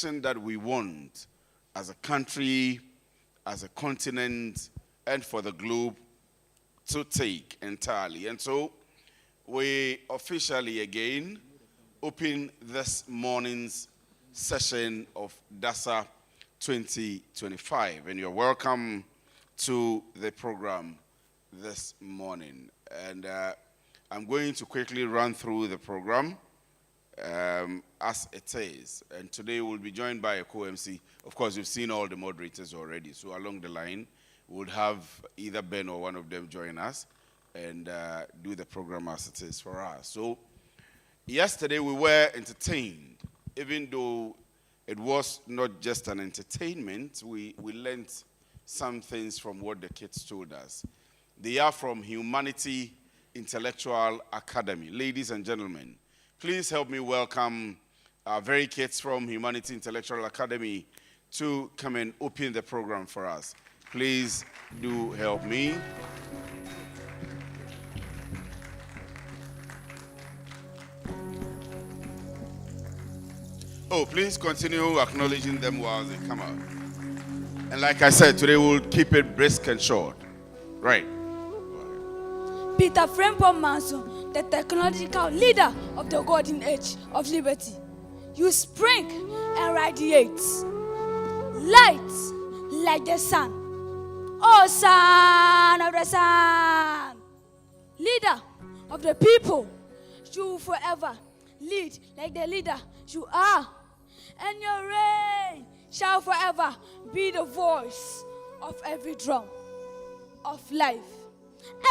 that we want as a country, as a continent, and for the globe to take entirely. And so we officially again open this morning's session of DASA 2025. And you're welcome to the program this morning. And I'm going to quickly run through the program as it is. And today we'll be joined by a co-MC. Of course, you've seen all the moderators already. So along the line, we'll have either Ben or one of them join us and do the program as it is for us. So yesterday we were entertained. Even though it was not just an entertainment, we learned some things from what the kids told us. They are from Humanity Intellectual Academy. Ladies and gentlemen, please help me welcome our very kids from Humanity Intellectual Academy to come and open the program for us. Please do help me. Oh, please continue acknowledging them while they come out. And like I said, today we'll keep it brisk and short. Right. Peter Frempong Manson, the technological leader of the golden age of liberty. You spring and radiate light like the sun. Oh, son of the sun, leader of the people, you will forever lead like the leader you are. And your reign shall forever be the voice of every drum of life.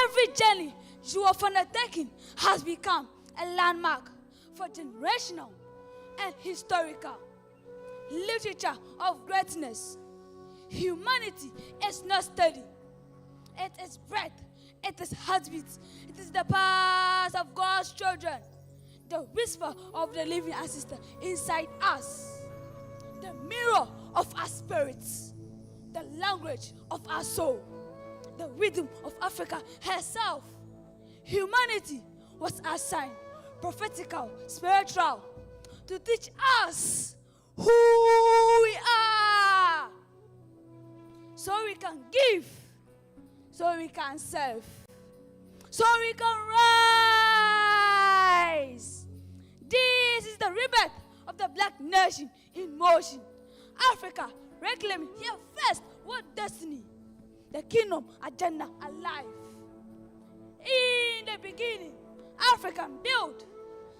Every journey you have undertaken has become a landmark for generational and historical literature of greatness. Humanity is not steady. It is breath. It is heartbeat. It is the pulse of God's children. The whisper of the living ancestor inside us. The mirror of our spirits. The language of our soul. The rhythm of Africa herself. Humanity was assigned, prophetical, spiritual, to teach us who we are. So we can give, so we can serve, so we can rise. This is the rebirth of the black nation in motion. Africa reclaiming here first what destiny, the kingdom agenda alive. In the beginning, Africa built,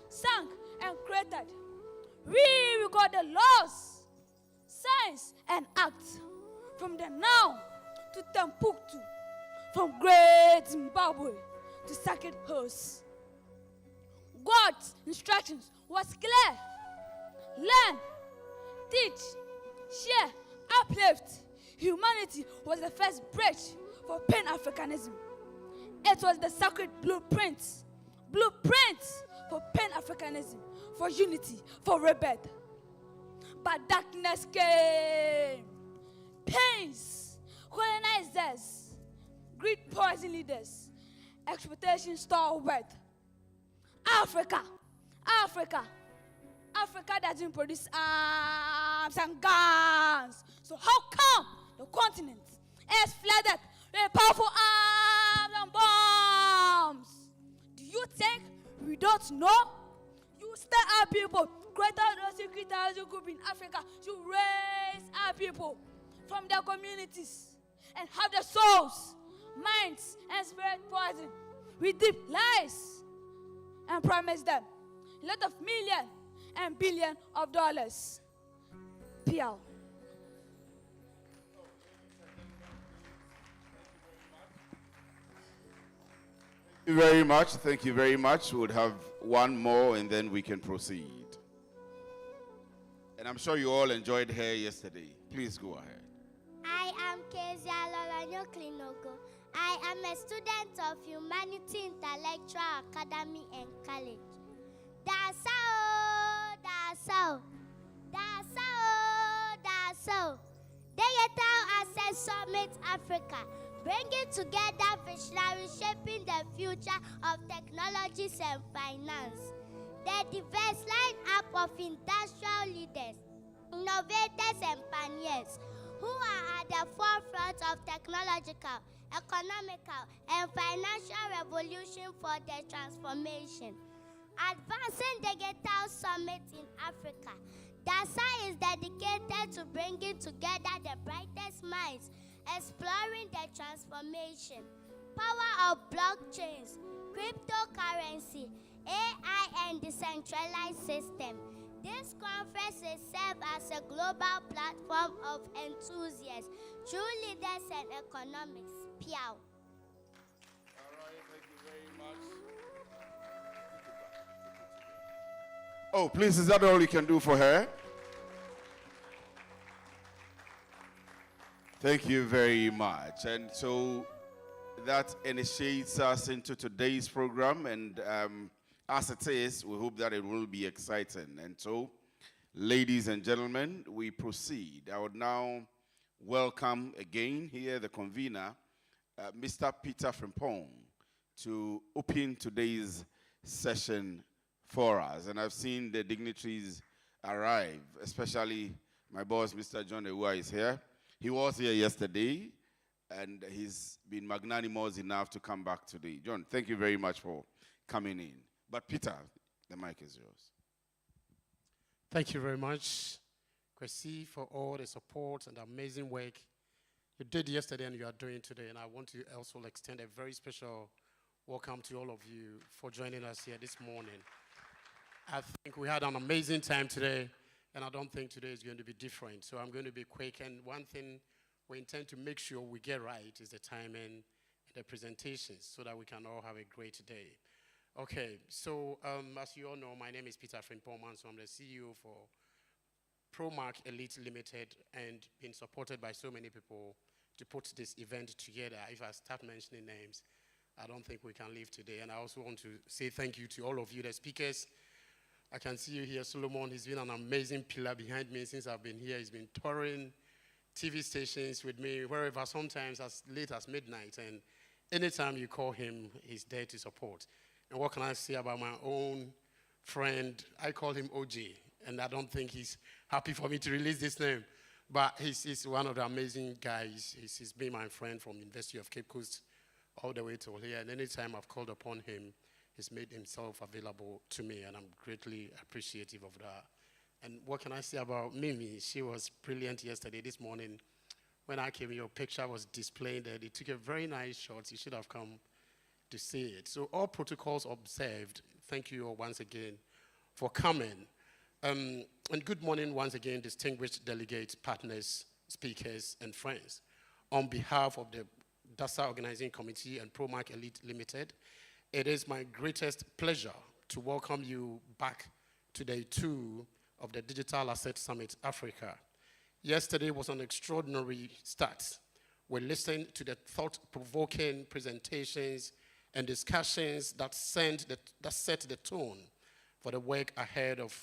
sank, and created. We record the laws, science, and acts from the now to Timbuktu, from great Zimbabwe to Sacred Hills. God's instructions was clear. Learn, teach, share, uplift. Humanity was the first bridge for Pan-Africanism. It was the sacred blueprint for Pan-Africanism, for unity, for rebirth. But darkness came. Pains, colonizers, greed poison leaders, exploitation stole wealth. Africa doesn't produce arms and guns. So how come the continent is flooded with powerful arms and bombs? Do you think we don't know? You stir our people, create out those security group in Africa to raise our people from their communities and have their souls, minds, and spirit poisoned with deep lies and promise them a lot of million and billion of dollars. PL. Thank you very much. Thank you very much. We'll have one more and then we can proceed. And I'm sure you all enjoyed her yesterday. Please go ahead. I am Kezia Lolanyo Klinogo. I am a student of Humanity Intellectual Academy and College. DASA, DASA, DASA, DASA. Digital Access Summit Africa, bringing together visionaries shaping the future of technologies and finance. The diverse line-up of industrial leaders, innovators and pioneers who are at the forefront of technological, economical, and financial revolution for their transformation. Advancing Digital Summit in Africa. DASA is dedicated to bringing together the brightest minds, exploring the transformation, power of blockchains, cryptocurrency, AI, and decentralized system. This conference is served as a global platform of enthusiasts, true leaders, and economics. Piao. All right, thank you very much. Oh, please, is that all you can do for her? Thank you very much. And so that initiates us into today's program. And as it is, we hope that it will be exciting. And so, ladies and gentlemen, we proceed. I would now welcome again here the convener, Mr. Peter Frimpong, to open today's session for us. And I've seen the dignitaries arrive, especially my boss, Mr. John Ewua, is here. He was here yesterday, and he's been magnanimous enough to come back today. John, thank you very much for coming in. But Peter, the mic is yours. Thank you very much, Kwesi, for all the support and the amazing work you did yesterday and you are doing today. And I want to also extend a very special welcome to all of you for joining us here this morning. I think we had an amazing time today, and I don't think today is going to be different. So I'm going to be quick. And one thing we intend to make sure we get right is the timing and the presentations so that we can all have a great day. Okay, so as you all know, my name is Peter Frimpong, so I'm the CEO for ProMark Elite Limited, and been supported by so many people to put this event together. If I start mentioning names, I don't think we can leave today. And I also want to say thank you to all of you, the speakers. I can see you here, Solomon. He's been an amazing pillar behind me since I've been here. He's been touring TV stations with me, wherever, sometimes as late as midnight. And anytime you call him, he's there to support. And what can I say about my own friend? I call him OJ, and I don't think he's happy for me to release this name. But he's one of the amazing guys. He's been my friend from University of Cape Coast all the way to here. And anytime I've called upon him, he's made himself available to me, and I'm greatly appreciative of that. And what can I say about Mimi? She was brilliant yesterday. This morning, when I came, your picture was displayed there. They took a very nice shot. You should have come to see it. So all protocols observed. Thank you all once again for coming. And good morning once again, distinguished delegates, partners, speakers, and friends. On behalf of the DASA Organizing Committee and ProMark Elite Limited, it is my greatest pleasure to welcome you back to day 2 of the Digital Asset Summit Africa. Yesterday was an extraordinary start. We listened to the thought-provoking presentations and discussions that set the tone for the work ahead of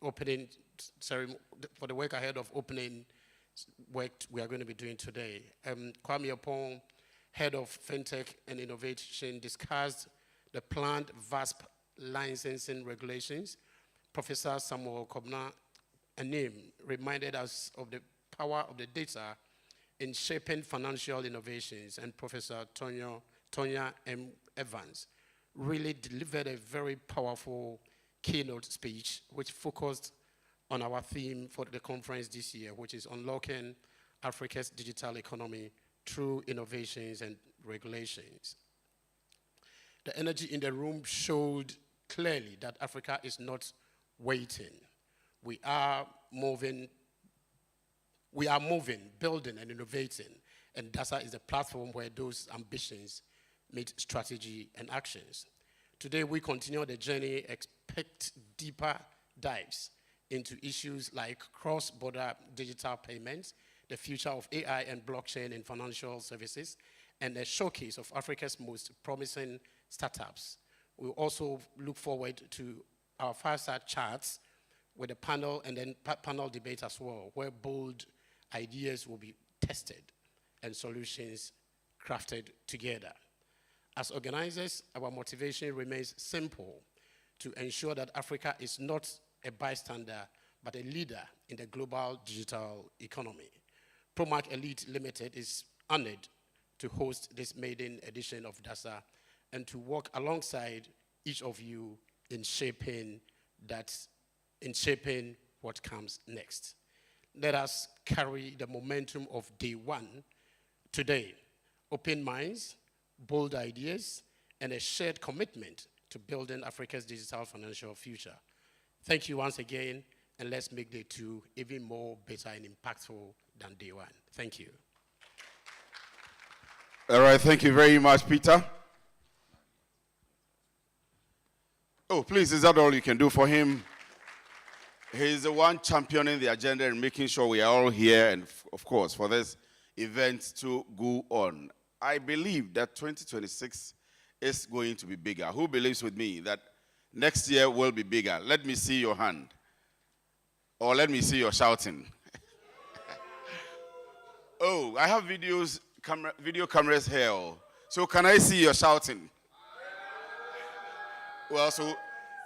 opening work we are going to be doing today. Kwame Opon, Head of FinTech and Innovation, discussed the planned VASP licensing regulations. Professor Samuel Kobna Anim reminded us of the power of the data in shaping financial innovations, and Professor Tonya M. Evans really delivered a very powerful keynote speech which focused on our theme for the conference this year, which is unlocking Africa's digital economy through innovations and regulations. The energy in the room showed clearly that Africa is not waiting. We are moving, building, and innovating, and DASA is a platform where those ambitions meet strategy and actions. Today, we continue the journey, expect deeper dives into issues like cross-border digital payments, the future of AI and blockchain in financial services, and a showcase of Africa's most promising startups. We also look forward to our fireside chats with a panel and then panel debate as well, where bold ideas will be tested and solutions crafted together. As organizers, our motivation remains simple: to ensure that Africa is not a bystander, but a leader in the global digital economy. Promac Elite Limited is honored to host this maiden edition of DASA and to work alongside each of you in shaping what comes next. Let us carry the momentum of day one today. Open minds, bold ideas, and a shared commitment to building Africa's digital financial future. Thank you once again, and let's make day two even more better and impactful than day one. Thank you. All right, thank you very much, Peter. Oh, please, is that all you can do for him? He's the one championing the agenda and making sure we are all here, and of course, for this event to go on. I believe that 2026 is going to be bigger. Who believes with me that next year will be bigger? Let me see your hand. Or let me see your shouting. Oh, I have video cameras here. So can I see your shouting? Well, so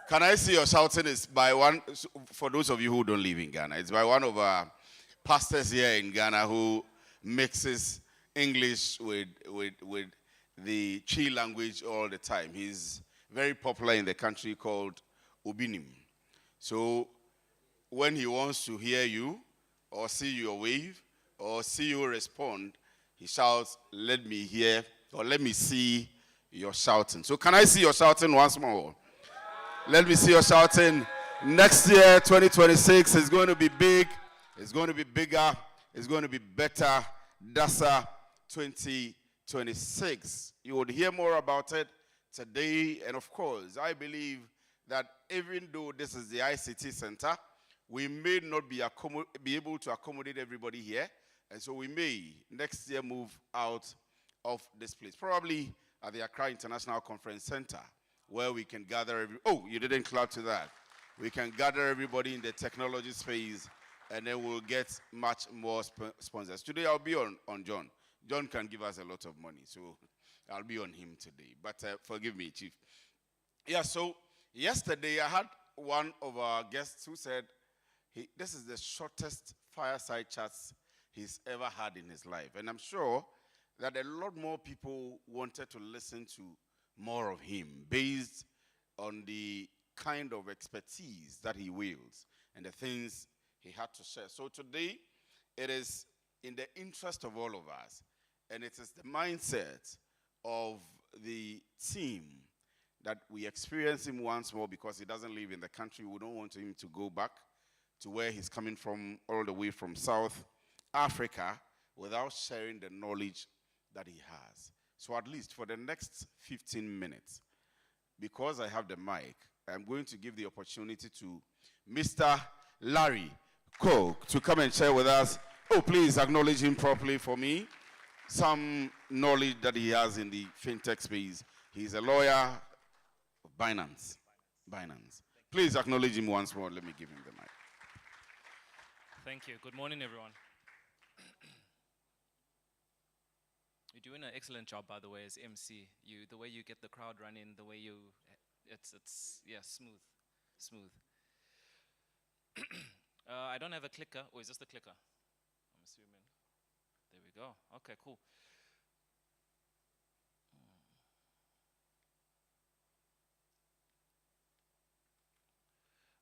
can I see your shouting is by one, for those of you who don't live in Ghana, it's by one of our pastors here in Ghana who mixes English with the Chi language all the time. He's very popular in the country called Ubinim. So when he wants to hear you or see your wave or see you respond, he shouts, let me hear or let me see your shouting. So can I see your shouting once more? Let me see your shouting. Next year, 2026, is going to be big. It's going to be bigger. It's going to be better. DASA 2026. You would hear more about it today. And of course, I believe that even though this is the ICT center, we may not be able to accommodate everybody here. And so we may next year move out of this place, probably at the Accra International Conference Center, where we can gather oh, you didn't clap to that. We can gather everybody in the technology space, and then we'll get much more sponsors. Today I'll be on John. John can give us a lot of money, so I'll be on him today. But forgive me, Chief. Yeah, so yesterday I had one of our guests who said, this is the shortest fireside chats he's ever had in his life. And I'm sure that a lot more people wanted to listen to more of him based on the kind of expertise that he wields and the things he had to share. So today, it is in the interest of all of us, and it is the mindset of the team that we experience him once more because he doesn't live in the country. We don't want him to go back to where he's coming from, all the way from South Africa, without sharing the knowledge that he has. So at least for the next 15 minutes, because I have the mic, I'm going to give the opportunity to Mr. Larry Coke to come and share with us. Oh, please acknowledge him properly for me. Some knowledge that he has in the fintech space. He's a lawyer of Binance. Please acknowledge him once more. Let me give him the mic. Thank you. Good morning, everyone. You're doing an excellent job, by the way, as MC. The way you get the crowd running, the way it's smooth. I don't have a clicker. Or is this the clicker? I'm assuming. There we go. Okay, cool.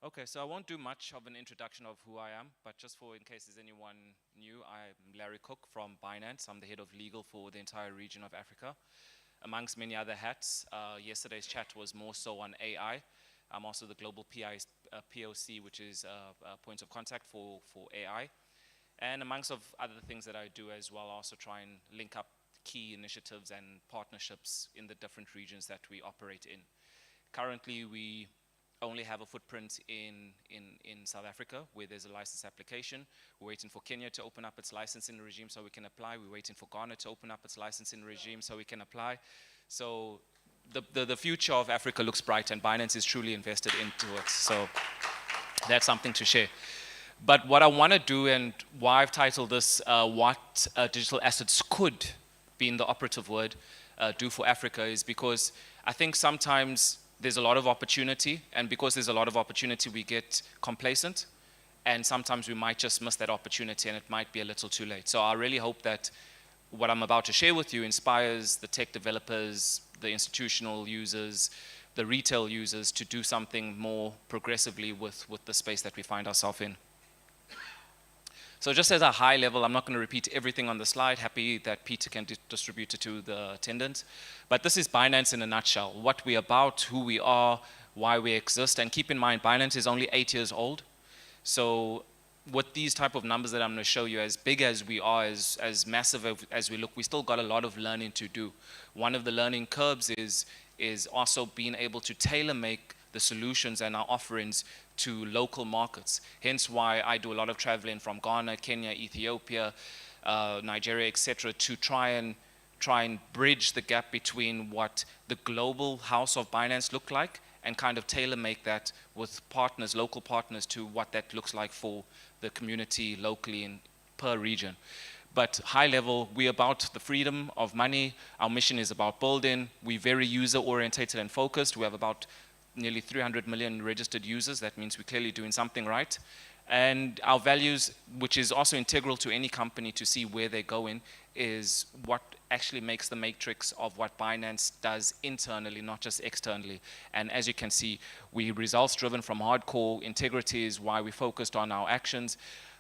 Okay, so I won't do much of an introduction of who I am, but just in case there's anyone new, I'm Larry Cook from Binance. I'm the head of legal for the entire region of Africa, amongst many other hats. Yesterday's chat was more so on AI. I'm also the global POC, which is a point of contact for AI. And amongst of other things that I do as well, I also try and link up key initiatives and partnerships in the different regions that we operate in. Currently, we only have a footprint in South Africa, where there's a license application. We're waiting for Kenya to open up its licensing regime so we can apply. We're waiting for Ghana to open up its licensing regime so we can apply. So the future of Africa looks bright, and Binance is truly invested into it. So that's something to share. But what I want to do, and why I've titled this, what digital assets could, being the operative word, do for Africa, is because I think sometimes there's a lot of opportunity, and because there's a lot of opportunity, we get complacent and sometimes we might just miss that opportunity and it might be a little too late. So I really hope that what I'm about to share with you inspires the tech developers, the institutional users, the retail users to do something more progressively with the space that we find ourselves in. So just as a high level, I'm not going to repeat everything on the slide. Happy that Peter can distribute it to the attendants. But this is Binance in a nutshell. What we're about, who we are, why we exist. And keep in mind, Binance is only 8 years old. So with these type of numbers that I'm going to show you, as big as we are, as massive as we look, we still got a lot of learning to do. One of the learning curves is also being able to tailor make the solutions and our offerings to local markets. Hence why I do a lot of traveling from Ghana, Kenya, Ethiopia, Nigeria, etc., to try and bridge the gap between what the global house of Binance look like and kind of tailor make that with partners, local partners, to what that looks like for the community locally and per region. But high level, we're about the freedom of money. Our mission is about building. We're very user orientated and focused. We have about nearly 300 million registered users. That means we're clearly doing something right. And our values, which is also integral to any company to see where they're going, is what actually makes the matrix of what Binance does internally, not just externally. And as you can see, we're results driven from hardcore. Integrity is why we focused on our actions,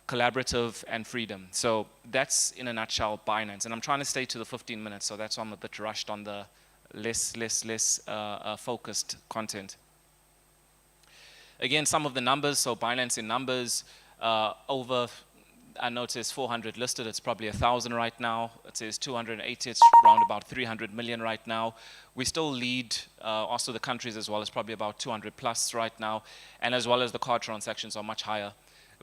collaborative, and freedom. So that's in a nutshell Binance. And I'm trying to stay to the 15 minutes, so that's why I'm a bit rushed on the less focused content. Again, some of the numbers. So Binance in numbers, over, I know it says 400 listed, it's probably 1,000 right now. It says 280, it's around about 300 million right now. We still lead also the countries as well, it's probably about 200 plus right now, and as well as the card transactions are much higher.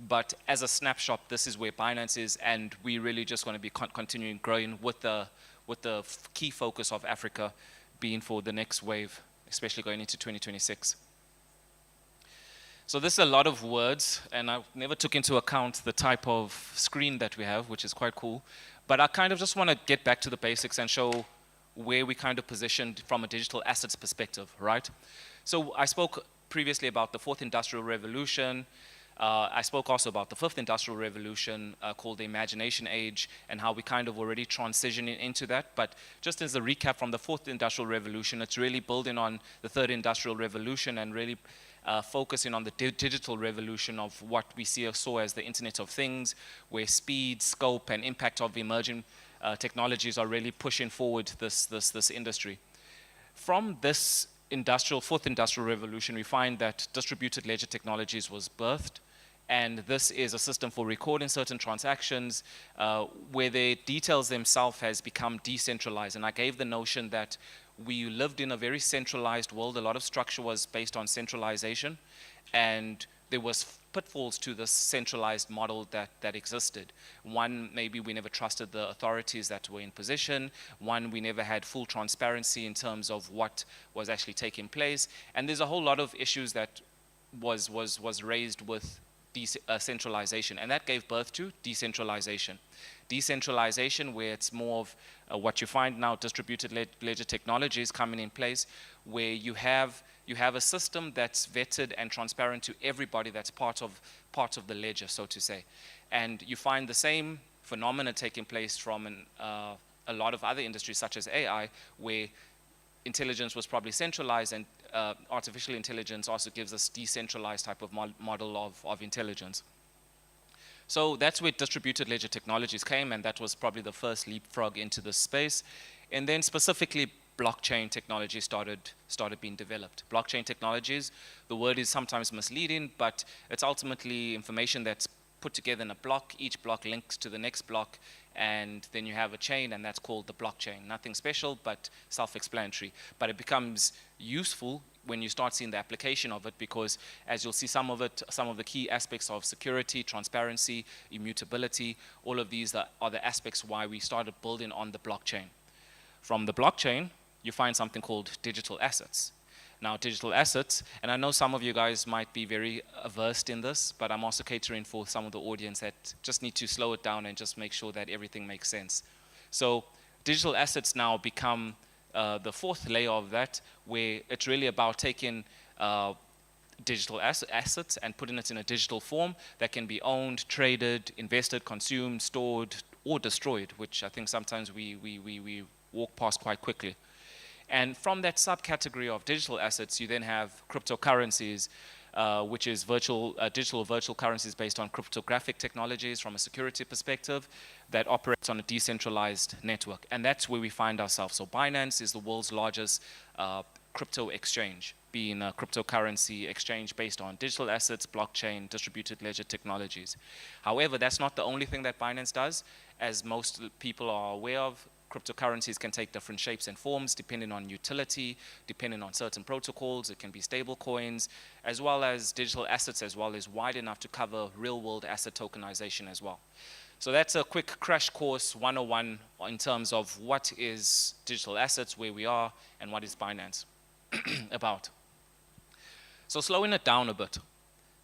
But as a snapshot, this is where Binance is, and we really just want to be continuing growing with the key focus of Africa being for the next wave, especially going into 2026. So this is a lot of words, and I never took into account the type of screen that we have, which is quite cool. But I kind of just want to get back to the basics and show where we kind of positioned from a digital assets perspective, right? So I spoke previously about the fourth industrial revolution. I spoke also about the fifth industrial revolution called the imagination age and how we kind of already transitioning into that. But just as a recap from the fourth industrial revolution, it's really building on the third industrial revolution and really focusing on the digital revolution of what we saw as the Internet of Things, where speed, scope, and impact of emerging technologies are really pushing forward this industry. From this fourth industrial revolution, we find that distributed ledger technologies was birthed, and this is a system for recording certain transactions where the details themselves has become decentralized. And I gave the notion that we lived in a very centralized world. A lot of structure was based on centralization, and there was pitfalls to this centralized model that existed. One, maybe we never trusted the authorities that were in position. One, we never had full transparency in terms of what was actually taking place. And there's a whole lot of issues that was raised with centralization, and that gave birth to decentralization. Decentralization, where it's more of what you find now, distributed ledger technologies coming in place, where you have a system that's vetted and transparent to everybody that's part of the ledger, so to say. And you find the same phenomena taking place from a lot of other industries, such as AI, where intelligence was probably centralized, and artificial intelligence also gives us decentralized type of model of intelligence. So that's where distributed ledger technologies came, and that was probably the first leapfrog into this space. And then specifically, blockchain technology started being developed. Blockchain technologies, the word is sometimes misleading, but it's ultimately information that's put together in a block. Each block links to the next block, and then you have a chain, and that's called the blockchain. Nothing special, but self-explanatory. But it becomes useful when you start seeing the application of it, because as you'll see some of the key aspects of security, transparency, immutability, all of these are the aspects why we started building on the blockchain. From the blockchain, you find something called digital assets. Now, digital assets, and I know some of you guys might be very versed in this, but I'm also catering for some of the audience that just need to slow it down and just make sure that everything makes sense. So digital assets now become the fourth layer of that, where it's really about taking digital assets and putting it in a digital form that can be owned, traded, invested, consumed, stored, or destroyed, which I think sometimes we walk past quite quickly. And from that subcategory of digital assets, you then have cryptocurrencies, which is digital virtual currencies based on cryptographic technologies from a security perspective that operates on a decentralized network. And that's where we find ourselves. So Binance is the world's largest crypto exchange, being a cryptocurrency exchange based on digital assets, blockchain, distributed ledger technologies. However, that's not the only thing that Binance does. As most people are aware of, cryptocurrencies can take different shapes and forms depending on utility, depending on certain protocols. It can be stable coins, as well as digital assets, as well as wide enough to cover real-world asset tokenization as well. So that's a quick crash course 101 in terms of what is digital assets, where we are, and what is Binance about. So slowing it down a bit,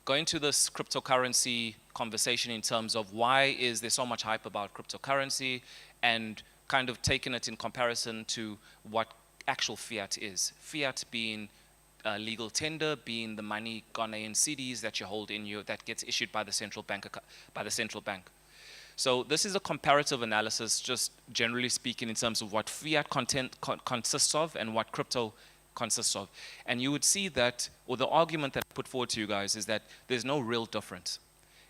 going to this cryptocurrency conversation in terms of why is there so much hype about cryptocurrency, and kind of taking it in comparison to what actual fiat is. Fiat being legal tender, being the money Ghanaian cedis that you hold in you that gets issued by the central bank. So this is a comparative analysis, just generally speaking, in terms of what fiat consists of and what crypto consists of. And you would see that, or the argument that I put forward to you guys is that there's no real difference.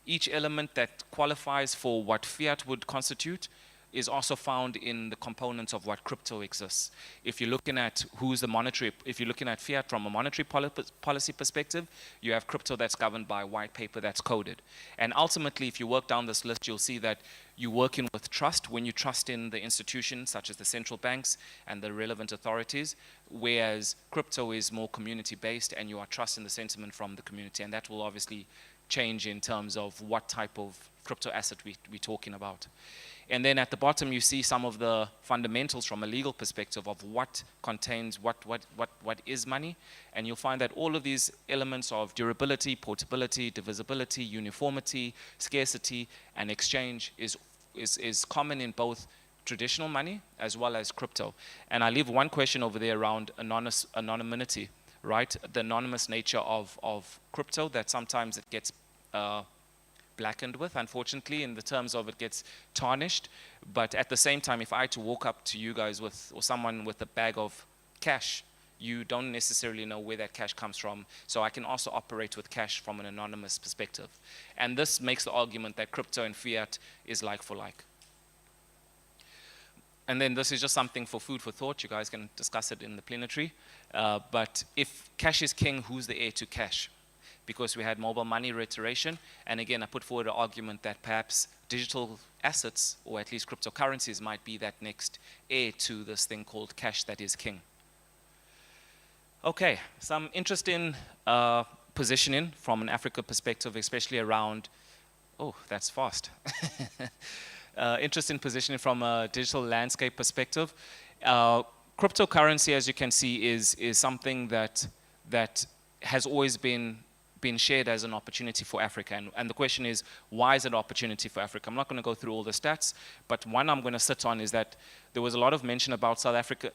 Each element that qualifies for what fiat would constitute is also found in the components of what crypto exists. If you're looking at if you're looking at fiat from a monetary policy perspective, you have crypto that's governed by white paper that's coded. And ultimately, if you work down this list, you'll see that you're working with trust when you trust in the institutions such as the central banks and the relevant authorities, whereas crypto is more community-based and you are trusting the sentiment from the community, and that will obviously change in terms of what type of crypto asset we're talking about. And then at the bottom, you see some of the fundamentals from a legal perspective of what contains what is money. And you'll find that all of these elements of durability, portability, divisibility, uniformity, scarcity, and exchange is common in both traditional money as well as crypto. And I leave one question over there around anonymity, right? The anonymous nature of crypto, that sometimes it gets blackened with, unfortunately, in the terms of it gets tarnished. But at the same time, if I had to walk up to you guys or someone with a bag of cash, you don't necessarily know where that cash comes from. So I can also operate with cash from an anonymous perspective. And this makes the argument that crypto and fiat is like for like. And then this is just something for food for thought. You guys can discuss it in the plenary. But if cash is king, who's the heir to cash? Because we had mobile money reiteration. And again, I put forward an argument that perhaps digital assets, or at least cryptocurrencies, might be that next heir to this thing called cash that is king. Okay, some interesting positioning from an Africa perspective, especially around, oh, that's fast. Interesting positioning from a digital landscape perspective. Cryptocurrency, as you can see, is something that has always been shared as an opportunity for Africa. And the question is, why is it an opportunity for Africa? I'm not going to go through all the stats, but one I'm going to sit on is that there was a lot of mention about South Africa,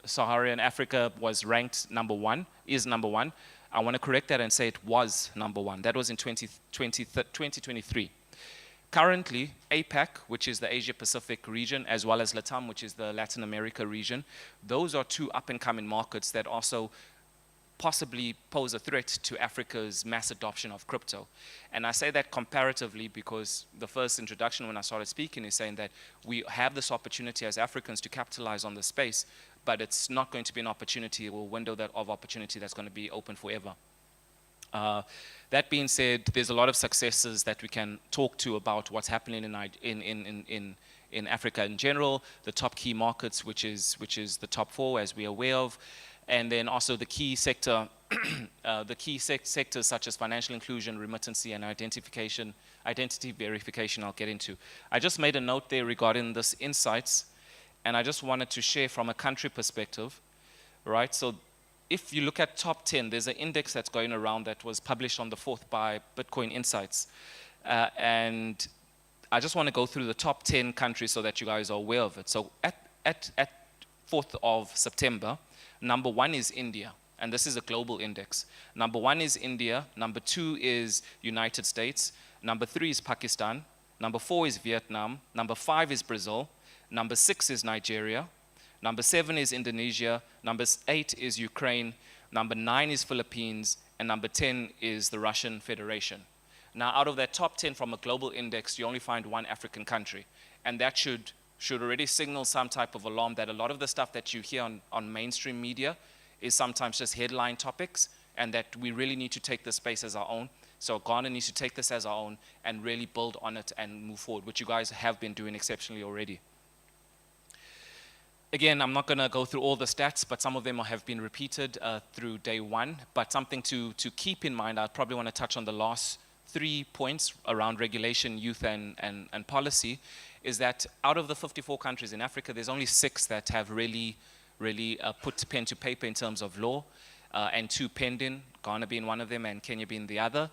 Sub-Saharan Africa was ranked number one, is number one. I want to correct that and say it was number one. That was in 2023. Currently, APAC, which is the Asia Pacific region, as well as LATAM, which is the Latin America region, those are two up-and-coming markets that also possibly pose a threat to Africa's mass adoption of crypto. And I say that comparatively because the first introduction when I started speaking is saying that we have this opportunity as Africans to capitalize on this space, but it's not going to be an opportunity or window of opportunity that's going to be open forever. That being said, there's a lot of successes that we can talk to about what's happening in Africa in general, the top key markets, which is the top four, as we're aware of, and then also the key sector, sectors such as financial inclusion, remittancy, and identity verification. I'll get into. I just made a note there regarding this insights, and I just wanted to share from a country perspective, right? So if you look at top 10, there's an index that's going around that was published on the 4th by Bitcoin Insights. And I just want to go through the top 10 countries so that you guys are aware of it. So at 4th of September, number 1 is India. and this is a global index. Number 1 is India, number 2 is United States, number 3 is Pakistan, number 4 is Vietnam, number 5 is Brazil, number 6 is Nigeria, number 7 is Indonesia, number 8 is Ukraine, number 9 is Philippines, and number 10 is the Russian Federation. Now, out of that top 10 from a global index, you only find 1 African country, and that should already signal some type of alarm that a lot of the stuff that you hear on mainstream media is sometimes just headline topics, and that we really need to take this space as our own. So Ghana needs to take this as our own and really build on it and move forward, which you guys have been doing exceptionally already. Again, I'm not going to go through all the stats, but some of them have been repeated through day 1. But something to keep in mind, I probably want to touch on the last 3 points around regulation, youth, and policy, is that out of the 54 countries in Africa, there's only 6 that have really put pen to paper in terms of law, and 2 pending, Ghana being one of them and Kenya being the other.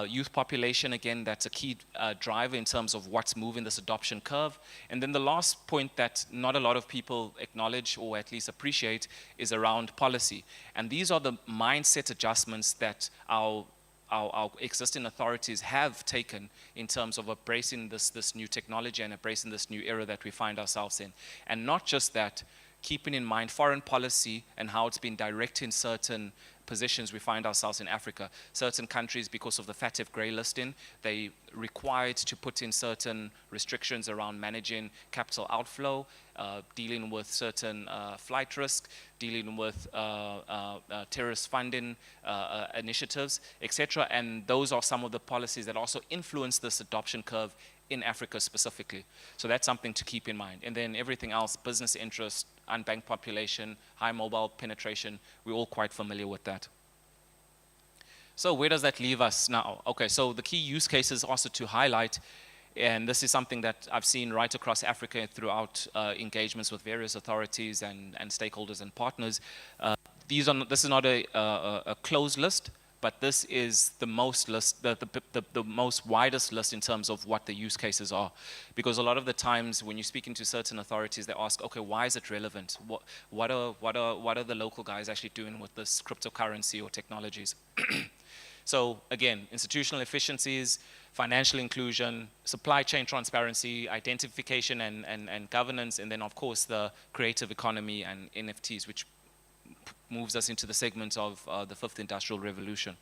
Youth population, again, that's a key driver in terms of what's moving this adoption curve. And then the last point that not a lot of people acknowledge or at least appreciate is around policy. And these are the mindset adjustments that our existing authorities have taken in terms of embracing this new technology and embracing this new era that we find ourselves in. And not just that, keeping in mind foreign policy and how it's been directing certain positions we find ourselves in Africa. Certain countries, because of the FATF grey listing, they required to put in certain restrictions around managing capital outflow, dealing with certain flight risk, dealing with terrorist funding initiatives, etc. And those are some of the policies that also influence this adoption curve in Africa specifically. So that's something to keep in mind. And then everything else, business interest, unbanked population, high mobile penetration, we're all quite familiar with that. So where does that leave us now? Okay, so the key use cases also to highlight, and this is something that I've seen right across Africa throughout engagements with various authorities and stakeholders and partners. This is not a closed list, but this is the most most widest list in terms of what the use cases are. Because a lot of the times when you're speaking to certain authorities, they ask, okay, why is it relevant? What are the local guys actually doing with this cryptocurrency or technologies? So again, institutional efficiencies, financial inclusion, supply chain transparency, identification and governance, and then of course the creative economy and NFTs, which moves us into the segment of the 5th Industrial Revolution.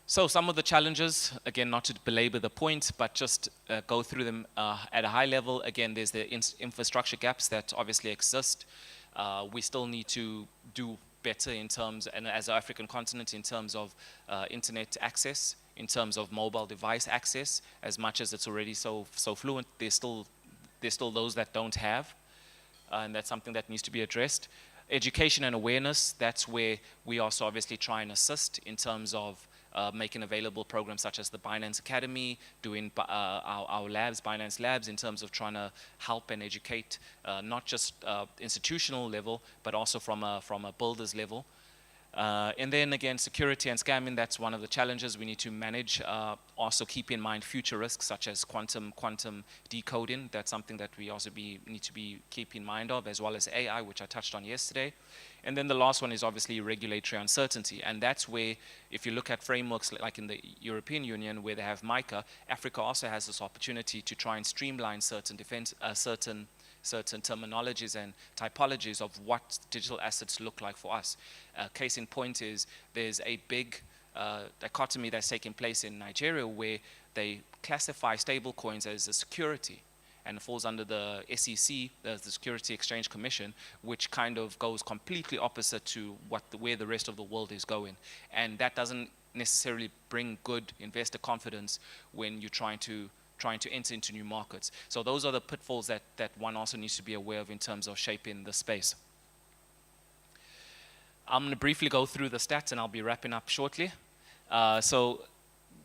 So some of the challenges, again, not to belabor the point, but just go through them at a high level. Again, there's the infrastructure gaps that obviously exist. We still need to do better in terms, and as an African continent, in terms of internet access, in terms of mobile device access. As much as it's already so fluent, there's still those that don't have. And that's something that needs to be addressed. Education and awareness, that's where we also obviously try and assist in terms of making available programs such as the Binance Academy, doing our labs, Binance Labs, in terms of trying to help and educate, not just institutional level, but also from a builder's level. And then again, security and scamming, that's one of the challenges we need to manage. Also keep in mind future risks such as quantum decoding. That's something that we also need to keep in mind of, as well as AI, which I touched on yesterday. And then the last one is obviously regulatory uncertainty. And that's where, if you look at frameworks like in the European Union, where they have MICA, Africa also has this opportunity to try and streamline certain terminologies and typologies of what digital assets look like for us. Case in point is there's a big dichotomy that's taking place in Nigeria where they classify stable coins as a security, and it falls under the SEC, the Security Exchange Commission, which kind of goes completely opposite to where the rest of the world is going. And that doesn't necessarily bring good investor confidence when you're trying to enter into new markets. So those are the pitfalls that one also needs to be aware of in terms of shaping the space. I'm going to briefly go through the stats and I'll be wrapping up shortly. So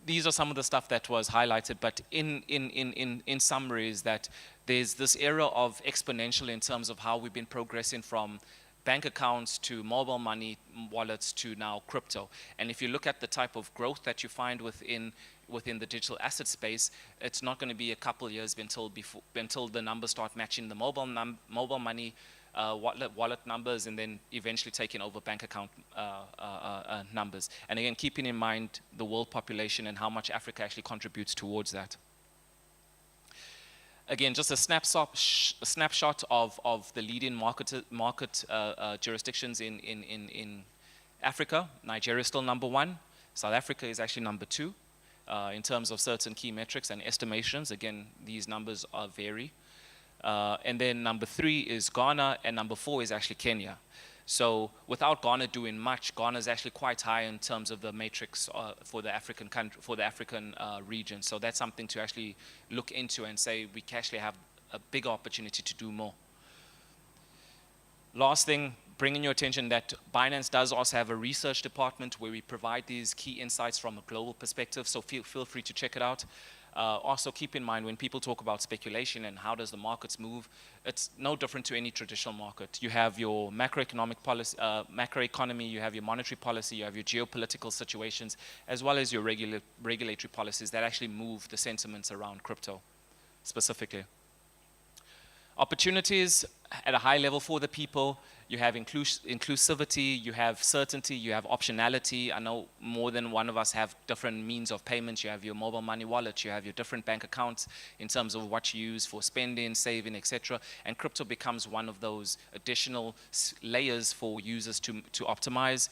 these are some of the stuff that was highlighted, but in summary is that there's this era of exponential in terms of how we've been progressing from bank accounts to mobile money wallets to now crypto. And if you look at the type of growth that you find within the digital asset space, it's not going to be a couple years until the numbers start matching the mobile money wallet numbers, and then eventually taking over bank account numbers. And again, keeping in mind the world population and how much Africa actually contributes towards that. Again, just a snapshot of the leading market jurisdictions in Africa. Nigeria is still number 1. South Africa is actually number 2 in terms of certain key metrics and estimations. Again, these numbers vary. And then number 3 is Ghana, and number 4 is actually Kenya. So without Ghana doing much, Ghana is actually quite high in terms of the matrix for the African country, for the African region. So that's something to actually look into and say we can actually have a bigger opportunity to do more. Last thing, bringing your attention that Binance does also have a research department where we provide these key insights from a global perspective. So feel free to check it out. Also keep in mind when people talk about speculation and how does the markets move, it's no different to any traditional market. You have your macroeconomic policy, macroeconomy, you have your monetary policy, you have your geopolitical situations, as well as your regulatory policies that actually move the sentiments around crypto specifically. Opportunities at a high level for the people. You have inclusivity, you have certainty, you have optionality. I know more than one of us have different means of payments. You have your mobile money wallet, you have your different bank accounts in terms of what you use for spending, saving, etc. And crypto becomes one of those additional layers for users to optimize.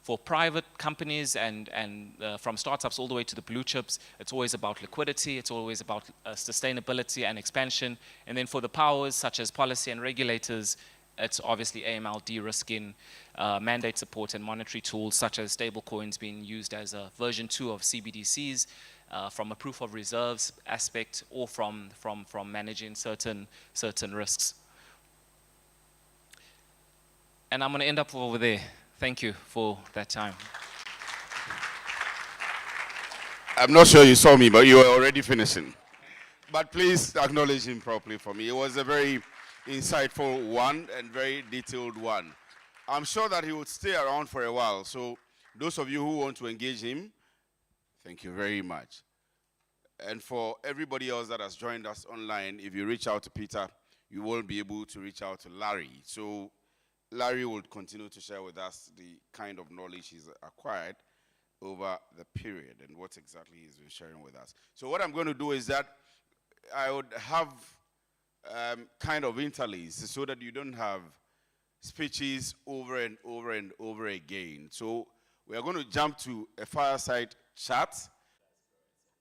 For private companies and from startups all the way to the blue chips, it's always about liquidity, it's always about sustainability and expansion. And then for the powers such as policy and regulators, it's obviously AML de-risking, mandate support and monetary tools such as stablecoins being used as a version 2 of CBDCs from a proof of reserves aspect or from managing certain risks. And I'm going to end up over there. Thank you for that time. I'm not sure you saw me, but you were already finishing. But please acknowledge him properly for me. It was a very insightful one and very detailed one. I'm sure that he would stay around for a while. So those of you who want to engage him, thank you very much. And for everybody else that has joined us online, if you reach out to Peter, you won't be able to reach out to Larry. So Larry will continue to share with us the kind of knowledge he's acquired over the period and what exactly he's been sharing with us. So what I'm going to do is that I would have kind of interlace so that you don't have speeches over and over and over again. So we are going to jump to a fireside chat.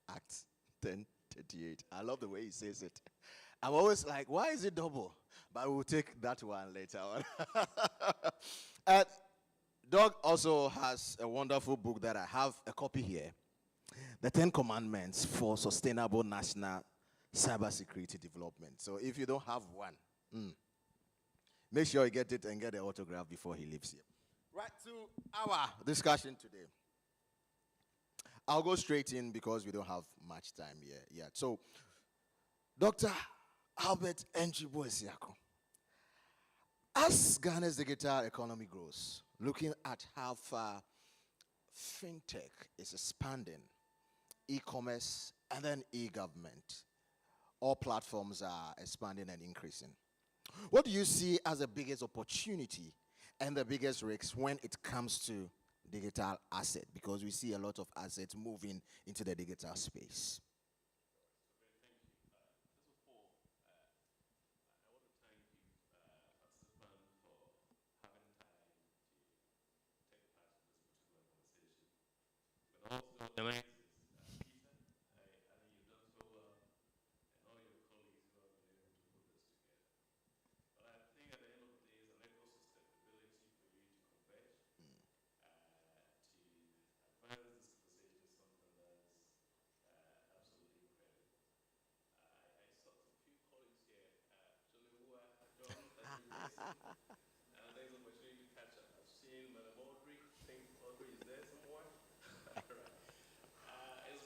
Acts 10:38. I love the way he says it. I'm always like, why is it double? But we'll take that one later on. Doug also has a wonderful book that I have a copy here. The 10 Commandments for Sustainable National Cybersecurity Development. So if you don't have one, make sure you get it and get the autograph before he leaves here. Right to our discussion today. I'll go straight in because we don't have much time here yet. So, Dr. Albert Njibo-Esiako. As Ghana's digital economy grows, looking at how far fintech is expanding, e-commerce, and then e-government, all platforms are expanding and increasing. What do you see as the biggest opportunity and the biggest risks when it comes to digital asset? Because we see a lot of assets moving into the digital space.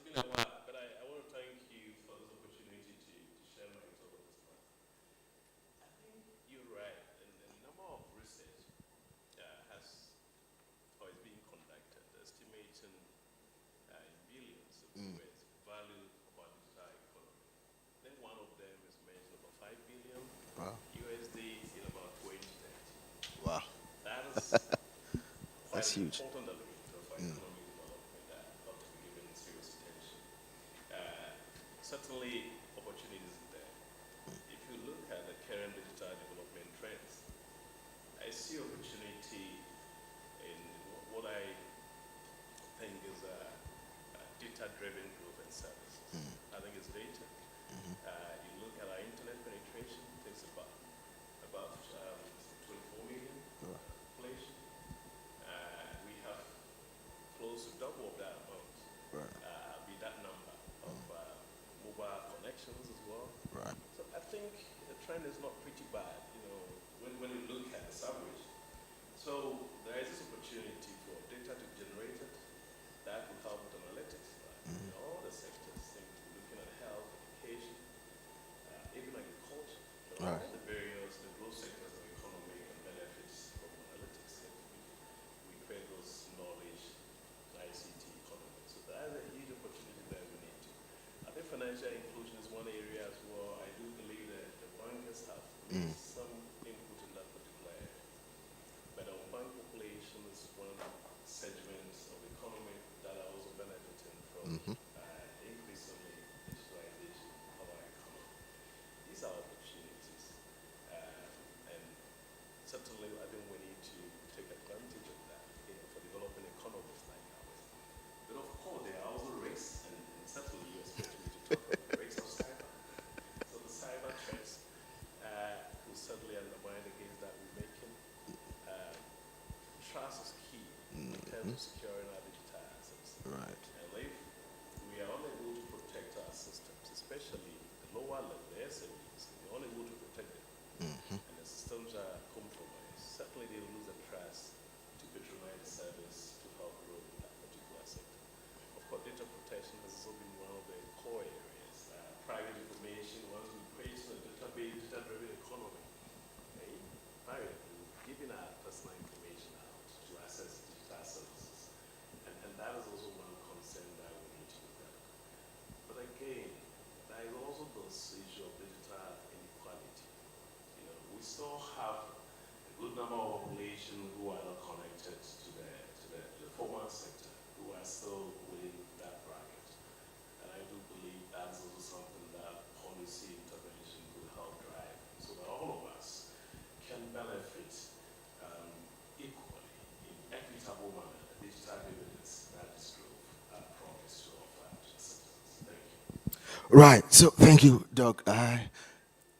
It's been a while, but I want to thank you for this opportunity to share my thoughts this month. I think you're right, and the number of research has or is being conducted, estimating in billions of US value about digital economy. I think one of them is mentioned about 5 billion USD in about 2030. That's quite an huge. important element of our economic development that ought to be given serious attention. Certainly, opportunities are there. If you look at the current digital development trends, I see opportunity in what I think is data-driven growth and services. I think it's data. You look at our internet penetration, it's about 24 million population. We have close to double of that amount, be that number of mobile connections as well. Right. So I think the trend is not pretty bad, when you look at this average. So there is this opportunity for data to be generated that will help with analytics. In all the sectors, seem to be looking at health, education, even agriculture. Right. All the growth sectors of the economy and benefits from analytics. If we create those knowledge, ICT economy. So that is a huge opportunity that we need to. I think financial inclusion is one area as well. I do believe that the bankers have made some input in that particular area. But our bank population is one segment of the economy that are also benefiting from increasingly digitalization of our economy. These are opportunities. And certainly, I think we need to take advantage of that, for developing economies like ours. But of course, there are also risks, and certainly you expect me to talk about the risks of cyber. So the cyber threats will certainly undermine the gains that we're making. Trust is key in terms of securing our digital assets. Right. And if we are unable to protect our systems, especially the lower level, the SMEs, we're unable to protect them, and the systems are compromised, certainly they will lose the trust to patronize the service to help grow that particular sector. Of course, data protection has also been one of the core areas. Private information, once we create a database, data-driven economy, private, giving our personal information out to access digital services. And that is also one concern that we need to look at. But again, there is also this issue of digital inequality. We still have a good number of population who are not connected to the formal sector, who are still within that bracket. And I do believe that's also something that policy intervention could help drive, so that all of us can benefit equally in equitable manner the digital dividends that this group promised to offer to the citizens. Thank you. Right. So thank you, Doc.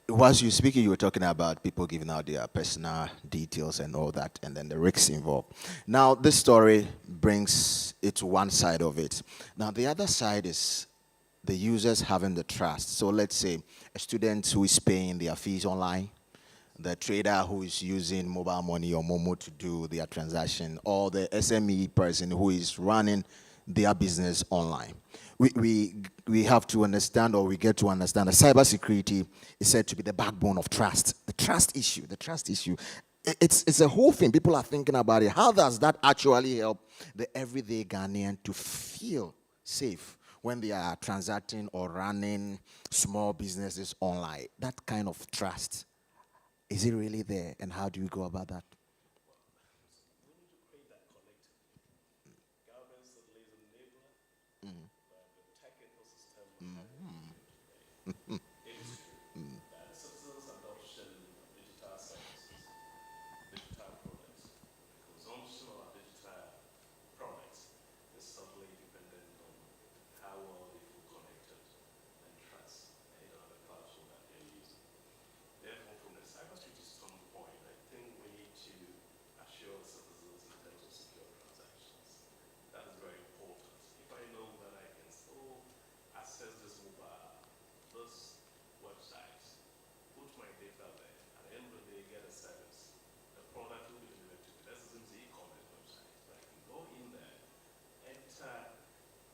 Whilst you were speaking, you were talking about people giving out their personal details and all that, and then the risks involved. Now, this story brings it to one side of it. Now, the other side is the users having the trust. So let's say a student who is paying their fees online, the trader who is using mobile money or Momo to do their transaction, or the SME person who is running their business online. We have to understand, or we get to understand, that cybersecurity is said to be the backbone of trust. The trust issue. It's a whole thing. People are thinking about it. How does that actually help the everyday Ghanaian to feel safe when they are transacting or running small businesses online? That kind of trust. Is it really there, and how do we go about that? We need to create that collectively. Governments that lays enabler, the tech ecosystem. It is true that citizens' adoption of digital services, digital products, the consumption of our digital products is certainly dependent on how well they feel connected and trust, the platform that they're using. Therefore, from the cybersecurity standpoint, I think we need to assure citizens in terms of secure transactions. That is very important. If I know that I can still access this website, put my data there, at the end of the day, get a service, the product will be delivered to me. This is the e-commerce website. So I can go in there, enter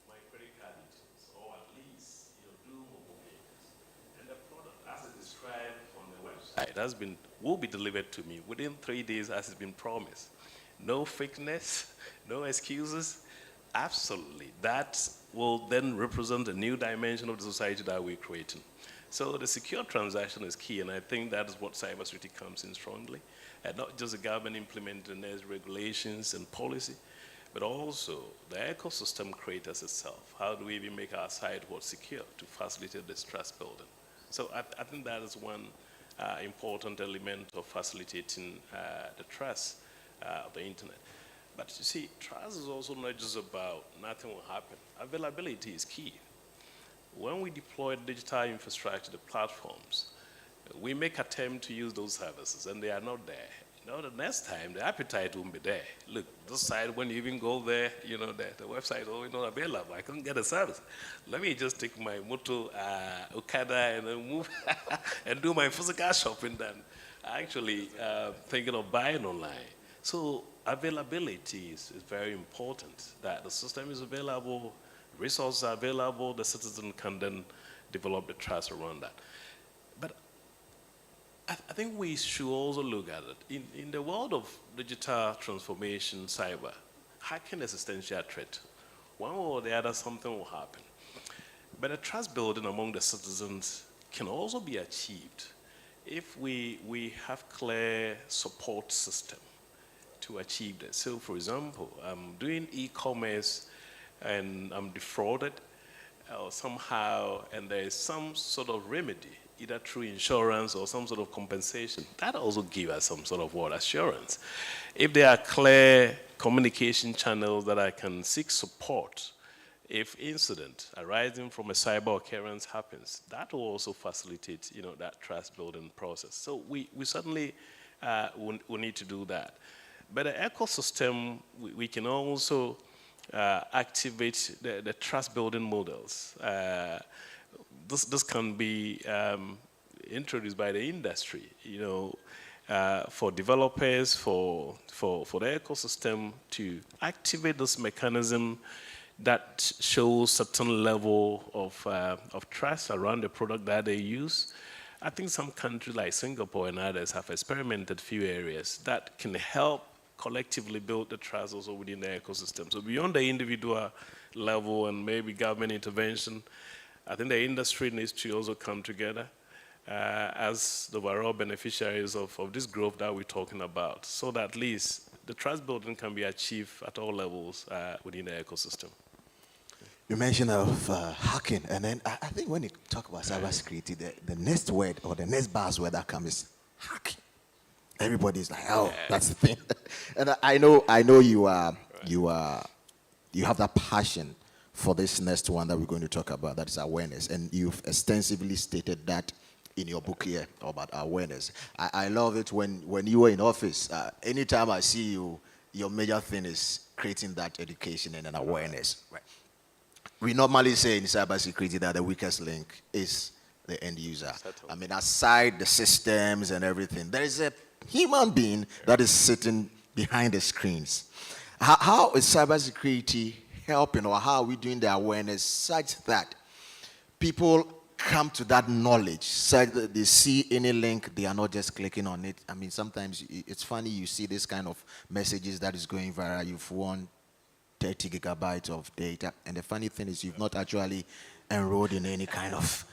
my credit card details, or at least do mobile payments, and the product, as it's described on the website, will be delivered to me within 3 days, as it's been promised. No fakeness, no excuses. Absolutely. That will then represent a new dimension of the society that we're creating. So the secure transaction is key, and I think that is what cybersecurity comes in strongly. And not just the government implementing its regulations and policy, but also the ecosystem creators itself. How do we even make our site more secure to facilitate this trust building? So I think that is one important element of facilitating the trust of the internet. But you see, trust is also not just about nothing will happen. Availability is key. When we deploy digital infrastructure, the platforms, we make attempt to use those services and they are not there. The next time the appetite won't be there. Look, this site, when you even go there, the website is always not available. I can't get a service. Let me just take my moto Okada and then move and do my physical shopping than actually thinking of buying online. So availability is very important, that the system is available, resources are available, the citizen can then develop the trust around that. But I think we should also look at it. In the world of digital transformation, cyber, hacking is essentially a threat. One way or the other, something will happen. But a trust building among the citizens can also be achieved if we have clear support system to achieve that. So for example, I'm doing e-commerce and I'm defrauded somehow, and there is some sort of remedy, either through insurance or some sort of compensation. That also gives us some sort of assurance. If there are clear communication channels that I can seek support if incident arising from a cyber occurrence happens, that will also facilitate that trust building process. So we certainly will need to do that. But the ecosystem, we can also activate the trust building models. This can be introduced by the industry, for developers, for the ecosystem to activate this mechanism that shows certain level of trust around the product that they use. I think some countries like Singapore and others have experimented few areas that can help collectively build the trust also within the ecosystem. So beyond the individual level and maybe government intervention, I think the industry needs to also come together as the overall beneficiaries of this growth that we're talking about, so that at least the trust building can be achieved at all levels within the ecosystem. You mentioned of hacking, and then I think when you talk about cybersecurity, the next word or the next buzzword that comes is hacking. Everybody's like, oh, that's the thing. And I know you have that passion for this next one that we're going to talk about, that is awareness. And you've extensively stated that in your book here about awareness. I love it when you were in office. Anytime I see you, your major thing is creating that education and an awareness. Right. We normally say in cybersecurity that the weakest link is the end user. I mean, aside the systems and everything, there is a human being that is sitting behind the screens. How is cybersecurity helping, or how are we doing the awareness such that people come to that knowledge, such that they see any link, they are not just clicking on it? I mean, sometimes it's funny, you see this kind of messages that is going viral. You've won 30 gigabytes of data, and the funny thing is you've not actually enrolled in any kind of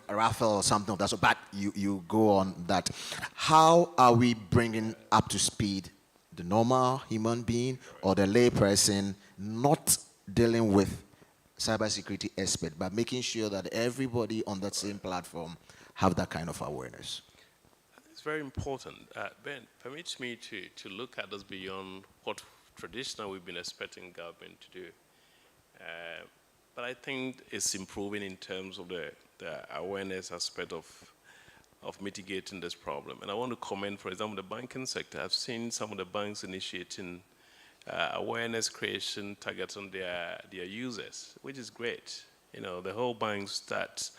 raffle or something of that sort, but you go on that. How are we bringing up to speed the normal human being or the lay person, not dealing with cybersecurity expert, but making sure that everybody on that same platform have that kind of awareness? It's very important. Ben, permits me to look at this beyond what traditionally we've been expecting government to do. But I think it's improving in terms of the awareness aspect of mitigating this problem. And I want to comment, for example, the banking sector. I've seen some of the banks initiating awareness creation targeting their users, which is great. The whole banks that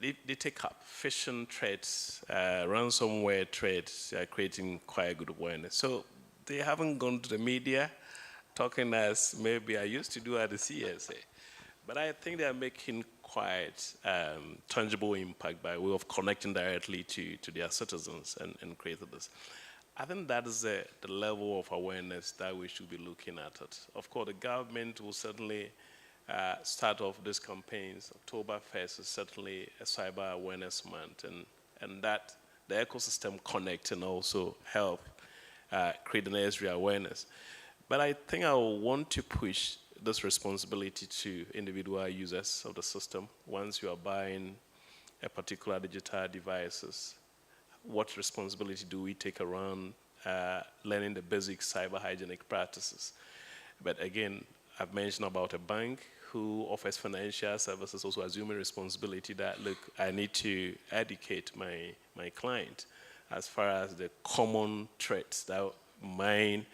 they take up phishing threats, ransomware threats, they are creating quite good awareness. So they haven't gone to the media talking as maybe I used to do at the CSA. But I think they are making quite tangible impact by way of connecting directly to their citizens and creating this. I think that is the level of awareness that we should be looking at it. Of course, the government will certainly start off these campaigns. October 1st is certainly a cyber awareness month, and that the ecosystem connect and also help create the necessary awareness. But I think I want to push this responsibility to individual users of the system. Once you are buying a particular digital devices, what responsibility do we take around learning the basic cyber hygienic practices? But again, I've mentioned about a bank who offers financial services, also assuming responsibility that, look, I need to educate my client as far as the common threats that my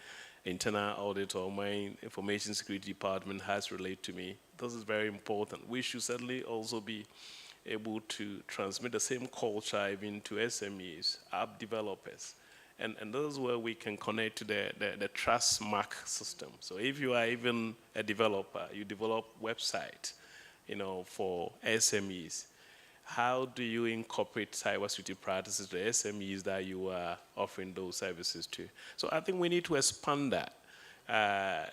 internal audit or my information security department has related to me. This is very important. We should certainly also be able to transmit the same culture even to SMEs, app developers. And this is where we can connect to the trust mark system. So if you are even a developer, you develop website, for SMEs, how do you incorporate cybersecurity practices to SMEs that you are offering those services to? So I think we need to expand that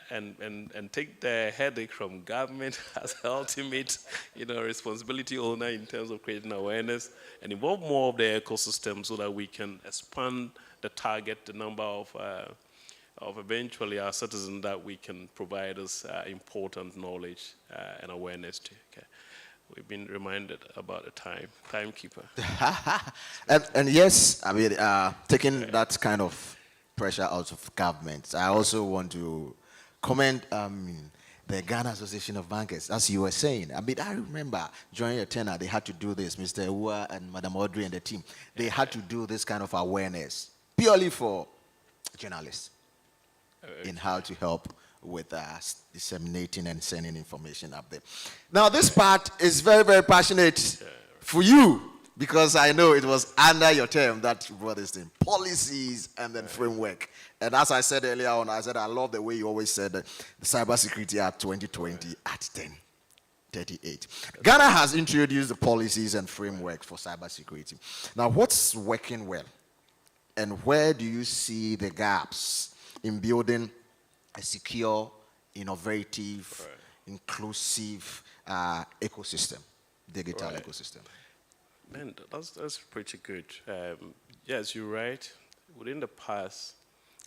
and take the headache from government as ultimate, responsibility owner in terms of creating awareness and involve more of the ecosystem so that we can expand the target, the number of eventually our citizens that we can provide us important knowledge and awareness to. Okay. We've been reminded about the timekeeper. and yes, I mean, taking that kind of pressure out of government, I also want to comment the Ghana Association of Bankers, as you were saying. I mean, I remember during your tenure, they had to do this, Mr. Ewa and Madam Audrey and the team. They had to do this kind of awareness purely for journalists in how to help with disseminating and sending information up there. Now, this part is very, very passionate for you because I know it was under your term that you brought this thing, policies and then framework. And as I said earlier on, I said I love the way you always said that the Cybersecurity Act 2020 at 1038. Ghana has introduced the policies and framework for cybersecurity. Now, what's working well? And where do you see the gaps in building a secure, innovative, inclusive ecosystem, digital ecosystem? Man, that's pretty good. Yes, you're right. Within the past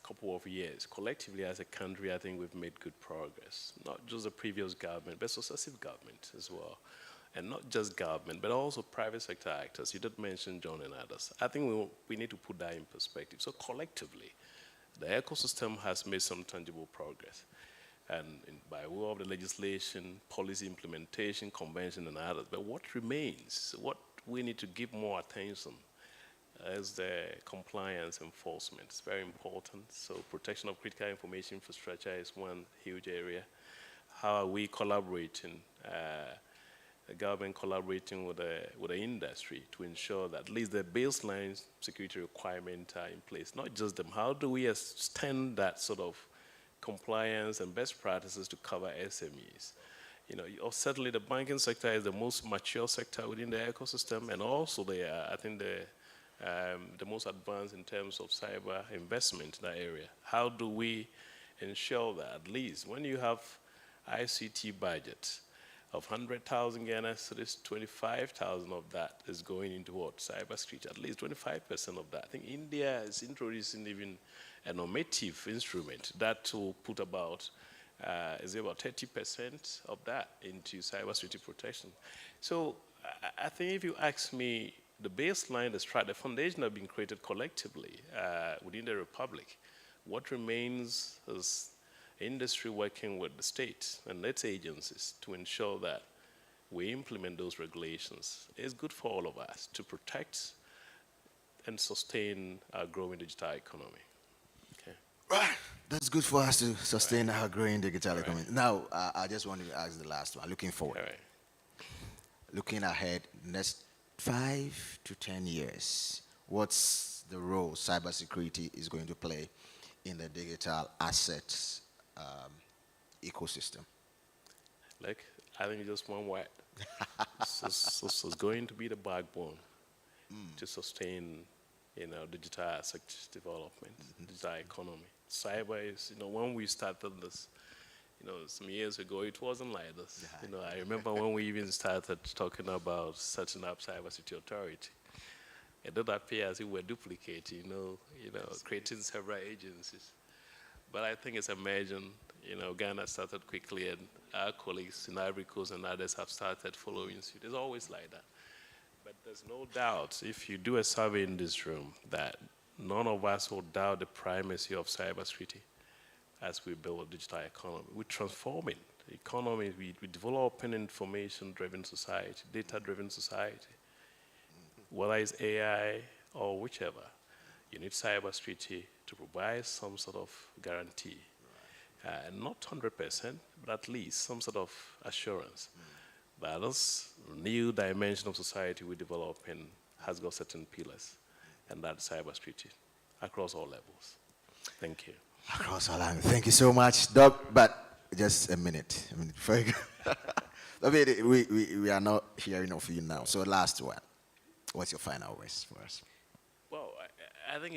couple of years, collectively as a country, I think we've made good progress. Not just the previous government, but successive government as well. And not just government, but also private sector actors. You did mention John and others. I think we need to put that in perspective. So collectively, the ecosystem has made some tangible progress. And by way of the legislation, policy implementation, convention, and others. But what remains, what we need to give more attention is the compliance enforcement. It's very important. So protection of critical information infrastructure is one huge area. How are we collaborating, the government collaborating with the industry to ensure that at least the baseline security requirements are in place, not just them. How do we extend that sort of compliance and best practices to cover SMEs? Certainly the banking sector is the most mature sector within the ecosystem, and also they are, I think, the most advanced in terms of cyber investment in that area. How do we ensure that at least when you have ICT budget of 100,000 Ghana cedis, 25,000 of that is going into what? Cybersecurity, at least 25% of that. I think India is introducing even a normative instrument that will put about, is about 30% of that into cybersecurity protection. So I think if you ask me, the baseline, the foundation have been created collectively within the Republic. What remains is industry working with the state and its agencies to ensure that we implement those regulations. It's good for all of us to protect and sustain our growing digital economy. Okay. Right. That's good for us to sustain our growing digital economy. Now, I just want to ask the last one. Looking forward. Looking ahead, next 5 to 10 years, what's the role cybersecurity is going to play in the digital assets ecosystem? Like, I think just one word. It's going to be the backbone to sustain, digital asset development, digital economy. Cyber is, when we started this, some years ago, it wasn't like this. I remember when we even started talking about setting up cybersecurity authority. It did appear as if we're duplicating, creating several agencies. But I think it's emerging. Ghana started quickly, and our colleagues in Ivory Coast and others have started following suit. It's always like that. But there's no doubt, if you do a survey in this room, that none of us will doubt the primacy of cybersecurity as we build a digital economy. We're transforming the economy. We develop an information-driven society, data-driven society. Whether it's AI or whichever, you need cybersecurity to provide some sort of guarantee. Not 100%, but at least some sort of assurance that this new dimension of society we develop in has got certain pillars, and that's cybersecurity across all levels. Thank you. Across all levels. Thank you so much, Doc. But just a minute. Before you go. We are not hearing of you now. So last one. What's your final words for us? Well, I think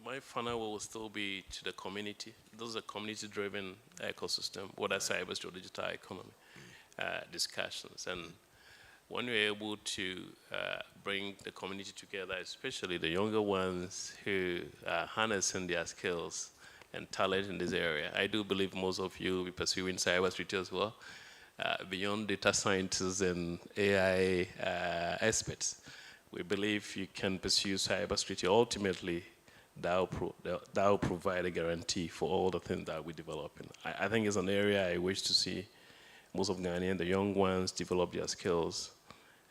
my final word will still be to the community. Those are community-driven ecosystem, whether cyber or digital economy discussions. And when you're able to bring the community together, especially the younger ones who are harnessing their skills and talent in this area, I do believe most of you will be pursuing cybersecurity as well, beyond data scientists and AI experts. We believe you can pursue cybersecurity. Ultimately, that will provide a guarantee for all the things that we develop in. I think it's an area I wish to see most of Ghanaians, the young ones, develop their skills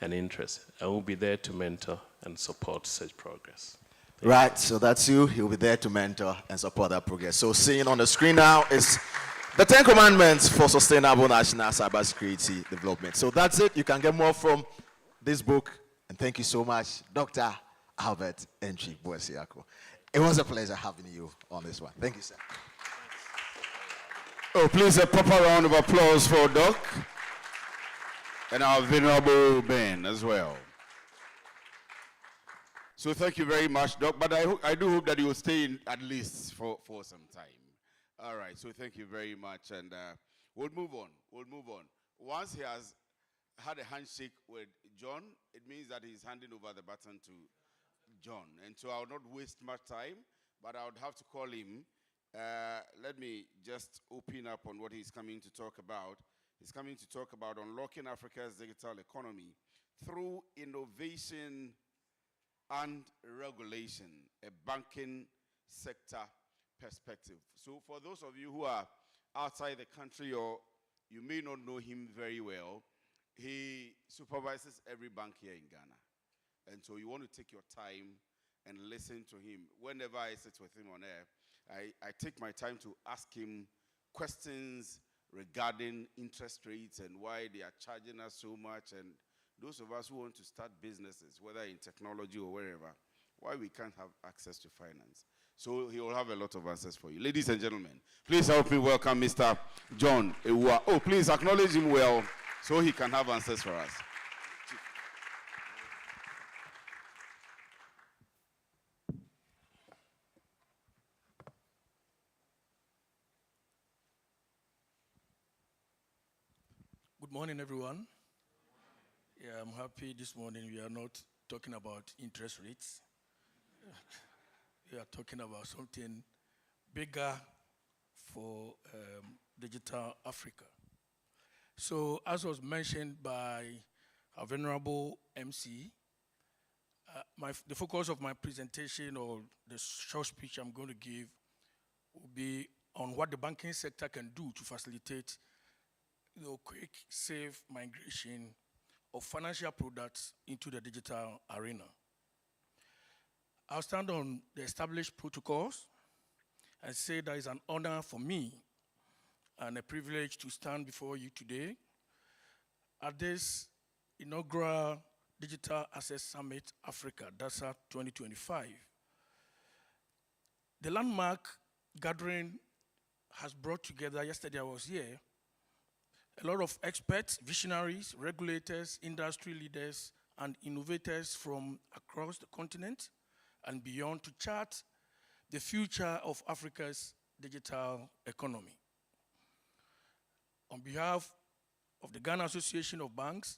and interests. I will be there to mentor and support such progress. Right, so that's you. He'll be there to mentor and support that progress. So seeing on the screen now is the 10 Commandments for Sustainable National Cybersecurity Development. So that's it. You can get more from this book. And thank you so much, Dr. Albert Entry Boesiako. It was a pleasure having you on this one. Thank you, sir. Oh, please, a proper round of applause for Doc and our venerable Ben as well. So thank you very much, Doc. But I do hope that you will stay in at least for some time. All right, so thank you very much. And we'll move on. Once he has had a handshake with John, it means that he's handing over the baton to John. And so I will not waste much time, but I would have to call him. Let me just open up on what he's coming to talk about. He's coming to talk about unlocking Africa's digital economy through innovation and regulation, a banking sector perspective. So for those of you who are outside the country or you may not know him very well, he supervises every bank here in Ghana. And so you want to take your time and listen to him. Whenever I sit with him on air, I take my time to ask him questions regarding interest rates and why they are charging us so much, and those of us who want to start businesses, whether in technology or wherever, why we can't have access to finance. So he will have a lot of answers for you. Ladies and gentlemen, please help me welcome Mr. John Ewua. Oh, please acknowledge him well so he can have answers for us. Good morning, everyone. Yeah, I'm happy this morning we are not talking about interest rates. We are talking about something bigger for digital Africa. So, as was mentioned by our venerable MC, the focus of my presentation or the short speech I'm going to give will be on what the banking sector can do to facilitate quick, safe migration of financial products into the digital arena. I'll stand on the established protocols and say that it's an honor for me and a privilege to stand before you today at this inaugural Digital Access Summit Africa, DASA 2025. The landmark gathering has brought together, yesterday I was here, a lot of experts, visionaries, regulators, industry leaders, and innovators from across the continent and beyond to chart the future of Africa's digital economy. On behalf of the Ghana Association of Banks,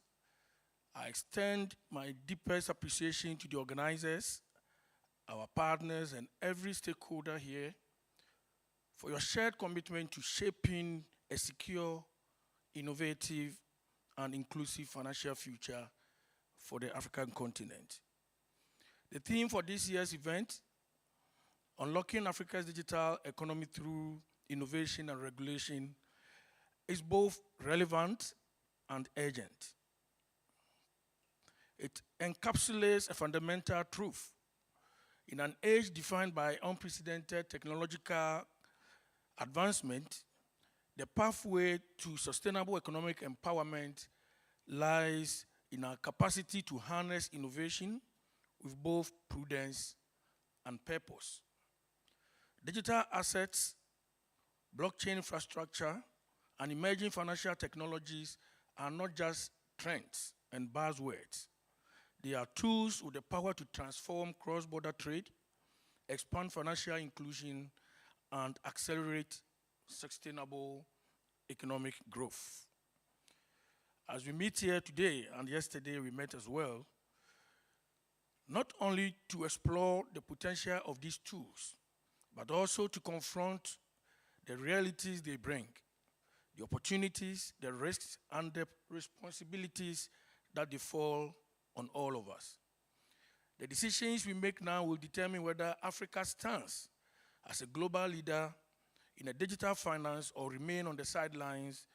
I extend my deepest appreciation to the organizers, our partners, and every stakeholder here for your shared commitment to shaping a secure, innovative, and inclusive financial future for the African continent. The theme for this year's event, Unlocking Africa's Digital Economy Through Innovation and Regulation, is both relevant and urgent. It encapsulates a fundamental truth. In an age defined by unprecedented technological advancement, the pathway to sustainable economic empowerment lies in our capacity to harness innovation with both prudence and purpose. Digital assets, blockchain infrastructure, and emerging financial technologies are not just trends and buzzwords. They are tools with the power to transform cross-border trade, expand financial inclusion, and accelerate sustainable economic growth. As we meet here today, and yesterday we met as well, not only to explore the potential of these tools, but also to confront the realities they bring, the opportunities, the risks, and the responsibilities that they fall on all of us. The decisions we make now will determine whether Africa stands as a global leader in a digital finance or remain on the sidelines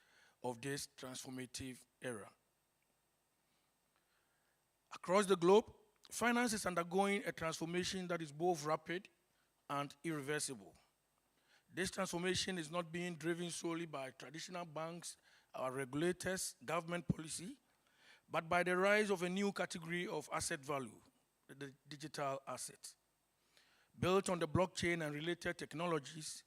of this transformative era. Across the globe, finance is undergoing a transformation that is both rapid and irreversible. This transformation is not being driven solely by traditional banks, our regulators, government policy, but by the rise of a new category of asset value, the digital asset. Built on the blockchain and related technologies,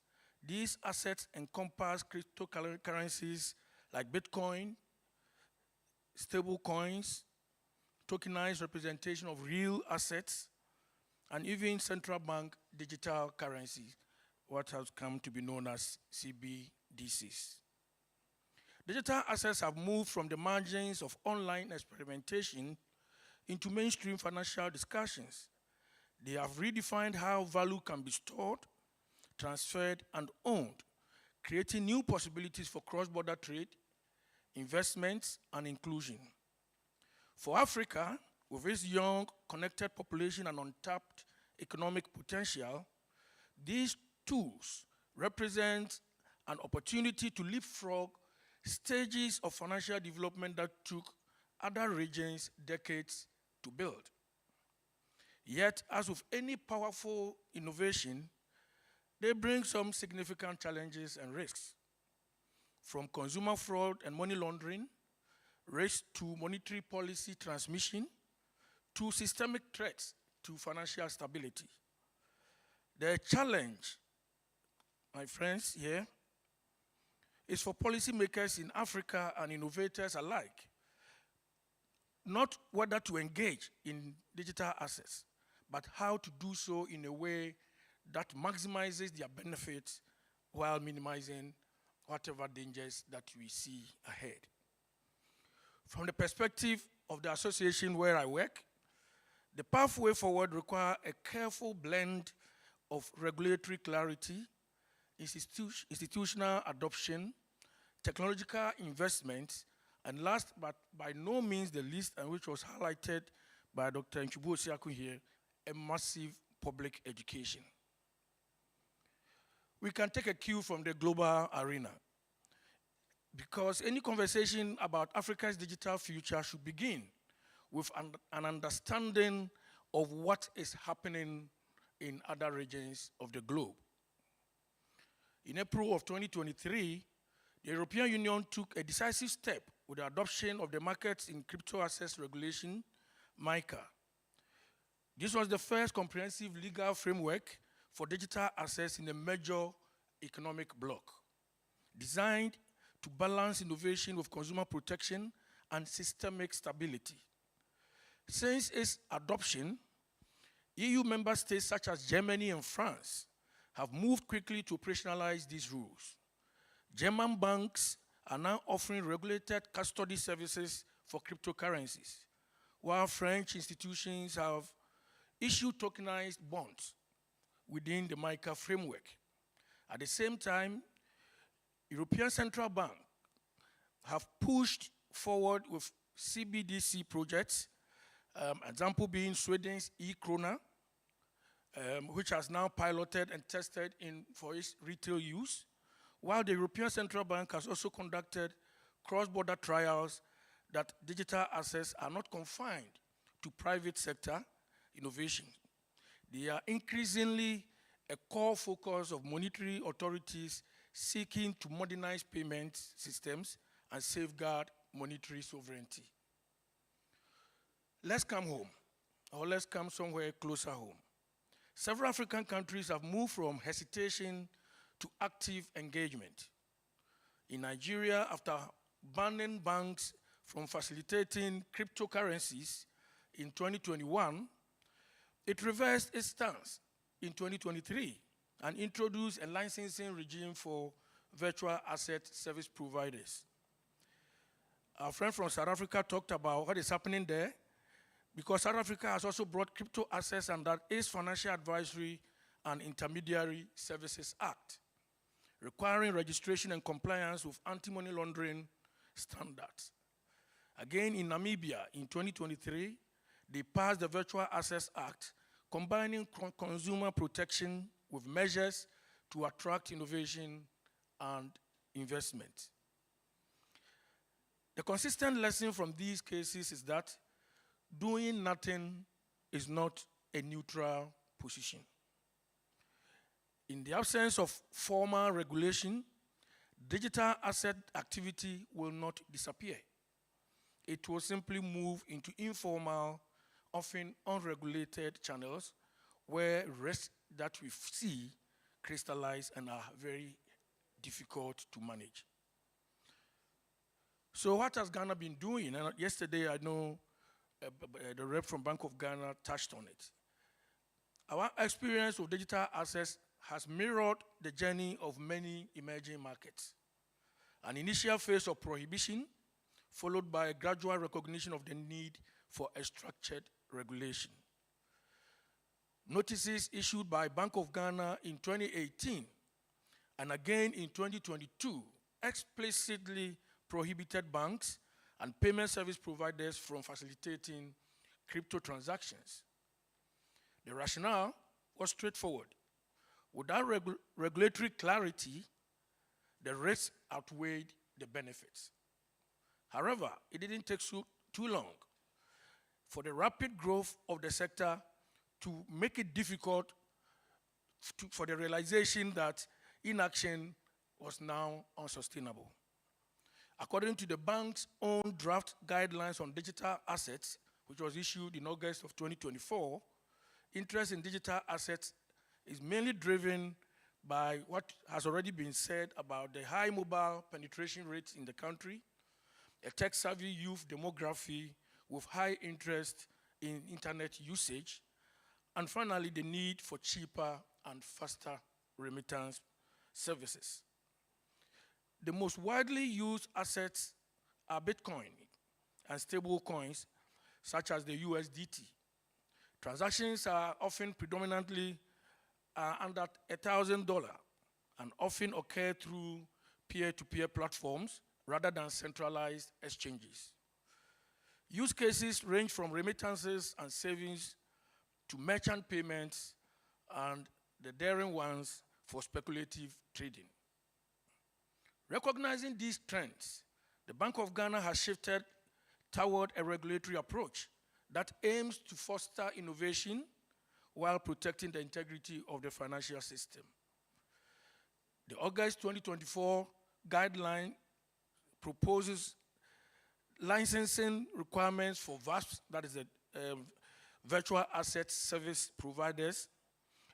these assets encompass cryptocurrencies like Bitcoin, stable coins, tokenized representation of real assets, and even central bank digital currencies, what has come to be known as CBDCs. Digital assets have moved from the margins of online experimentation into mainstream financial discussions. They have redefined how value can be stored, transferred, and owned, creating new possibilities for cross-border trade, investments, and inclusion. For Africa, with its young, connected population and untapped economic potential, these tools represent an opportunity to leapfrog stages of financial development that took other regions decades to build. Yet, as with any powerful innovation, they bring some significant challenges and risks. From consumer fraud and money laundering, risks to monetary policy transmission, to systemic threats to financial stability. The challenge, my friends here, is for policymakers in Africa and innovators alike, not whether to engage in digital assets, but how to do so in a way that maximizes their benefits while minimizing whatever dangers that we see ahead. From the perspective of the association where I work, the pathway forward requires a careful blend of regulatory clarity, institutional adoption, technological investments, and last but by no means the least, and which was highlighted by Dr. Nchubu Osiaku here, a massive public education. We can take a cue from the global arena, because any conversation about Africa's digital future should begin with an understanding of what is happening in other regions of the globe. In April of 2023, the European Union took a decisive step with the adoption of the Markets in Crypto Assets Regulation, MiCA. This was the first comprehensive legal framework for digital assets in a major economic bloc, designed to balance innovation with consumer protection and systemic stability. Since its adoption, EU member states such as Germany and France have moved quickly to operationalize these rules. German banks are now offering regulated custody services for cryptocurrencies, while French institutions have issued tokenized bonds within the MICA framework. At the same time, European Central Bank have pushed forward with CBDC projects, example being Sweden's e-krona, which has now piloted and tested for its retail use, while the European Central Bank has also conducted cross-border trials that digital assets are not confined to private sector innovation. They are increasingly a core focus of monetary authorities seeking to modernize payment systems and safeguard monetary sovereignty. Let's come home, or let's come somewhere closer home. Several African countries have moved from hesitation to active engagement. In Nigeria, after banning banks from facilitating cryptocurrencies in 2021, it reversed its stance in 2023 and introduced a licensing regime for virtual asset service providers. Our friend from South Africa talked about what is happening there, because South Africa has also brought crypto assets under its Financial Advisory and Intermediary Services Act, requiring registration and compliance with anti-money laundering standards. Again, in Namibia, in 2023, they passed the Virtual Assets Act, combining consumer protection with measures to attract innovation and investment. The consistent lesson from these cases is that doing nothing is not a neutral position. In the absence of formal regulation, digital asset activity will not disappear. It will simply move into informal, often unregulated channels where risks that we see crystallize and are very difficult to manage. So what has Ghana been doing? And yesterday, I know the rep from Bank of Ghana touched on it. Our experience with digital assets has mirrored the journey of many emerging markets. An initial phase of prohibition, followed by a gradual recognition of the need for a structured regulation. Notices issued by Bank of Ghana in 2018 and again in 2022 explicitly prohibited banks and payment service providers from facilitating crypto transactions. The rationale was straightforward. Without regulatory clarity, the risks outweighed the benefits. However, it didn't take too long for the rapid growth of the sector to make it difficult for the realization that inaction was now unsustainable. According to the bank's own draft guidelines on digital assets, which was issued in August of 2024, interest in digital assets is mainly driven by what has already been said about the high mobile penetration rates in the country, a tech-savvy youth demography with high interest in internet usage, and finally, the need for cheaper and faster remittance services. The most widely used assets are Bitcoin and stable coins, such as the USDT. Transactions are often predominantly under $1,000 and often occur through peer-to-peer platforms rather than centralized exchanges. Use cases range from remittances and savings to merchant payments and the daring ones for speculative trading. Recognizing these trends, the Bank of Ghana has shifted toward a regulatory approach that aims to foster innovation while protecting the integrity of the financial system. The August 2024 guideline proposes licensing requirements for VASPs, that is virtual asset service providers,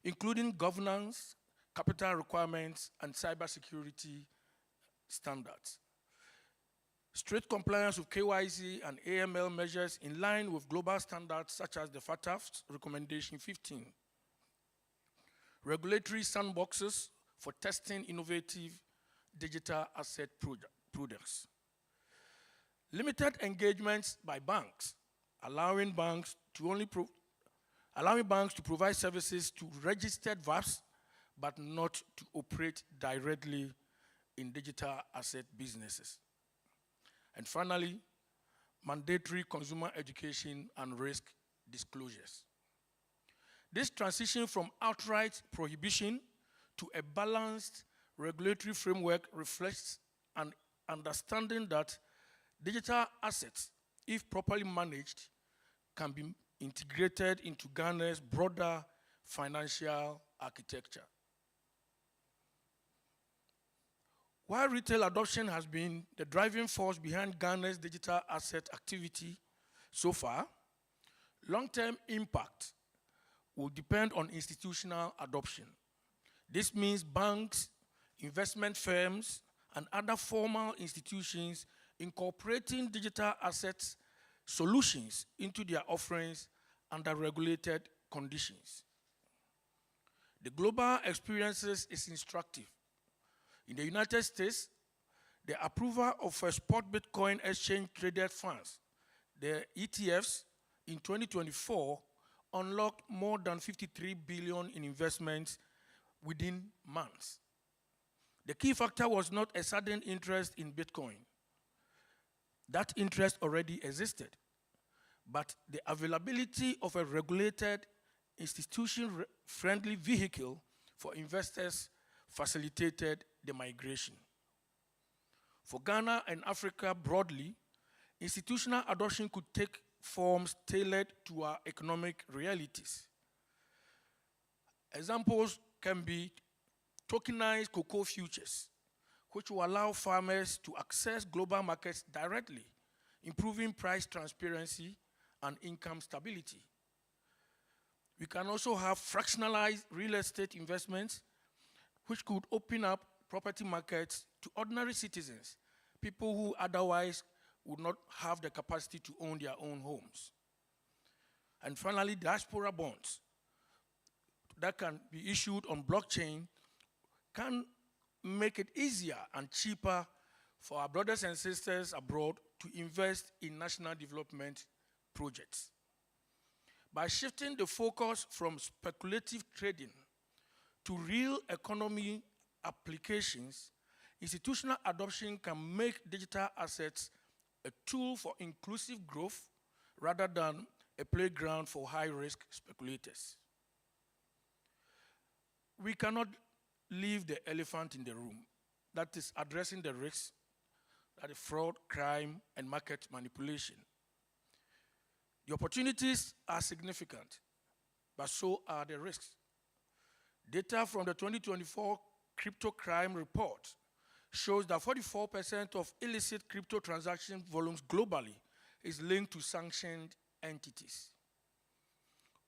including governance, capital requirements, and cybersecurity standards. Strict compliance with KYC and AML measures in line with global standards such as the FATF's Recommendation 15. Regulatory sandboxes for testing innovative digital asset products. Limited engagements by banks, allowing banks to provide services to registered VAPs, but not to operate directly in digital asset businesses. And finally, mandatory consumer education and risk disclosures. This transition from outright prohibition to a balanced regulatory framework reflects an understanding that digital assets, if properly managed, can be integrated into Ghana's broader financial architecture. While retail adoption has been the driving force behind Ghana's digital asset activity so far, long-term impact will depend on institutional adoption. This means banks, investment firms, and other formal institutions incorporating digital assets solutions into their offerings under regulated conditions. The global experiences is instructive. In the United States, the approval of a spot Bitcoin exchange-traded funds, the ETFs, in 2024 unlocked more than 53 billion in investments within months. The key factor was not a sudden interest in Bitcoin. That interest already existed, but the availability of a regulated, institution-friendly vehicle for investors facilitated the migration. For Ghana and Africa broadly, institutional adoption could take forms tailored to our economic realities. Examples can be tokenized cocoa futures, which will allow farmers to access global markets directly, improving price transparency and income stability. We can also have fractionalized real estate investments, which could open up property markets to ordinary citizens, people who otherwise would not have the capacity to own their own homes. And finally, diaspora bonds that can be issued on blockchain can make it easier and cheaper for our brothers and sisters abroad to invest in national development projects. By shifting the focus from speculative trading to real economy applications, institutional adoption can make digital assets a tool for inclusive growth rather than a playground for high-risk speculators. We cannot leave the elephant in the room, that is addressing the risks, that is fraud, crime, and market manipulation. The opportunities are significant, but so are the risks. Data from the 2024 Crypto Crime Report shows that 44% of illicit crypto transaction volumes globally is linked to sanctioned entities.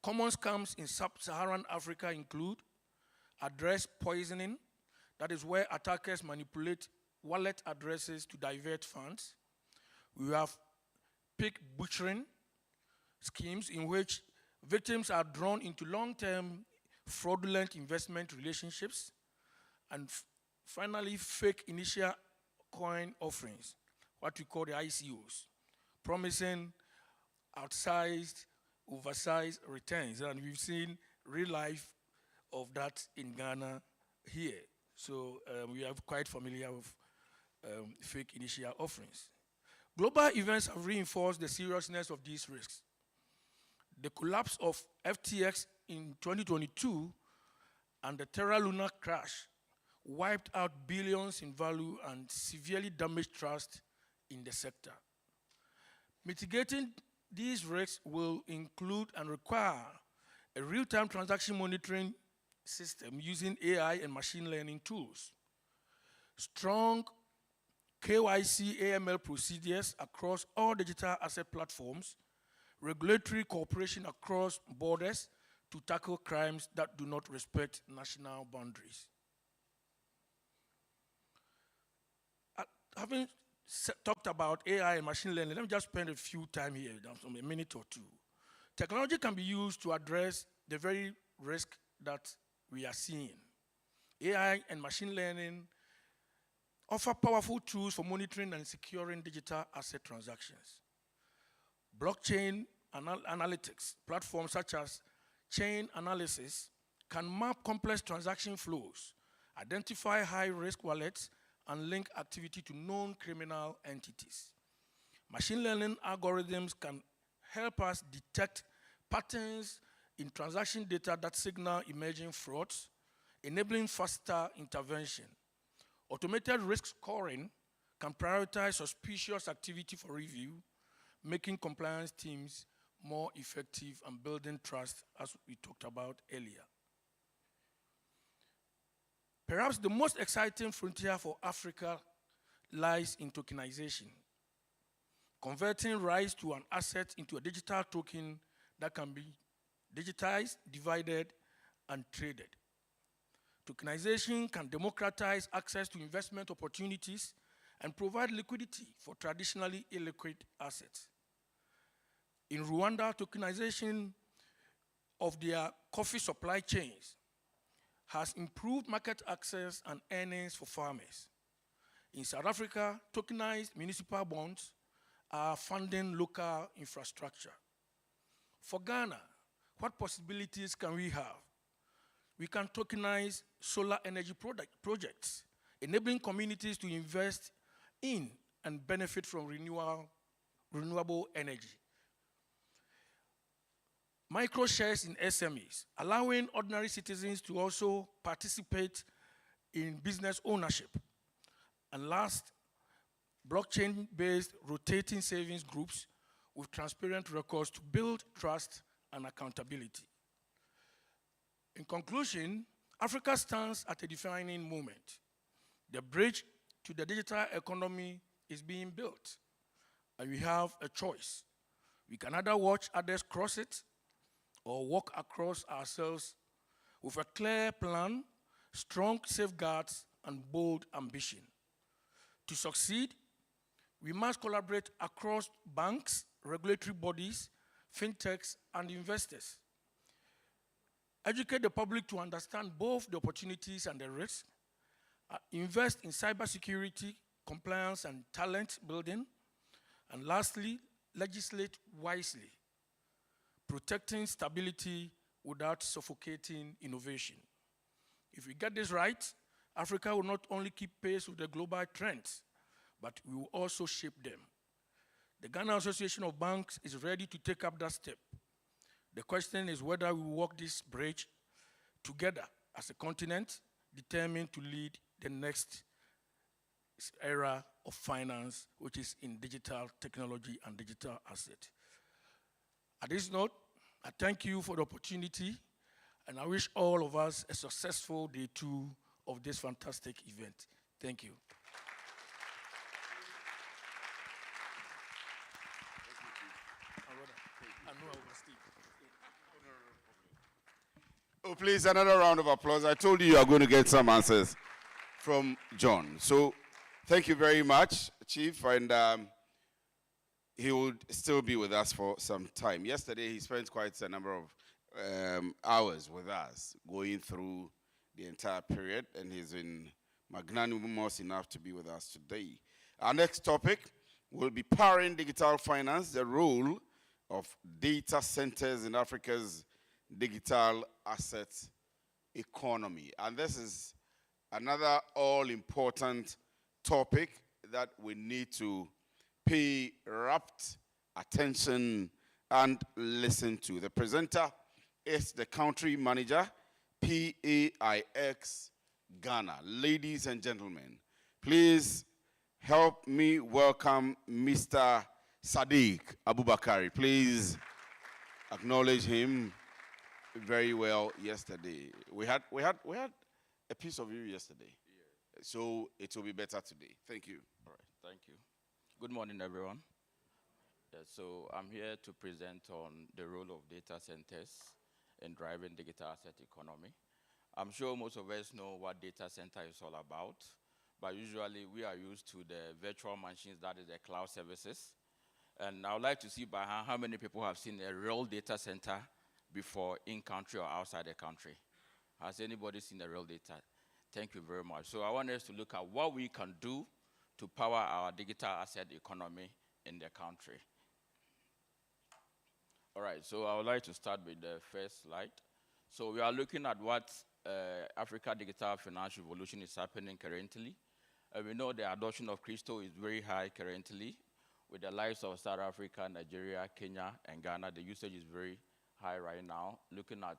Common scams in sub-Saharan Africa include address poisoning, that is where attackers manipulate wallet addresses to divert funds. We have pig butchering schemes in which victims are drawn into long-term fraudulent investment relationships. And finally, fake initial coin offerings, what we call the ICOs, promising outsized, oversized returns. And we've seen real life of that in Ghana here. So we are quite familiar with fake initial offerings. Global events have reinforced the seriousness of these risks. The collapse of FTX in 2022 and the Terra Luna crash wiped out billions in value and severely damaged trust in the sector. Mitigating these risks will include and require a real-time transaction monitoring system using AI and machine learning tools, strong KYC AML procedures across all digital asset platforms, regulatory cooperation across borders to tackle crimes that do not respect national boundaries. Having talked about AI and machine learning, let me just spend a few time here, a minute or two. Technology can be used to address the very risk that we are seeing. AI and machine learning offer powerful tools for monitoring and securing digital asset transactions. Blockchain analytics platforms such as chain analysis can map complex transaction flows, identify high-risk wallets, and link activity to known criminal entities. Machine learning algorithms can help us detect patterns in transaction data that signal emerging frauds, enabling faster intervention. Automated risk scoring can prioritize suspicious activity for review, making compliance teams more effective and building trust, as we talked about earlier. Perhaps the most exciting frontier for Africa lies in tokenization, converting rights to an asset into a digital token that can be digitized, divided, and traded. Tokenization can democratize access to investment opportunities and provide liquidity for traditionally illiquid assets. In Rwanda, tokenization of their coffee supply chains has improved market access and earnings for farmers. In South Africa, tokenized municipal bonds are funding local infrastructure. For Ghana, what possibilities can we have? We can tokenize solar energy projects, enabling communities to invest in and benefit from renewable energy. Micro-shares in SMEs, allowing ordinary citizens to also participate in business ownership. And last, blockchain-based rotating savings groups with transparent records to build trust and accountability. In conclusion, Africa stands at a defining moment. The bridge to the digital economy is being built, and we have a choice. We can either watch others cross it or walk across ourselves with a clear plan, strong safeguards, and bold ambition. To succeed, we must collaborate across banks, regulatory bodies, fintechs, and investors. Educate the public to understand both the opportunities and the risks. Invest in cybersecurity, compliance, and talent building. And lastly, legislate wisely, protecting stability without suffocating innovation. If we get this right, Africa will not only keep pace with the global trends, but we will also shape them. The Ghana Association of Banks is ready to take up that step. The question is whether we walk this bridge together as a continent determined to lead the next era of finance, which is in digital technology and digital asset. At this note, I thank you for the opportunity, and I wish all of us a successful day 2 of this fantastic event. Thank you. Oh, please, another round of applause. I told you you are going to get some answers from John. So thank you very much, Chief, and he will still be with us for some time. Yesterday, he spent quite a number of hours with us, going through the entire period, and he's been magnanimous enough to be with us today. Our next topic will be powering digital finance, the role of data centers in Africa's digital asset economy. And this is another all-important topic that we need to pay rapt attention and listen to. The presenter is the country manager, PAIX Ghana. Ladies and gentlemen, please help me welcome Mr. Sadiq Abubakari. Please acknowledge him very well yesterday. We had a piece of you yesterday. Yeah. So it will be better today. Thank you. All right, thank you. Good morning, everyone. So I'm here to present on the role of data centers in driving digital asset economy. I'm sure most of us know what data center is all about, but usually we are used to the virtual machines, that is the cloud services. And I would like to see by how many people have seen a real data center before in country or outside the country. Has anybody seen a real data? Thank you very much. So I want us to look at what we can do to power our digital asset economy in the country. All right, so I would like to start with the first slide. So we are looking at what Africa Digital Financial Revolution is happening currently. We know the adoption of crypto is very high currently. With the likes of South Africa, Nigeria, Kenya, and Ghana, the usage is very high right now. Looking at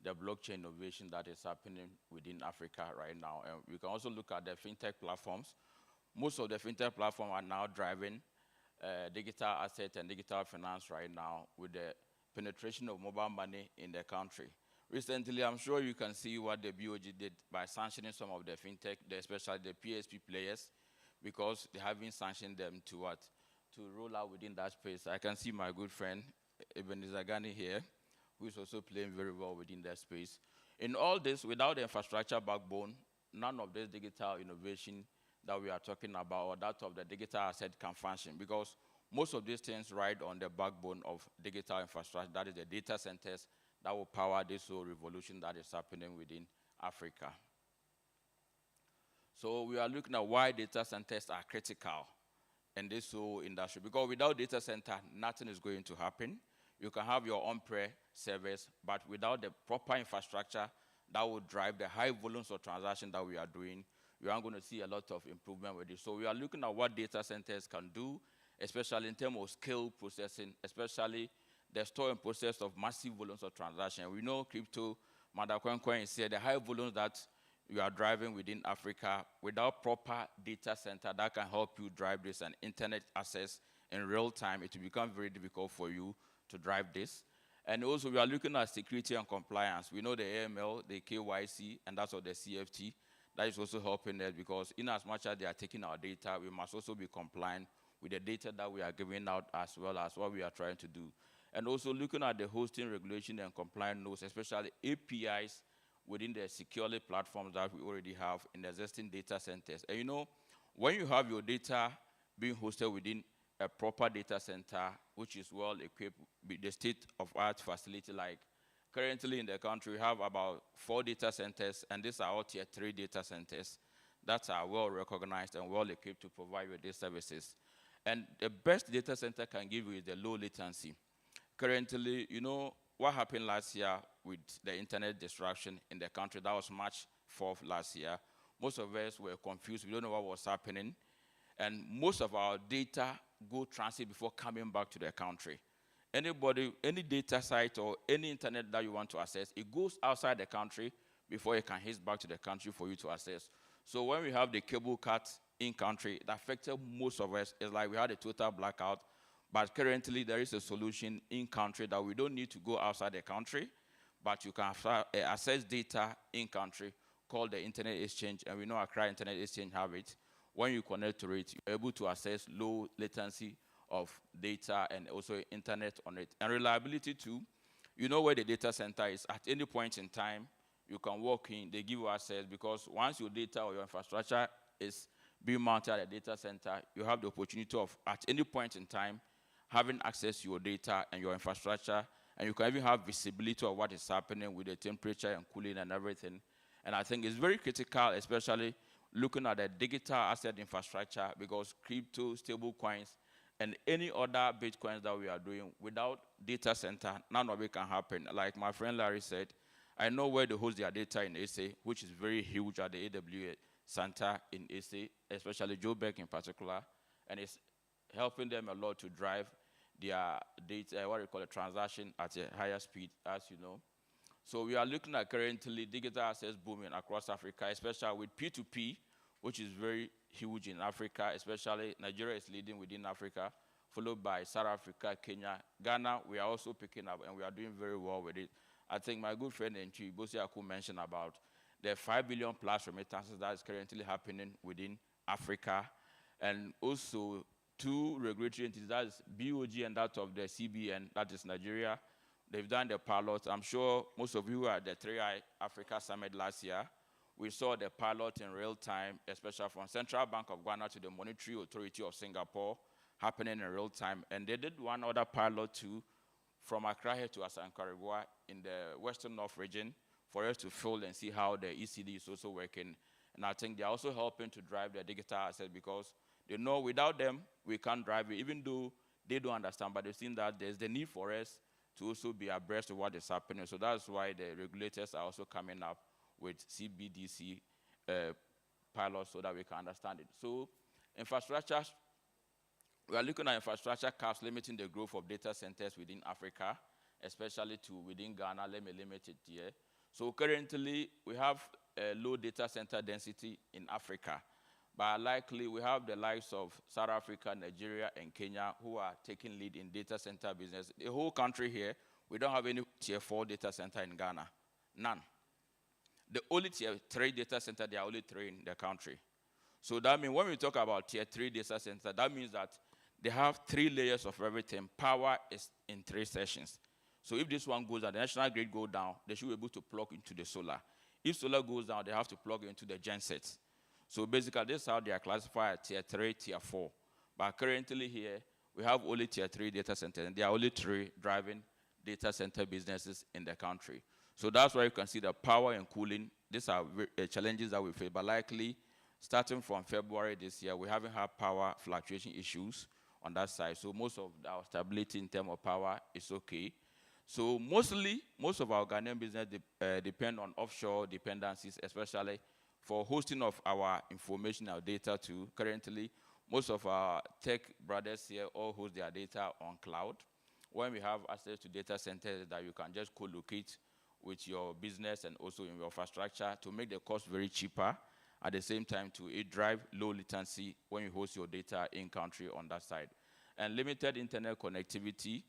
the blockchain innovation that is happening within Africa right now. And we can also look at the fintech platforms. Most of the fintech platforms are now driving digital asset and digital finance right now with the penetration of mobile money in the country. Recently, I'm sure you can see what the BOG did by sanctioning some of the fintech, especially the PSP players, because they haven't sanctioned them to what? To roll out within that space. I can see my good friend, Ebenezer Gani here, who is also playing very well within that space. In all this, without the infrastructure backbone, none of this digital innovation that we are talking about or that of the digital asset can function, because most of these things ride on the backbone of digital infrastructure, that is the data centers that will power this whole revolution that is happening within Africa. So we are looking at why data centers are critical in this whole industry, because without data center, nothing is going to happen. You can have your on-prem service, but without the proper infrastructure that will drive the high volumes of transactions that we are doing, we aren't going to see a lot of improvement with it. So we are looking at what data centers can do, especially in terms of scale processing, especially the store and process of massive volumes of transactions. We know crypto, Madakwenkwen is here, the high volumes that you are driving within Africa, without proper data center that can help you drive this and internet access in real time, it will become very difficult for you to drive this. And also we are looking at security and compliance. We know the AML, the KYC, and that's what the CFT. That is also helping us, because in as much as they are taking our data, we must also be compliant with the data that we are giving out, as well as what we are trying to do. And also looking at the hosting regulation and compliance nodes, especially APIs within the securely platforms that we already have in the existing data centers. And you know, when you have your data being hosted within a proper data center, which is well equipped with the state-of-art facility, like currently in the country, we have about 4 data centers, and these are all tier 3 data centers that are well recognized and well equipped to provide you these services. And the best data center can give you is the low latency. Currently, you know, what happened last year with the internet disruption in the country, that was March 4th last year. Most of us were confused. We don't know what was happening. And most of our data go transit before coming back to the country. Anybody, any data site or any internet that you want to access, it goes outside the country before it can hit back to the country for you to access. So when we have the cable cut in country, it affected most of us. It's like we had a total blackout. But currently, there is a solution in country that we don't need to go outside the country, but you can access data in country called the Internet Exchange, and we know Accra Internet Exchange have it. When you connect to it, you're able to access low latency of data and also internet on it. And reliability too, you know where the data center is. At any point in time, you can walk in, they give you access, because once your data or your infrastructure is being mounted at a data center, you have the opportunity of, at any point in time, having access to your data and your infrastructure, and you can even have visibility of what is happening with the temperature and cooling and everything. And I think it's very critical, especially looking at the digital asset infrastructure, because crypto, stable coins, and any other Bitcoins that we are doing, without data center, none of it can happen. Like my friend Larry said, I know where they host their data in SA, which is very huge at the AWS Center in SA, especially Joburg in particular, and it's helping them a lot to drive their data, what we call a transaction at a higher speed, as you know. So we are looking at currently digital assets booming across Africa, especially with P2P, which is very huge in Africa, especially Nigeria is leading within Africa, followed by South Africa, Kenya. Ghana, we are also picking up, and we are doing very well with it. I think my good friend Enchi Bosi Aku mentioned about the 5 billion plus remittances that is currently happening within Africa, and also 2 regulatory entities, that is BOG and that of the CBN, that is Nigeria. They've done the pilot. I'm sure most of you were at the 3i Africa Summit last year. We saw the pilot in real time, especially from Central Bank of Ghana to the Monetary Authority of Singapore, happening in real time. And they did one other pilot too, from Accra here to Asankarigua in the Western North region, for us to feel and see how the ECD is also working. And I think they're also helping to drive the digital asset because they know without them, we can't drive it, even though they don't understand, but they've seen that there's the need for us to also be abreast of what is happening. So that's why the regulators are also coming up with CBDC pilots so that we can understand it. So infrastructure, we are looking at infrastructure caps limiting the growth of data centers within Africa, especially to within Ghana. Let me limit it here. So currently, we have a low data center density in Africa, but likely we have the likes of South Africa, Nigeria, and Kenya who are taking lead in data center business. The whole country here, we don't have any tier 4 data center in Ghana, none. The only tier 3 data center, there are only 3 in the country. So that means when we talk about tier 3 data center, that means that they have 3 layers of everything. Power is in 3 sections. So if this one goes down, the national grid goes down, they should be able to plug into the solar. If solar goes down, they have to plug into the gensets. So basically, this is how they are classified: tier 3, tier 4. But currently here, we have only tier 3 data centers, and there are only 3 driving data center businesses in the country. So that's why you can see the power and cooling. These are challenges that we face, but likely, starting from February this year, we haven't had power fluctuation issues on that side. So most of our stability in terms of power is okay. So mostly, most of our Ghanaian business depend on offshore dependencies, especially for hosting of our information, our data too. Currently, most of our tech brothers here all host their data on cloud. When we have access to data centers that you can just co-locate with your business and also in your infrastructure to make the cost very cheaper. At the same time, to drive low latency when you host your data in country on that side. And limited internet connectivity,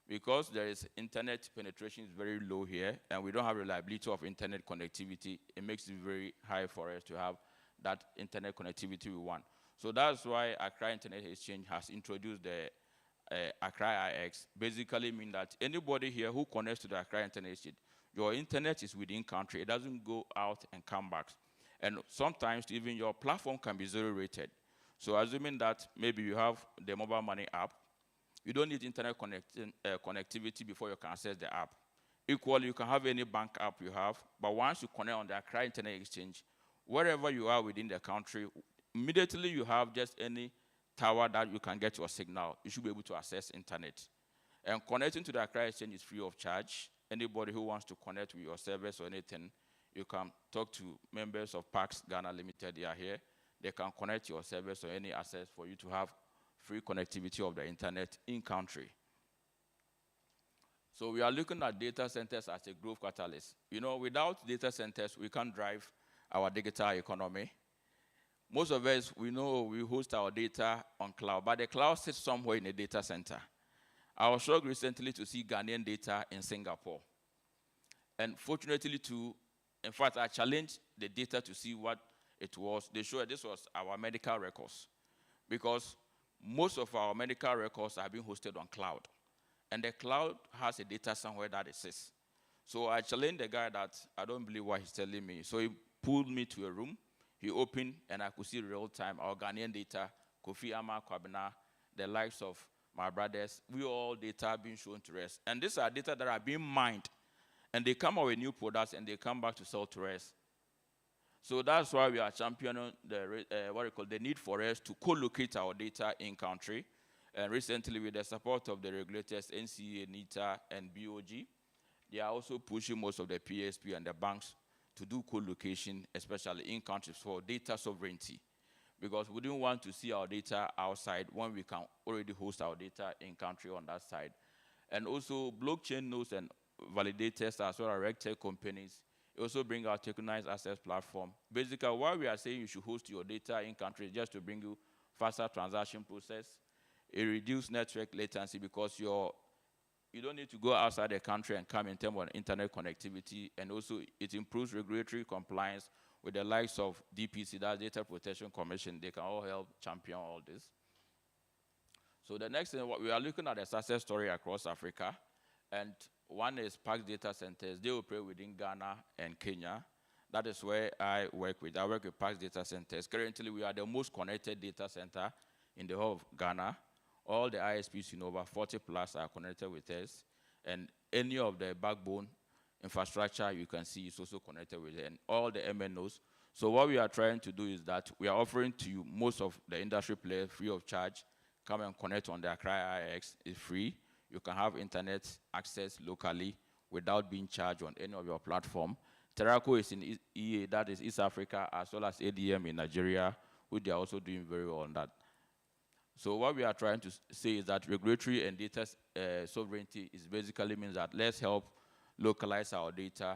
because there is internet penetration is very low here, and we don't have reliability of internet connectivity, it makes it very high for us to have that internet connectivity we want. So that's why Accra Internet Exchange has introduced the Accra IX, basically mean that anybody here who connects to the Accra Internet Exchange, your internet is within country. It doesn't go out and come back. And sometimes even your platform can be 0 rated. So assuming that maybe you have the mobile money app, you don't need internet connectivity before you can access the app. Equally, you can have any bank app you have, but once you connect on the Accra Internet Exchange, wherever you are within the country, immediately you have just any tower that you can get your signal, you should be able to access internet. And connecting to the Accra Exchange is free of charge. Anybody who wants to connect with your service or anything, you can talk to members of Pax Ghana Limited. They are here. They can connect your service or any access for you to have free connectivity of the internet in country. So we are looking at data centers as a growth catalyst. You know, without data centers, we can't drive our digital economy. Most of us, we know we host our data on cloud, but the cloud sits somewhere in a data center. I was shocked recently to see Ghanaian data in Singapore. And fortunately, in fact, I challenged the data to see what it was. They showed this was our medical records, because most of our medical records are being hosted on cloud. And the cloud has a data somewhere that it sits. So I challenged the guy that I don't believe what he's telling me. So he pulled me to a room. He opened, and I could see real time our Ghanaian data, Kofi Ama Kwabena, the likes of my brothers, we all data being shown to us. And these are data that are being mined. And they come out with new products, and they come back to sell to us. So that's why we are championing the need for us to co-locate our data in country. And recently, with the support of the regulators, NCA, NITA, and BOG, they are also pushing most of the PSP and the banks to do co-location, especially in countries for data sovereignty. Because we don't want to see our data outside when we can already host our data in country on that side. And also, blockchain nodes and validators as well as RegTech companies also bring our tokenized access platform. Basically, why we are saying you should host your data in country just to bring you faster transaction process, a reduced network latency, because you don't need to go outside the country and come in terms of internet connectivity, and also it improves regulatory compliance with the likes of DPC, that's Data Protection Commission. They can all help champion all this. So the next thing, we are looking at a success story across Africa, and one is Pax Data Centers. They operate within Ghana and Kenya. That is where I work with. I work with Pax Data Centers. Currently, we are the most connected data center in the whole of Ghana. All the ISPs in over 40 plus are connected with us, and any of the backbone infrastructure you can see is also connected with it, and all the MNOs. So what we are trying to do is that we are offering to you most of the industry players free of charge. Come and connect on the Accra IX. It's free. You can have internet access locally without being charged on any of your platform. Terraco is in EA, that is East Africa, as well as ADM in Nigeria, which they are also doing very well on that. So what we are trying to say is that regulatory and data sovereignty is basically means that let's help localize our data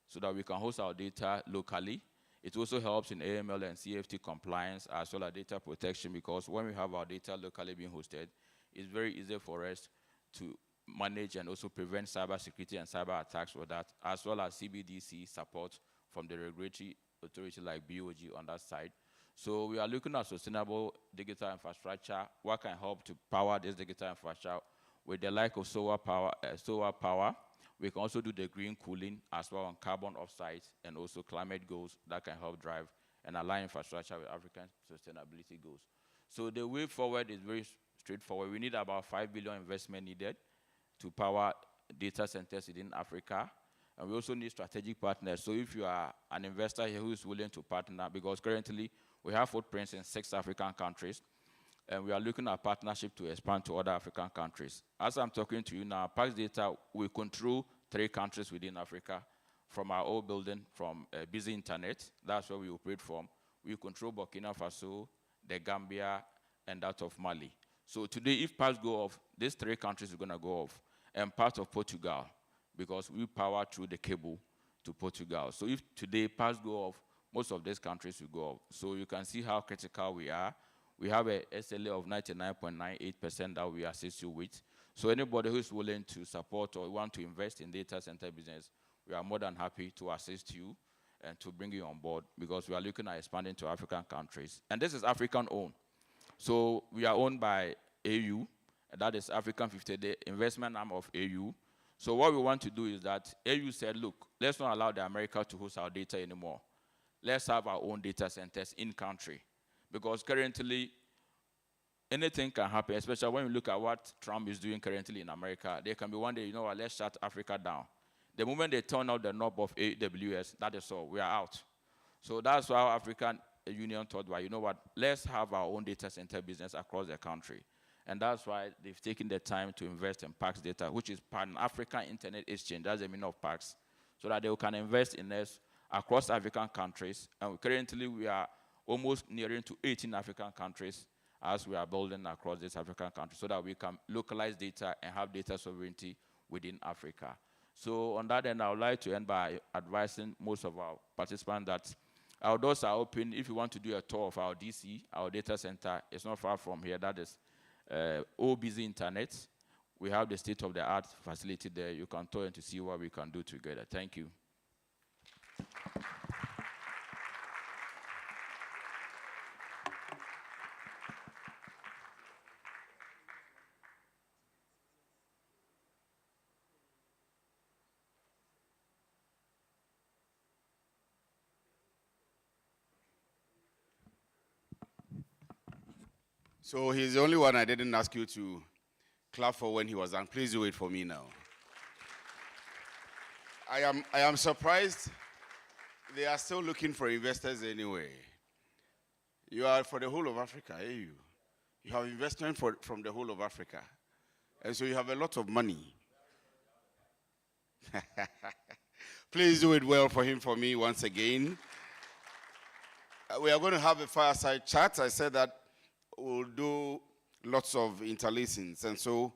so that we can host our data locally. It also helps in AML and CFT compliance as well as data protection, because when we have our data locally being hosted, it's very easy for us to manage and also prevent cybersecurity and cyber attacks with that, as well as CBDC support from the regulatory authority like BOG on that side. So we are looking at sustainable digital infrastructure. What can help to power this digital infrastructure with the like of solar power. We can also do the green cooling as well on carbon offsite and also climate goals that can help drive and align infrastructure with African sustainability goals. So the way forward is very straightforward. We need about 5 billion investment needed to power data centers within Africa. And we also need strategic partners. So if you are an investor here who is willing to partner, because currently we have footprints in 6 African countries, and we are looking at partnership to expand to other African countries. As I'm talking to you now, Pax Data, we control 3 countries within Africa from our old building, from Busy Internet. That's where we operate from. We control Burkina Faso, the Gambia, and that of Mali. So today, if Pax go off, these 3 countries are going to go off, and part of Portugal, because we power through the cable to Portugal. So if today Pax go off, most of these countries will go off. So you can see how critical we are. We have a SLA of 99.98% that we assist you with. So anybody who is willing to support or want to invest in data center business, we are more than happy to assist you and to bring you on board, because we are looking at expanding to African countries. And this is African owned. So we are owned by AU, and that is African 50-day investment arm of AU. So what we want to do is that AU said, look, let's not allow the America to host our data anymore. Let's have our own data centers in country. Because currently, anything can happen, especially when you look at what Trump is doing currently in America. There can be one day, you know what, let's shut Africa down. The moment they turn out the knob of AWS, that is all, we are out. So that's why our African Union thought, well, you know what, let's have our own data center business across the country. And that's why they've taken the time to invest in Pax Data, which is Pan-African Internet Exchange. That's the meaning of Pax, so that they can invest in us across African countries. And currently, we are almost nearing to 18 African countries as we are building across these African countries, so that we can localize data and have data sovereignty within Africa. So on that end, I would like to end by advising most of our participants that our doors are open. If you want to do a tour of our DC, our data center, it's not far from here. That is all Busy Internet. We have the state-of-the-art facility there. You can tour and to see what we can do together. Thank you. So he's the only one I didn't ask you to clap for when he was done. Please do it for me now. I am surprised they are still looking for investors anyway. You are for the whole of Africa, eh? You have investment from the whole of Africa. And so you have a lot of money. Please do it well for him, for me, once again. We are going to have a fireside chat. I said that we'll do lots of interlacings, and so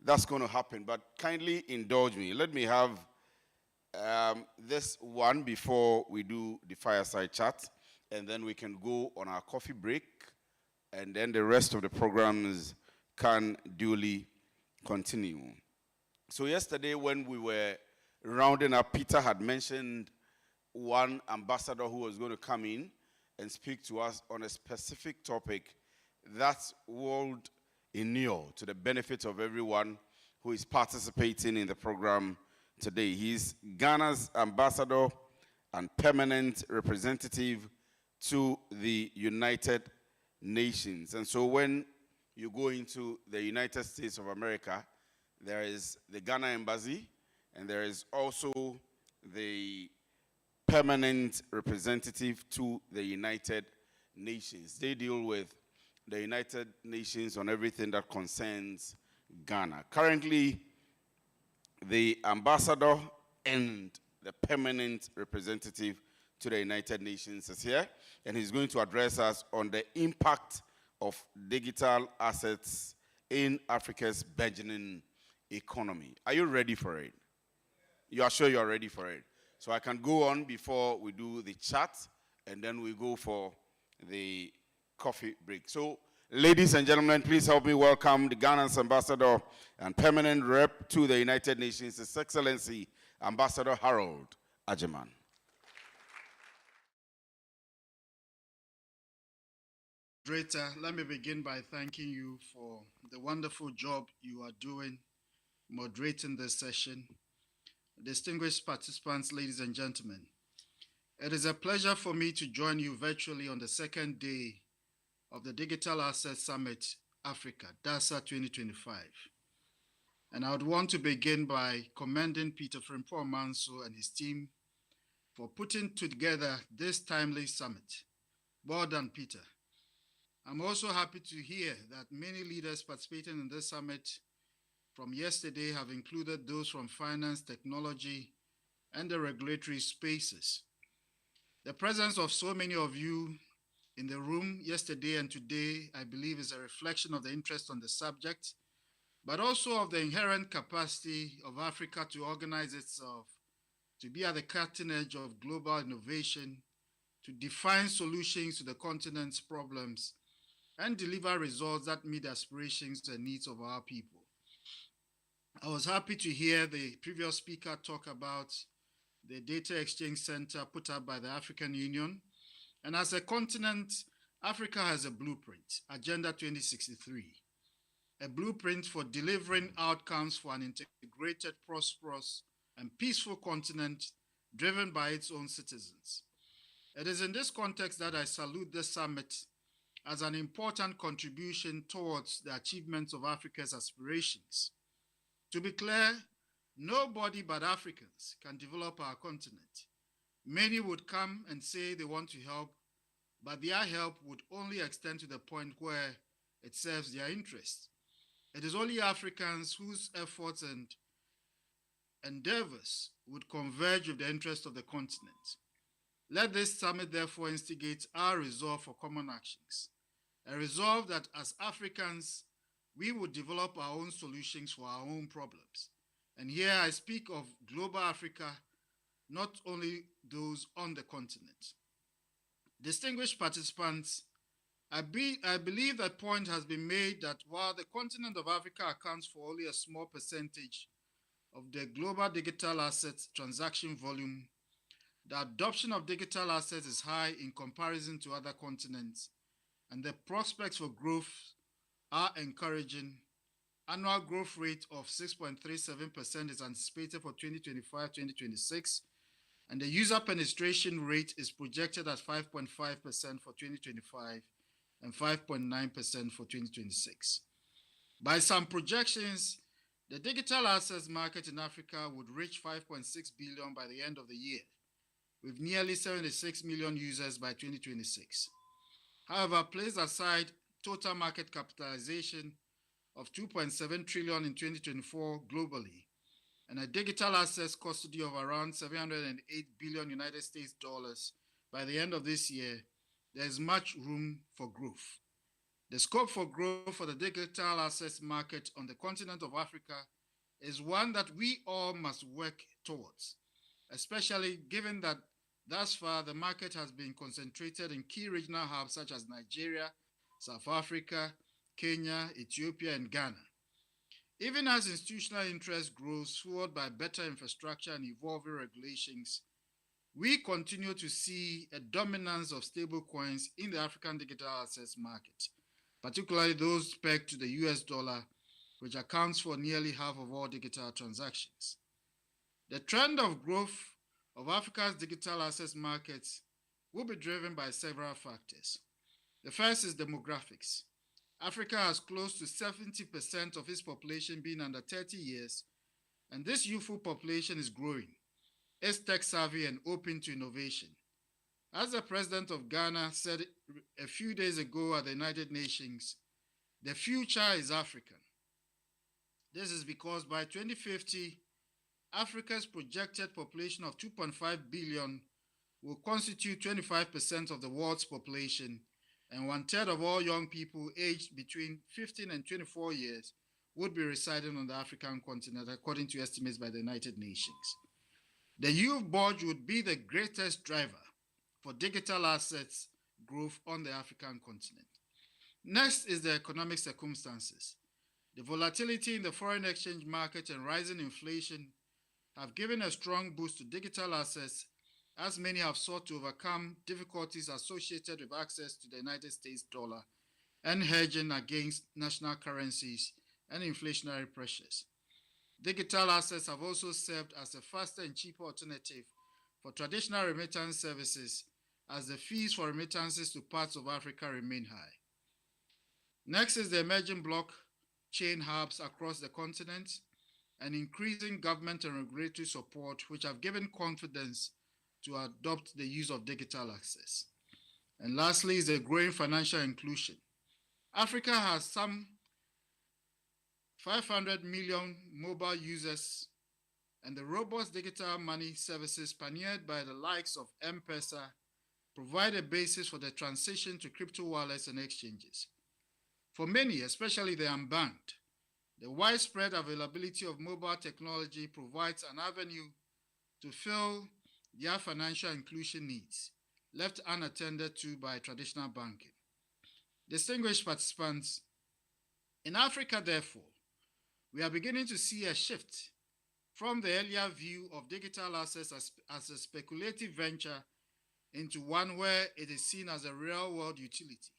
that's going to happen. But kindly indulge me. Let me have this one before we do the fireside chat, and then we can go on our coffee break, and then the rest of the programs can duly continue. So yesterday when we were rounding up, Peter had mentioned one ambassador who was going to come in and speak to us on a specific topic that's world inure to the benefit of everyone who is participating in the program today. He's Ghana's ambassador and permanent representative to the United Nations. And so when you go into the United States of America, there is the Ghana Embassy, and there is also the permanent representative to the United Nations. They deal with the United Nations on everything that concerns Ghana. Currently, the ambassador and the permanent representative to the United Nations is here, and he's going to address us on the impact of digital assets in Africa's burgeoning economy. Are you ready for it? You are sure you are ready for it? So I can go on before we do the chat, and then we go for the coffee break. So, ladies and gentlemen, please help me welcome the Ghana's ambassador and permanent rep to the United Nations, His Excellency Ambassador Harold Agyemang. Moderator, let me begin by thanking you for the wonderful job you are doing moderating this session. Distinguished participants, ladies and gentlemen, it is a pleasure for me to join you virtually on the second day of the Digital Assets Summit Africa, DASA 2025. And I would want to begin by commending Peter Frimpong Manso and his team for putting together this timely summit. Well done, Peter. I'm also happy to hear that many leaders participating in this summit from yesterday have included those from finance, technology, and the regulatory spaces. The presence of so many of you in the room yesterday and today, I believe, is a reflection of the interest on the subject, but also of the inherent capacity of Africa to organize itself, to be at the cutting edge of global innovation, to define solutions to the continent's problems, and deliver results that meet the aspirations and needs of our people. I was happy to hear the previous speaker talk about the Data Exchange Center put up by the African Union. And as a continent, Africa has a blueprint, Agenda 2063, a blueprint for delivering outcomes for an integrated, prosperous, and peaceful continent driven by its own citizens. It is in this context that I salute this summit as an important contribution towards the achievements of Africa's aspirations. To be clear, nobody but Africans can develop our continent. Many would come and say they want to help, but their help would only extend to the point where it serves their interests. It is only Africans whose efforts and endeavors would converge with the interests of the continent. Let this summit therefore instigate our resolve for common actions, a resolve that as Africans, we would develop our own solutions for our own problems. And here I speak of global Africa, not only those on the continent. Distinguished participants, I believe that point has been made that while the continent of Africa accounts for only a small percentage of the global digital assets transaction volume, the adoption of digital assets is high in comparison to other continents, and the prospects for growth are encouraging. Annual growth rate of 6.37% is anticipated for 2025-2026, and the user penetration rate is projected at 5.5% for 2025 and 5.9% for 2026. By some projections, the digital assets market in Africa would reach 5.6 billion by the end of the year, with nearly 76 million users by 2026. However, place aside total market capitalization of 2.7 trillion in 2024 globally, and a digital assets custody of around 708 billion United States dollars by the end of this year, there is much room for growth. The scope for growth for the digital assets market on the continent of Africa is one that we all must work towards, especially given that thus far the market has been concentrated in key regional hubs such as Nigeria, South Africa, Kenya, Ethiopia, and Ghana. Even as institutional interest grows, fueled by better infrastructure and evolving regulations, we continue to see a dominance of stablecoins in the African digital assets market, particularly those pegged to the US dollar, which accounts for nearly half of all digital transactions. The trend of growth of Africa's digital assets markets will be driven by several factors. The first is demographics. Africa has close to 70% of its population being under 30 years, and this youthful population is growing. is tech-savvy and open to innovation. As the president of Ghana said a few days ago at the United Nations, the future is African. This is because by 2050, Africa's projected population of 2.5 billion will constitute 25% of the world's population, and 1/3 of all young people aged between 15 and 24 years would be residing on the African continent, according to estimates by the United Nations. The youth bulge would be the greatest driver for digital assets growth on the African continent. Next is the economic circumstances. The volatility in the foreign exchange market and rising inflation have given a strong boost to digital assets, as many have sought to overcome difficulties associated with access to the United States dollar and hedging against national currencies and inflationary pressures. Digital assets have also served as a faster and cheaper alternative for traditional remittance services, as the fees for remittances to parts of Africa remain high. Next is the emerging blockchain hubs across the continent and increasing government and regulatory support, which have given confidence to adopt the use of digital access. And lastly is the growing financial inclusion. Africa has some 500 million mobile users, and the robust digital money services pioneered by the likes of M-Pesa provide a basis for the transition to crypto wallets and exchanges. For many, especially the unbanked, the widespread availability of mobile technology provides an avenue to fill their financial inclusion needs, left unattended to by traditional banking. Distinguished participants, in Africa, therefore, we are beginning to see a shift from the earlier view of digital assets as a speculative venture into one where it is seen as a real-world utility,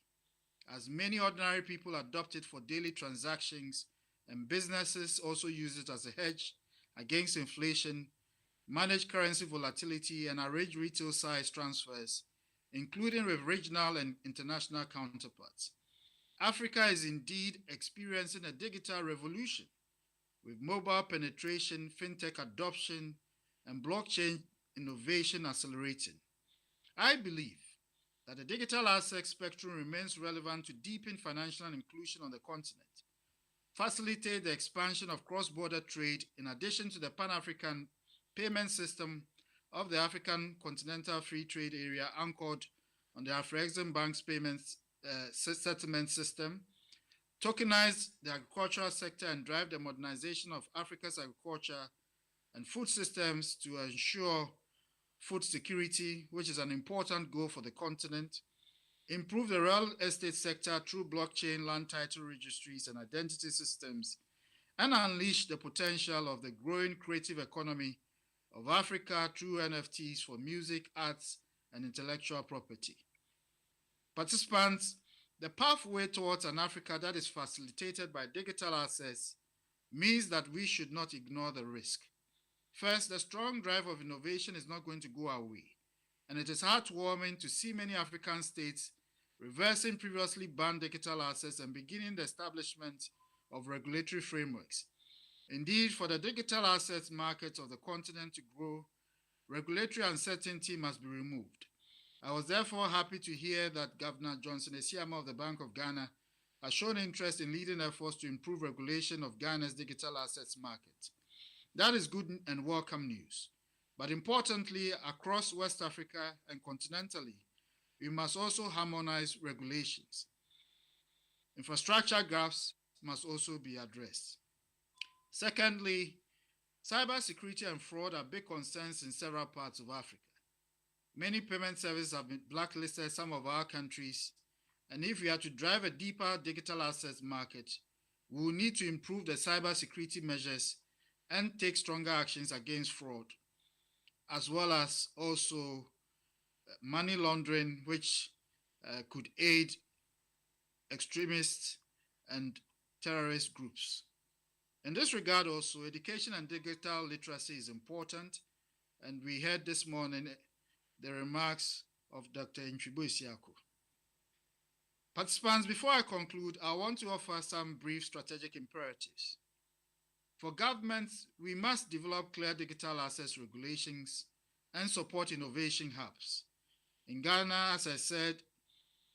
as many ordinary people adopt it for daily transactions and businesses also use it as a hedge against inflation, manage currency volatility, and arrange retail size transfers, including with regional and international counterparts. Africa is indeed experiencing a digital revolution, with mobile penetration, fintech adoption, and blockchain innovation accelerating. I believe that the digital asset spectrum remains relevant to deepen financial inclusion on the continent, facilitate the expansion of cross-border trade, in addition to the Pan-African payment system of the African Continental Free Trade Area anchored on the Afrexim Bank's payments settlement system, tokenize the agricultural sector and drive the modernization of Africa's agriculture and food systems to ensure food security, which is an important goal for the continent, improve the real estate sector through blockchain land title registries and identity systems, and unleash the potential of the growing creative economy of Africa through NFTs for music, arts, and intellectual property. Participants, the pathway towards an Africa that is facilitated by digital access means that we should not ignore the risk. First, the strong drive of innovation is not going to go away, and it is heartwarming to see many African states reversing previously banned digital assets and beginning the establishment of regulatory frameworks. Indeed, for the digital assets market of the continent to grow, regulatory uncertainty must be removed. I was therefore happy to hear that Governor Johnson Esiama of the Bank of Ghana has shown interest in leading efforts to improve regulation of Ghana's digital assets market. That is good and welcome news. But importantly, across West Africa and continentally, we must also harmonize regulations. Infrastructure gaps must also be addressed. Secondly, cybersecurity and fraud are big concerns in several parts of Africa. Many payment services have been blacklisted in some of our countries, and if we are to drive a deeper digital assets market, we will need to improve the cybersecurity measures and take stronger actions against fraud, as well as also money laundering, which could aid extremists and terrorist groups. In this regard also, education and digital literacy is important, and we heard this morning the remarks of Dr. Nchibu Isiako. Participants, before I conclude, I want to offer some brief strategic imperatives. For governments, we must develop clear digital access regulations and support innovation hubs. In Ghana, as I said,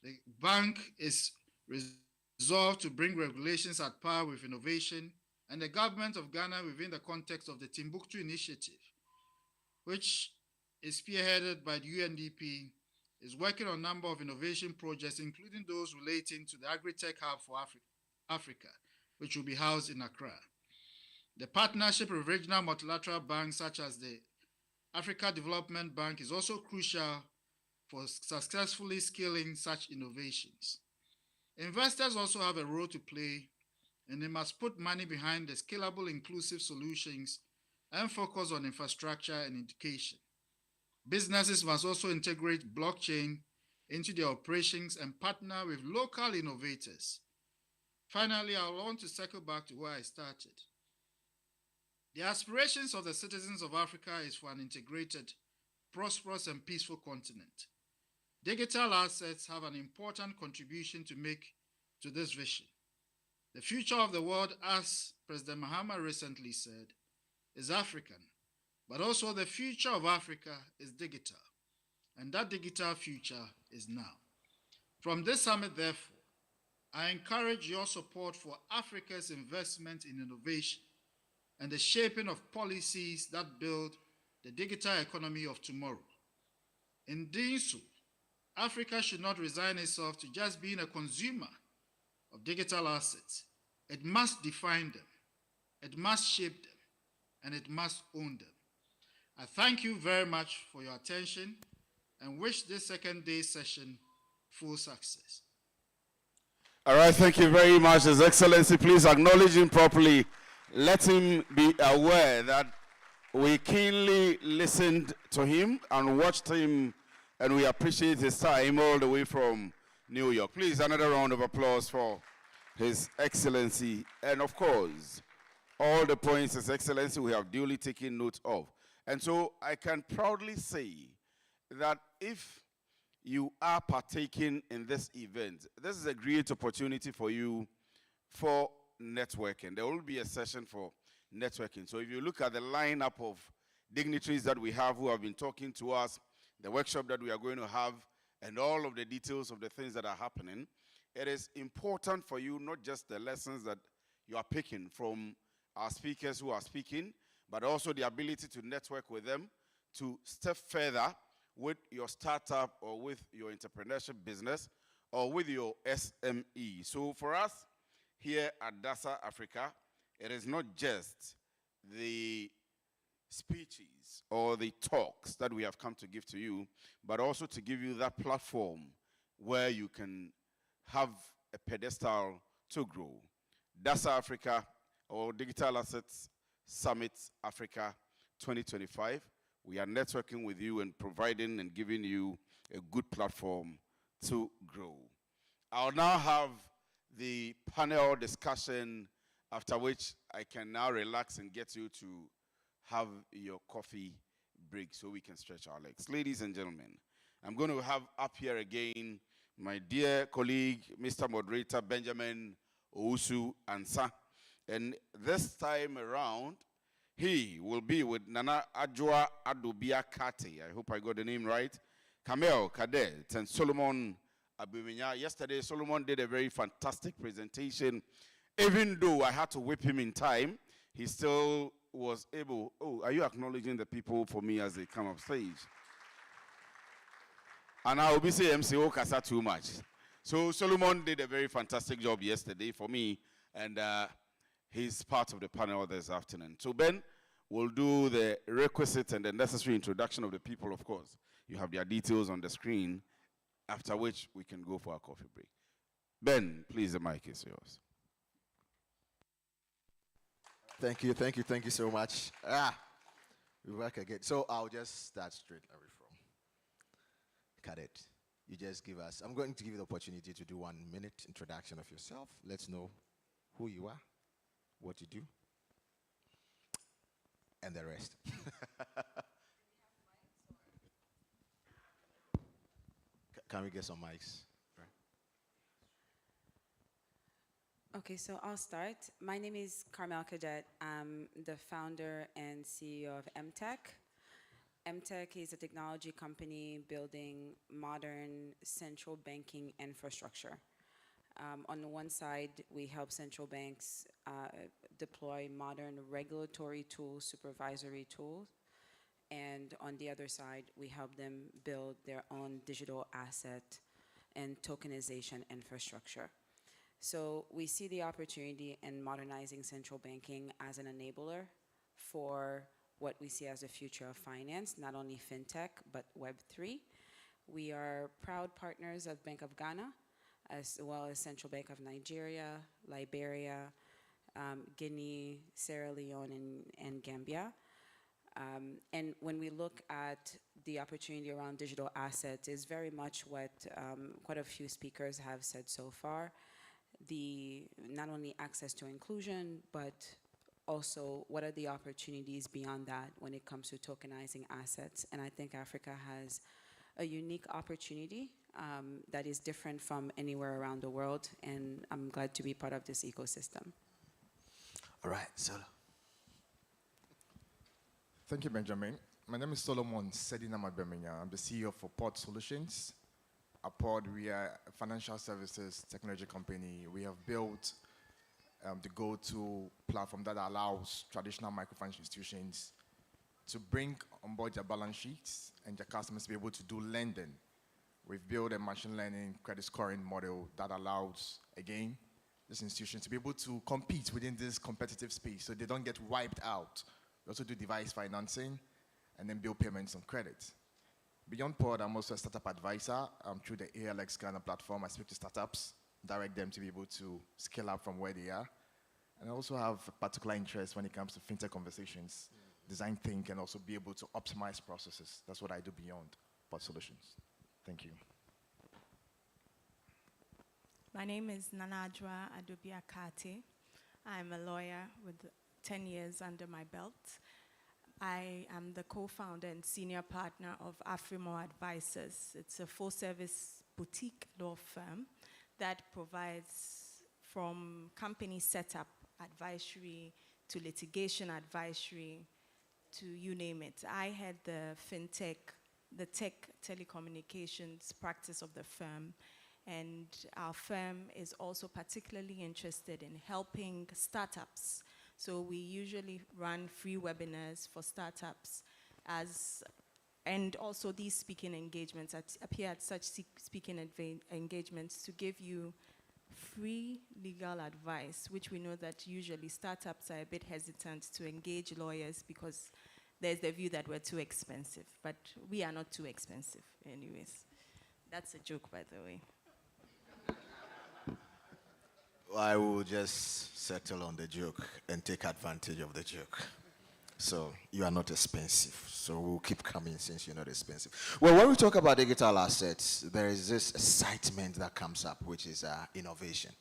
the bank is resolved to bring regulations at par with innovation, and the government of Ghana, within the context of the Timbuktu Initiative, which is spearheaded by the UNDP, is working on a number of innovation projects, including those relating to the Agri-Tech Hub for Africa, which will be housed in Accra. The partnership with regional multilateral banks such as the Africa Development Bank is also crucial for successfully scaling such innovations. Investors also have a role to play, and they must put money behind the scalable, inclusive solutions and focus on infrastructure and education. Businesses must also integrate blockchain into their operations and partner with local innovators. Finally, I want to circle back to where I started. The aspirations of the citizens of Africa is for an integrated, prosperous, and peaceful continent. Digital assets have an important contribution to make to this vision. The future of the world, as President Mahama recently said, is African, but also the future of Africa is digital, and that digital future is now. From this summit, therefore, I encourage your support for Africa's investment in innovation and the shaping of policies that build the digital economy of tomorrow. In doing so, Africa should not resign itself to just being a consumer of digital assets. It must define them, it must shape them, and it must own them. I thank you very much for your attention and wish this second day session full success. All right, thank you very much, His Excellency. Please acknowledge him properly. Let him be aware that we keenly listened to him and watched him, and we appreciate his time all the way from New York. Please, another round of applause for His Excellency. And of course, all the points His Excellency we have duly taken note of. And so I can proudly say that if you are partaking in this event, this is a great opportunity for you for networking. There will be a session for networking. So if you look at the lineup of dignitaries that we have who have been talking to us, the workshop that we are going to have, and all of the details of the things that are happening, it is important for you, not just the lessons that you are picking from our speakers who are speaking, but also the ability to network with them, to step further with your startup or with your entrepreneurship business or with your SME. So for us here at DASA Africa, it is not just the speeches or the talks that we have come to give to you, but also to give you that platform where you can have a pedestal to grow. DASA Africa, or Digital Assets Summit Africa 2025. We are networking with you and providing and giving you a good platform to grow. I'll now have the panel discussion, after which I can now relax and get you to have your coffee break so we can stretch our legs. Ladies and gentlemen, I'm going to have up here again my dear colleague, Mr. Moderator Benjamin Owusu Ansa. And this time around, he will be with Nana Adjoa Adobia Kate. I hope I got the name right. Kamel Cadet and Solomon Abuminya. Yesterday, Solomon did a very fantastic presentation. Even though I had to whip him in time, he still was able. Oh, are you acknowledging the people for me as they come up stage? And I will be saying MCO Kasa too much. So Solomon did a very fantastic job yesterday for me, and he's part of the panel this afternoon. So Ben will do the requisite and the necessary introduction of the people, of course. You have their details on the screen, after which we can go for a coffee break. Ben, please, the mic is yours. Thank you so much. We work again. So I'll just start straight away from Cadet. You just give us, I'm going to give you the opportunity to do 1 minute introduction of yourself. Let's know who you are, what you do, and the rest. Can we get some mics? Okay, so I'll start. My name is Carmel Cadet. I'm the founder and CEO of MTech. MTech is a technology company building modern central banking infrastructure. On the one side, we help central banks deploy modern regulatory tools, supervisory tools, and on the other side, we help them build their own digital asset and tokenization infrastructure. So we see the opportunity in modernizing central banking as an enabler for what we see as the future of finance, not only fintech, but Web3. We are proud partners of Bank of Ghana, as well as Central Bank of Nigeria, Liberia, Guinea, Sierra Leone, and Gambia. And when we look at the opportunity around digital assets, is very much what quite a few speakers have said so far. Not only access to inclusion, but also what are the opportunities beyond that when it comes to tokenizing assets. And I think Africa has a unique opportunity that is different from anywhere around the world, and I'm glad to be part of this ecosystem. All right, Solo. Thank you, Benjamin. My name is Solomon Sedinama Bemenya. I'm the CEO for Pod Solutions. At Pod, we are a financial services technology company. We have built the go-to platform that allows traditional microfinance institutions to bring on board their balance sheets and their customers to be able to do lending. We've built a machine learning credit scoring model that allows, again, these institutions to be able to compete within this competitive space so they don't get wiped out. We also do device financing and then bill payments on credit. Beyond Pod, I'm also a startup advisor. Through the ALX Ghana platform, I speak to startups, direct them to be able to scale up from where they are. And I also have a particular interest when it comes to fintech conversations, design think, and also be able to optimize processes. That's what I do beyond Pod Solutions. Thank you. My name is Nanajwa Adubiakate. I'm a lawyer with 10 years under my belt. I am the co-founder and senior partner of Afrimo Advisors. It's a full-service boutique law firm that provides from company setup advisory to litigation advisory to you name it. I had the fintech, the tech telecommunications practice of the firm, and our firm is also particularly interested in helping startups. So we usually run free webinars for startups and also these speaking engagements appear at such speaking engagements to give you free legal advice, which we know that usually startups are a bit hesitant to engage lawyers because there's the view that we're too expensive, but we are not too expensive anyways. That's a joke, by the way. I will just settle on the joke and take advantage of the joke. So you are not expensive. So we'll keep coming since you're not expensive. Well, when we talk about digital assets, there is this excitement that comes up, which is innovation.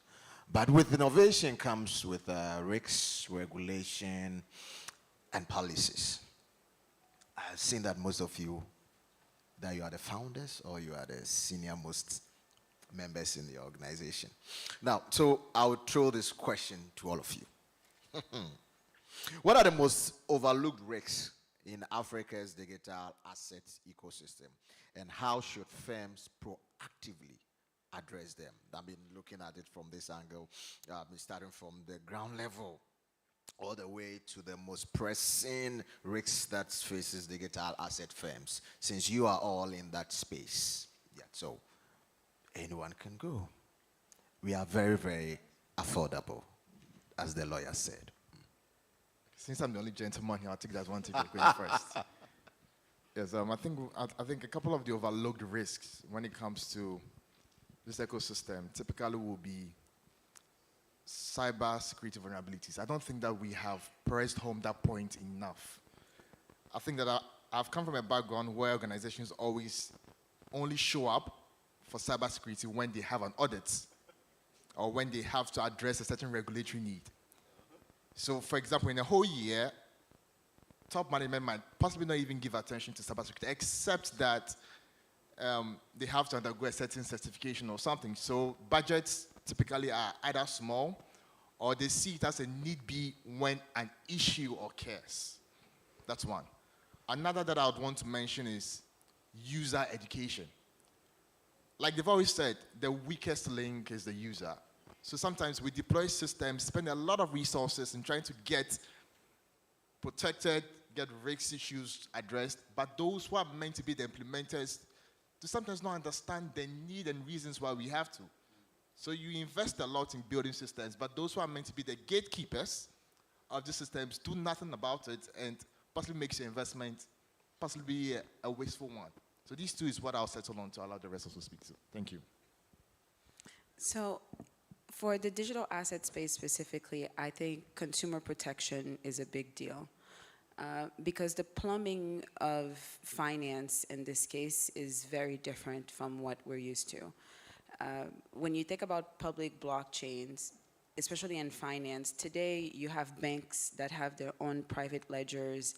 But with innovation comes with risks, regulation, and policies. I've seen that most of you, that you are the founders or you are the senior most members in the organization. Now, so I would throw this question to all of you. What are the most overlooked risks in Africa's digital assets ecosystem, and how should firms proactively address them? I've been looking at it from this angle, starting from the ground level all the way to the most pressing risks that faces digital asset firms, since you are all in that space. Yeah, so anyone can go. We are very, very affordable, as the lawyer said. Since I'm the only gentleman here, I'll take that one ticket going first. Yes, I think a couple of the overlooked risks when it comes to this ecosystem typically will be cyber security vulnerabilities. I don't think that we have pressed home that point enough. I think that I've come from a background where organizations always only show up for cybersecurity when they have an audit or when they have to address a certain regulatory need. So, for example, in a whole year, top management might possibly not even give attention to cybersecurity, except that they have to undergo a certain certification or something. So budgets typically are either small or they see it as a need be when an issue occurs. That's one. Another that I would want to mention is user education. Like they've always said, the weakest link is the user. So sometimes we deploy systems, spend a lot of resources in trying to get protected, get risk issues addressed, but those who are meant to be the implementers do sometimes not understand the need and reasons why we have to. So you invest a lot in building systems, but those who are meant to be the gatekeepers of the systems do nothing about it and possibly makes your investment possibly a wasteful one. So these two is what I'll settle on to allow the rest of us to speak to. Thank you. So for the digital asset space specifically, I think consumer protection is a big deal. Because the plumbing of finance in this case is very different from what we're used to. When you think about public blockchains, especially in finance, today you have banks that have their own private ledgers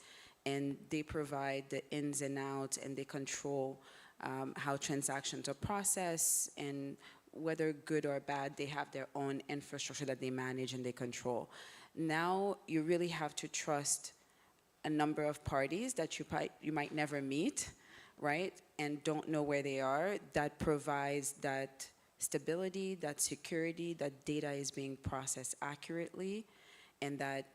and they provide the ins and outs and they control how transactions are processed, and whether good or bad, they have their own infrastructure that they manage and they control. Now you really have to trust a number of parties that you might never meet, right? And don't know where they are. That provides that stability, that security, that data is being processed accurately, and that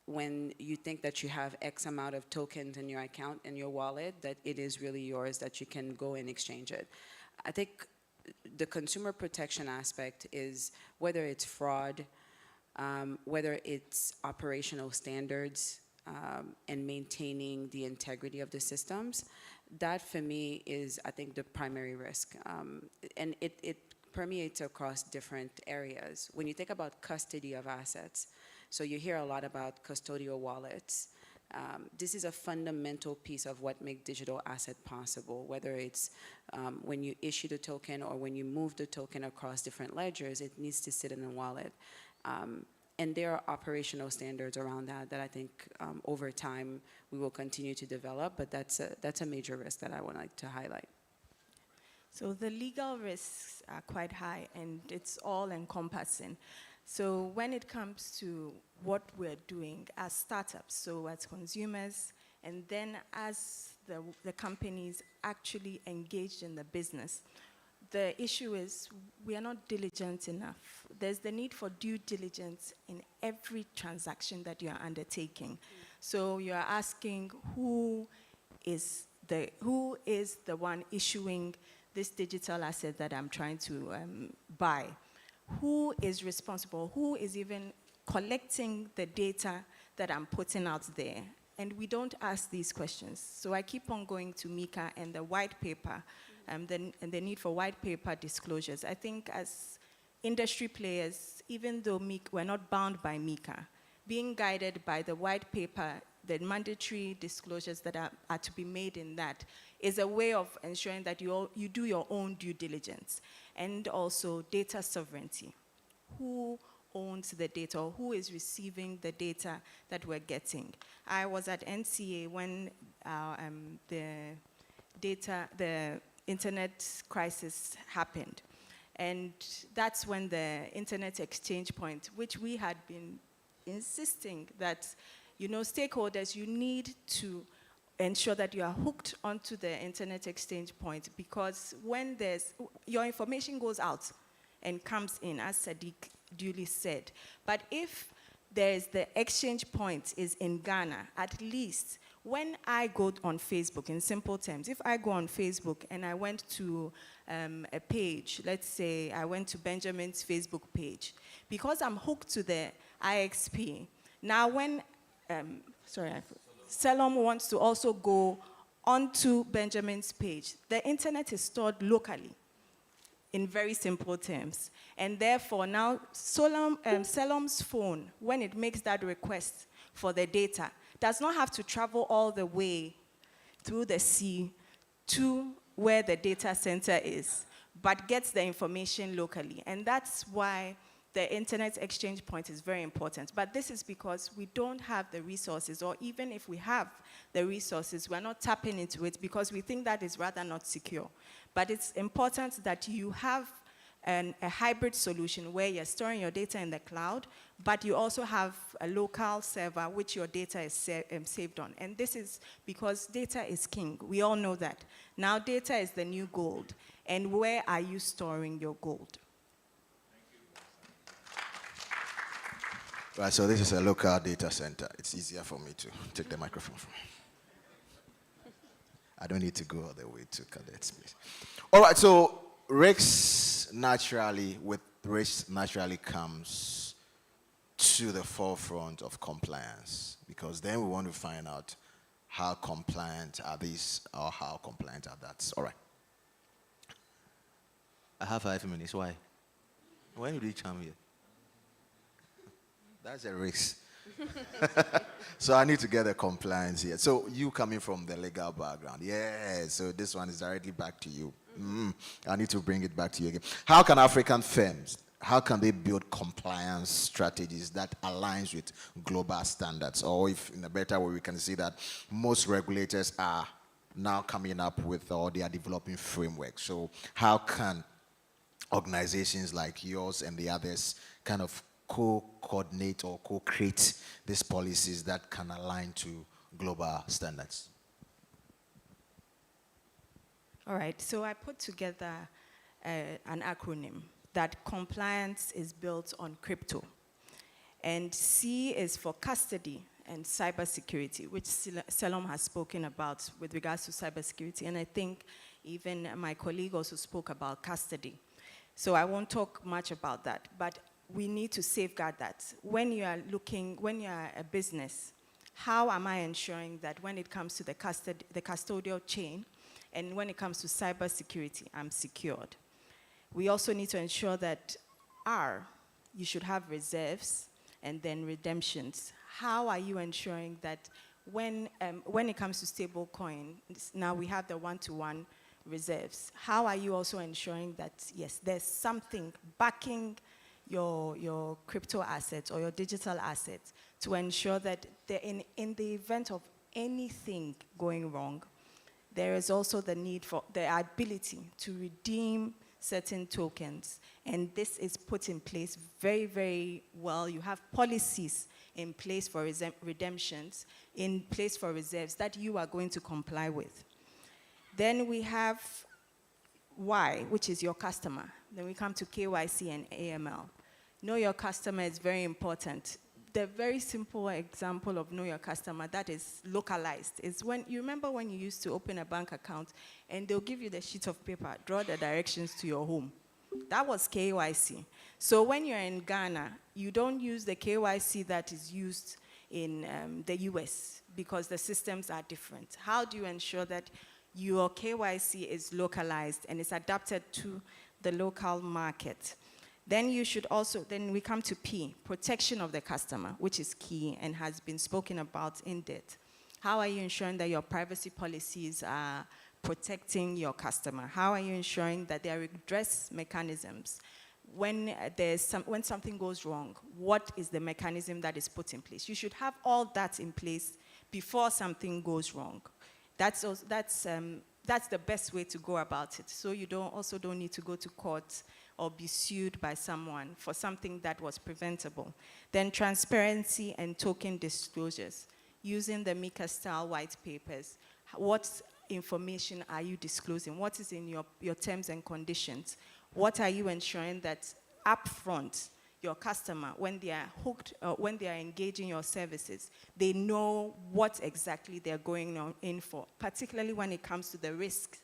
when you think that you have X amount of tokens in your account, in your wallet, that it is really yours, that you can go and exchange it. I think the consumer protection aspect is whether it's fraud, whether it's operational standards, and maintaining the integrity of the systems, that for me is, I think, the primary risk. And it permeates across different areas. When you think about custody of assets, so you hear a lot about custodial wallets. This is a fundamental piece of what makes digital asset possible, whether it's when you issue the token or when you move the token across different ledgers, it needs to sit in a wallet. And there are operational standards around that I think over time we will continue to develop, but that's a major risk that I would like to highlight. So the legal risks are quite high and it's all encompassing. So when it comes to what we're doing as startups, so as consumers, and then as the companies actually engaged in the business, the issue is we are not diligent enough. There's the need for due diligence in every transaction that you are undertaking. So you are asking who is the one issuing this digital asset that I'm trying to buy? Who is responsible? Who is even collecting the data that I'm putting out there? And we don't ask these questions. So I keep on going to MiCA and the white paper, and the need for white paper disclosures. I think as industry players, even though we're not bound by MiCA, being guided by the white paper, the mandatory disclosures that are to be made in that is a way of ensuring that you do your own due diligence. And also data sovereignty. Who owns the data, or who is receiving the data that we're getting? I was at NCA when the internet crisis happened. And that's when the internet exchange point, which we had been insisting that, stakeholders, you need to ensure that you are hooked onto the internet exchange point, because when your information goes out and comes in, as Sadiq duly said. But if the exchange point is in Ghana, at least when I go on Facebook, in simple terms, if I go on Facebook and I went to a page, let's say I went to Benjamin's Facebook page, because I'm hooked to the IXP, now when, Selom wants to also go onto Benjamin's page, the internet is stored locally, in very simple terms. And therefore, now Selom's phone, when it makes that request for the data, does not have to travel all the way through the sea to where the data center is, but gets the information locally. And that's why the internet exchange point is very important. But this is because we don't have the resources, or even if we have the resources, we're not tapping into it because we think that is rather not secure. But it's important that you have a hybrid solution where you're storing your data in the cloud, but you also have a local server which your data is saved on. And this is because data is king. We all know that. Now data is the new gold. And where are you storing your gold? Right, so this is a local data center. It's easier for me to take the microphone from. I don't need to go all the way to Cadet's place. All right, so risks naturally comes to the forefront of compliance, because then we want to find out how compliant are these or how compliant are that. All right. I have 5 minutes. Why? When did you come here? That's a risk. So I need to get a compliance here. So you coming from the legal background. Yeah, so this one is directly back to you. I need to bring it back to you again. How can African firms, how can they build compliance strategies that aligns with global standards? Or if in a better way, we can see that most regulators are now coming up with, or they are developing frameworks. So how can organizations like yours and the others kind of co-coordinate or co-create these policies that can align to global standards? All right, so I put together an acronym that compliance is built on crypto. And C is for custody and cybersecurity, which Selom has spoken about with regards to cybersecurity. And I think even my colleague also spoke about custody. So I won't talk much about that, but we need to safeguard that. When you are a business, how am I ensuring that when it comes to the custodial chain, and when it comes to cybersecurity, I'm secured? We also need to ensure that you should have reserves and then redemptions. How are you ensuring that when it comes to stable coins, now we have the one-to-one reserves. How are you also ensuring that, yes, there's something backing your crypto assets or your digital assets to ensure that in the event of anything going wrong, there is also the need for the ability to redeem certain tokens. And this is put in place very, very well. You have policies in place for redemptions, in place for reserves that you are going to comply with. Then we have Y, which is your customer. Then we come to KYC and AML. Know your customer is very important. The very simple example of know your customer that is localized is when you remember when you used to open a bank account and they'll give you the sheet of paper, draw the directions to your home. That was KYC. So when you're in Ghana, you don't use the KYC that is used in the US because the systems are different. How do you ensure that your KYC is localized and is adapted to the local market? Then then we come to P, protection of the customer, which is key and has been spoken about in depth. How are you ensuring that your privacy policies are protecting your customer? How are you ensuring that there are redress mechanisms? When something goes wrong, what is the mechanism that is put in place? You should have all that in place before something goes wrong. That's the best way to go about it. So you don't need to go to court or be sued by someone for something that was preventable. Then transparency and token disclosures. Using the MiCA style white papers. What information are you disclosing? What is in your terms and conditions? What are you ensuring that upfront, your customer, when they are hooked, when they are engaging your services, they know what exactly they're going in for, particularly when it comes to the risk.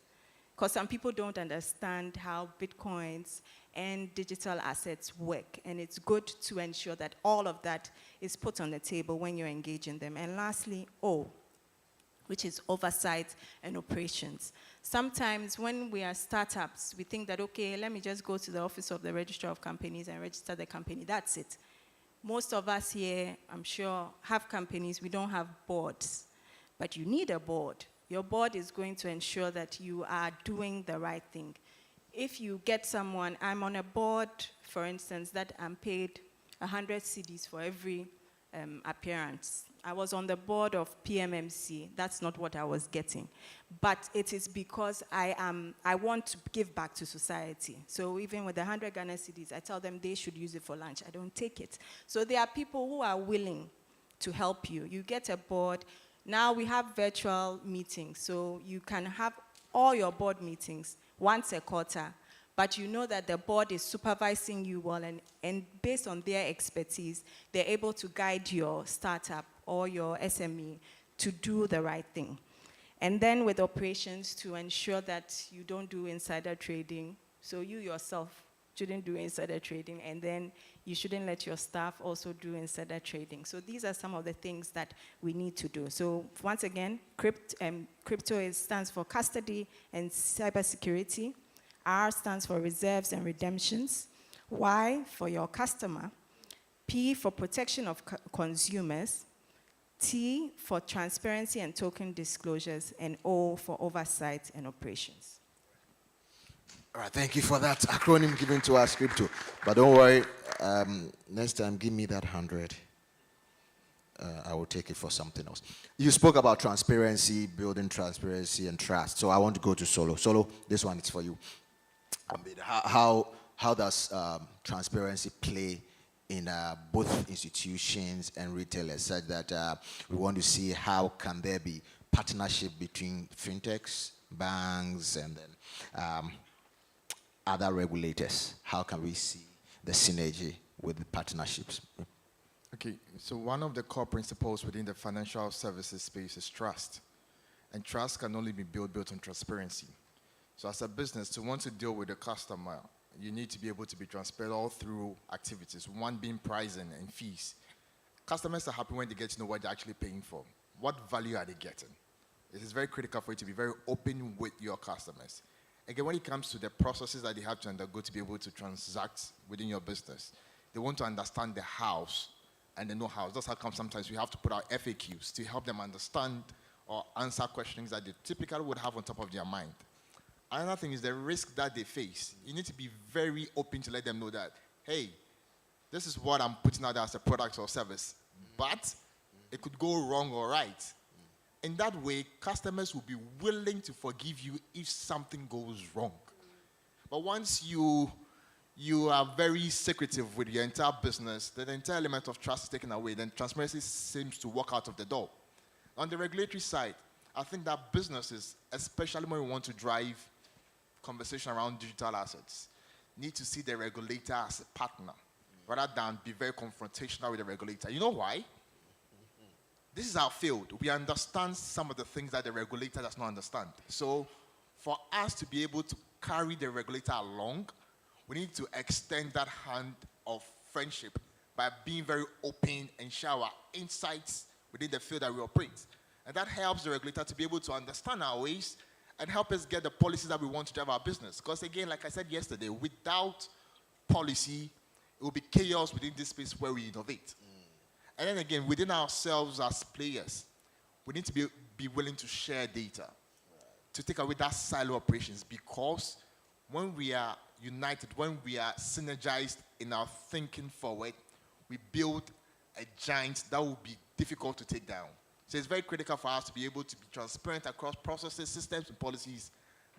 Because some people don't understand how Bitcoins and digital assets work. And it's good to ensure that all of that is put on the table when you're engaging them. And lastly, O, which is oversight and operations. Sometimes when we are startups, we think that, okay, let me just go to the office of the registrar of companies and register the company, that's it. Most of us here, I'm sure, have companies, we don't have boards, but you need a board. Your board is going to ensure that you are doing the right thing. If you get someone, I'm on a board, for instance, that I'm paid 100 cedis for every appearance. I was on the board of PMMC. That's not what I was getting. But it is because I want to give back to society. So even with the 100 Ghana cedis, I tell them they should use it for lunch. I don't take it. So there are people who are willing to help you. You get a board. Now we have virtual meetings. So you can have all your board meetings once a quarter. But you know that the board is supervising you well, and based on their expertise, they're able to guide your startup or your SME to do the right thing. And then with operations, to ensure that you don't do insider trading. So you yourself shouldn't do insider trading, and then you shouldn't let your staff also do insider trading. So these are some of the things that we need to do. So once again, crypto stands for custody and cybersecurity. R stands for reserves and redemptions. Y for your customer. P for protection of consumers. T for transparency and token disclosures. And O for oversight and operations. All right, thank you for that acronym given to us, crypto. But don't worry, next time give me that 100. I will take it for something else. You spoke about transparency, building transparency and trust. So I want to go to Solo. Solo, this one is for you. I mean, how does transparency play in both institutions and retailers, such that we want to see how can there be partnership between fintechs, banks, and then other regulators? How can we see the synergy with the partnerships? Okay, so one of the core principles within the financial services space is trust. And trust can only be built on transparency. So as a business, to want to deal with the customer, you need to be able to be transparent all through activities, one being pricing and fees. Customers are happy when they get to know what they're actually paying for. What value are they getting? It is very critical for you to be very open with your customers. Again, when it comes to the processes that they have to undergo to be able to transact within your business, they want to understand the hows and the know-how. That's how come sometimes we have to put out FAQs to help them understand or answer questions that they typically would have on top of their mind. Another thing is the risk that they face. You need to be very open to let them know that, hey, this is what I'm putting out as a product or service, but it could go wrong or right. In that way, customers will be willing to forgive you if something goes wrong. But once you are very secretive with your entire business, then the entire element of trust is taken away, then transparency seems to walk out of the door. On the regulatory side, I think that businesses, especially when we want to drive conversation around digital assets, need to see the regulator as a partner rather than be very confrontational with the regulator. You know why? This is our field. We understand some of the things that the regulator does not understand. So for us to be able to carry the regulator along, we need to extend that hand of friendship by being very open and share our insights within the field that we operate. And that helps the regulator to be able to understand our ways and help us get the policies that we want to drive our business. Because again, like I said yesterday, without policy, it will be chaos within this space where we innovate. And then again, within ourselves as players, we need to be willing to share data, to take away that silo operations, because when we are united, when we are synergized in our thinking forward, we build a giant that will be difficult to take down. So it's very critical for us to be able to be transparent across processes, systems, and policies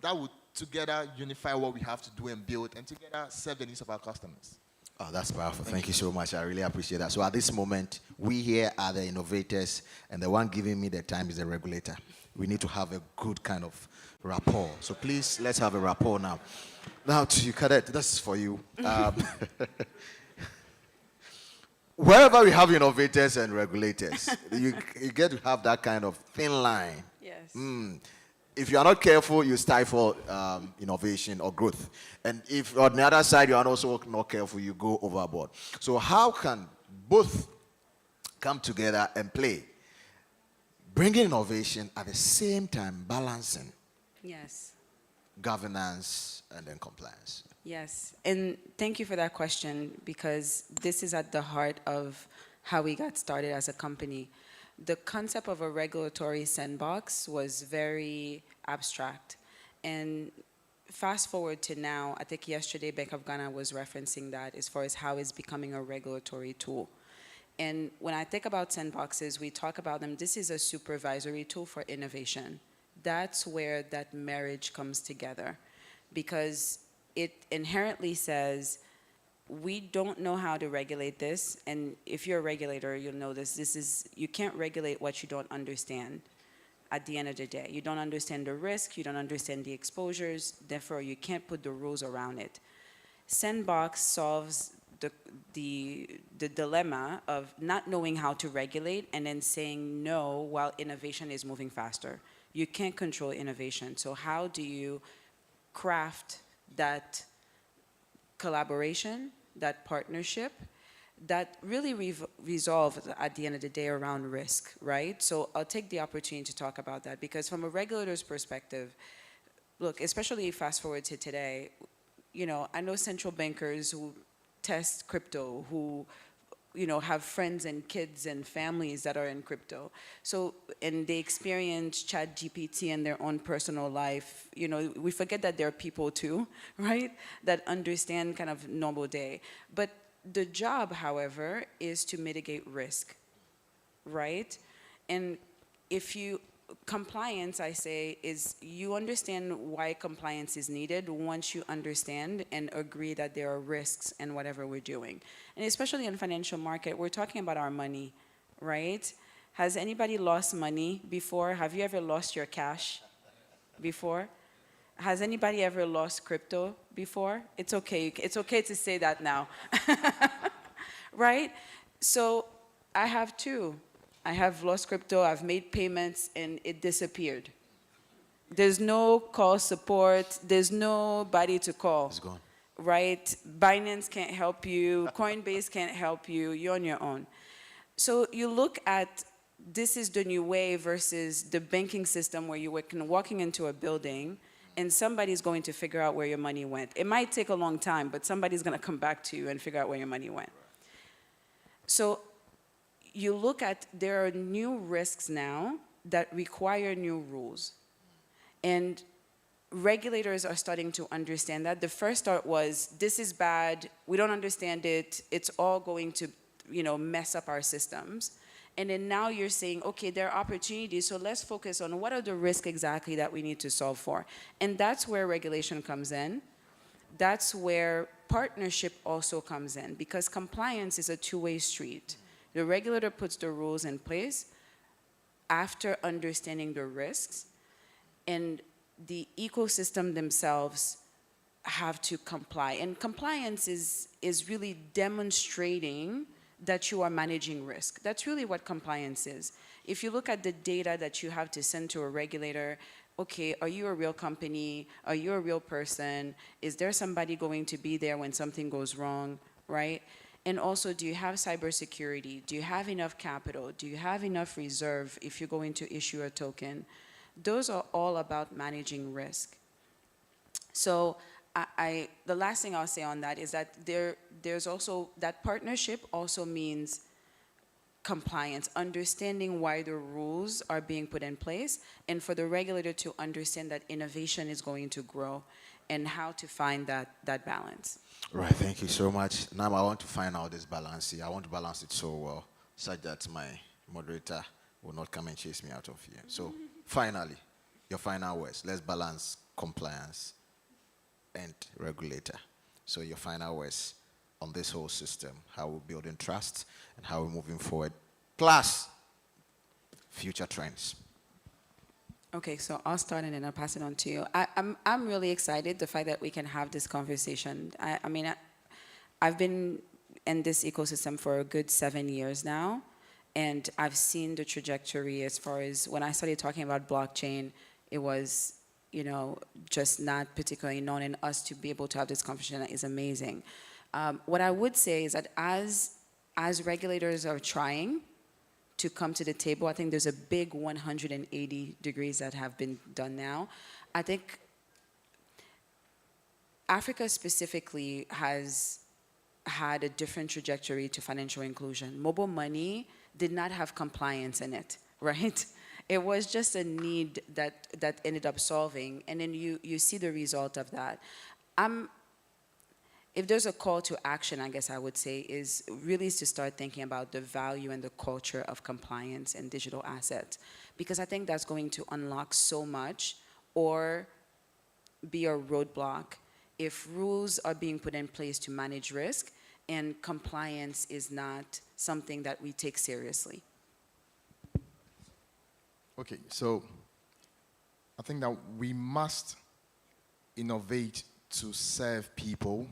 that would together unify what we have to do and build, and together serve the needs of our customers. Oh, that's powerful. Thank you so much. I really appreciate that. So at this moment, we here are the innovators, and the one giving me the time is the regulator. We need to have a good kind of rapport. So please, let's have a rapport now. Now to you, Cadet, this is for you. Wherever we have innovators and regulators, you get to have that kind of thin line. Yes. If you are not careful, you stifle innovation or growth. And if on the other side, you are also not careful, you go overboard. So how can both come together and play? Bringing innovation at the same time, balancing Yes. governance and then compliance. Yes, and thank you for that question, because this is at the heart of how we got started as a company. The concept of a regulatory sandbox was very abstract. And fast forward to now, I think yesterday Bank of Ghana was referencing that as far as how it's becoming a regulatory tool. And when I think about sandboxes, we talk about them, this is a supervisory tool for innovation. That's where that marriage comes together, because it inherently says, we don't know how to regulate this, and if you're a regulator, you'll know this. You can't regulate what you don't understand at the end of the day. You don't understand the risk, you don't understand the exposures, therefore you can't put the rules around it. Sandbox solves the dilemma of not knowing how to regulate and then saying no while innovation is moving faster. You can't control innovation, so how do you craft that collaboration, that partnership, that really resolve at the end of the day around risk, right? So I'll take the opportunity to talk about that, because from a regulator's perspective, look, especially fast forward to today, you know, I know central bankers who test crypto, who, you know, have friends and kids and families that are in crypto. So, and they experience ChatGPT in their own personal life. You know, we forget that there are people too, right? That understand kind of normal day. But the job, however, is to mitigate risk, right? And if you, compliance, I say, is you understand why compliance is needed once you understand and agree that there are risks in whatever we're doing. And especially in financial market, we're talking about our money, right? Has anybody lost money before? Have you ever lost your cash before? Has anybody ever lost crypto before? It's okay to say that now, right? So I have too. I have lost crypto, I've made payments, and it disappeared. There's no call support, there's nobody to call. It's gone. Right? Binance can't help you, Coinbase can't help you, you're on your own. So you look at, this is the new way versus the banking system where you were walking into a building and somebody's going to figure out where your money went. It might take a long time, but somebody's gonna come back to you and figure out where your money went. So you look at, there are new risks now that require new rules. And regulators are starting to understand that. The first start was, this is bad, we don't understand it, it's all going to, you know, mess up our systems. And then now you're saying, okay, there are opportunities, so let's focus on what are the risks exactly that we need to solve for. And that's where regulation comes in. That's where partnership also comes in, because compliance is a two-way street. The regulator puts the rules in place after understanding the risks, and the ecosystem themselves have to comply. And compliance is really demonstrating that you are managing risk. That's really what compliance is. If you look at the data that you have to send to a regulator, okay, are you a real company? Are you a real person? Is there somebody going to be there when something goes wrong, right? And also, do you have cybersecurity? Do you have enough capital? Do you have enough reserve if you're going to issue a token? Those are all about managing risk. So the last thing I'll say on that is that there's also, that partnership also means compliance, understanding why the rules are being put in place, and for the regulator to understand that innovation is going to grow and how to find that balance. Right, thank you so much. Now I want to find out this balance here. I want to balance it so well, such that my moderator will not come and chase me out of here. So finally, your final words. Let's balance compliance and regulator. So your final words on this whole system, how we're building trust and how we're moving forward, plus future trends. Okay, so I'll start and then I'll pass it on to you. I'm really excited the fact that we can have this conversation. I mean, I've been in this ecosystem for a good 7 years now, and I've seen the trajectory as far as when I started talking about blockchain, it was, you know, just not particularly known, and us to be able to have this conversation is amazing. What I would say is that as regulators are trying to come to the table, I think there's a big 180 degrees that have been done now. I think Africa specifically has had a different trajectory to financial inclusion. Mobile money did not have compliance in it, right? It was just a need that ended up solving, and then you see the result of that. if there's a call to action, I guess I would say, is really to start thinking about the value and the culture of compliance and digital assets. Because I think that's going to unlock so much or be a roadblock if rules are being put in place to manage risk and compliance is not something that we take seriously. Okay, so I think that we must innovate to serve people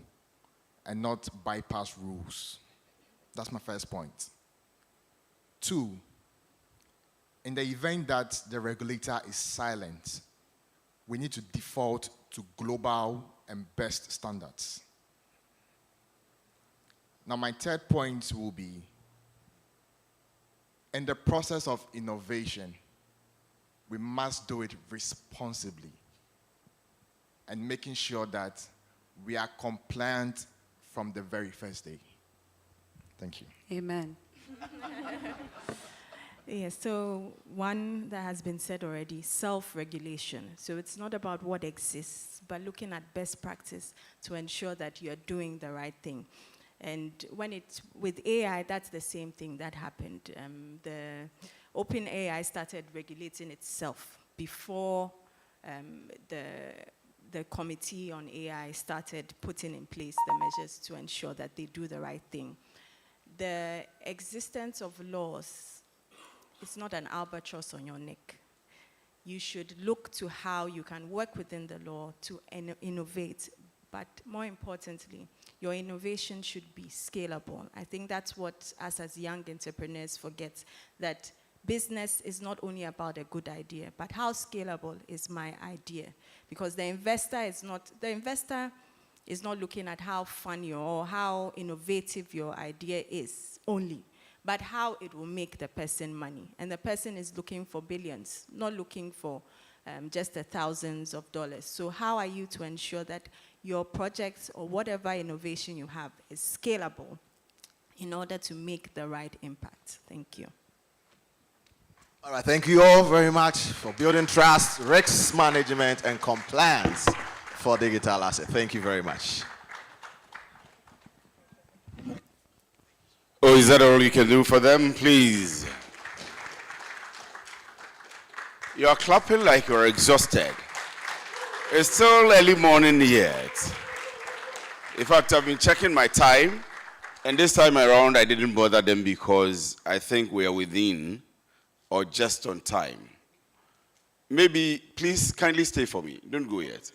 and not bypass rules. That's my first point. 2, in the event that the regulator is silent, we need to default to global and best standards. Now, my third point will be, in the process of innovation, we must do it responsibly and making sure that we are compliant from the very first day. Thank you. Amen. Yeah, so one that has been said already, self-regulation. So it's not about what exists, but looking at best practice to ensure that you're doing the right thing. And when it's with AI, that's the same thing that happened. The OpenAI started regulating itself before the committee on AI started putting in place the measures to ensure that they do the right thing. The existence of laws is not an albatross on your neck. You should look to how you can work within the law to innovate, but more importantly, your innovation should be scalable. I think that's what us as young entrepreneurs forget, that business is not only about a good idea, but how scalable is my idea? Because the investor is not looking at how funny or how innovative your idea is only, but how it will make the person money. And the person is looking for billions, not looking for just the thousands of dollars. So how are you to ensure that your projects or whatever innovation you have is scalable in order to make the right impact? Thank you. All right, thank you all very much for building trust, risk management, and compliance for digital assets. Thank you very much. Oh, is that all you can do for them? Please. You are clapping like you're exhausted. It's still early morning yet. In fact, I've been checking my time, and this time around I didn't bother them because I think we are within or just on time. Maybe, please kindly stay for me. Don't go yet.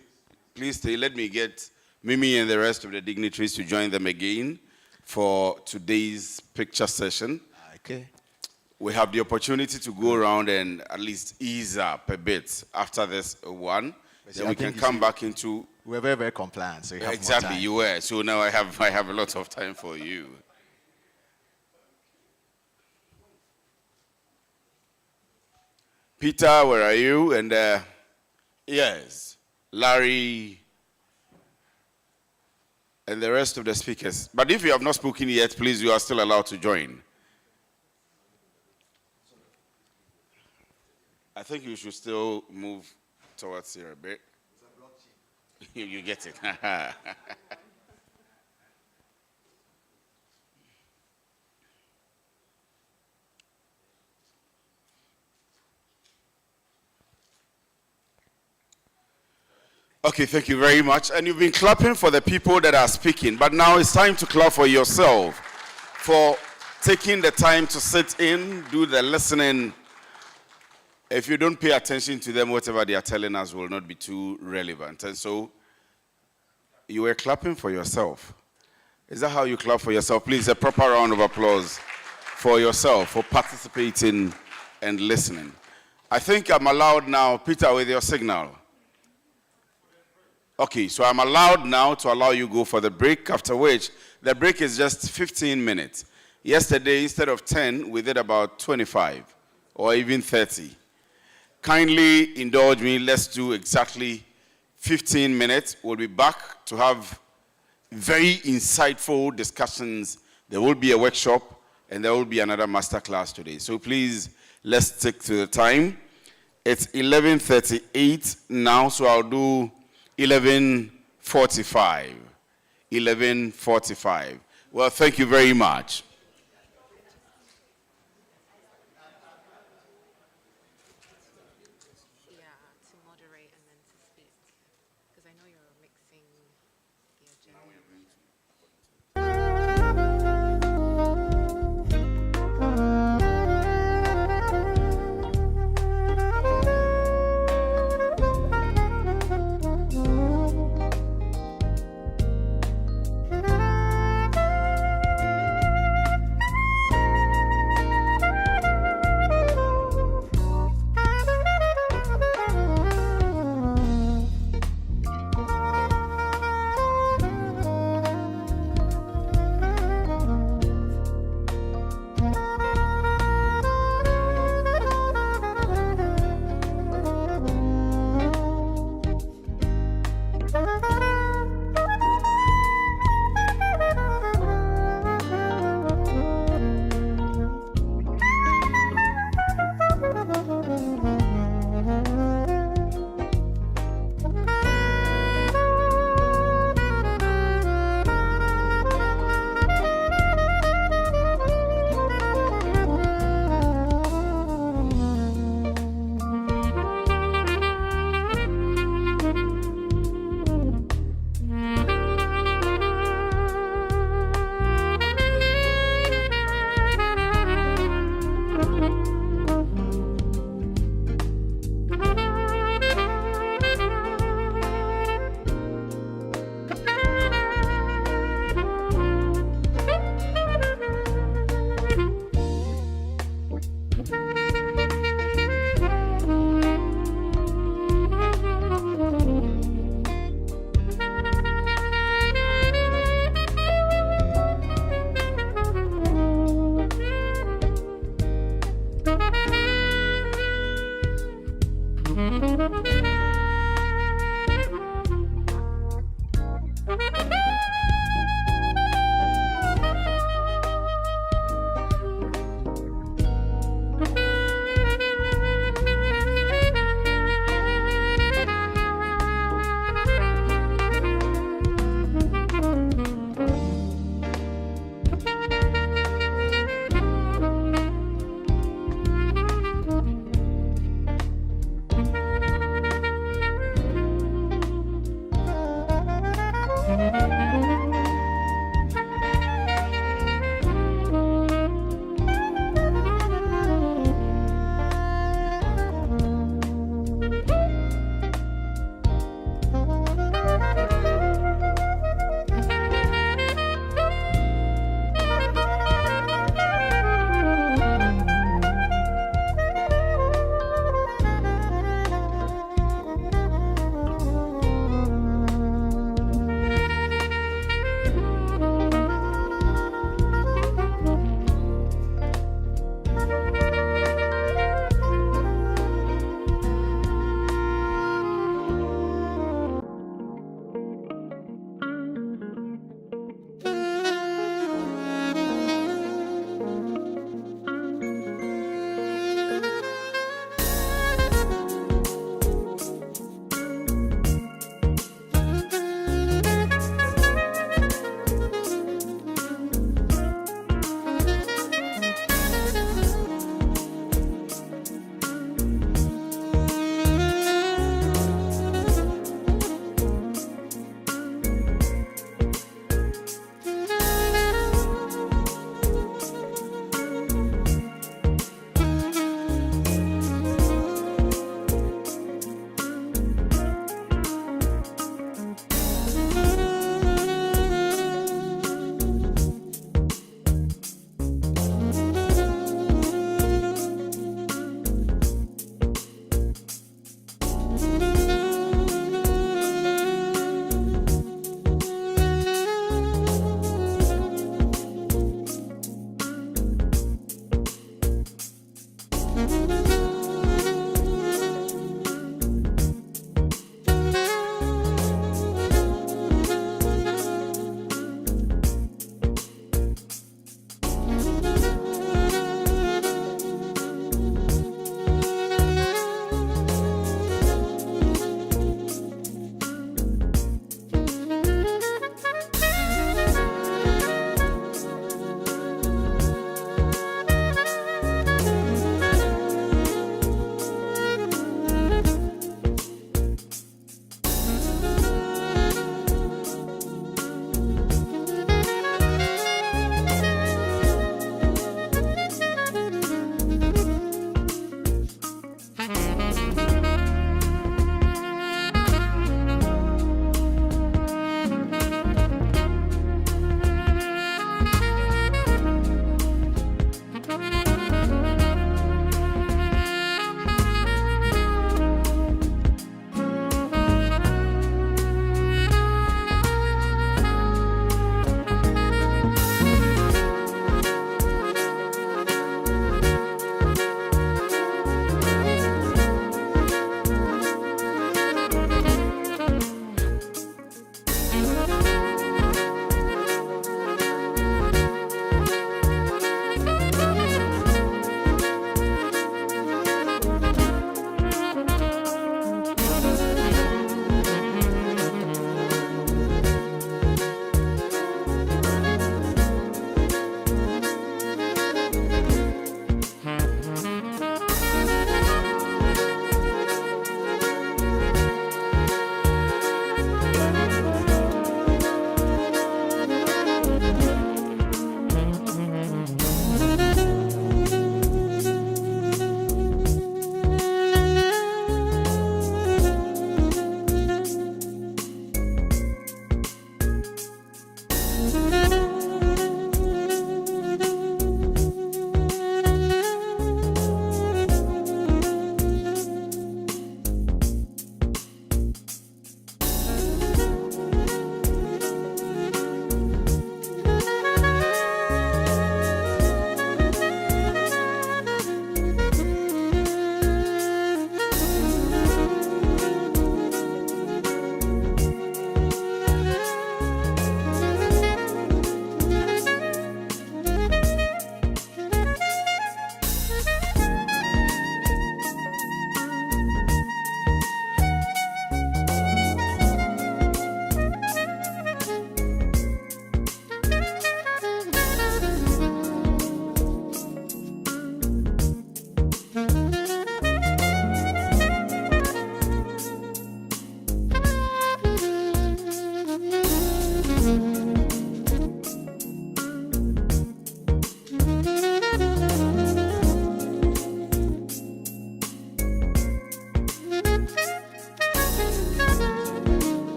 Please stay. Let me get Mimi and the rest of the dignitaries to join them again for today's picture session. Okay. We have the opportunity to go around and at least ease up a bit after this one. Then we can come back into... We're very, very compliant, so you have exactly, more time. you were. So now I have a lot of time for you. Peter, where are you? And yes, Larry, and the rest of the speakers. But if you have not spoken yet, please, you are still allowed to join. I think you should still move towards here a bit. You get it. Okay, thank you very much. And you've been clapping for the people that are speaking, but now it's time to clap for yourself for taking the time to sit in, do the listening. If you don't pay attention to them, whatever they are telling us will not be too relevant. And so you were clapping for yourself. Is that how you clap for yourself? Please, a proper round of applause for yourself, for participating and listening. I think I'm allowed now, Peter, with your signal. Okay, so I'm allowed now to allow you go for the break, after which the break is just 15 minutes. Yesterday, instead of 10, we did about 25 or even 30. Kindly indulge me, let's do exactly 15 minutes. We'll be back to have very insightful discussions. There will be a workshop and there will be another masterclass today. So please, let's stick to the time. It's 11:38 now, so I'll do 11:45. 11:45. Well, thank you very much.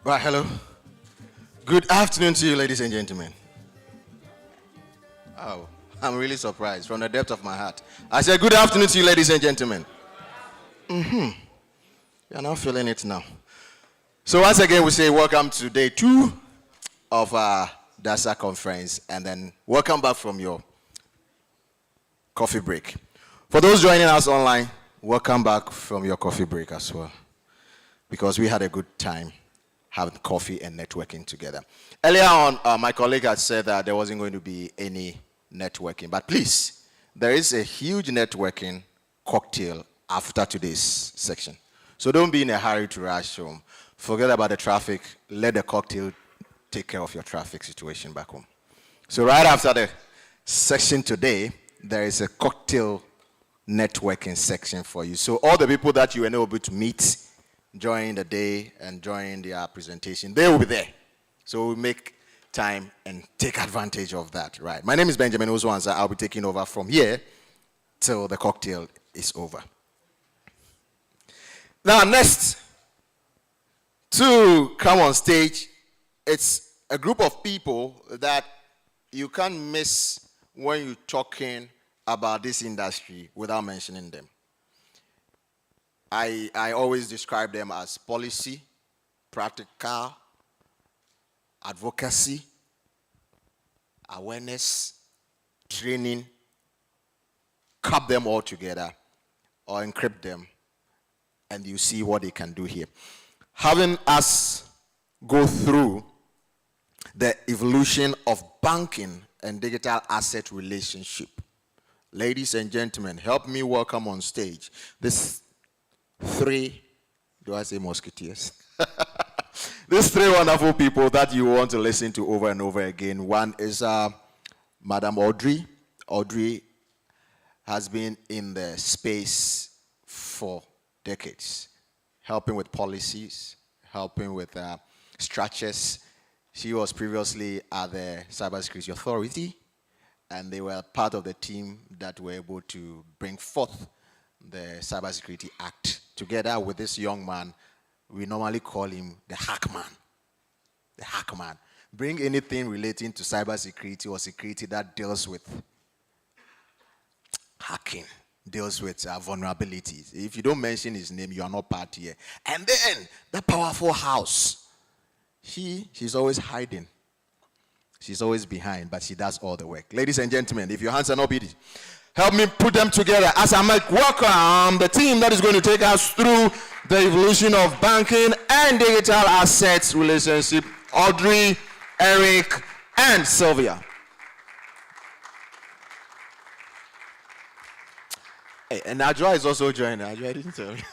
Right, hello. Good afternoon to you, ladies and gentlemen. Oh, I'm really surprised from the depth of my heart. I said, good afternoon to you, ladies and gentlemen. You're not feeling it now. So once again, we say welcome to day 2 of our DASA conference, and then welcome back from your coffee break. For those joining us online, welcome back from your coffee break as well, because we had a good time having coffee and networking together. Earlier on, my colleague had said that there wasn't going to be any networking, but please, there is a huge networking cocktail after today's section. So don't be in a hurry to rush home. Forget about the traffic. Let the cocktail take care of your traffic situation back home. So right after the section today, there is a cocktail networking section for you. So all the people that you were not able to meet during the day and during their presentation, they will be there. So we'll make time and take advantage of that, right? My name is Benjamin Ozuanza. I'll be taking over from here till the cocktail is over. Now, next to come on stage, it's a group of people that you can't miss when you're talking about this industry without mentioning them. I always describe them as policy, practical, advocacy, awareness, training. Cup them all together or encrypt them, and you see what they can do here. Having us go through the evolution of banking and digital asset relationship. Ladies and gentlemen, help me welcome on stage this 3, do I say musketeers? These 3 wonderful people that you want to listen to over and over again. One is Madam Audrey. Audrey has been in the space for decades, helping with policies, helping with structures. She was previously at the Cybersecurity Authority, and they were part of the team that were able to bring forth the Cybersecurity Act. Together with this young man, we normally call him the hack man. The hack man. Bring anything relating to cybersecurity or security that deals with hacking, deals with vulnerabilities. If you don't mention his name, you are not part here. And then, the powerful house. She's always hiding. She's always behind, but she does all the work. Ladies and gentlemen, if your hands are not beating, help me put them together as I might welcome the team that is going to take us through the evolution of banking and digital assets relationship. Audrey, Eric, and Sylvia. Hey, and Adjoa is also joining. Adjoa didn't tell me.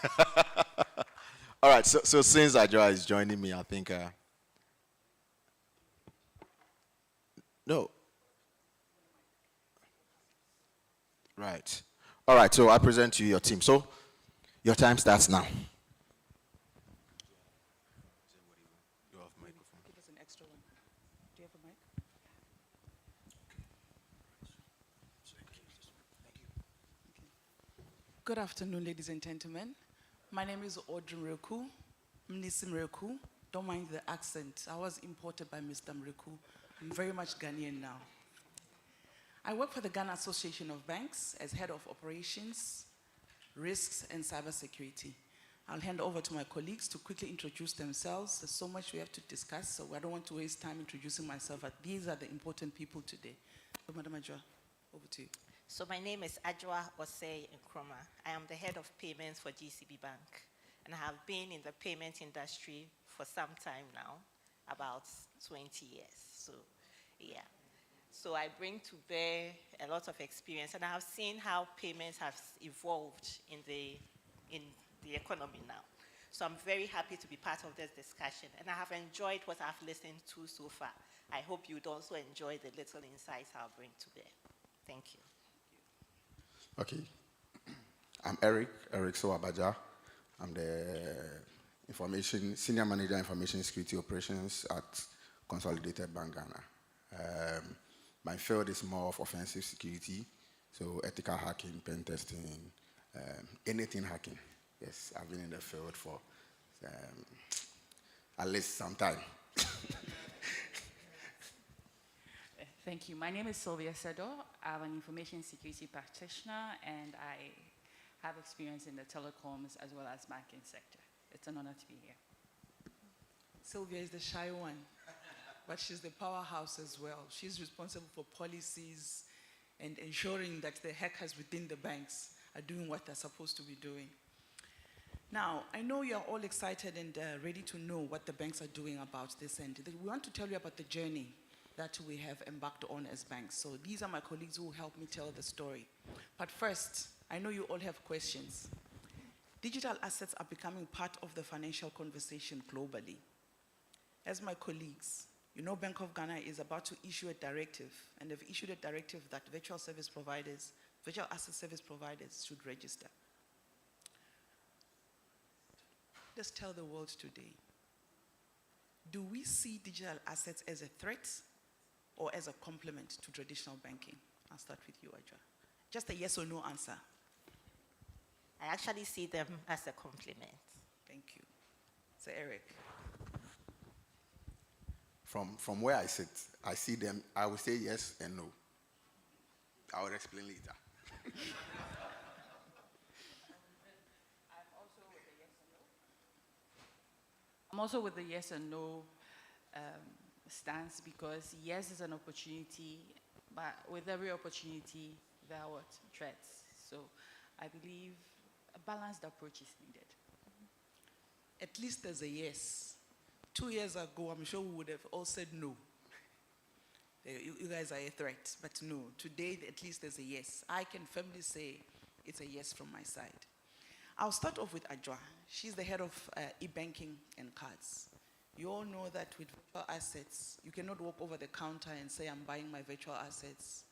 All right, so since Adjoa is joining me, I think... no. Right. All right, so I present to you your team. So your time starts now. Give us an extra one. Do you have a mic? Good afternoon, ladies and gentlemen. My name is Audrey Mreku, Mnisim Mreku, Don't mind the accent. I was imported by Mr. Mriku. I'm very much Ghanaian now. I work for the Ghana Association of Banks as head of operations, risks, and cybersecurity. I'll hand over to my colleagues to quickly introduce themselves. There's so much we have to discuss, so I don't want to waste time introducing myself, but these are the important people today. So, Madam Ajwa, over to you. So my name is Ajwa Osei Nkrumah. I am the head of payments for GCB Bank, and I have been in the payment industry for some time now, about 20 years. So, yeah. So I bring to bear a lot of experience, and I have seen how payments have evolved in the economy now. So I'm very happy to be part of this discussion, and I have enjoyed what I've listened to so far. I hope you'd also enjoy the little insights I'll bring to bear. Thank you. Okay. I'm Eric Sowabaja. I'm the Senior Manager Information Security Operations at Consolidated Bank Ghana. My field is more of offensive security, so ethical hacking, pen testing, anything hacking. Yes, I've been in the field for at least some time. Thank you. My name is Sylvia Sedo. I'm an information security practitioner, and I have experience in the telecoms as well as banking sector. It's an honor to be here. Sylvia is the shy one, but she's the powerhouse as well. She's responsible for policies and ensuring that the hackers within the banks are doing what they're supposed to be doing. Now, I know you're all excited and ready to know what the banks are doing about this, and we want to tell you about the journey that we have embarked on as banks. So these are my colleagues who will help me tell the story. But first, I know you all have questions. Digital assets are becoming part of the financial conversation globally. As my colleagues, you know Bank of Ghana is about to issue a directive, and they've issued a directive that virtual asset service providers should register. Just tell the world today, do we see digital assets as a threat or as a complement to traditional banking? I'll start with you, Ajwa. Just a yes or no answer. I actually see them as a complement. Thank you. So Eric. From where I sit, I see them, I will say yes and no. I will explain later. I'm also with the yes and no stance, because yes is an opportunity, but with every opportunity, there are threats. So I believe a balanced approach is needed. At least there's a yes. 2 years ago, I'm sure we would have all said no. You guys are a threat, but no. Today, at least there's a yes. I can firmly say it's a yes from my side. I'll start off with Ajwa. She's the head of e-banking and cards. You all know that with virtual assets, you cannot walk over the counter and say, I'm buying my virtual assets,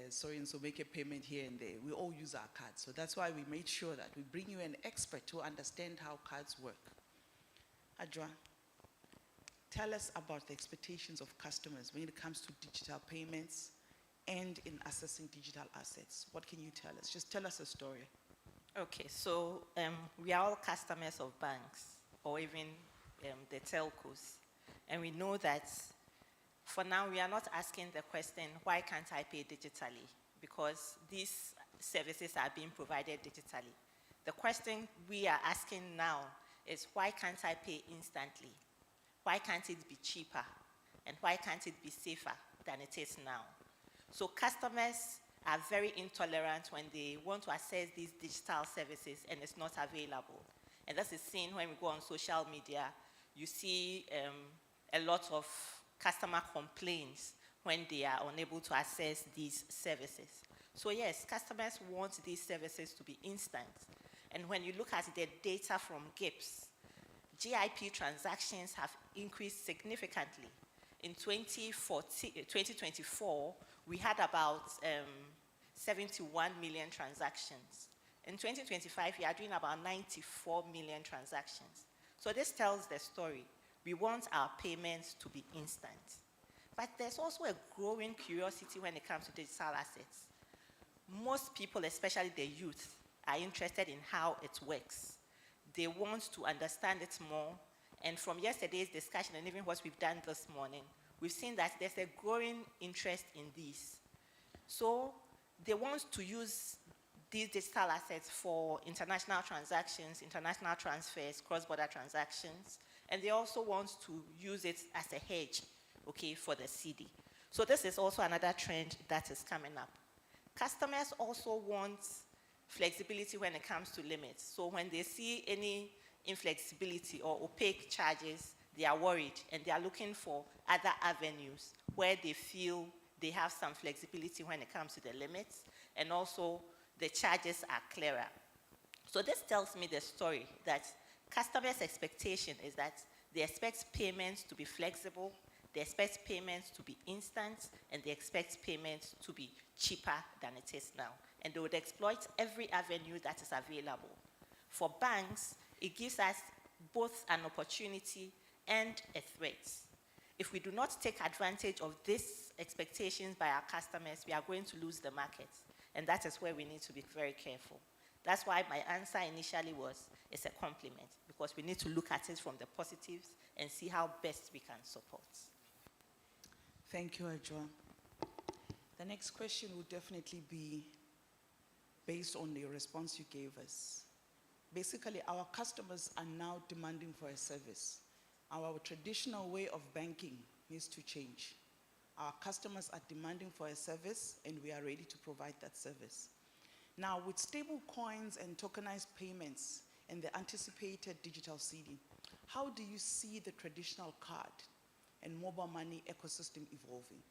so make a payment here and there. We all use our cards. So that's why we made sure that we bring you an expert to understand how cards work. Ajwa, tell us about the expectations of customers when it comes to digital payments and in accessing digital assets. What can you tell us? Just tell us a story. Okay, so we are all customers of banks, or even the telcos. And we know that for now we are not asking the question, why can't I pay digitally? Because these services are being provided digitally. The question we are asking now is, why can't I pay instantly? Why can't it be cheaper? And why can't it be safer than it is now? So customers are very intolerant when they want to access these digital services and it's not available. And this is seen when we go on social media. You see a lot of customer complaints when they are unable to access these services. So yes, customers want these services to be instant. And when you look at the data from GIPS, GIP transactions have increased significantly. In 2024, we had about 71 million transactions. In 2025, we are doing about 94 million transactions. So this tells the story. We want our payments to be instant. But there's also a growing curiosity when it comes to digital assets. Most people, especially the youth, are interested in how it works. They want to understand it more, And from yesterday's discussion and even what we've done this morning, we've seen that there's a growing interest in these. So they want to use these digital assets for international transactions, international transfers, cross-border transactions, and they also want to use it as a hedge, okay, for the CD. So this is also another trend that is coming up. Customers also want flexibility when it comes to limits. So when they see any inflexibility or opaque charges, they are worried and they are looking for other avenues where they feel they have some flexibility when it comes to the limits, and also the charges are clearer. So this tells me the story that customers' expectation is that they expect payments to be flexible, they expect payments to be instant, and they expect payments to be cheaper than it is now. And they would exploit every avenue that is available. For banks, it gives us both an opportunity and a threat. If we do not take advantage of these expectations by our customers, we are going to lose the market. And that is where we need to be very careful. That's why my answer initially was, it's a compliment, because we need to look at it from the positives and see how best we can support. Thank you, Ajwa. The next question will definitely be based on the response you gave us. Basically, our customers are now demanding for a service. Our traditional way of banking needs to change. Our customers are demanding for a service, and we are ready to provide that service. Now, with stable coins and tokenized payments and the anticipated digital CD, how do you see the traditional card and mobile money ecosystem evolving?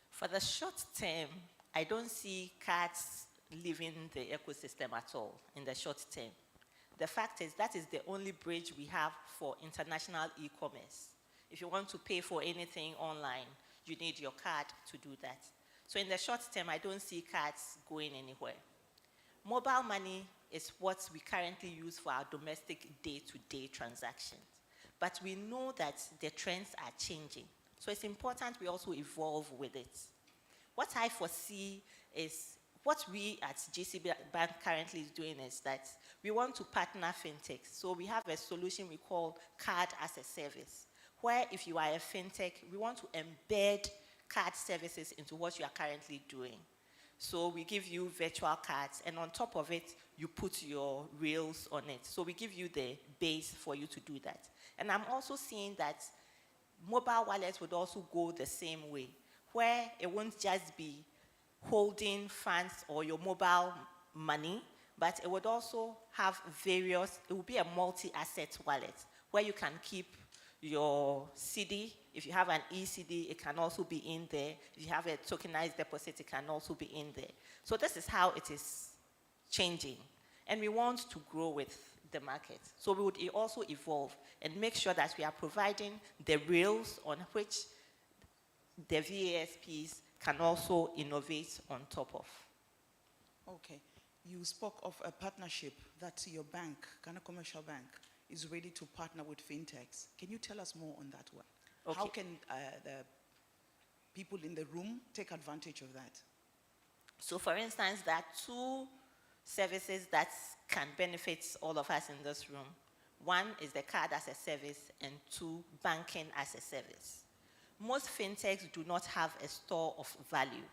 For the short term, I don't see cards leaving the ecosystem at all in the short term. The fact is that is the only bridge we have for international e-commerce. If you want to pay for anything online, you need your card to do that. So in the short term, I don't see cards going anywhere. Mobile money is what we currently use for our domestic day-to-day transactions. But we know that the trends are changing. So it's important we also evolve with it. What I foresee is, what we at GCB Bank currently is doing is that we want to partner fintechs. So we have a solution we call Card as a Service, where if you are a fintech, we want to embed card services into what you are currently doing. So we give you virtual cards, and on top of it, you put your rails on it. So we give you the base for you to do that. And I'm also seeing that mobile wallets would also go the same way, where it won't just be holding funds or your mobile money, but it would also have various, it will be a multi-asset wallet where you can keep your CD. If you have an e-CD, it can also be in there. If you have a tokenized deposit, it can also be in there. So this is how it is changing. And we want to grow with the market. So we would also evolve and make sure that we are providing the rails on which the VASPs can also innovate on top of. Okay. You spoke of a partnership that your bank, Ghana Commercial Bank, is ready to partner with fintechs. Can you tell us more on that one? Okay. How can the people in the room take advantage of that? So for instance, there are two services that can benefit all of us in this room. One is the card as a service, and two, banking as a service. Most fintechs do not have a store of value.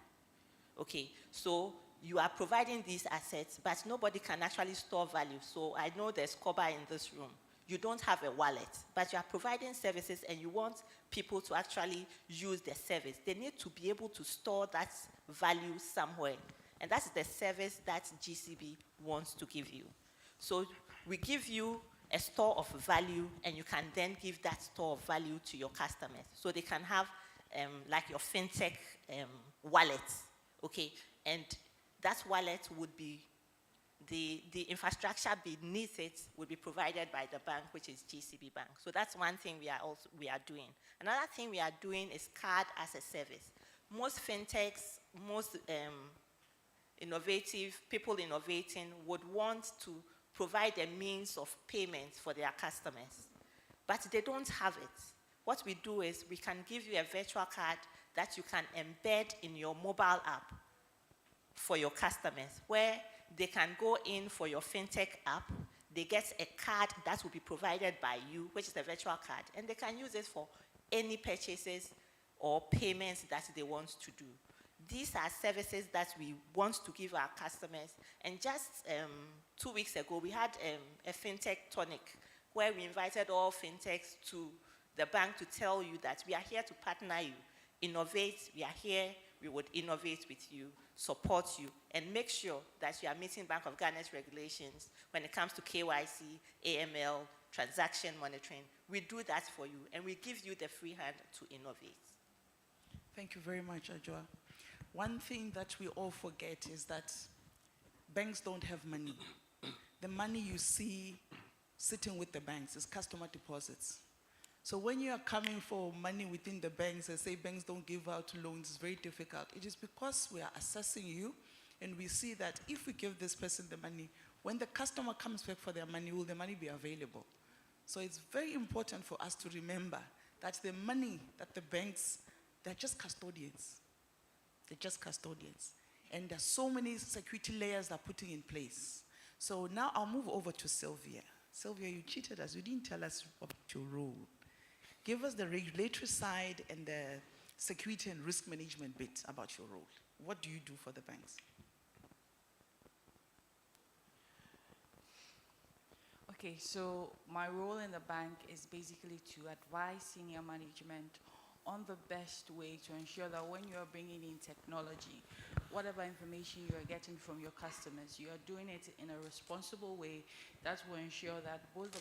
Okay, so you are providing these assets, but nobody can actually store value. So I know there's Koba in this room. You don't have a wallet, but you are providing services and you want people to actually use the service. They need to be able to store that value somewhere. And that's the service that GCB wants to give you. So we give you a store of value, and you can then give that store of value to your customers. So they can have like your fintech wallet, okay? And that wallet would be, the infrastructure beneath it would be provided by the bank, which is GCB Bank. So that's one thing we are doing. Another thing we are doing is card as a service. Most fintechs, most innovative people innovating would want to provide a means of payment for their customers, but they don't have it. What we do is we can give you a virtual card that you can embed in your mobile app for your customers, where they can go in for your fintech app, they get a card that will be provided by you, which is a virtual card, and they can use it for any purchases or payments that they want to do. These are services that we want to give our customers. And just 2 weeks ago, we had a fintech tonic where we invited all fintechs to the bank to tell you that we are here to partner you, innovate, we are here, we would innovate with you, support you, and make sure that you are meeting Bank of Ghana's regulations when it comes to KYC, AML, transaction monitoring. We do that for you, and we give you the free hand to innovate. Thank you very much, Ajwa. One thing that we all forget is that banks don't have money. The money you see sitting with the banks is customer deposits. So when you are coming for money within the banks and say banks don't give out loans, it's very difficult. It is because we are assessing you and we see that if we give this person the money, when the customer comes back for their money, will the money be available? So it's very important for us to remember that the money that the banks, they're just custodians. They're just custodians. And there's so many security layers they're putting in place. So now I'll move over to Sylvia. Sylvia, you cheated us. You didn't tell us about your role. Give us the regulatory side and the security and risk management bit about your role. What do you do for the banks? Okay, so my role in the bank is basically to advise senior management on the best way to ensure that when you are bringing in technology, whatever information you are getting from your customers, you are doing it in a responsible way that will ensure that both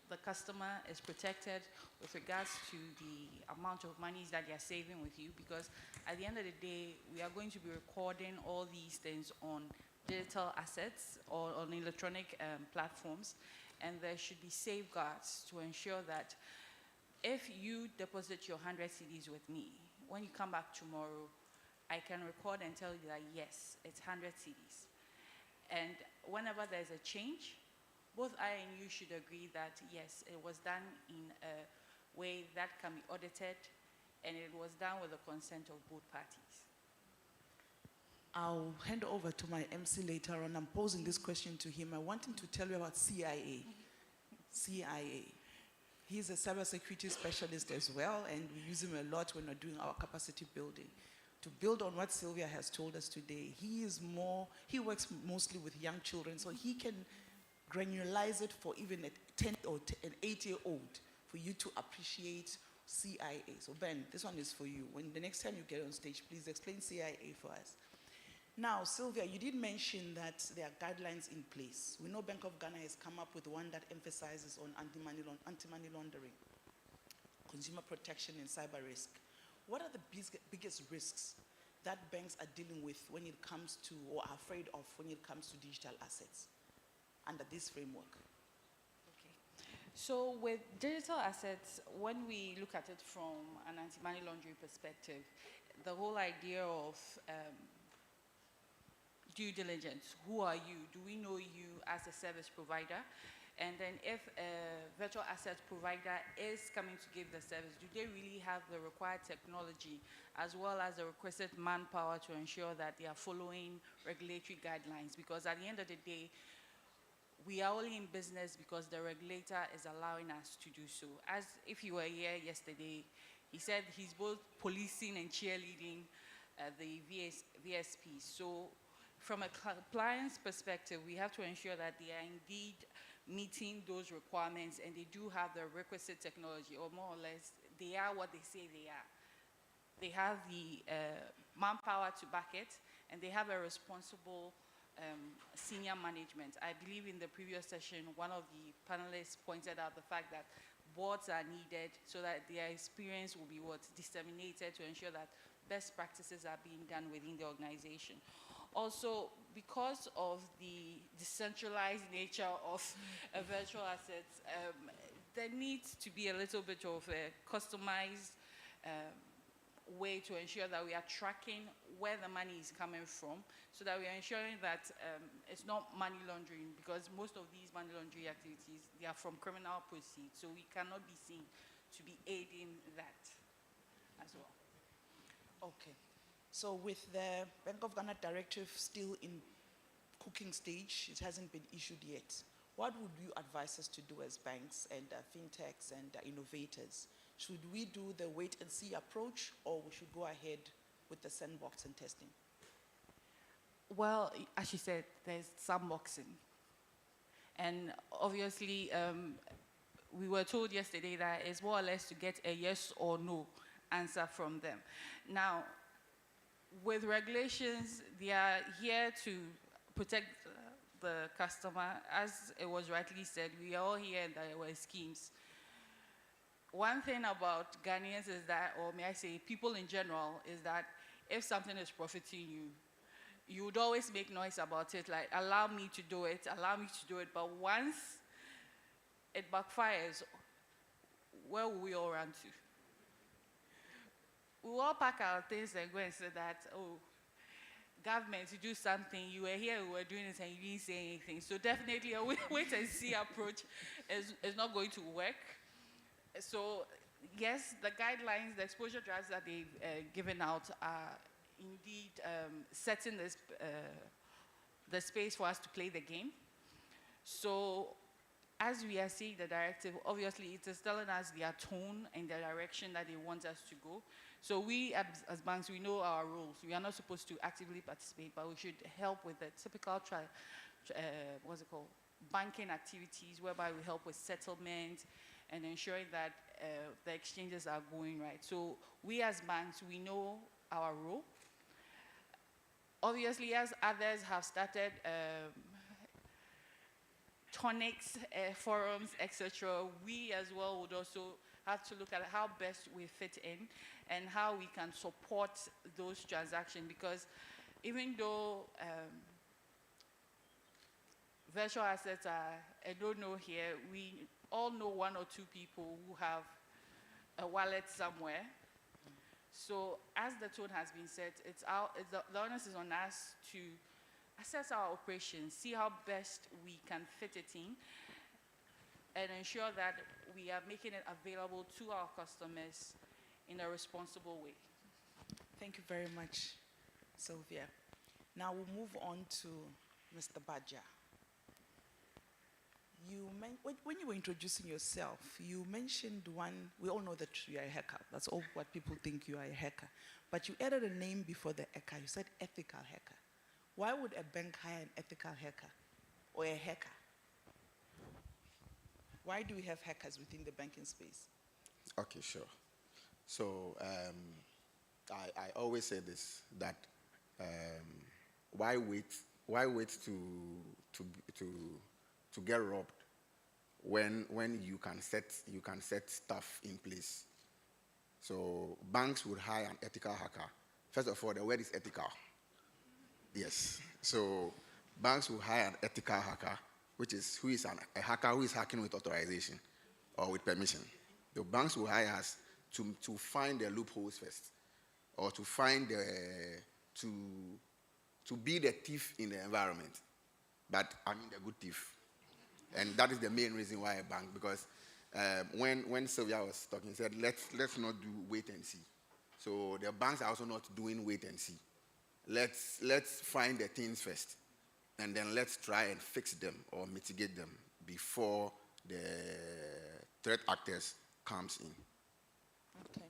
the customer is protected with regards to the amount of monies that they are saving with you, because at the end of the day, we are going to be recording all these things on digital assets or on electronic platforms, and there should be safeguards to ensure that if you deposit your 100 CDs with me, when you come back tomorrow, I can record and tell you that yes, it's 100 CDs. And whenever there's a change, both I and you should agree that yes, it was done in a way that can be audited, and it was done with the consent of both parties. I'll hand over to my MC later on. I'm posing this question to him. I want him to tell you about CIA. CIA. He's a cybersecurity specialist as well, and we use him a lot when we're doing our capacity building. To build on what Sylvia has told us today, he works mostly with young children, so he can granularize it for even a 10 or an 8-year-old for you to appreciate CIA. So Ben, this one is for you. When the next time you get on stage, please explain CIA for us. Now, Sylvia, you did mention that there are guidelines in place. We know Bank of Ghana has come up with one that emphasizes on anti-money laundering, consumer protection, and cyber risk. What are the biggest risks that banks are dealing with when it comes to, or are afraid of when it comes to digital assets under this framework? Okay. So with digital assets, when we look at it from an anti-money laundering perspective, the whole idea of due diligence. Who are you? Do we know you as a service provider? And then if a virtual asset provider is coming to give the service, do they really have the required technology as well as the requisite manpower to ensure that they are following regulatory guidelines? Because at the end of the day, we are only in business because the regulator is allowing us to do so. As if you were here yesterday, he said he's both policing and cheerleading the VSP. So from a compliance perspective, we have to ensure that they are indeed meeting those requirements and they do have the requisite technology, or more or less, they are what they say they are. They have the manpower to back it, and they have a responsible senior management. I believe in the previous session, one of the panelists pointed out the fact that boards are needed so that their experience will be disseminated to ensure that best practices are being done within the organization. Also, because of the decentralized nature of virtual assets, there needs to be a little bit of a customized way to ensure that we are tracking where the money is coming from, so that we are ensuring that it's not money laundering, because most of these money laundering activities, they are from criminal proceeds, so we cannot be seen to be aiding that as well. Okay. So with the Bank of Ghana directive still in cooking stage, it hasn't been issued yet. what would you advise us to do as banks and fintechs and innovators? Should we do the wait and see approach, or we should go ahead with the sandbox and testing? Well, as you said, there's sandboxing. And obviously, we were told yesterday that it's more or less to get a yes or no answer from them. Now, with regulations, they are here to protect the customer. As it was rightly said, we are all here and there were schemes. One thing about Ghanaians is that, or may I say people in general, is that if something is profiting you, you would always make noise about it, like, allow me to do it, allow me to do it. But once it backfires, where will we all run to? We will all pack our things and go and say that, oh, government, to do something, you were here, we were doing this, and you didn't say anything. So definitely a wait and see approach is not going to work. So yes, the guidelines, the exposure drives that they've given out are indeed setting this, the space for us to play the game. So as we are seeing the directive, obviously it is telling us their tone and the direction that they want us to go. So we as banks, we know our roles. We are not supposed to actively participate, but we should help with the typical banking activities, whereby we help with settlement and ensuring that the exchanges are going right. So we as banks, we know our role. Obviously, as others have started tonics, forums, etc., we as well would also have to look at how best we fit in and how we can support those transactions, because even though virtual assets are a no-no here, we all know one or two people who have a wallet somewhere. So as the tone has been set, the onus is on us to assess our operations, see how best we can fit it in, and ensure that we are making it available to our customers in a responsible way. Thank you very much, Sylvia. Now we'll move on to Mr. Badja. When you were introducing yourself, you mentioned one, we all know that you are a hacker. That's all what people think, you are a hacker. But you added a name before the hacker. You said ethical hacker. Why would a bank hire an ethical hacker or a hacker? Why do we have hackers within the banking space? Okay, sure. So I always say this, that why wait to get robbed when you can set stuff in place? So banks would hire an ethical hacker. First of all, the word is ethical. Yes. So banks will hire an ethical hacker, who is a hacker who is hacking with authorization or with permission. The banks will hire us to find the loopholes first, or to find to be the thief in the environment. But I mean the good thief. And that is the main reason why a bank, because when Sylvia was talking, said let's not do wait and see. So the banks are also not doing wait and see. Let's find the things first, and then let's try and fix them or mitigate them before the threat actors comes in. Okay.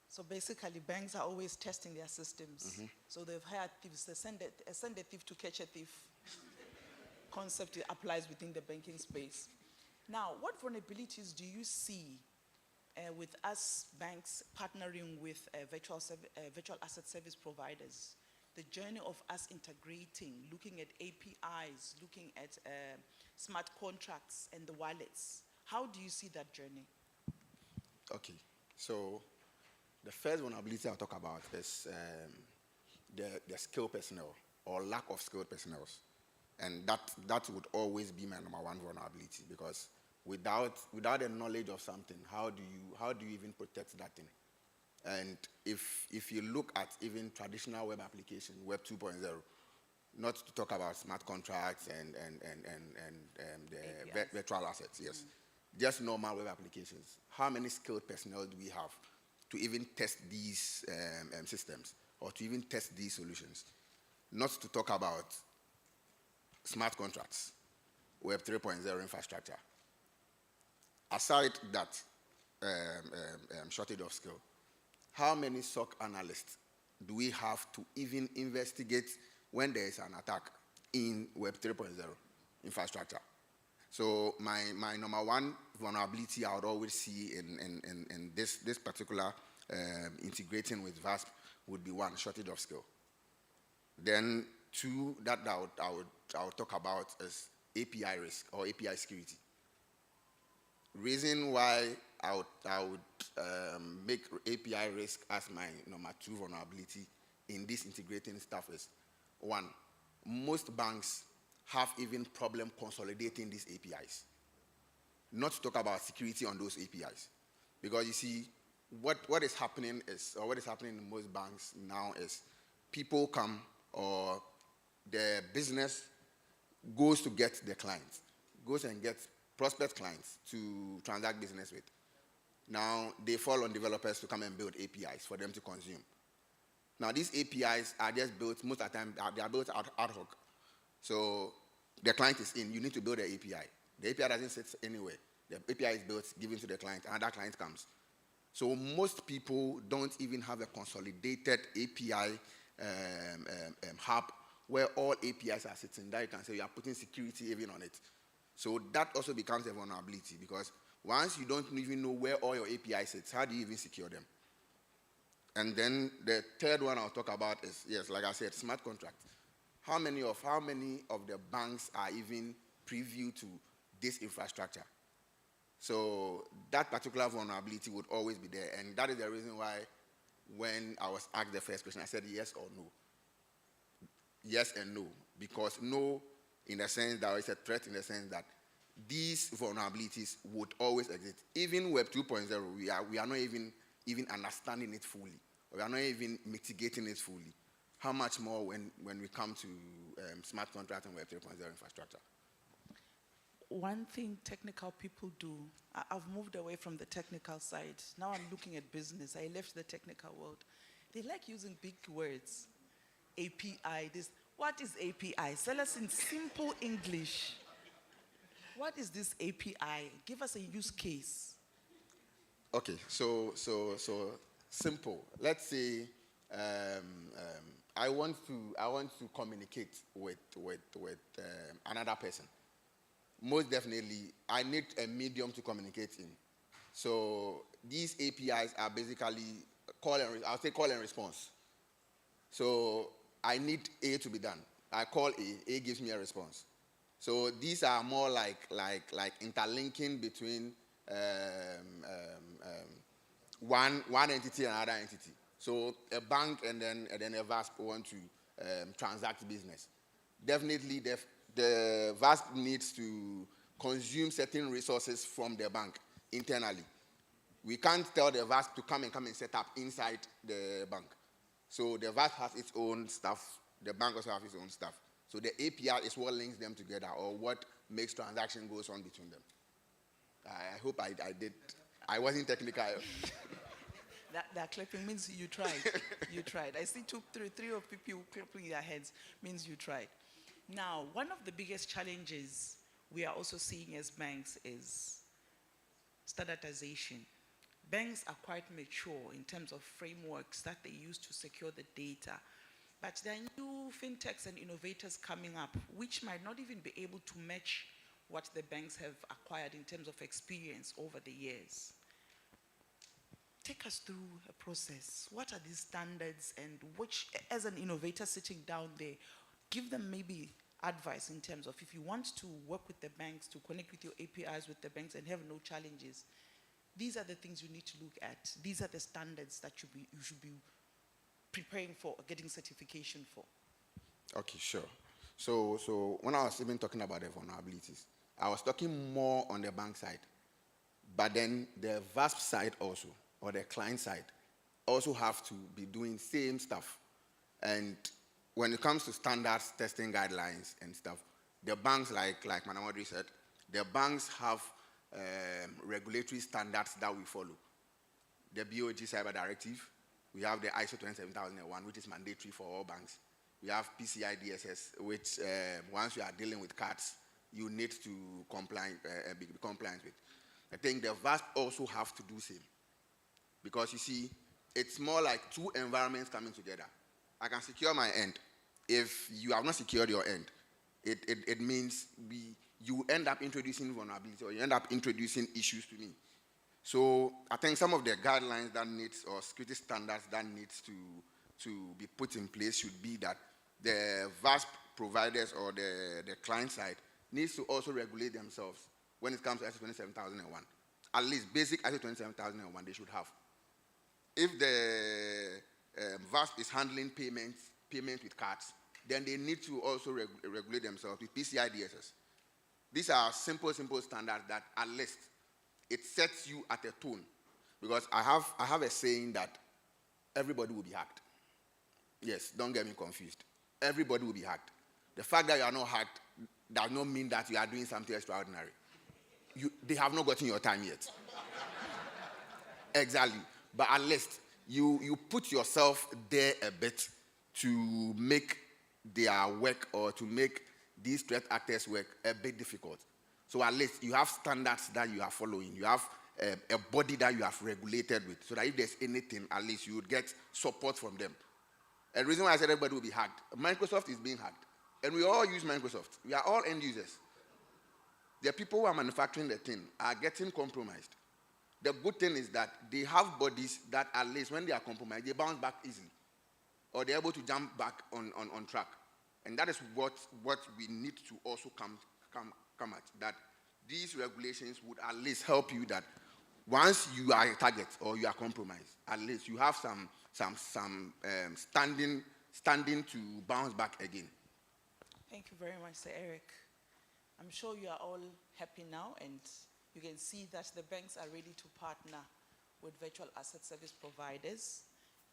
So basically, banks are always testing their systems. Mm-hmm. So they've hired thieves. Send a thief to catch a thief concept applies within the banking space. Now, what vulnerabilities do you see with us banks partnering with virtual asset service providers? The journey of us integrating, looking at APIs, looking at smart contracts and the wallets. How do you see that journey? Okay, so the first vulnerability I'll talk about is the skilled personnel or lack of skilled personnel. And that would always be my number one vulnerability, because without the knowledge of something, how do you even protect that thing? And if you look at even traditional web application, Web 2.0, not to talk about smart contracts and the virtual assets, yes, just normal web applications, how many skilled personnel do we have to even test these systems or to even test these solutions? Not to talk about smart contracts. Web 3.0 infrastructure. Aside that shortage of skill, how many SOC analysts do we have to even investigate when there is an attack in Web 3.0 infrastructure? So my number one vulnerability I would always see in this particular integrating with VASP would be one, shortage of skill. Then two, that I would talk about is API risk or API security. Reason why I would make API risk as my number two vulnerability in this integrating stuff is, one, most banks have even problem consolidating these APIs. Not to talk about security on those APIs. Because you see, what is happening is, or what is happening in most banks now is, people come, or the business goes to get the clients, goes and gets prospect clients to transact business with. Now, they fall on developers to come and build APIs for them to consume. Now, these APIs are just built, most of the time, they are built ad hoc. So, the client is in, you need to build an API. The API doesn't sit anywhere. The API is built, given to the client, another client comes. So, most people don't even have a consolidated API hub where all APIs are sitting there. You can say you are putting security even on it. So that also becomes a vulnerability, because once you don't even know where all your APIs sit, how do you even secure them? And then the third one I'll talk about is, yes, like I said, smart contracts. How many of the banks are even privy to this infrastructure? So that particular vulnerability would always be there, and that is the reason why when I was asked the first question, I said yes or no. Yes and no, because no in the sense that it's a threat, in the sense that these vulnerabilities would always exist. Even Web 2.0, we are not even understanding it fully. We are not even mitigating it fully. How much more when we come to smart contract and Web 3.0 infrastructure? One thing technical people do, I've moved away from the technical side. Now I'm looking at business. I left the technical world. They like using big words. API, this. What is API? Tell us in simple English. What is this API? Give us a use case. Okay, so simple. Let's say I want to communicate with another person. Most definitely, I need a medium to communicate in. So these APIs are basically call and response. So I need A to be done. I call A gives me a response. So these are more like interlinking between one entity and another entity. So a bank and then a VASP want to transact business. Definitely the VASP needs to consume certain resources from the bank internally. We can't tell the VASP to come and set up inside the bank. So the VASP has its own stuff. The bank also has its own stuff. So the API is what links them together, or what makes transaction goes on between them. I hope I did. I wasn't technical. That clapping means you tried. You tried. I see three of people clapping their heads, means you tried. Now, one of the biggest challenges we are also seeing as banks is standardization. Banks are quite mature in terms of frameworks that they use to secure the data. But there are new fintechs and innovators coming up, which might not even be able to match what the banks have acquired in terms of experience over the years. Take us through a process. What are these standards, and which, as an innovator sitting down there, give them maybe advice in terms of, if you want to work with the banks, to connect with your APIs with the banks and have no challenges, these are the things you need to look at. These are the standards that you should be preparing for, getting certification for. Okay, sure. So when I was even talking about the vulnerabilities, I was talking more on the bank side. But then the VASP side also, or the client side, also have to be doing same stuff. And when it comes to standards, testing guidelines and stuff, the banks, like Madam Audrey said, the banks have regulatory standards that we follow. The BOG Cyber Directive, we have the ISO 27001, which is mandatory for all banks. We have PCI DSS, which once you are dealing with cards, you need to be compliant with. I think the VASP also have to do same. Because you see, it's more like two environments coming together. I can secure my end. If you have not secured your end, it means you end up introducing vulnerability, or you end up introducing issues to me. So I think some of the guidelines that needs, or security standards that needs to be put in place should be that the VASP providers or the client side needs to also regulate themselves when it comes to ISO 27001. At least basic ISO 27001 they should have. If the VASP is handling payment with cards, then they need to also regulate themselves with PCI DSS. These are simple standards that at least it sets you at a tone. Because I have a saying that everybody will be hacked. Yes, don't get me confused. Everybody will be hacked. The fact that you are not hacked does not mean that you are doing something extraordinary. They have not gotten your time yet. Exactly. But at least you put yourself there a bit to make their work, or to make these threat actors' work a bit difficult. So at least you have standards that you are following. You have a body that you have regulated with, so that if there's anything, at least you would get support from them. And the reason why I said everybody will be hacked, Microsoft is being hacked. And we all use Microsoft. We are all end users. The people who are manufacturing the thing are getting compromised. The good thing is that they have bodies that at least when they are compromised, they bounce back easily. Or they're able to jump back on track. And that is what we need to also come at. That these regulations would at least help you that once you are a target or you are compromised, at least you have some standing to bounce back again. Thank you very much, Sir Eric. I'm sure you are all happy now, and you can see that the banks are ready to partner with virtual asset service providers.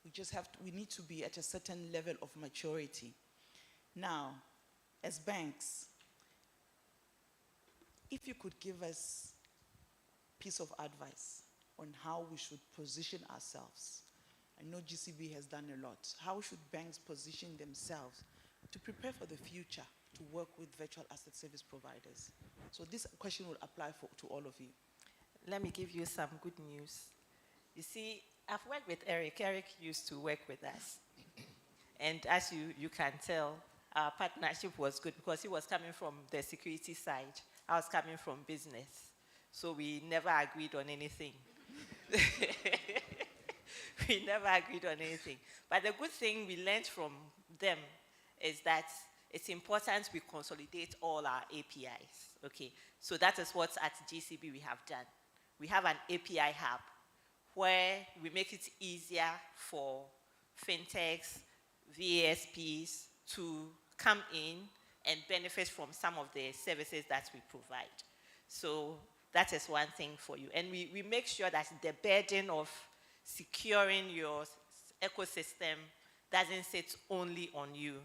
We need to be at a certain level of maturity. Now, as banks, if you could give us a piece of advice on how we should position ourselves. I know GCB has done a lot. How should banks position themselves to prepare for the future, to work with virtual asset service providers? So this question will apply to all of you. Let me give you some good news. You see, I've worked with Eric. Eric used to work with us. And as you can tell, our partnership was good because he was coming from the security side. I was coming from business. So we never agreed on anything. We never agreed on anything. But the good thing we learned from them is that it's important we consolidate all our APIs. Okay, so that is what at GCB we have done. We have an API hub where we make it easier for fintechs, VASPs to come in and benefit from some of the services that we provide. So that is one thing for you. And we make sure that the burden of securing your ecosystem doesn't sit only on you.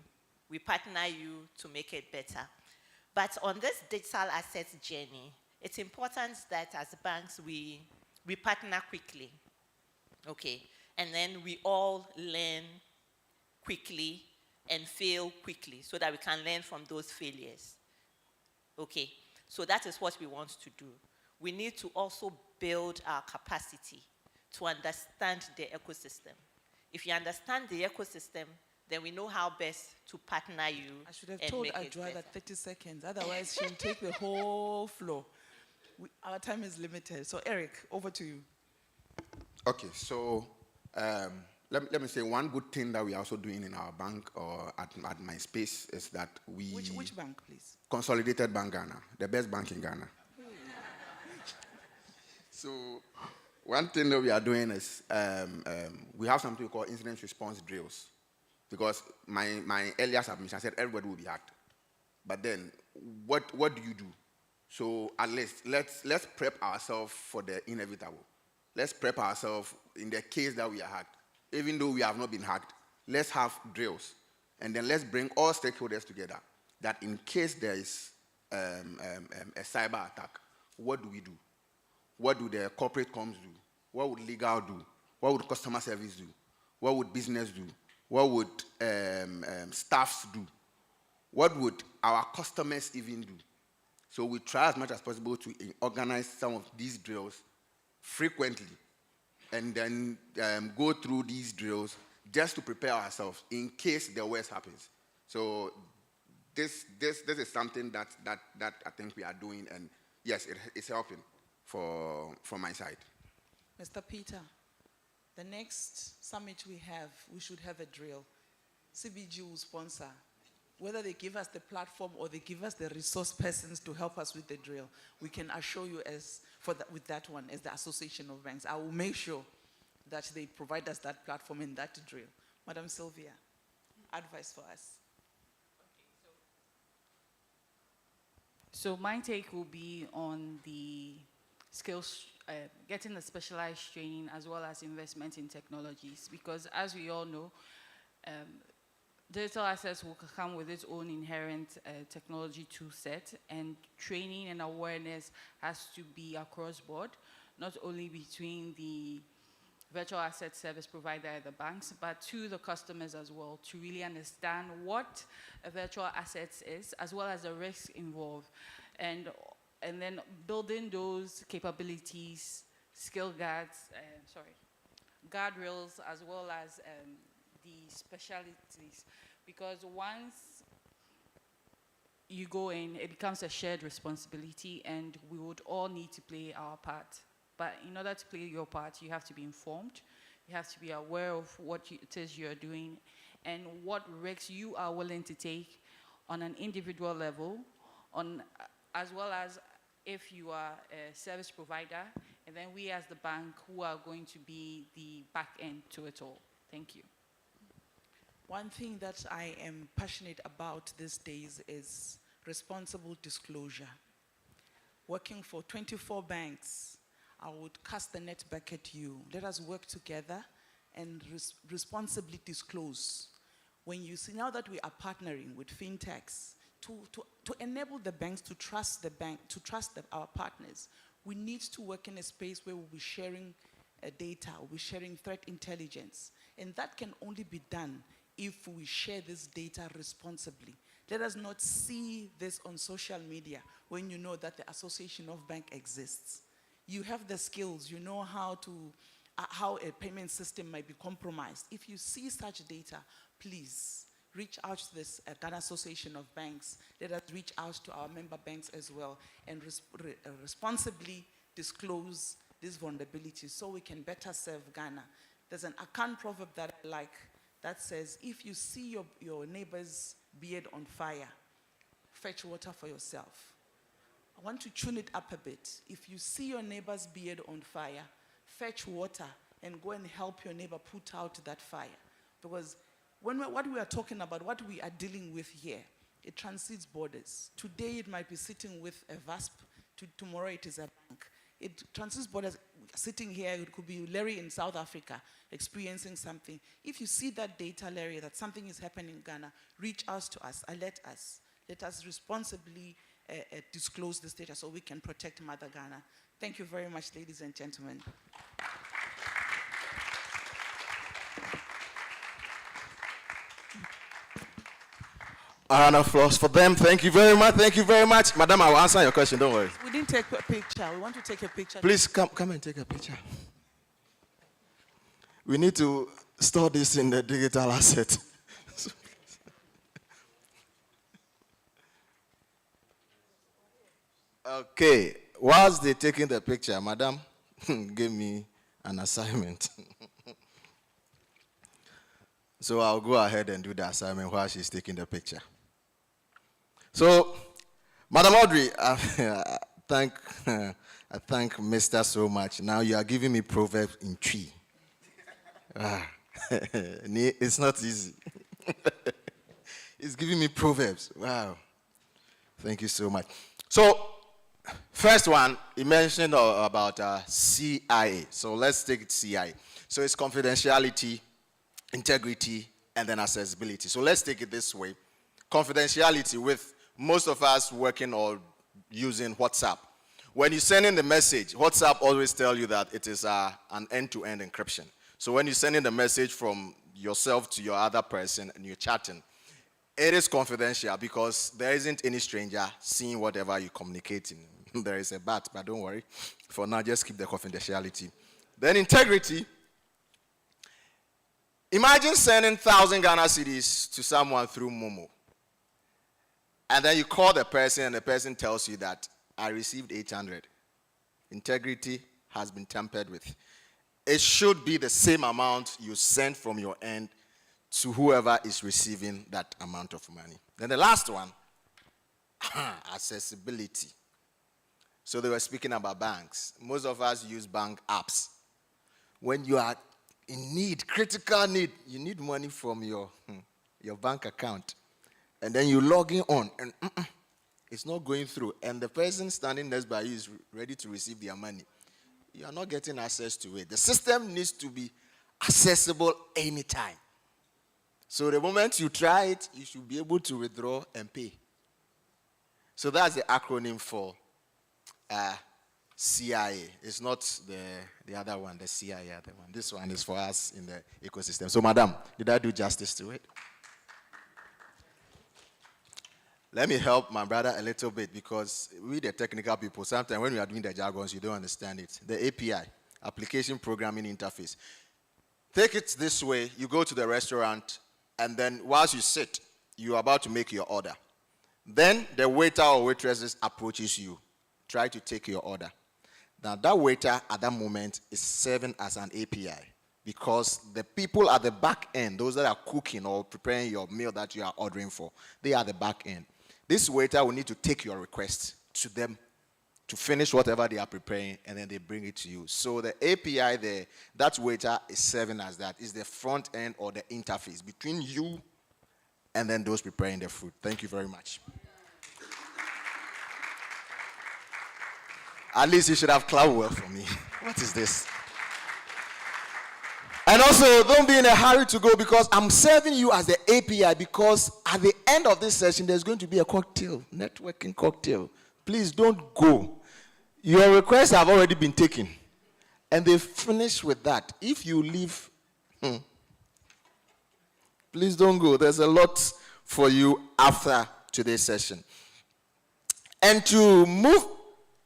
We partner you to make it better. But on this digital assets journey, it's important that as banks, we partner quickly, okay? And then we all learn quickly and fail quickly so that we can learn from those failures, okay? So that is what we want to do. We need to also build our capacity to understand the ecosystem. If you understand the ecosystem, then we know how best to partner you. I should have told Adjoa that 30 seconds, otherwise she'll take the whole floor. Our time is limited. So Eric, over to you. Okay, so let me say one good thing that we are also doing in our bank or at my space is that we... Which bank, please? Consolidated Bank Ghana, the best bank in Ghana. So one thing that we are doing is we have something we call incident response drills. Because my earlier submission, I said everybody will be hacked. But then, what do you do? So at least let's prep ourselves for the inevitable. Let's prep ourselves in the case that we are hacked. Even though we have not been hacked, let's have drills. And then let's bring all stakeholders together that in case there is a cyber attack, what do we do? What do the corporate comms do? What would legal do? What would customer service do? What would business do? What would staffs do? What would our customers even do? So we try as much as possible to organize some of these drills frequently, and then go through these drills just to prepare ourselves in case the worst happens. So this is something that I think we are doing, and yes, it's helping from my side. Mr. Peter, the next summit we should have a drill. CBG will sponsor. Whether they give us the platform or they give us the resource persons to help us with the drill, we can assure you with that one, as the Association of Banks, I will make sure that they provide us that platform and that drill. Madam Sylvia, advice for us. So my take will be on the skills, getting the specialized training as well as investment in technologies, because as we all know, digital assets will come with its own inherent technology tool set, and training and awareness has to be across board, not only between the virtual asset service provider at the banks, but to the customers as well, to really understand what a virtual asset is, as well as the risks involved. And then building those capabilities, guardrails, as well as the specialties, because once you go in, it becomes a shared responsibility, and we would all need to play our part. But in order to play your part, you have to be informed, you have to be aware of what it is you're doing, and what risks you are willing to take on an individual level, as well as if you are a service provider, and then we as the bank who are going to be the back end to it all. Thank you. One thing that I am passionate about these days is responsible disclosure. Working for 24 banks, I would cast the net back at you. Let us work together and responsibly disclose. When you see, now that we are partnering with fintechs to enable the banks to trust our partners, we need to work in a space where we'll be sharing data, we'll be sharing threat intelligence. And that can only be done if we share this data responsibly. Let us not see this on social media when you know that the Association of Bank exists. You have the skills, you know how a payment system might be compromised. If you see such data, please reach out to this Ghana Association of Banks. Let us reach out to our member banks as well and responsibly disclose these vulnerabilities so we can better serve Ghana. There's an Akan proverb that I like that says, if you see your neighbor's beard on fire, fetch water for yourself. I want to tune it up a bit. If you see your neighbor's beard on fire, fetch water and go and help your neighbor put out that fire. Because what we are talking about, what we are dealing with here, it transcends borders. Today it might be sitting with a VASP, tomorrow it is a bank. It transcends borders. Sitting here, it could be Larry in South Africa experiencing something. If you see that data, Larry, that something is happening in Ghana, reach out to us, alert us. Let us responsibly disclose this data so we can protect Mother Ghana. Thank you very much, ladies and gentlemen. A round of applause for them. Thank you very much. Thank you very much. Madam, I will answer your question. Don't worry. We didn't take a picture. We want to take a picture. Please come and take a picture. We need to store this in the digital asset. Okay. Whilst they're taking the picture, Madam, give me an assignment. So I'll go ahead and do the assignment while she's taking the picture. So, Madam Audrey, I thank Mr. so much. Now you are giving me proverbs in tree. It's not easy. It's giving me proverbs. Wow. Thank you so much. So, first one, you mentioned about CIA. So let's take it CIA. So it's confidentiality, integrity, and then accessibility. So let's take it this way. Confidentiality, with most of us working or using WhatsApp. When you send in the message, WhatsApp always tell you that it is an end-to-end encryption. So when you send in the message from yourself to your other person and you're chatting, It is confidential because there isn't any stranger seeing whatever you're communicating. There is a but don't worry. For now, just keep the confidentiality. Then integrity. Imagine sending 1,000 Ghana cedis to someone through Momo. And then you call the person and the person tells you that I received 800. Integrity has been tampered with. It should be the same amount you send from your end to whoever is receiving that amount of money. Then the last one, accessibility. So they were speaking about banks. Most of us use bank apps. When you are in need, critical need, you need money from your bank account. And then you log in on, and it's not going through. And the person standing next by you is ready to receive their money. You are not getting access to it. The system needs to be accessible anytime. So the moment you try it, you should be able to withdraw and pay. So that's the acronym for CIA. It's not the other one, the CIA other one. This one is for us in the ecosystem. So, madam, did I do justice to it? Let me help my brother a little bit because we, the technical people, sometimes when we are doing the jargons, you don't understand it. The API, Application Programming Interface. Take it this way. You go to the restaurant, and then whilst you sit, you are about to make your order. Then the waiter or waitress approaches you. Try to take your order. Now, that waiter at that moment is serving as an API because the people at the back end, those that are cooking or preparing your meal that you are ordering for, they are the back end. This waiter will need to take your request to them to finish whatever they are preparing, and then they bring it to you. So the API there, that waiter is serving as that, is the front end or the interface between you and then those preparing the food. Thank you very much. At least you should have clapped well for me. What is this? And also, don't be in a hurry to go because I'm serving you as the API because at the end of this session, there's going to be a cocktail, networking cocktail. Please don't go. Your requests have already been taken. And they finish with that. If you leave, please don't go. There's a lot for you after today's session. And to move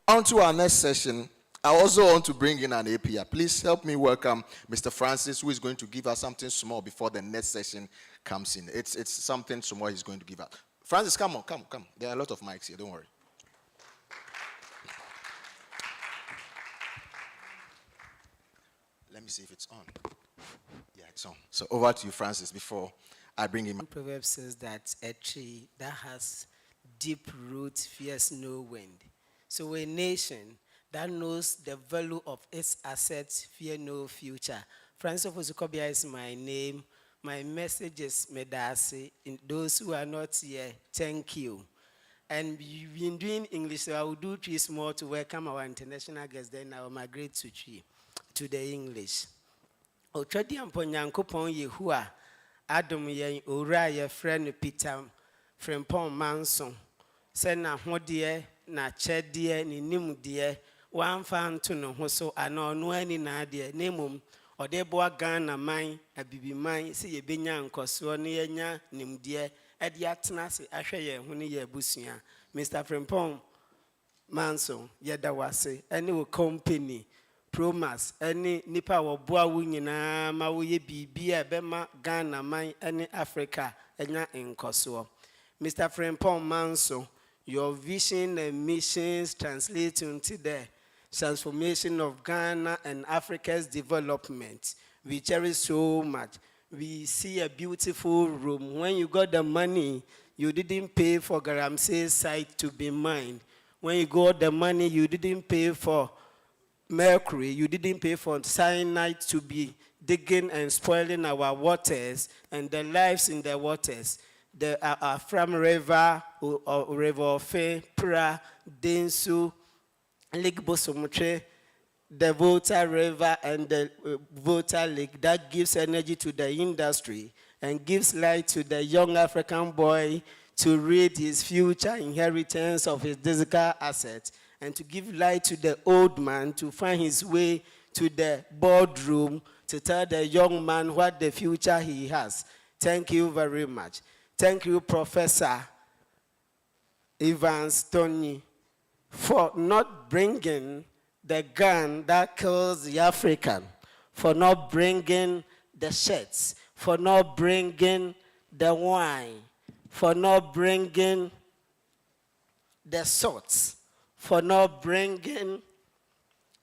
on to our next session, I also want to bring in an API. Please help me welcome Mr. Francis, who is going to give us something small before the next session comes in. It's something small he's going to give us. Francis, come on, come. There are a lot of mics here, don't worry. Let me see if it's on. Yeah, it's on. So over to you, Francis, before I bring him. Proverb says that a tree that has deep roots fears no wind. So a nation that knows the value of its assets fear no future. Francis Ofosukobia is my name. My message is Medasi. Those who are not here, thank you. And we've been doing English, so I will do three small to welcome our international guests. Then I will migrate to the English. Ochadi amponyankopon Yehua Adam yen ora ye friend Peter Frempon Manson. Sena hodie na chedie ni nimdie wan fan to no ho so ana no ani na de nemum ode boa Ghana man abibi man se ye benya nkoso ne yenya nimdie ade atena se ahwe ye ho ne ye busua Mr. Frempon Manson yeda wase ani wo company Promas any nipa wo boa wo nyina ma wo ye bibia be ma Ghana man any Africa enya nkoso Mr. Frempon Manson, your vision and missions translate into the transformation of Ghana and Africa's development. We cherish so much. We see a beautiful room. When you got the money, you didn't pay for Garamsey's site to be mined. When you got the money, you didn't pay for mercury. You didn't pay for cyanide to be digging and spoiling our waters and the lives in the waters. The Afram River, River Ofe, Pra, Densu, Lake Bosomutre, the Volta River and the Volta Lake, that gives energy to the industry and gives light to the young African boy to read his future inheritance of his physical assets and to give light to the old man to find his way to the boardroom to tell the young man what the future he has. Thank you very much. Thank you, Professor Evans Tony, for not bringing the gun that kills the African, for not bringing the shirts, for not bringing the wine, for not bringing the swords, for not bringing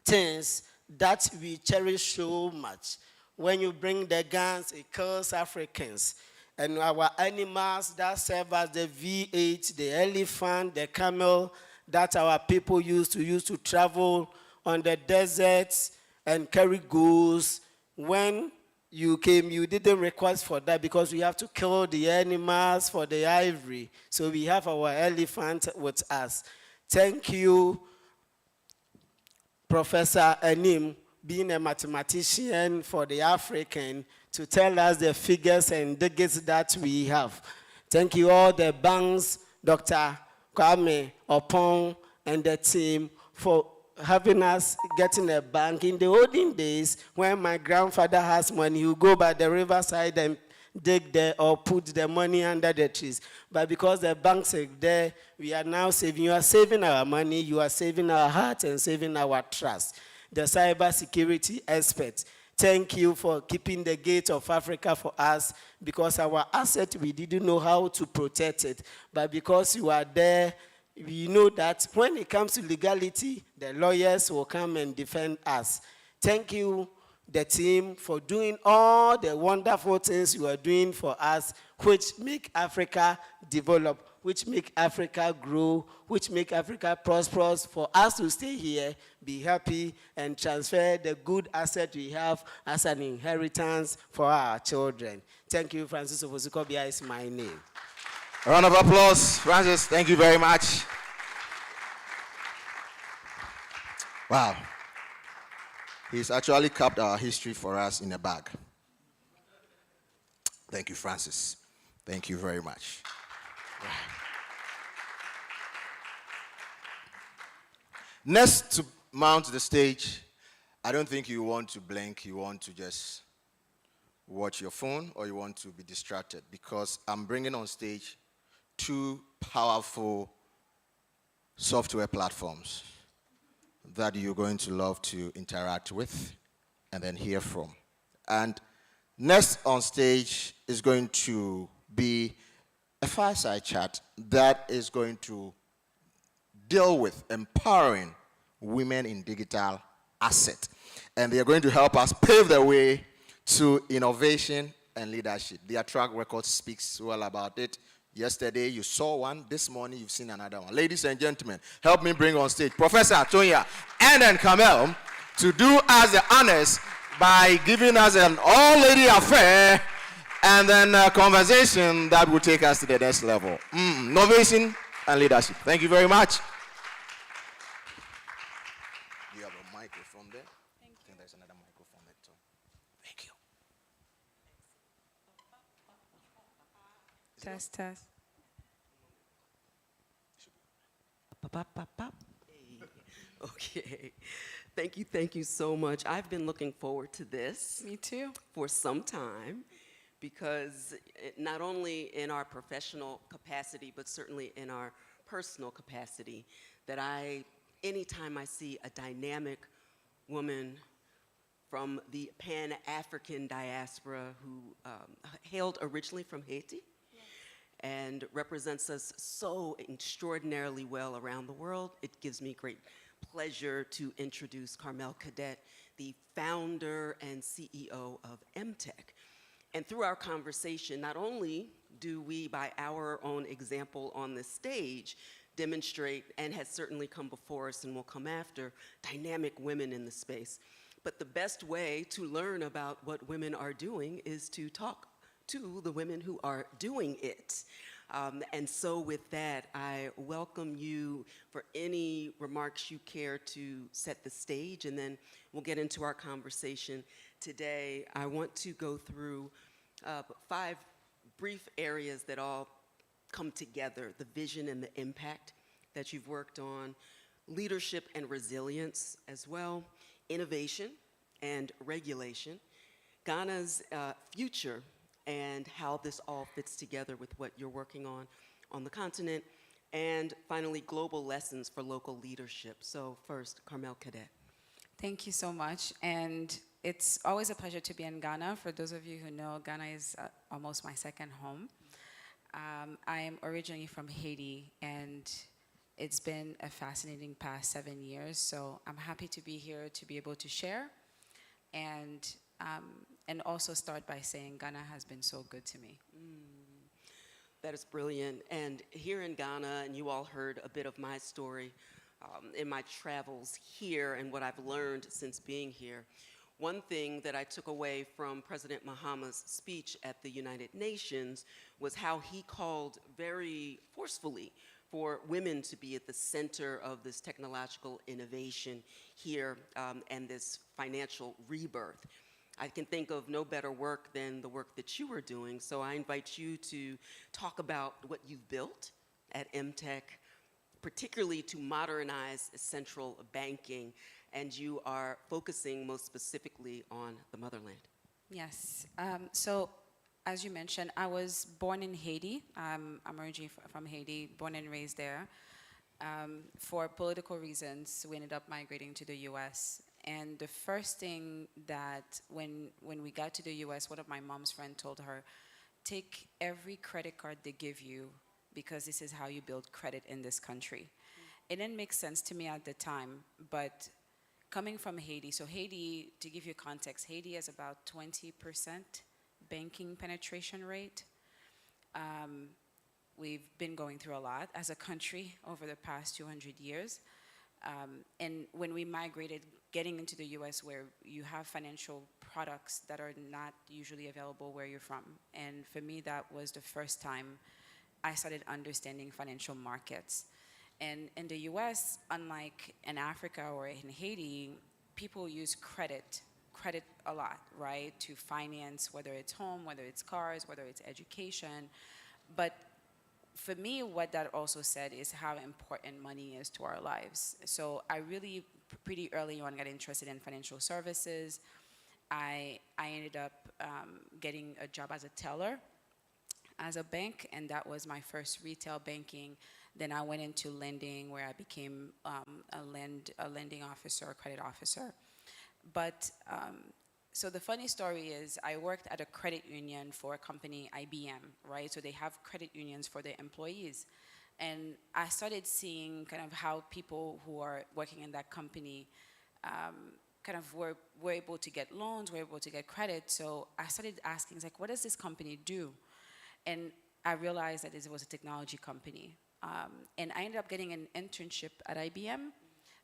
things that we cherish so much. When you bring the guns, it kills Africans. And our animals that serve as the V8, the elephant, the camel, that our people used to travel on the deserts and carry goods. When you came, you didn't request for that because we have to kill the animals for the ivory. So we have our elephant with us. Thank you, Professor Anim, being a mathematician for the African, to tell us the figures and digits that we have. Thank you all the banks, Dr. Kwame Opon and the team for having us getting a bank. In the olden days, when my grandfather has money, he would go by the riverside and dig there or put the money under the trees. But because the banks are there, we are now saving. You are saving our money, you are saving our heart and saving our trust. The cyber security expert, thank you for keeping the gate of Africa for us, because our asset, we didn't know how to protect it. But because you are there, we know that when it comes to legality, the lawyers will come and defend us. Thank you, the team, for doing all the wonderful things you are doing for us, which make Africa develop, which make Africa grow, which make Africa prosperous, for us to stay here, be happy, and transfer the good asset we have as an inheritance for our children. Thank you, Francis Ofosu-Kobia is my name. A round of applause, Francis. Thank you very much. Wow. He's actually kept our history for us in a bag. Thank you, Francis. Thank you very much. Next to mount the stage, I don't think you want to blink, you want to just watch your phone or you want to be distracted, because I'm bringing on stage two powerful software platforms that you're going to love to interact with and then hear from. And next on stage is going to be a fireside chat that is going to deal with empowering women in digital asset. And they are going to help us pave the way to innovation and leadership. Their track record speaks well about it. Yesterday, you saw one. This morning, you've seen another one. Ladies and gentlemen, help me bring on stage Professor Tonya and then Kamel to do us the honors by giving us an all-lady affair and then a conversation that will take us to the next level. Innovation and leadership. Thank you very much. Do you have a microphone there? I think there's another microphone there too. Thank you. Test, test. Okay. Thank you so much. I've been looking forward to this. Me too. For some time, because not only in our professional capacity, but certainly in our personal capacity, that anytime I see a dynamic woman from the Pan-African diaspora who hailed originally from Haiti, and represents us so extraordinarily well around the world, it gives me great pleasure to introduce Carmel Cadet, the founder and CEO of MTech. And through our conversation, not only do we, by our own example on the stage, demonstrate, and has certainly come before us and will come after, dynamic women in the space, but the best way to learn about what women are doing is to talk to the women who are doing it. And so with that, I welcome you for any remarks you care to set the stage, and then we'll get into our conversation today. I want to go through 5 brief areas that all come together: the vision and the impact that you've worked on, leadership and resilience as well, innovation and regulation, Ghana's future and how this all fits together with what you're working on the continent. And finally, global lessons for local leadership. So first, Carmel Cadet. Thank you so much. And it's always a pleasure to be in Ghana. For those of you who know, Ghana is almost my second home. I am originally from Haiti, and it's been a fascinating past 7 years. So I'm happy to be here to be able to share, and also start by saying Ghana has been so good to me. That is brilliant. And here in Ghana, and you all heard a bit of my story in my travels here and what I've learned since being here. One thing that I took away from President Mahama's speech at the United Nations was how he called very forcefully for women to be at the center of this technological innovation here and this financial rebirth. I can think of no better work than the work that you are doing, so I invite you to talk about what you've built at MTech, particularly to modernize central banking, and you are focusing most specifically on the motherland. Yes. So, as you mentioned, I was born in Haiti. I'm originally from Haiti, born and raised there. For political reasons, we ended up migrating to the U.S. And the first thing that, when we got to the U.S., one of my mom's friends told her, take every credit card they give you, because this is how you build credit in this country. It didn't make sense to me at the time, but coming from Haiti, so Haiti, to give you context, Haiti has about 20% banking penetration rate. We've been going through a lot as a country over the past 200 years. And when we migrated, getting into the US, where you have financial products that are not usually available where you're from. And for me, that was the first time I started understanding financial markets. And in the US, unlike in Africa or in Haiti, people use credit a lot, right? To finance, whether it's home, whether it's cars, whether it's education. But for me, what that also said is how important money is to our lives. So I really, pretty early on, got interested in financial services. I ended up getting a job as a teller as a bank, and that was my first retail banking. Then I went into lending, where I became a lending officer, a credit officer. But so the funny story is, I worked at a credit union for a company, IBM, right? So they have credit unions for their employees. And I started seeing kind of how people who are working in that company kind of were able to get loans, were able to get credit. So I started asking, like, what does this company do? And I realized that it was a technology company. And I ended up getting an internship at IBM.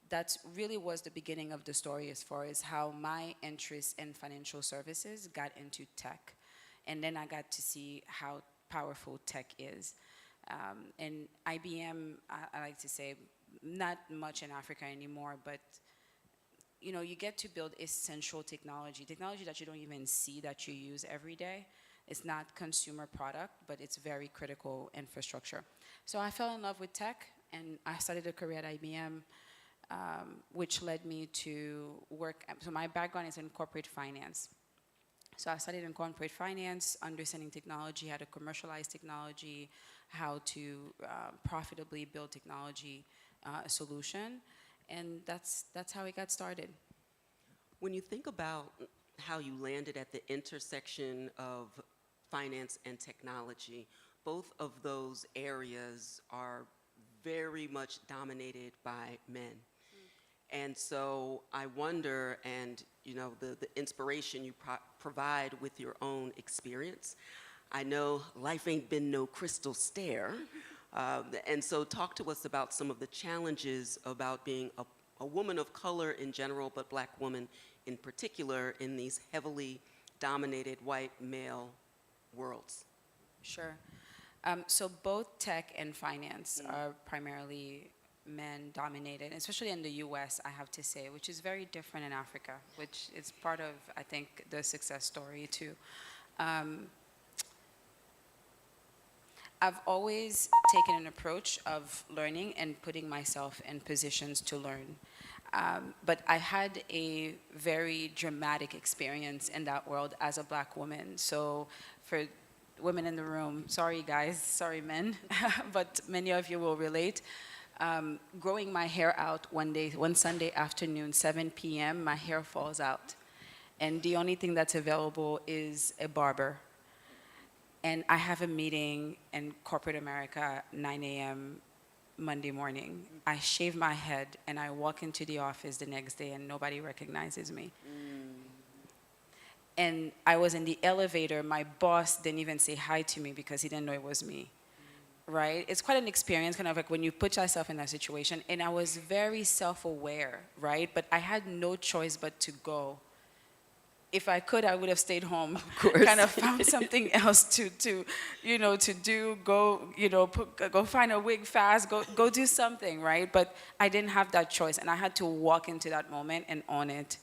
That really was the beginning of the story as far as how my interest in financial services got into tech. And then I got to see how powerful tech is. And IBM, I like to say, not much in Africa anymore, but you get to build essential technology that you don't even see, that you use every day. It's not consumer product, but it's very critical infrastructure. So I fell in love with tech, and I started a career at IBM, which led me to work. So my background is in corporate finance. So I studied in corporate finance, understanding technology, how to commercialize technology, how to profitably build technology solution, and that's how it got started. When you think about how you landed at the intersection of finance and technology, both of those areas are very much dominated by men. And so I wonder, and the inspiration you provide with your own experience, I know life ain't been no crystal stair. And so talk to us about some of the challenges about being a woman of color in general, but Black woman in particular, in these heavily dominated white male worlds. Sure. So both tech and finance are primarily men dominated, especially in the US, I have to say, which is very different in Africa, which is part of, I think, the success story too. I've always taken an approach of learning and putting myself in positions to learn. But I had a very dramatic experience in that world as a black woman. So for women in the room, sorry guys, sorry men, but many of you will relate. Growing my hair out one Sunday afternoon, 7 p.m., my hair falls out. And the only thing that's available is a barber. And I have a meeting in corporate America, 9 a.m. Monday morning. I shave my head and I walk into the office the next day and nobody recognizes me. And I was in the elevator, my boss didn't even say hi to me because he didn't know it was me. Right? It's quite an experience, kind of like when you put yourself in that situation. And I was very self-aware, right? But I had no choice but to go. If I could, I would have stayed home. Of course. Kind of found something else to do. Go, go find a wig fast. Go do something, right? But I didn't have that choice, and I had to walk into that moment and own it.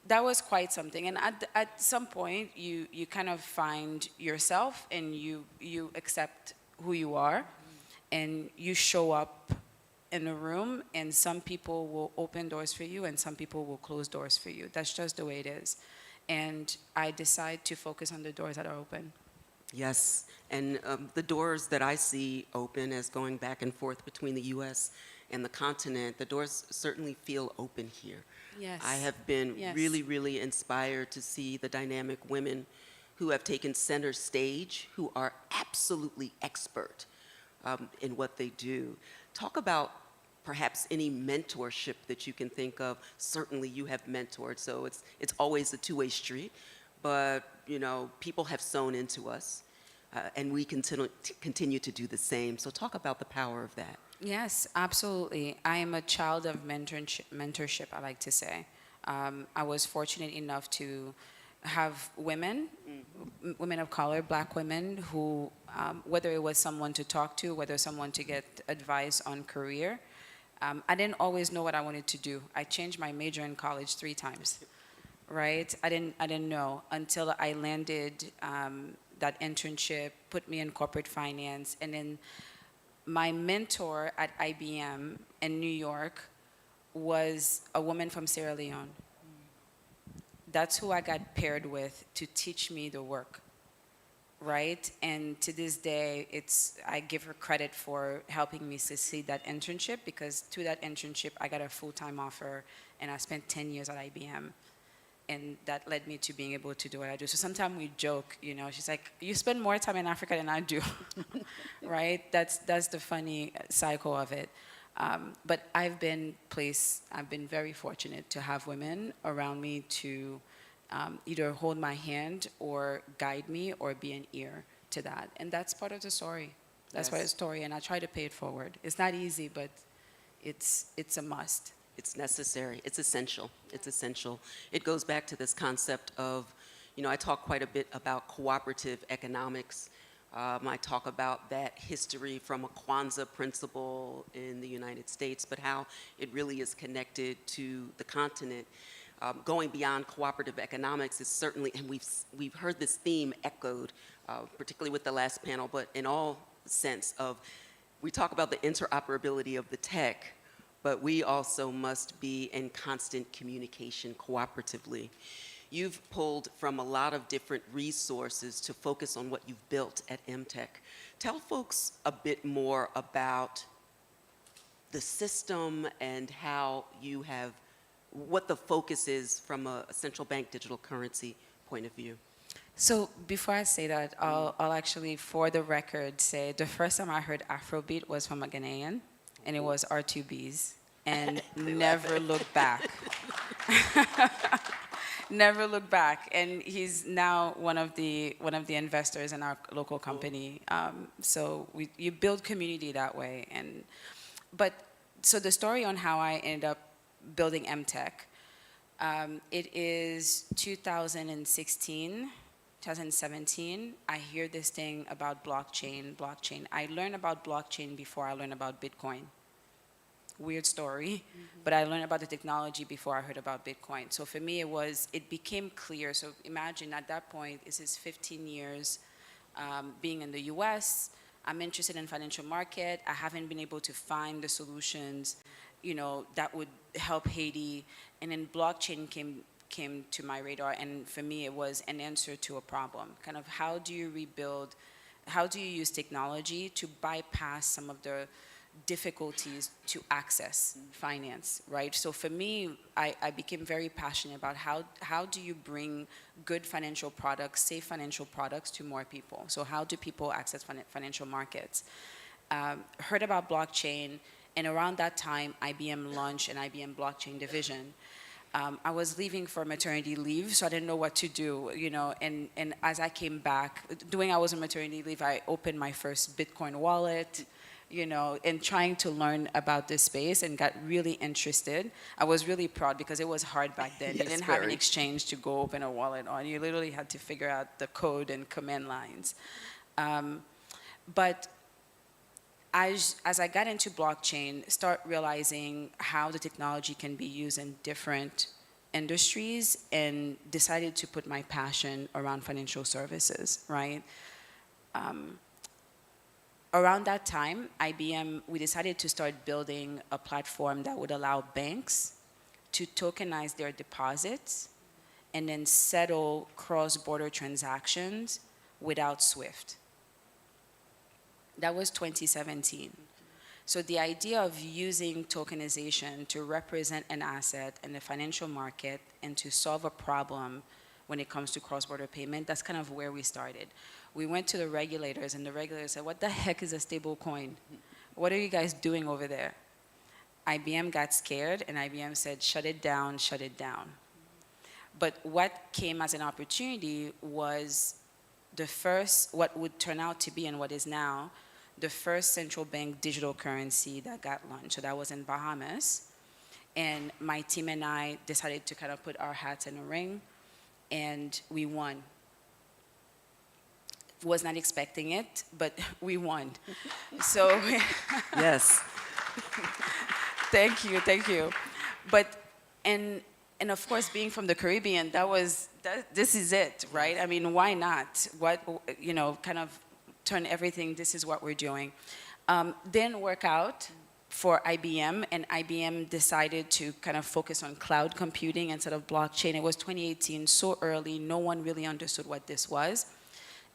That was quite something. And at some point, you kind of find yourself, and you accept who you are, and you show up in a room, and some people will open doors for you and some people will close doors for you. That's just the way it is. And I decide to focus on the doors that are open. Yes, and the doors that I see open as going back and forth between the U.S. and the continent, the doors certainly feel open here. Yes. I have been Yes. really, really inspired to see the dynamic women who have taken center stage, who are absolutely expert in what they do. Talk about perhaps any mentorship that you can think of. Certainly you have mentored, so it's always a two-way street, but people have sown into us, and we continue to do the same. So talk about the power of that. Yes, absolutely. I am a child of mentorship, I like to say. I was fortunate enough to have women of color, black women, who, whether it was someone to talk to, whether someone to get advice on career, I didn't always know what I wanted to do. I changed my major in college 3 times, right? I didn't know until I landed that internship, put me in corporate finance, and then my mentor at IBM in New York was a woman from Sierra Leone. That's who I got paired with to teach me the work, right? And to this day, I give her credit for helping me succeed that internship, because through that internship, I got a full-time offer, and I spent 10 years at IBM. And that led me to being able to do what I do. So sometimes we joke, she's like, you spend more time in Africa than I do, right? That's the funny cycle of it. But I've been very fortunate to have women around me to either hold my hand or guide me or be an ear to that. And that's part of the story. That's part of the story, and I try to pay it forward. It's not easy, but it's a must. It's necessary. It's essential. It's essential. It goes back to this concept of, I talk quite a bit about cooperative economics. I talk about that history from a Kwanzaa principle in the United States, but how it really is connected to the continent. Going beyond cooperative economics is certainly, and we've heard this theme echoed, particularly with the last panel, but in all sense of, we talk about the interoperability of the tech, but we also must be in constant communication cooperatively. You've pulled from a lot of different resources to focus on what you've built at MTech. Tell folks a bit more about the system and how what the focus is from a central bank digital currency point of view. So before I say that, I'll actually, for the record, say the first time I heard Afrobeat was from a Ghanaian, and it was R2B's, and never looked back. Never looked back, and he's now one of the investors in our local company. So you build community that way, so the story on how I ended up building MTech, it is 2016. 2017, I hear this thing about blockchain. I learned about blockchain before I learned about Bitcoin. Weird story, but I learned about the technology before I heard about Bitcoin. So for me, it became clear. So imagine at that point, this is 15 years being in the US. I'm interested in financial market. I haven't been able to find the solutions that would help Haiti. And then blockchain came to my radar, and for me it was an answer to a problem. Kind of how do you rebuild, how do you use technology to bypass some of the difficulties to access finance, right? So for me, I became very passionate about how do you bring good financial products, safe financial products to more people? So how do people access financial markets? Heard about blockchain, and around that time, IBM launched an IBM blockchain division. I was leaving for maternity leave, so I didn't know what to do, and as I came back, I was on maternity leave, I opened my first Bitcoin wallet, and trying to learn about this space, and got really interested. I was really proud because it was hard back then. Yes, You didn't have an very. exchange to go open a wallet on. You literally had to figure out the code and command lines. But as I got into blockchain, start realizing how the technology can be used in different industries, and decided to put my passion around financial services, right? Around that time, IBM, we decided to start building a platform that would allow banks to tokenize their deposits and then settle cross-border transactions without SWIFT. That was 2017. So the idea of using tokenization to represent an asset in the financial market and to solve a problem when it comes to cross-border payment, that's kind of where we started. We went to the regulators, and the regulators said, what the heck is a stable coin? What are you guys doing over there? IBM got scared, and IBM said, shut it down, shut it down. But what came as an opportunity was what would turn out to be, and what is now, the first central bank digital currency that got launched. So that was in Bahamas. And my team and I decided to kind of put our hats in the ring, and we won. Was not expecting it, but we won. So Yes. Thank you. But and of course, being from the Caribbean, this is it, right? I mean, why not? Kind of turn everything. This is what we're doing. Didn't work out for IBM, and IBM decided to kind of focus on cloud computing instead of blockchain. It was 2018, so early, no one really understood what this was.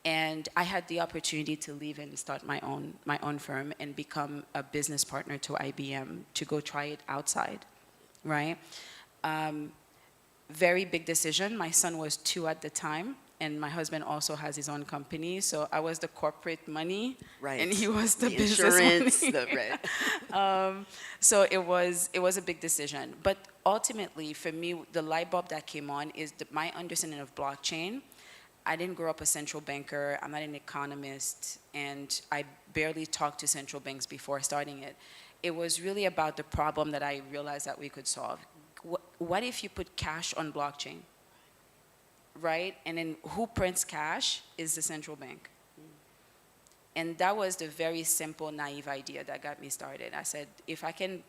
And I had the opportunity to leave and start my own firm and become a business partner to IBM to go try it outside, right? Very big decision. My son was 2 at the time, and my husband also has his own company. So I was the corporate money, Right. and he was the business insurance, money. right. So it was a big decision. But ultimately, for me, the light bulb that came on is my understanding of blockchain. I didn't grow up a central banker. I'm not an economist, and I barely talked to central banks before starting it. It was really about the problem that I realized that we could solve. What if you put cash on blockchain, right? And then who prints cash is the central bank. And that was the very simple, naive idea that got me started. I said, if I can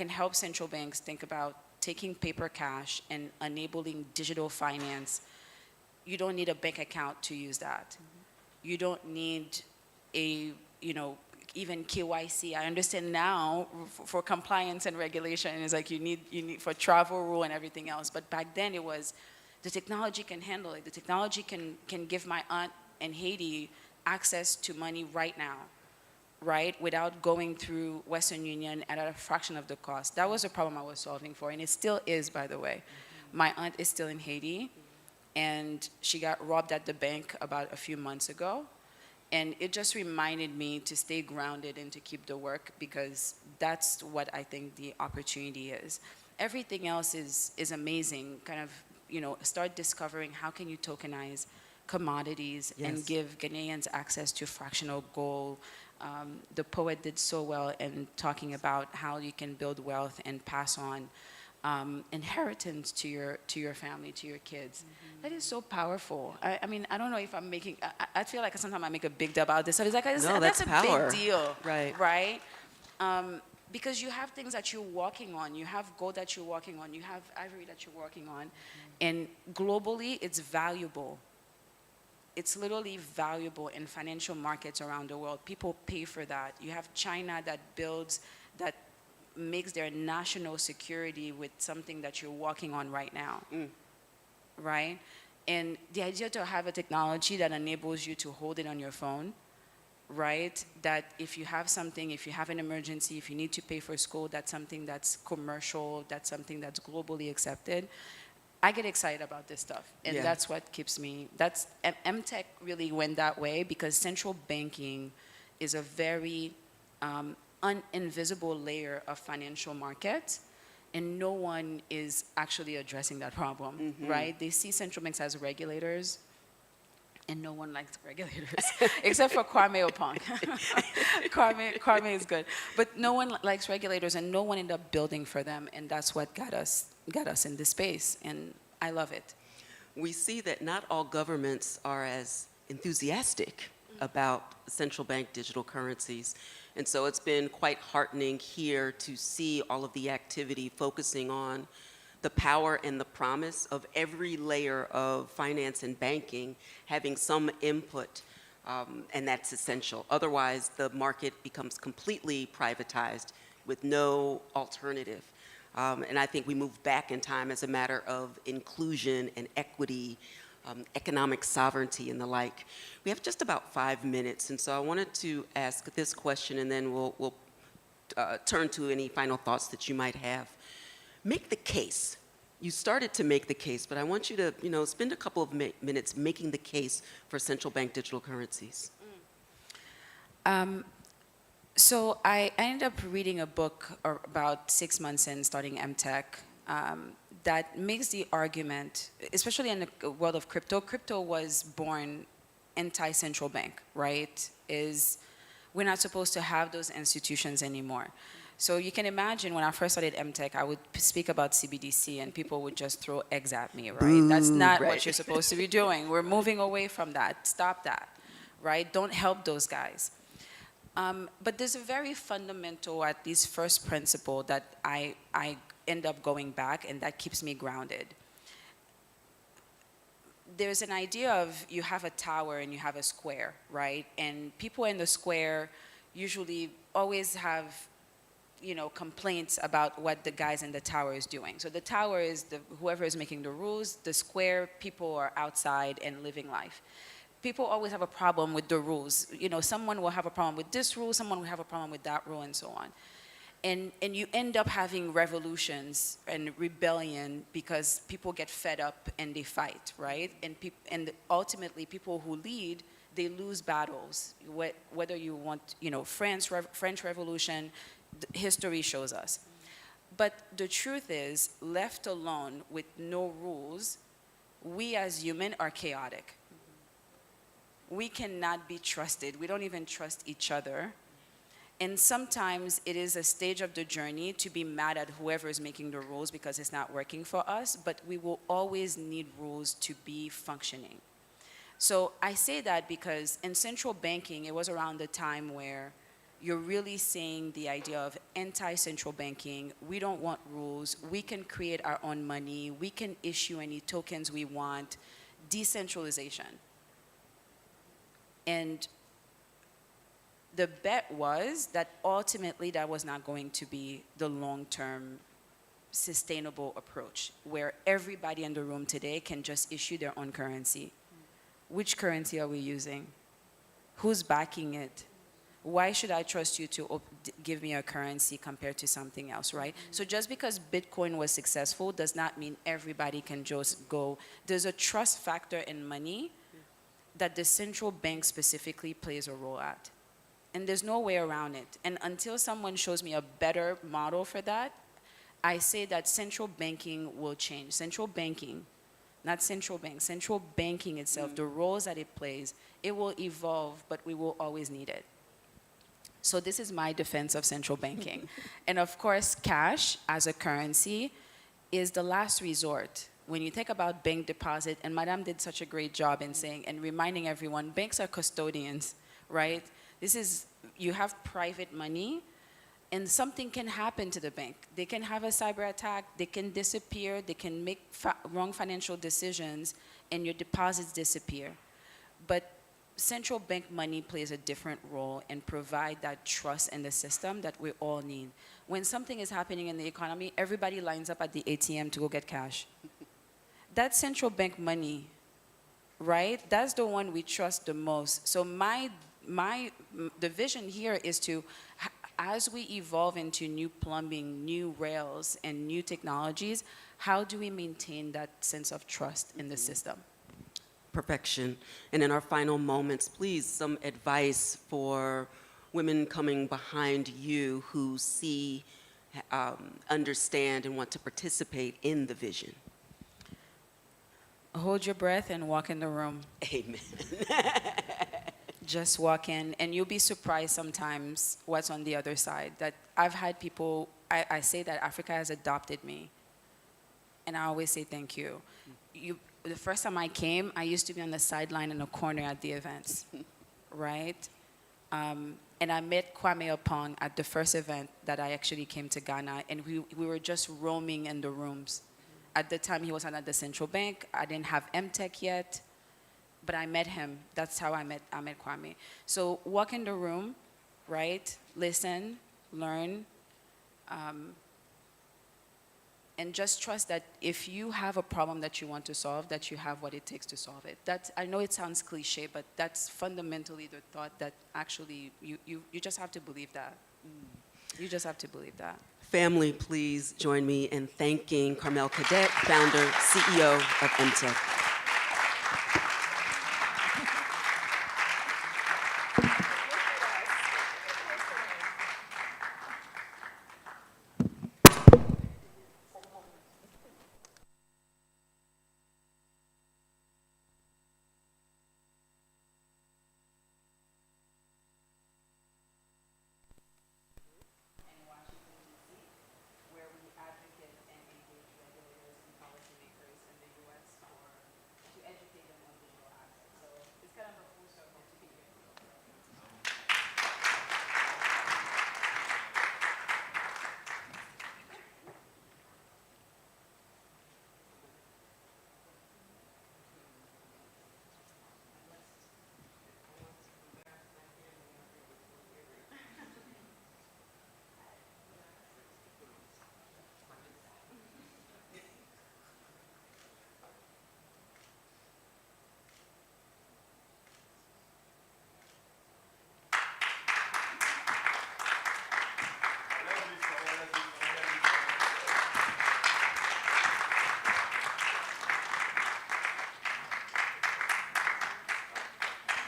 help central banks think about taking paper cash and enabling digital finance, you don't need a bank account to use that. You don't need even KYC. I understand now for compliance and regulation, it's like you need for travel rule and everything else. But back then it was, the technology can handle it. The technology can give my aunt in Haiti access to money right now, right? Without going through Western Union at a fraction of the cost. That was the problem I was solving for, and it still is, by the way. My aunt is still in Haiti, and she got robbed at the bank about a few months ago. And it just reminded me to stay grounded and to keep the work, because that's what I think the opportunity is. Everything else is amazing. Kind of, start discovering how can you tokenize commodities and give Ghanaians access to fractional gold. The poet did so well in talking about how you can build wealth and pass on inheritance to your family, to your kids. That is so powerful. I mean, I don't know if I'm making, I feel like sometimes I make a big deal about this. So it's like, that's a power. big deal, Right. Because you have things that you're walking on. You have gold that you're walking on. You have ivory that you're walking on. And globally, it's valuable. It's literally valuable in financial markets around the world. People pay for that. You have China that builds, that makes their national security with something that you're walking on right now, right? And the idea to have a technology that enables you to hold it on your phone, right? That if you have something, if you have an emergency, if you need to pay for school, that's something that's commercial, that's something that's globally accepted. I get excited about this stuff, and Yeah. that's what keeps me, that's, MTech really went that way because central banking is a very invisible layer of financial markets, and no one is actually addressing that problem, right? They see central banks as regulators, and no one likes regulators, except for Kwame Opong. Kwame is good. But no one likes regulators, and no one ended up building for them, and that's what got us in this space, and I love it. We see that not all governments are as enthusiastic about central bank digital currencies. And so it's been quite heartening here to see all of the activity focusing on the power and the promise of every layer of finance and banking having some input, and that's essential. Otherwise, the market becomes completely privatized with no alternative. And I think we move back in time as a matter of inclusion and equity, economic sovereignty and the like. We have just about 5 minutes, and so I wanted to ask this question, and then we'll turn to any final thoughts that you might have. Make the case. You started to make the case, but I want you to, spend a couple of minutes making the case for central bank digital currencies. So I ended up reading a book about 6 months in, starting MTech, that makes the argument, especially in the world of crypto. Crypto was born anti-central bank, right? We're not supposed to have those institutions anymore. So you can imagine when I first started MTech, I would speak about CBDC and people would just throw eggs at me, right? Boo, That's not right. what you're supposed to be doing. We're moving away from that. Stop that, right? Don't help those guys. But there's a very fundamental, at least first principle that I end up going back, and that keeps me grounded. There's an idea of you have a tower and you have a square, right? And people in the square usually always have, complaints about what the guys in the tower is doing. So the tower is whoever is making the rules. The square, people are outside and living life. People always have a problem with the rules. Someone will have a problem with this rule, someone will have a problem with that rule, and so on. And you end up having revolutions and rebellion because people get fed up and they fight, right? And ultimately, people who lead, they lose battles. Whether you want, French Revolution, history shows us. But the truth is, left alone with no rules, we as humans are chaotic. We cannot be trusted. We don't even trust each other. And sometimes it is a stage of the journey to be mad at whoever is making the rules because it's not working for us, but we will always need rules to be functioning. So I say that because in central banking, it was around the time where you're really seeing the idea of anti-central banking. We don't want rules. We can create our own money. We can issue any tokens we want. Decentralization. And the bet was that ultimately that was not going to be the long-term sustainable approach where everybody in the room today can just issue their own currency. Which currency are we using? Who's backing it? Why should I trust you to give me a currency compared to something else, right? So just because Bitcoin was successful does not mean everybody can just go. There's a trust factor in money that the central bank specifically plays a role at. And there's no way around it. And until someone shows me a better model for that, I say that central banking will change. Central banking, not central bank, central banking itself, the roles that it plays, it will evolve, but we will always need it. So this is my defense of central banking. And of course, cash as a currency is the last resort. When you think about bank deposit, and Madame did such a great job in saying and reminding everyone, banks are custodians, right? You have private money, and something can happen to the bank. They can have a cyber attack, they can disappear, they can make wrong financial decisions, and your deposits disappear. But central bank money plays a different role and provide that trust in the system that we all need. When something is happening in the economy, everybody lines up at the ATM to go get cash. That central bank money, right? That's the one we trust the most. So the vision here is to, as we evolve into new plumbing, new rails, and new technologies, how do we maintain that sense of trust in the system? Perfection. And in our final moments, please, some advice for women coming behind you who see, understand, and want to participate in the vision. Hold your breath and walk in the room. Amen. Just walk in, and you'll be surprised sometimes what's on the other side. That I've had people, I say that Africa has adopted me, and I always say thank you. The first time I came, I used to be on the sideline in a corner at the events, right? And I met Kwame Opong at the first event that I actually came to Ghana, and we were just roaming in the rooms. At the time, he was at the central bank. I didn't have MTech yet, but I met him. That's how I met Kwame. So walk in the room, right? Listen, learn, and just trust that if you have a problem that you want to solve, that you have what it takes to solve it. I know it sounds cliche, but that's fundamentally the thought that actually you just have to believe that. You just have to believe that. Family, please join me in thanking Carmel Cadet, founder, CEO of MTech.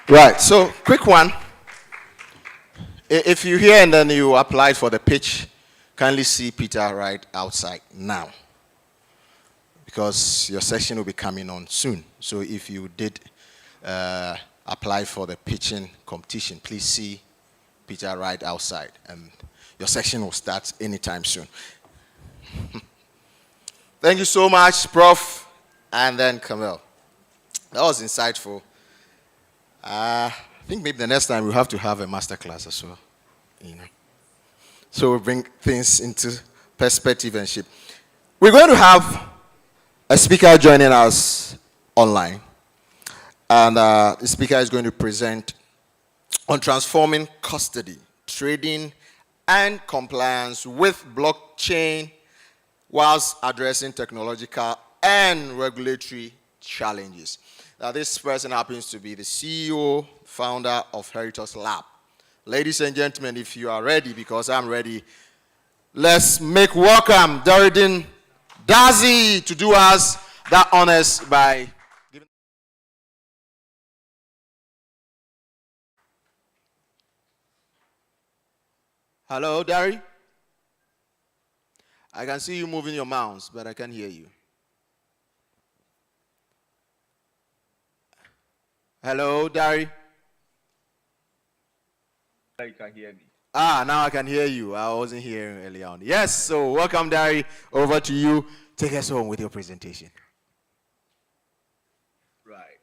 Right, so quick one. If you're here and then you applied for the pitch, kindly see Peter right outside now, because your session will be coming on soon. So if you did apply for the pitching competition, please see Peter right outside, and your session will start anytime soon. Thank you so much, Prof. And then Kamel. That was insightful. I think maybe the next time we'll have to have a master class as well. So we'll bring things into perspective and shape. We're going to have a speaker joining us online. And the speaker is going to present on transforming custody, trading, and compliance with blockchain whilst addressing technological and regulatory challenges. Now, this person happens to be the CEO, founder of Heritage Lab. Ladies and gentlemen, if you are ready, because I'm ready, let's make welcome Darren DASA to do us that honors by giving. Hello, Darry. I can see you moving your mouse, but I can't hear you. Hello, Darry. You can hear me. Now I can hear you. I wasn't hearing earlier on. Yes, so welcome, Darry. Over to you. Take us home with your presentation. Right.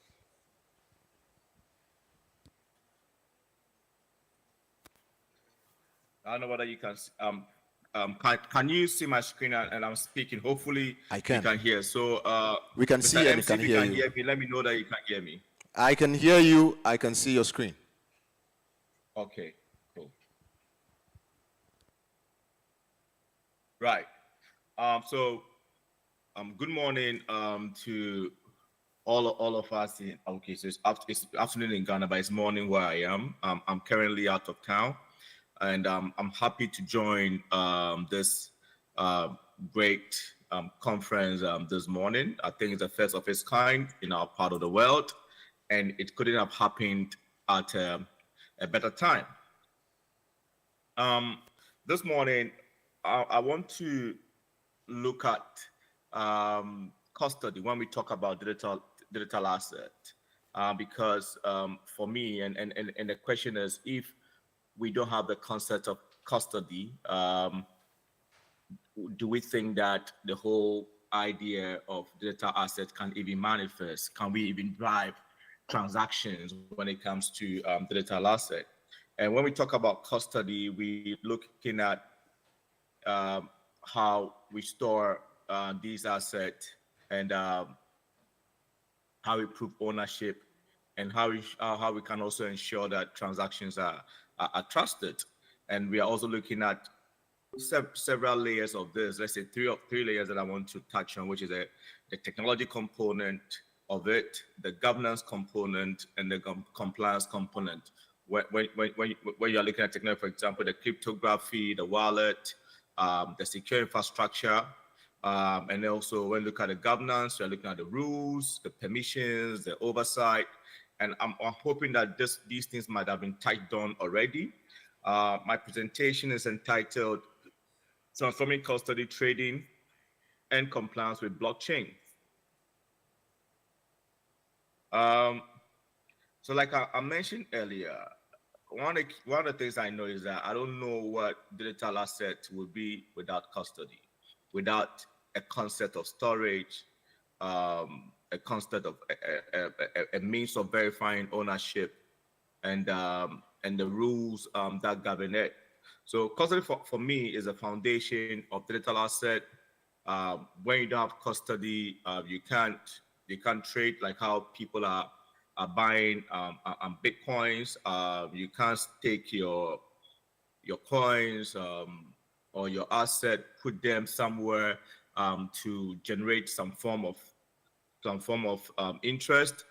I don't know whether you can. Can you see my screen and I'm speaking? Hopefully, I can. You can hear. So we can Mr. see and MC, can if hear you can you. hear me. Let me know that you can hear me. I can hear you. I can see your screen. Okay, cool. Right. Good morning to all of us. Okay, so it's afternoon in Ghana, but it's morning where I am. I'm currently out of town, and I'm happy to join this great conference this morning. I think it's the first of its kind in our part of the world, and it couldn't have happened at a better time. This morning, I want to look at custody when we talk about digital asset, because for me, and the question is, if we don't have the concept of custody, do we think that the whole idea of digital assets can even manifest? Can we even drive transactions when it comes to digital asset? And when we talk about custody, we're looking at how we store these assets, and how we prove ownership, and how we can also ensure that transactions are trusted. And we are also looking at several layers of this. Let's say three layers that I want to touch on, which is the technology component of it, the governance component, and the compliance component. When you're looking at technology, for example, the cryptography, the wallet, the secure infrastructure, and also when you look at the governance, you're looking at the rules, the permissions, the oversight. And I'm hoping that these things might have been touched on already. My presentation is entitled Transforming Custody, Trading, and Compliance with Blockchain. So like I mentioned earlier, one of the things I know is that I don't know what digital asset would be without custody, without a concept of storage, a concept of a means of verifying ownership, and the rules that govern it. So custody for me is a foundation of digital asset. When you don't have custody, you can't trade, like how people are buying Bitcoins. You can't take your coins or your asset, put them somewhere to generate some form of interest.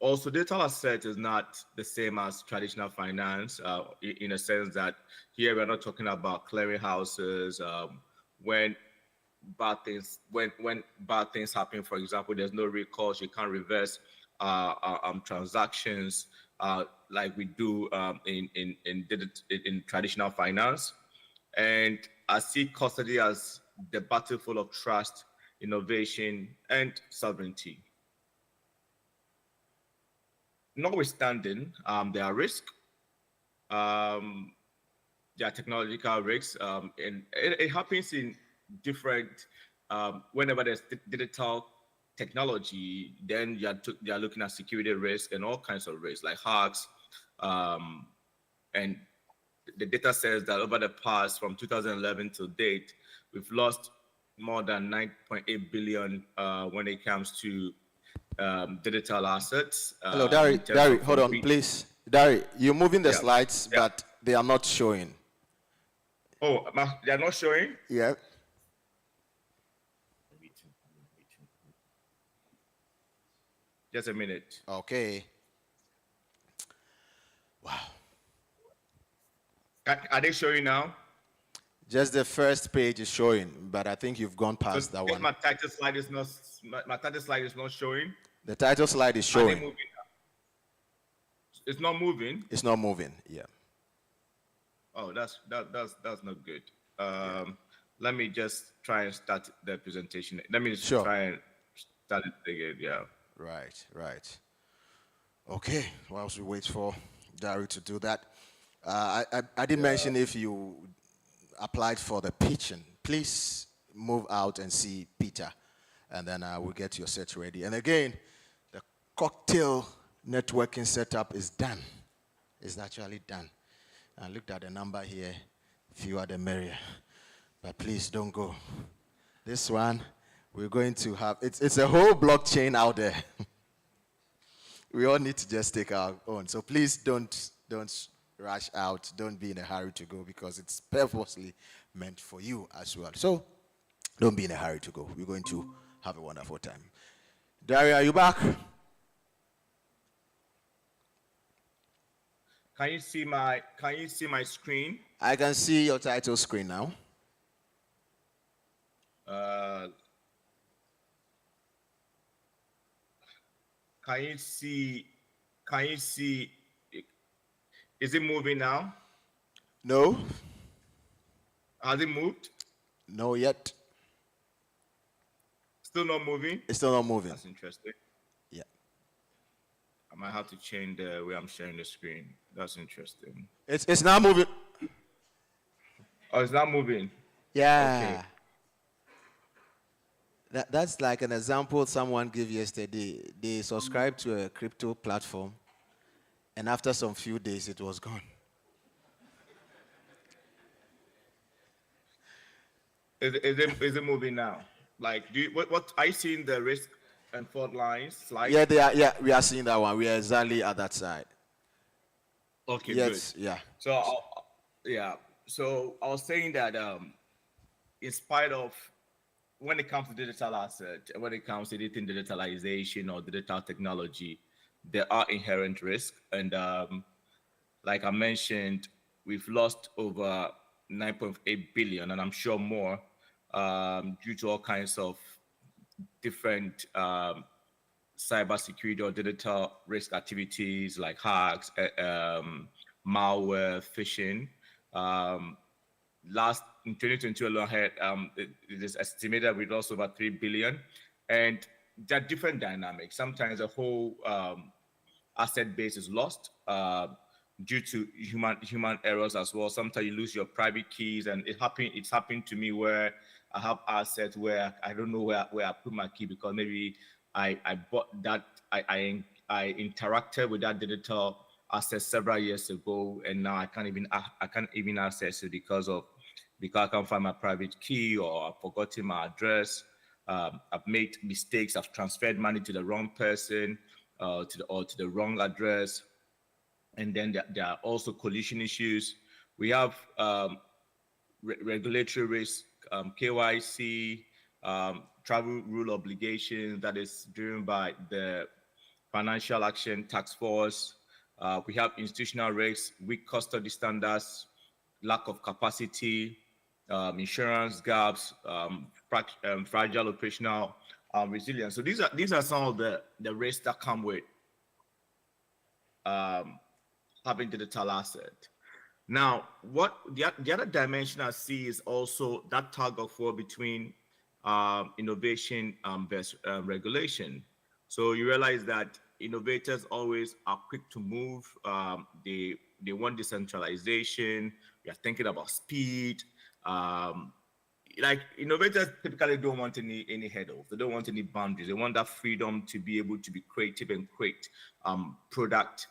Also, digital asset is not the same as traditional finance, in a sense that here we're not talking about clearing houses. When bad things happen, for example, there's no recourse. You can't reverse transactions like we do in traditional finance. And I see custody as the battlefield of trust, innovation, and sovereignty. Notwithstanding, there are risks. There are technological risks, and it happens in different. Whenever there's digital technology, then you're looking at security risk and all kinds of risks like hacks. And the data says that over the past, from 2011 to date, we've lost more than 9.8 billion when it comes to digital assets. Hello, Dari, hold on, please. Dari, you're moving the slides, but they are not showing. Oh, they are not showing? Yeah. Just a minute. Okay. Wow. Are they showing now? Just the first page is showing, but I think you've gone past that one. My title slide is not showing. The title slide is Are they showing. moving? It's not moving. It's not moving. Yeah. Oh, that's not good. Let me just try and start the presentation. Let me just try and start it again. Yeah. Right. Okay. Whilst we wait for Dari to do that, I did mention if you applied for the pitching, please move out and see Peter, and then we'll get your set ready. And again, the cocktail networking setup is done. It's actually done. I looked at the number here, fewer the merrier. But please don't go. This one, we're going to have, it's a whole blockchain out there. We all need to just take our own. So please don't rush out. Don't be in a hurry to go because it's purposely meant for you as well. So don't be in a hurry to go. We're going to have a wonderful time. Daria, are you back? Can you see my screen? I can see your title screen now. Can you see, is it moving now? No. Has it moved? No yet. Still not moving? It's still not moving. That's interesting. Yeah. I might have to change the way I'm sharing the screen. That's interesting. It's not moving. Oh, it's not moving? Yeah. Okay. That's like an example someone gave yesterday. They subscribed to a crypto platform, and after some few days, it was gone. Is it moving now? Like, what are you seeing the risk and fault lines slide? Yeah, they are. Yeah, we are seeing that one. We are exactly at that side. Okay, yes, good. Yeah. So, So I was saying that in spite of when it comes to digital asset, when it comes to anything digitalization or digital technology, there are inherent risks. And like I mentioned, we've lost over 9.8 billion, and I'm sure more, due to all kinds of different cybersecurity or digital risk activities like hacks, malware, phishing. Last in 2022 alone, it is estimated we lost over 3 billion, and there are different dynamics. Sometimes the whole asset base is lost due to human errors as well. Sometimes you lose your private keys, and it's happened to me where I have assets where I don't know where I put my key because maybe I bought that, I interacted with that digital asset several years ago, and now I can't even access it because I can't find my private key, or I've forgotten my address. I've made mistakes. I've transferred money to the wrong person, to the wrong address, and then there are also collision issues. We have regulatory risk, KYC, travel rule obligations that is driven by the Financial Action Task Force. We have institutional risks, weak custody standards, lack of capacity, insurance gaps, fragile operational resilience. So these are some of the risks that come with having digital asset. Now, what the other dimension I see is also that tug of war between innovation versus regulation. So you realize that innovators always are quick to move. They want decentralization. We are thinking about speed. Like innovators typically don't want any hurdles. They don't want any boundaries. They want that freedom to be able to be creative and create product,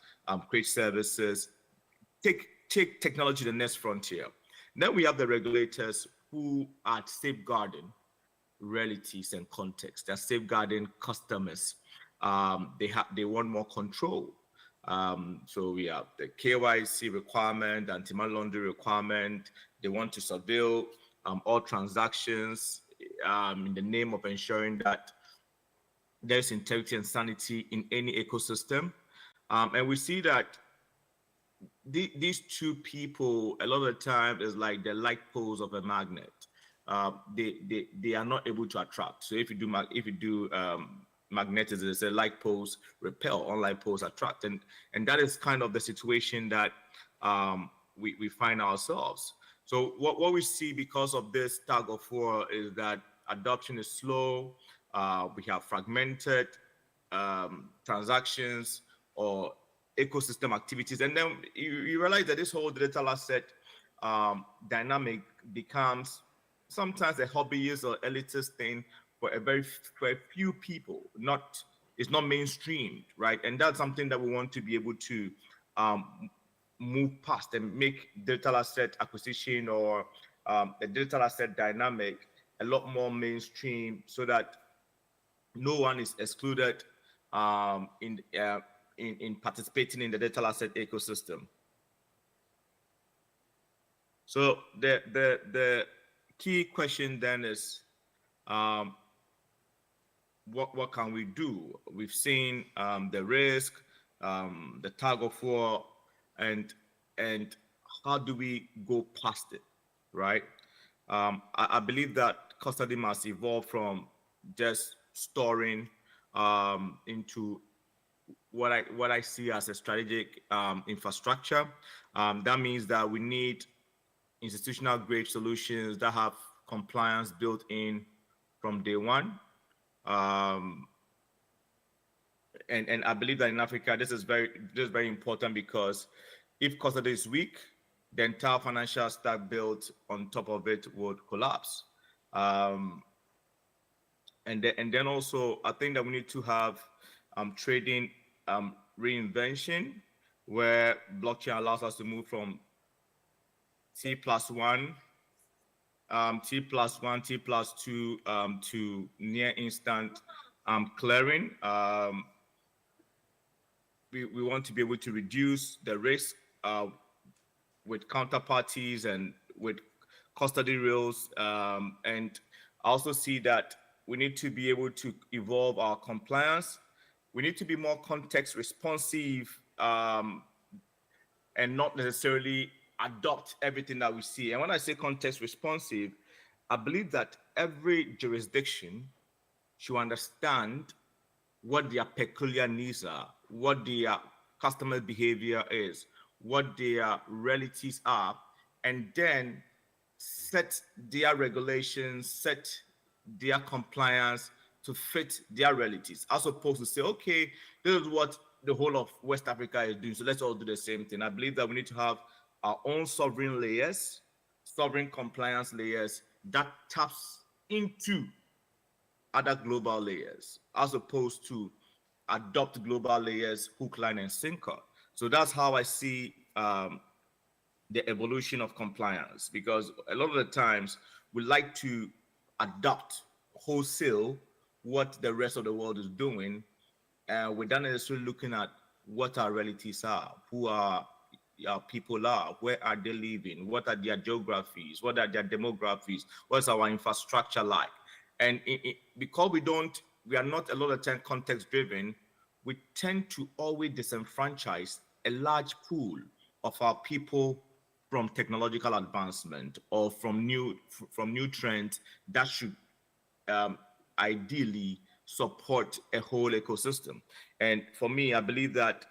create services, take technology to the next frontier. Then we have the regulators who are safeguarding realities and context. They're safeguarding customers. They want more control. So we have the KYC requirement, anti-money laundering requirement. They want to surveil all transactions in the name of ensuring that there's integrity and sanity in any ecosystem. And we see that these two people, a lot of the time, is like the light poles of a magnet. They are not able to attract. So if you do magnetism, it's a light poles repel, unlike poles attract, and that is kind of the situation that we find ourselves. So what we see because of this tug of war is that adoption is slow. We have fragmented transactions or ecosystem activities, and then you realize that this whole digital asset dynamic becomes sometimes a hobbyist or elitist thing for a few people. It's not mainstreamed, right? And that's something that we want to be able to move past and make digital asset acquisition or the digital asset dynamic a lot more mainstream so that no one is excluded in participating in the digital asset ecosystem. So the key question then is, what can we do? We've seen the risk, the tug of war, and how do we go past it, right? I believe that custody must evolve from just storing into what I see as a strategic infrastructure. That means that we need institutional grade solutions that have compliance built in from day one. And I believe that in Africa, this is very important, because if custody is weak, the entire financial stack built on top of it would collapse. And then also, I think that we need to have trading reinvention, where blockchain allows us to move from T+1, T+2 to near instant clearing. We want to be able to reduce the risk with counterparties and with custody rules. And I also see that we need to be able to evolve our compliance. We need to be more context responsive and not necessarily adopt everything that we see. And when I say context responsive, I believe that every jurisdiction should understand what their peculiar needs are, what their customer behavior is, what their realities are, and then set their regulations, set their compliance to fit their realities, as opposed to say, okay, this is what the whole of West Africa is doing, so let's all do the same thing. I believe that we need to have our own sovereign layers, sovereign compliance layers that taps into other global layers, as opposed to adopt global layers, hook, line, and sinker. So that's how I see the evolution of compliance, because a lot of the times we like to adopt wholesale what the rest of the world is doing, without necessarily looking at what our realities are, who our people are, where are they living, what are their geographies, what are their demographies, what's our infrastructure like. And because we are not a lot of time context driven, we tend to always disenfranchise a large pool of our people from technological advancement or from new trends that should ideally support a whole ecosystem. And for me, I believe that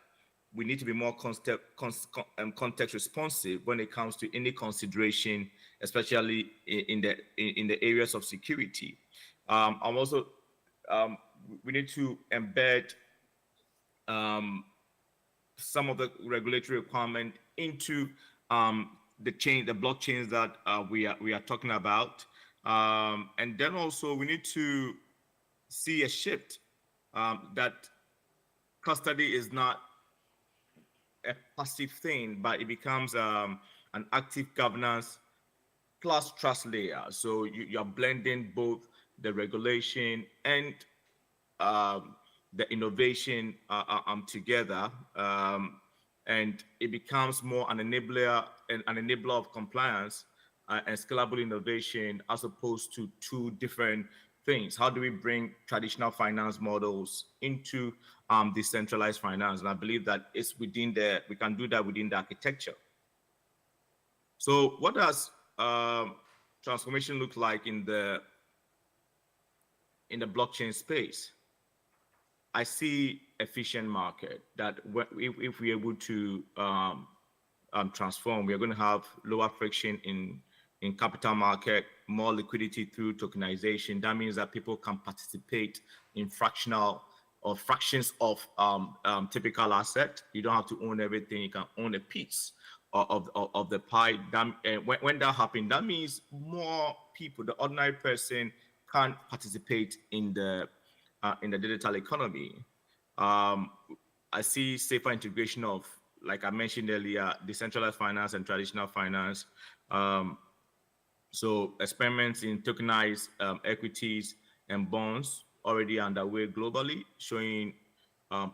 we need to be more context responsive when it comes to any consideration, especially in the areas of security. I'm also we need to embed some of the regulatory requirement into the blockchains that we are talking about, and then also we need to see a shift that custody is not a passive thing, but it becomes an active governance plus trust layer. So you're blending both the regulation and the innovation together, and it becomes more an enabler of compliance and scalable innovation, as opposed to two different things. How do we bring traditional finance models into decentralized finance? And I believe that it's we can do that within the architecture. So what does transformation look like in the blockchain space? I see efficient market that if we're able to transform, we're going to have lower friction in capital market, more liquidity through tokenization. That means that people can participate in fractional or fractions of typical asset. You don't have to own everything. You can own a piece of the pie. When that happens, that means more people, the ordinary person, can participate in the digital economy. I see safer integration of, like I mentioned earlier, decentralized finance and traditional finance. So experiments in tokenized equities and bonds already underway globally, showing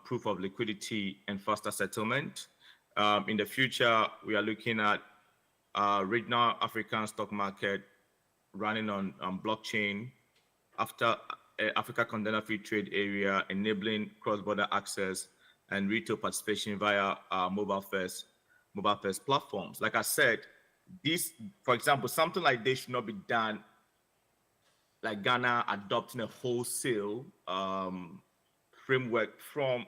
proof of liquidity and faster settlement. In the future, we are looking at regional African stock market running on blockchain after Africa Container Free Trade Area, enabling cross-border access and retail participation via mobile first platforms. Like I said, this, for example, something like this should not be done like Ghana adopting a wholesale framework from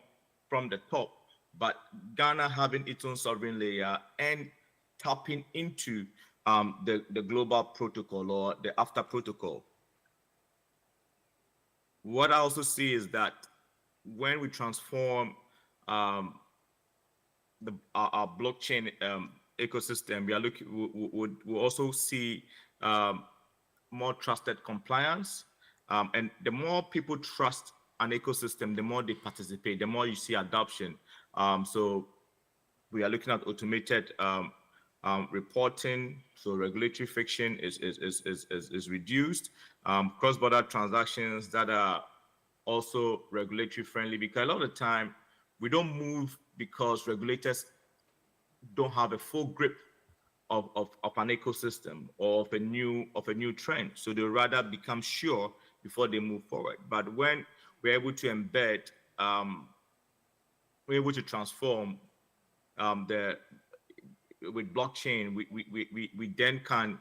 the top, but Ghana having its own sovereign layer and tapping into the global protocol or the after protocol. What I also see is that when we transform our blockchain ecosystem, we are looking. We'll also see more trusted compliance, and the more people trust an ecosystem, the more they participate, the more you see adoption. So we are looking at automated reporting, so regulatory friction is reduced. Cross-border transactions that are also regulatory friendly, because a lot of the time we don't move because regulators don't have a full grip of an ecosystem or of a new trend. So they rather become sure before they move forward. But when we're able to embed, we're able to transform with blockchain, we then can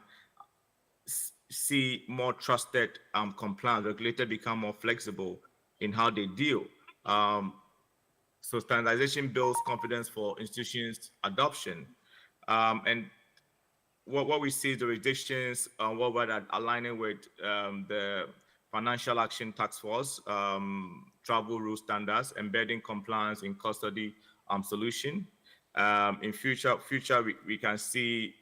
see more trusted compliance. Regulators become more flexible in how they deal. So standardization builds confidence for institutions' adoption. And what we see is the jurisdictions worldwide are aligning with the Financial Action Task Force travel rule standards, embedding compliance in custody solution. In future we can see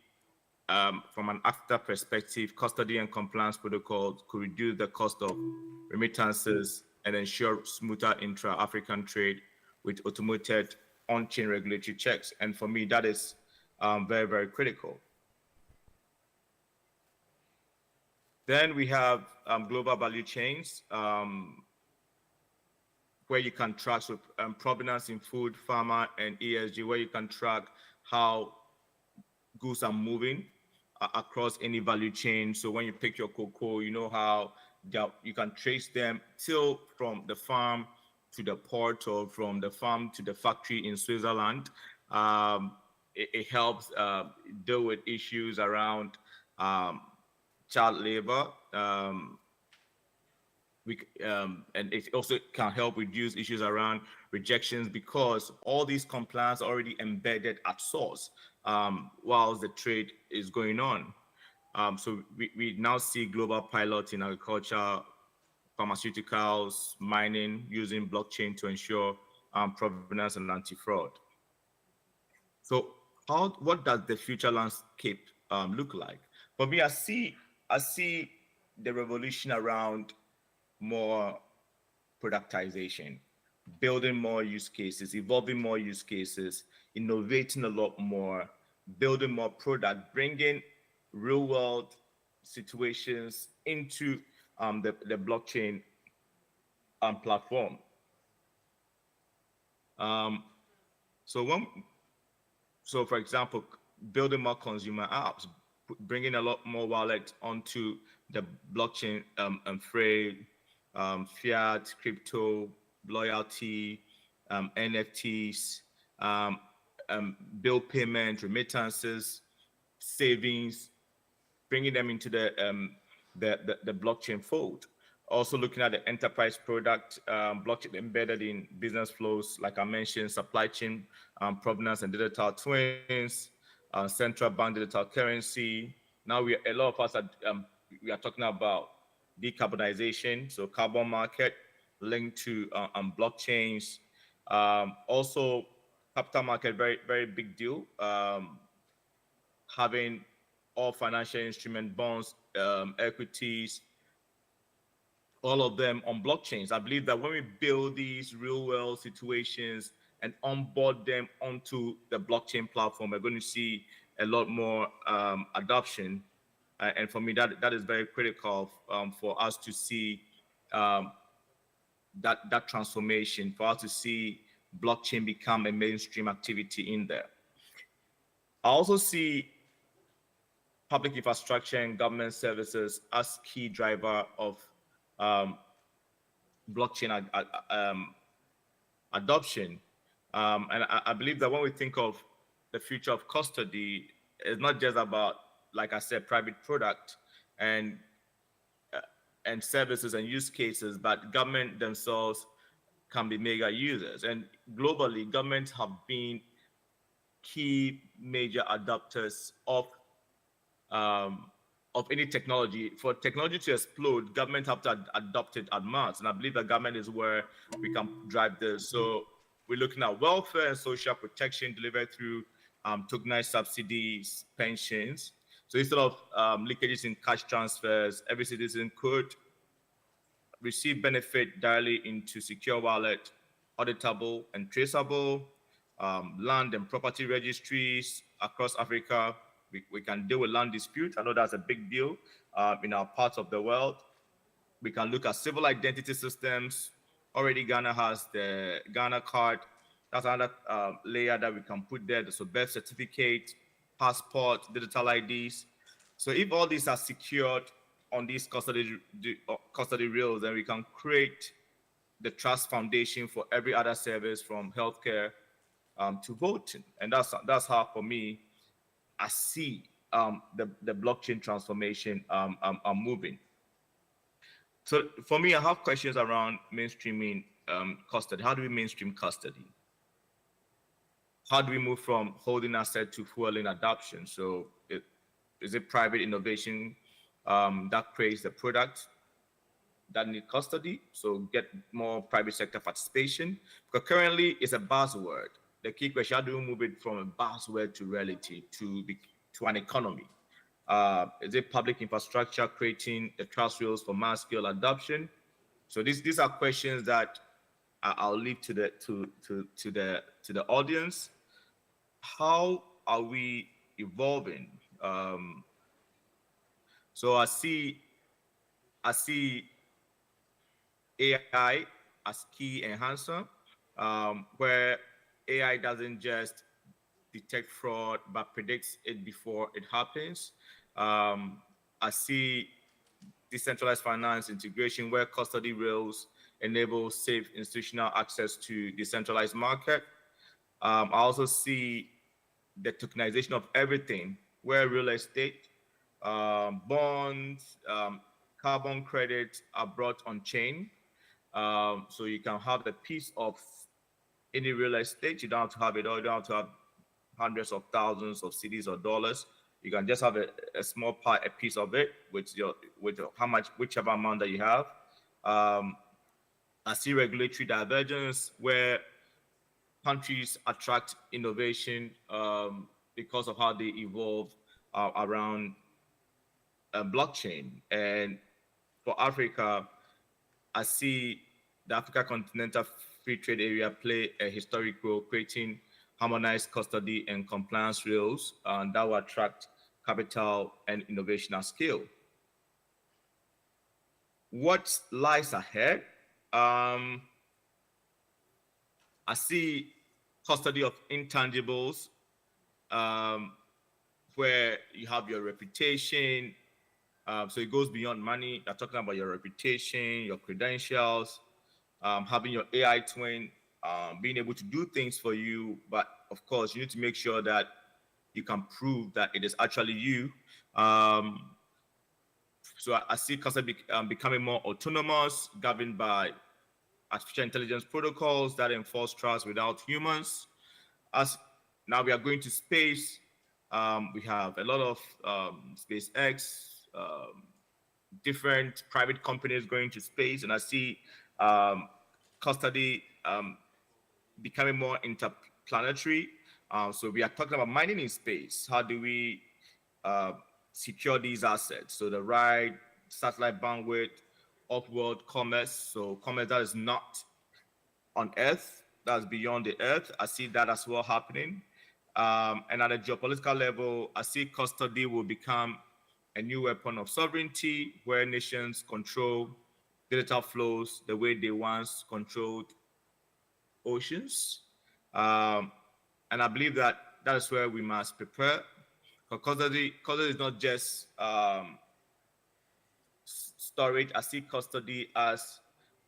from an ACTA perspective, custody and compliance protocols could reduce the cost of remittances and ensure smoother intra-African trade with automated on-chain regulatory checks. And for me, that is very, very critical. Then we have global value chains, where you can track provenance in food, pharma, and ESG, where you can track how goods are moving across any value chain. So when you pick your cocoa, you know how you can trace them till from the farm to the port or from the farm to the factory in Switzerland. It helps deal with issues around child labor. And it also can help reduce issues around rejections, because all these compliance are already embedded at source whilst the trade is going on. So we now see global pilots in agriculture, pharmaceuticals, mining, using blockchain to ensure provenance and anti-fraud. So what does the future landscape look like? For me, I see the revolution around more productization, building more use cases, evolving more use cases, innovating a lot more, building more product, bringing real world situations into the blockchain platform. So for example, building more consumer apps, bringing a lot more wallets onto the blockchain frame, fiat, crypto, loyalty, NFTs, bill payment, remittances, savings, bringing them into the blockchain fold. Also looking at the enterprise product, blockchain embedded in business flows, like I mentioned, supply chain provenance and digital twins, central bank digital currency. Now a lot of us we are talking about decarbonization, so carbon market linked to blockchains. Also, capital market, very, very big deal. Having all financial instrument, bonds, equities, all of them on blockchains. I believe that when we build these real world situations and onboard them onto the blockchain platform, we're going to see a lot more adoption. And for me, that is very critical for us to see that transformation, for us to see blockchain become a mainstream activity in there. I also see public infrastructure and government services as key driver of blockchain adoption. And I believe that when we think of the future of custody, it's not just about, like I said, private product and services and use cases, but government themselves can be mega users. And globally, governments have been key major adopters of any technology. For technology to explode, government have to adopt it at once. And I believe that government is where we can drive this. So we're looking at welfare and social protection delivered through tokenized subsidies, pensions. So instead of leakages in cash transfers, every citizen could receive benefit directly into secure wallet, auditable and traceable, land and property registries across Africa. We can deal with land disputes. I know that's a big deal in our parts of the world. We can look at civil identity systems. Already Ghana has the Ghana card. That's another layer that we can put there. So birth certificate, passport, digital IDs. So if all these are secured on these custody rails, then we can create the trust foundation for every other service from healthcare to voting. And that's how, for me, I see the blockchain transformation moving. So for me, I have questions around mainstreaming custody. How do we mainstream custody? How do we move from holding asset to fueling adoption? So is it private innovation that creates the product that need custody? So get more private sector participation. Because currently it's a buzzword. The key question, how do we move it from a buzzword to reality, to an economy? Is it public infrastructure creating the trust rails for mass scale adoption? So these are questions that I'll leave to the audience. How are we evolving? So I see AI as key enhancer, where AI doesn't just detect fraud, but predicts it before it happens. I see decentralized finance integration, where custody rails enable safe institutional access to decentralized market. I also see the tokenization of everything, where real estate, bonds, carbon credits are brought on chain. So you can have a piece of any real estate. You don't have to have it all. You don't have to have hundreds of thousands of cedis or dollars. You can just have a small part, a piece of it with whichever amount that you have. I see regulatory divergence, where countries attract innovation because of how they evolve around blockchain. And for Africa, I see the Africa Continental Free Trade Area play a historic role, creating harmonized custody and compliance rails that will attract capital and innovation at scale. What lies ahead? I see custody of intangibles, where you have your reputation. So it goes beyond money. You're talking about your reputation, your credentials, having your AI twin, being able to do things for you. But of course, you need to make sure that you can prove that it is actually you. So I see custody becoming more autonomous, governed by artificial intelligence protocols that enforce trust without humans. As now we are going to space, we have a lot of SpaceX, different private companies going to space, and I see custody becoming more interplanetary. So we are talking about mining in space. How do we secure these assets? So the right satellite bandwidth, off-world commerce, so commerce that is not on Earth, that's beyond the Earth. I see that as well happening. And at a geopolitical level, I see custody will become a new weapon of sovereignty where nations control digital flows the way they once controlled oceans. And I believe that that is where we must prepare. Because custody is not just storage. I see custody as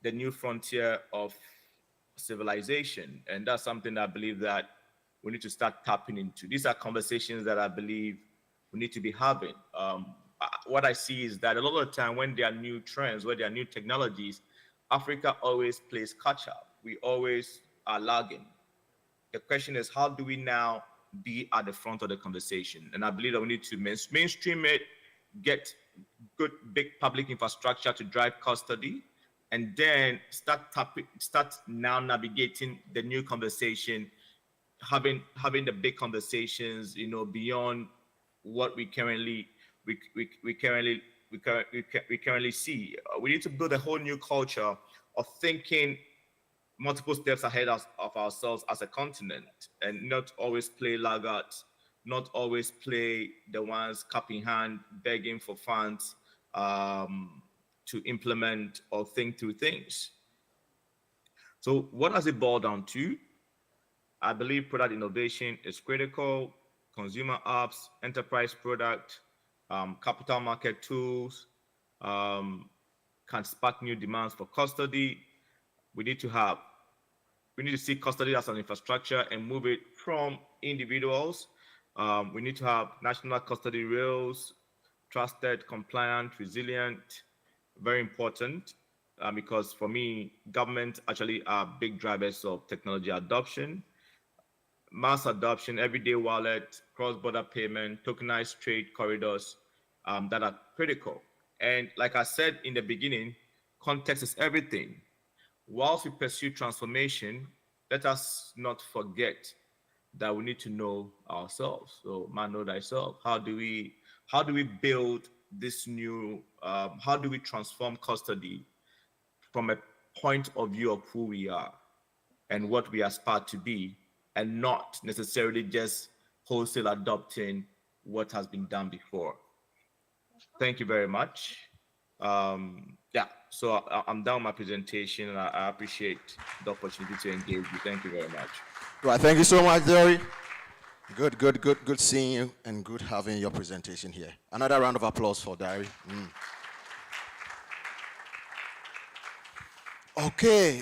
the new frontier of civilization. And that's something I believe that we need to start tapping into. These are conversations that I believe we need to be having. What I see is that a lot of the time when there are new trends, when there are new technologies, Africa always plays catch up. We always are lagging. The question is, how do we now be at the front of the conversation? And I believe that we need to mainstream it, get good big public infrastructure to drive custody, and then start now navigating the new conversation, having the big conversations, beyond what we currently see. We need to build a whole new culture of thinking multiple steps ahead of ourselves as a continent, and not always play laggards, not always play the ones cap in hand, begging for funds to implement or think through things. So what does it boil down to? I believe product innovation is critical. Consumer apps, enterprise product, capital market tools can spark new demands for custody. We need to see custody as an infrastructure and move it from individuals. We need to have national custody rails, trusted, compliant, resilient, very important, because for me, governments actually are big drivers of technology adoption. Mass adoption, everyday wallet, cross-border payment, tokenized trade corridors that are critical. And like I said in the beginning, context is everything. Whilst we pursue transformation, let us not forget that we need to know ourselves. So, man, know thyself. How do we build this new? How do we transform custody from a point of view of who we are and what we aspire to be, and not necessarily just wholesale adopting what has been done before? Thank you very much. So I'm done with my presentation, and I appreciate the opportunity to engage you. Thank you very much. Right, thank you so much, Dory. Good seeing you, and good having your presentation here. Another round of applause for Dory. Okay.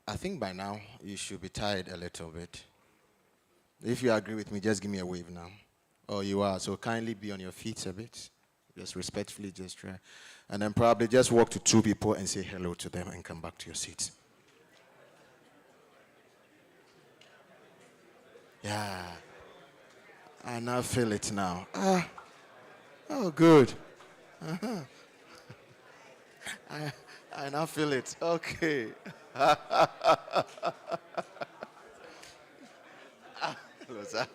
I think by now you should be tired a little bit. If you agree with me, just give me a wave now. Oh, you are. So kindly be on your feet a bit. Just respectfully, just try. And then probably just walk to two people and say hello to them and come back to your seats. Yeah. I now feel it now. Oh, good. I now feel it. Okay. Closer.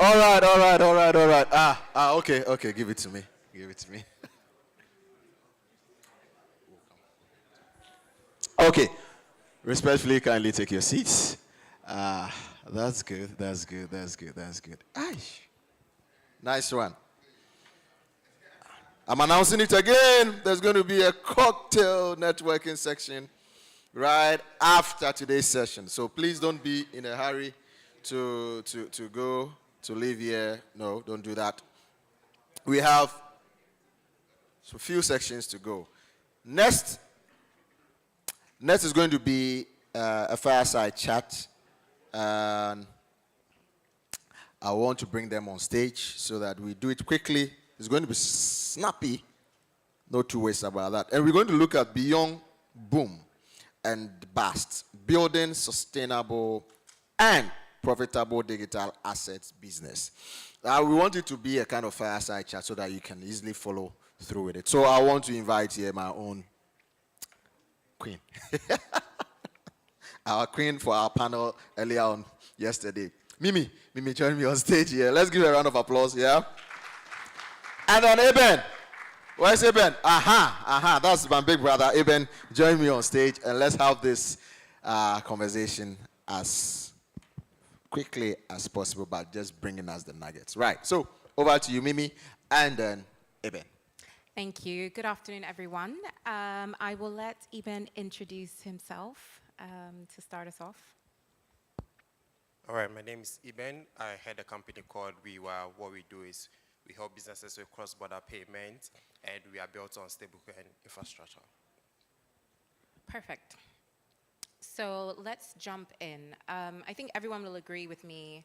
All right. Okay, give it to me. Okay. Respectfully, kindly take your seats. That's good. Aish. Nice one. I'm announcing it again. There's going to be a cocktail networking section right after today's session. So please don't be in a hurry to go, to leave here. No, don't do that. We have a few sections to go. Next is going to be a fireside chat. I want to bring them on stage so that we do it quickly. It's going to be snappy. No two ways about that. And we're going to look at beyond boom and bust, building sustainable and profitable digital assets business. We want it to be a kind of fireside chat so that you can easily follow through with it. So I want to invite here my own queen. Our queen for our panel earlier on yesterday. Mimi, join me on stage here. Let's give a round of applause, yeah? And then Eben. Where's Eben? That's my big brother. Eben, join me on stage and let's have this conversation as quickly as possible, but just bringing us the nuggets. Right. So over to you, Mimi, and then Eben. Thank you. Good afternoon, everyone. I will let Eben introduce himself to start us off. All right, my name is Eben. I head a company called WeWa. What we do is we help businesses with cross-border payments, and we are built on stablecoin infrastructure. Perfect. So let's jump in. I think everyone will agree with me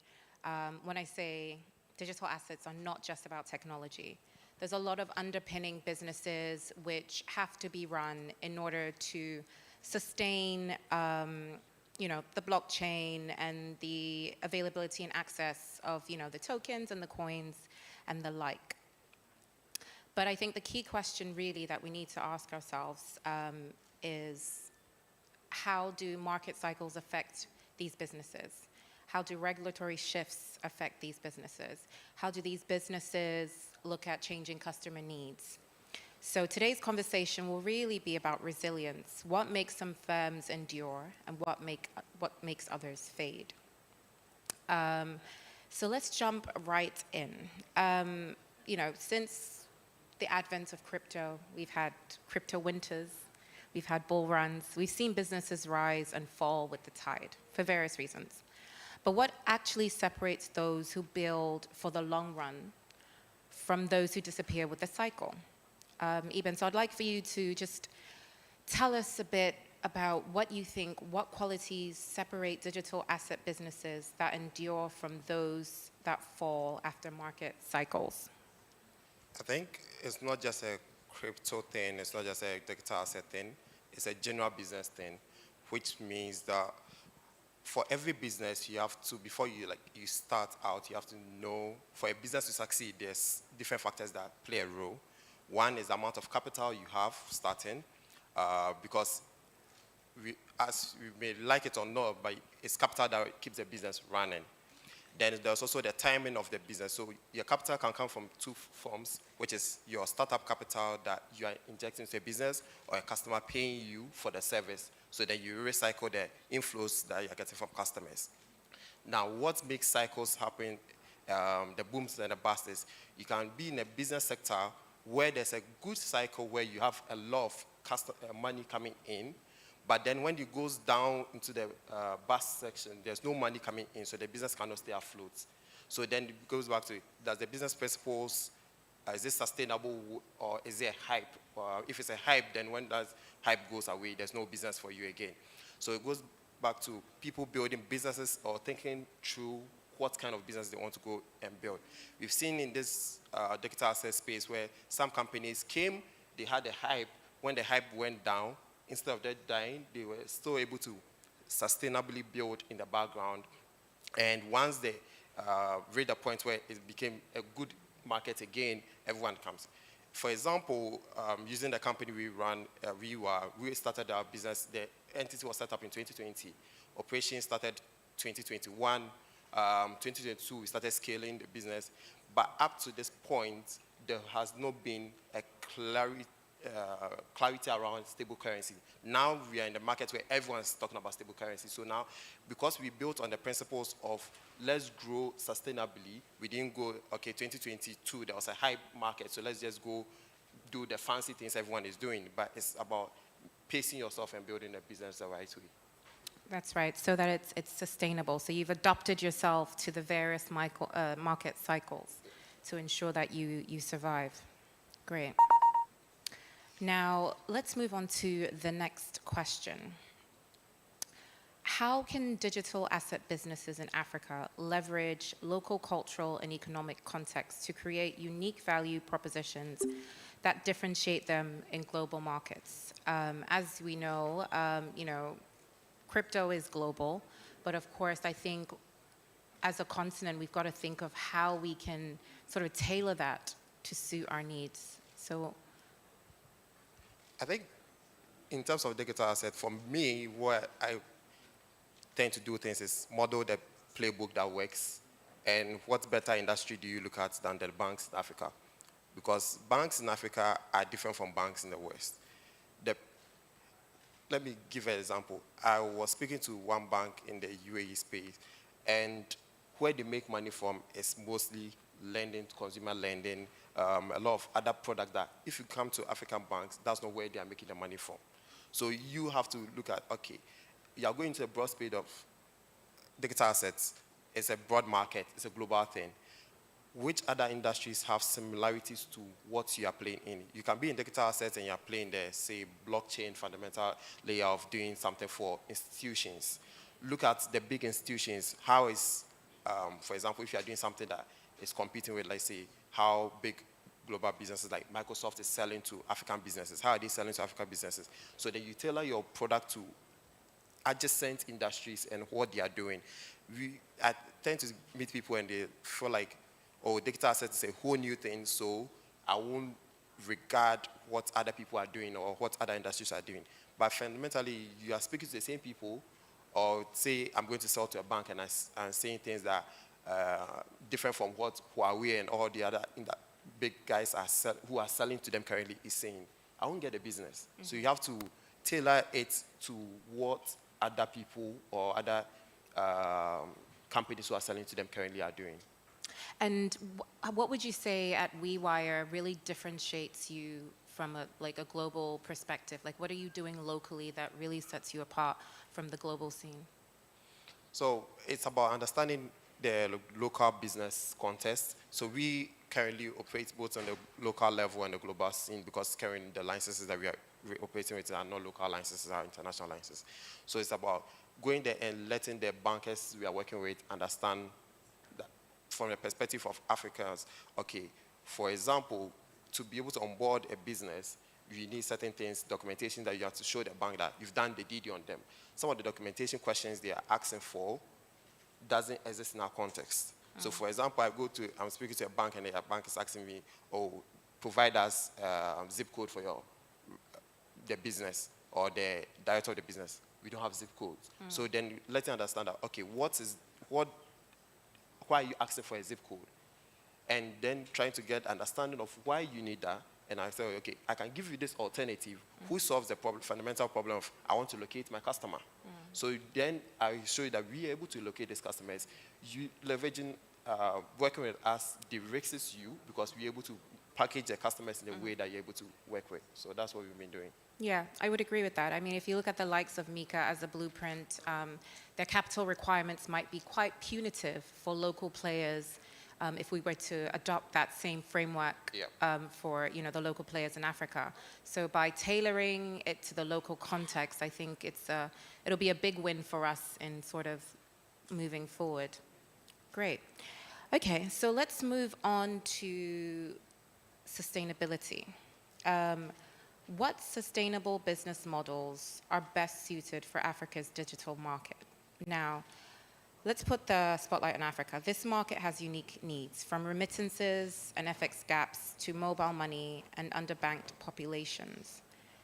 when I say digital assets are not just about technology. There's a lot of underpinning businesses which have to be run in order to sustain the blockchain and the availability and access of the tokens and the coins and the like. But I think the key question really that we need to ask ourselves is, how do market cycles affect these businesses? How do regulatory shifts affect these businesses? How do these businesses look at changing customer needs? So today's conversation will really be about resilience. What makes some firms endure and what makes others fade? So let's jump right in. Since the advent of crypto, we've had crypto winters, we've had bull runs, we've seen businesses rise and fall with the tide for various reasons. But what actually separates those who build for the long run from those who disappear with the cycle? Eben, so I'd like for you to just tell us a bit about what you think, what qualities separate digital asset businesses that endure from those that fall after market cycles. I think it's not just a crypto thing, it's not just a digital asset thing, it's a general business thing, which means that for every business, you have to, before you start out, you have to know, for a business to succeed, there's different factors that play a role. One is the amount of capital you have starting, because as we may like it or not, but it's capital that keeps the business running. Then there's also the timing of the business. So your capital can come from two forms, which is your startup capital that you are injecting into a business, or a customer paying you for the service. So then you recycle the inflows that you're getting from customers. Now, what makes cycles happen, the booms and the busts, is you can be in a business sector where there's a good cycle where you have a lot of money coming in, but then when it goes down into the bust section, there's no money coming in, so the business cannot stay afloat. So then it goes back to, does the business principles, is it sustainable, or is it a hype? If it's a hype, then when that hype goes away, there's no business for you again. So it goes back to people building businesses or thinking through what kind of business they want to go and build. We've seen in this digital asset space where some companies came, they had a hype. When the hype went down, instead of them dying, they were still able to sustainably build in the background. And once they reached a point where it became a good market again, everyone comes. For example, using the company we run, we started our business. The entity was set up in 2020. Operations started 2021. 2022, we started scaling the business. But up to this point, there has not been a clarity around stable currency. Now we are in the market where everyone's talking about stable currency. So now, because we built on the principles of let's grow sustainably, we didn't go, okay, 2022, there was a high market, so let's just go do the fancy things everyone is doing. But it's about pacing yourself and building a business the right way. That's right, so that it's sustainable. So you've adapted yourself to the various market cycles to ensure that you survive. Great. Now, let's move on to the next question. How can digital asset businesses in Africa leverage local cultural and economic context to create unique value propositions that differentiate them in global markets? As we know, crypto is global, but of course, I think as a continent, we've got to think of how we can sort of tailor that to suit our needs. So, I think in terms of digital asset, for me, what I tend to do things is model the playbook that works. And what better industry do you look at than the banks in Africa? Because banks in Africa are different from banks in the West. let me give an example. I was speaking to one bank in the UAE space, and where they make money from is mostly lending, consumer lending, a lot of other products that if you come to African banks, that's not where they are making the money from. So you have to look at, okay, you are going to a broad space of digital assets. It's a broad market, it's a global thing. Which other industries have similarities to what you are playing in? You can be in digital assets and you're playing the, say, blockchain fundamental layer of doing something for institutions. Look at the big institutions. How is, for example, if you are doing something that is competing with, let's say, how big global businesses like Microsoft is selling to African businesses. How are they selling to African businesses? So then you tailor your product to adjacent industries and what they are doing. I tend to meet people and they feel like, oh, digital assets is a whole new thing, so I won't regard what other people are doing or what other industries are doing. But fundamentally, you are speaking to the same people, or say I'm going to sell to a bank and I'm saying things that are different from what Huawei and all the other big guys who are selling to them currently is saying. I won't get the business. Mm-hmm. So you have to tailor it to what other people or other companies who are selling to them currently are doing. And what would you say at WeWire really differentiates you from a global perspective? Like, what are you doing locally that really sets you apart from the global scene? So it's about understanding the local business context. So we currently operate both on the local level and the global scene, because currently the licenses that we are operating with are not local licenses, are international licenses. So it's about going there and letting the bankers we are working with understand that from the perspective of Africans, okay, for example, to be able to onboard a business, you need certain things, documentation that you have to show the bank that you've done the DD on them. Some of the documentation questions they are asking for doesn't exist in our context. So for example, I'm speaking to a bank and a bank is asking me, oh, provide us zip code for the business or the director of the business. We don't have zip codes. So then let you understand that, okay, why are you asking for a zip code? And then trying to get understanding of why you need that. And I say, okay, I can give you this alternative. Who solves the fundamental problem of I want to locate my customer? So then I show you that we are able to locate these customers. You leveraging, working with us de-risks you because we're able to package the customers in a way that you're able to work with. So that's what we've been doing. Yeah, I would agree with that. I mean, if you look at the likes of Mika as a blueprint, their capital requirements might be quite punitive for local players if we were to adopt that same framework for the local players in Africa. So by tailoring it to the local context, I think it'll be a big win for us in sort of moving forward. Great. Okay, so let's move on to sustainability. What sustainable business models are best suited for Africa's digital market? Now, let's put the spotlight on Africa. This market has unique needs, from remittances and FX gaps to mobile money and underbanked populations.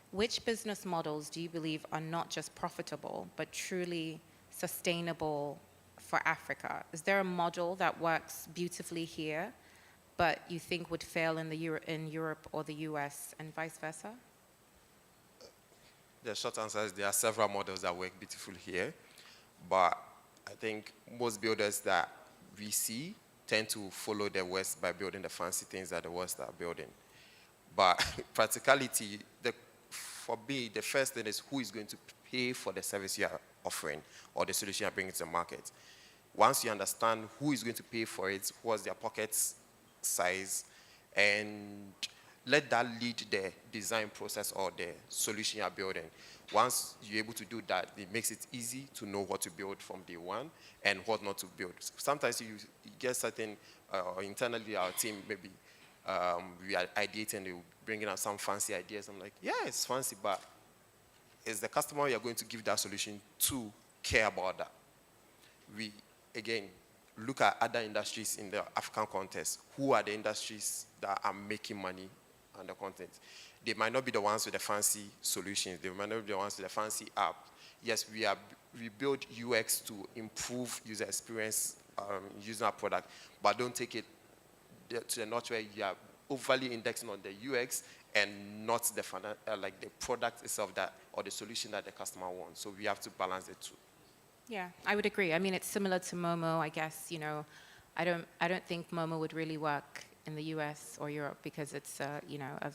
Which business models do you believe are not just profitable, but truly sustainable for Africa? Is there a model that works beautifully here, but you think would fail in Europe or the US and vice versa? The short answer is there are several models that work beautifully here, but I think most builders that we see tend to follow the West by building the fancy things that the West are building. But practicality, for me, the first thing is who is going to pay for the service you are offering or the solution you are bringing to the market. Once you understand who is going to pay for it, what's their pocket size, and let that lead the design process or the solution you are building. Once you're able to do that, it makes it easy to know what to build from day one and what not to build. Sometimes you get certain, internally our team, maybe we are ideating, they will bring in some fancy ideas. I'm like, yeah, it's fancy, but is the customer you're going to give that solution to care about that? We, again, look at other industries in the African context. Who are the industries that are making money on the content? They might not be the ones with the fancy solutions. They might not be the ones with the fancy app. Yes, we build UX to improve user experience using our product, but don't take it to the notch where you are overly indexing on the UX and not the like the product itself that or the solution that the customer wants. So we have to balance the two. Yeah, I would agree. I mean, it's similar to Momo, I guess. You know, I don't think Momo would really work in the US or Europe because it's a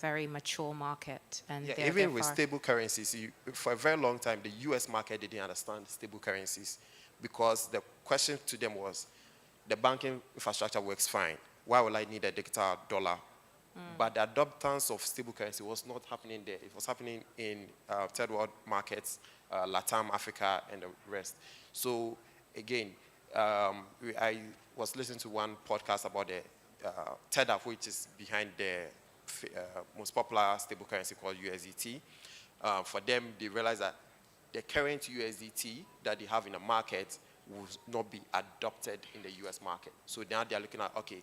very mature market, and Yeah, even with stable currencies, for a very long time, the US market didn't understand stable currencies because the question to them was, the banking infrastructure works fine. Why would I need a digital dollar? But the adoptance of stable currency was not happening there. It was happening in third world markets, Latam, Africa, and the rest. So again, I was listening to one podcast about the Tether, which is behind the most popular stable currency called USDT. For them, they realized that the current USDT that they have in the market will not be adopted in the US market. So now they're looking at, okay,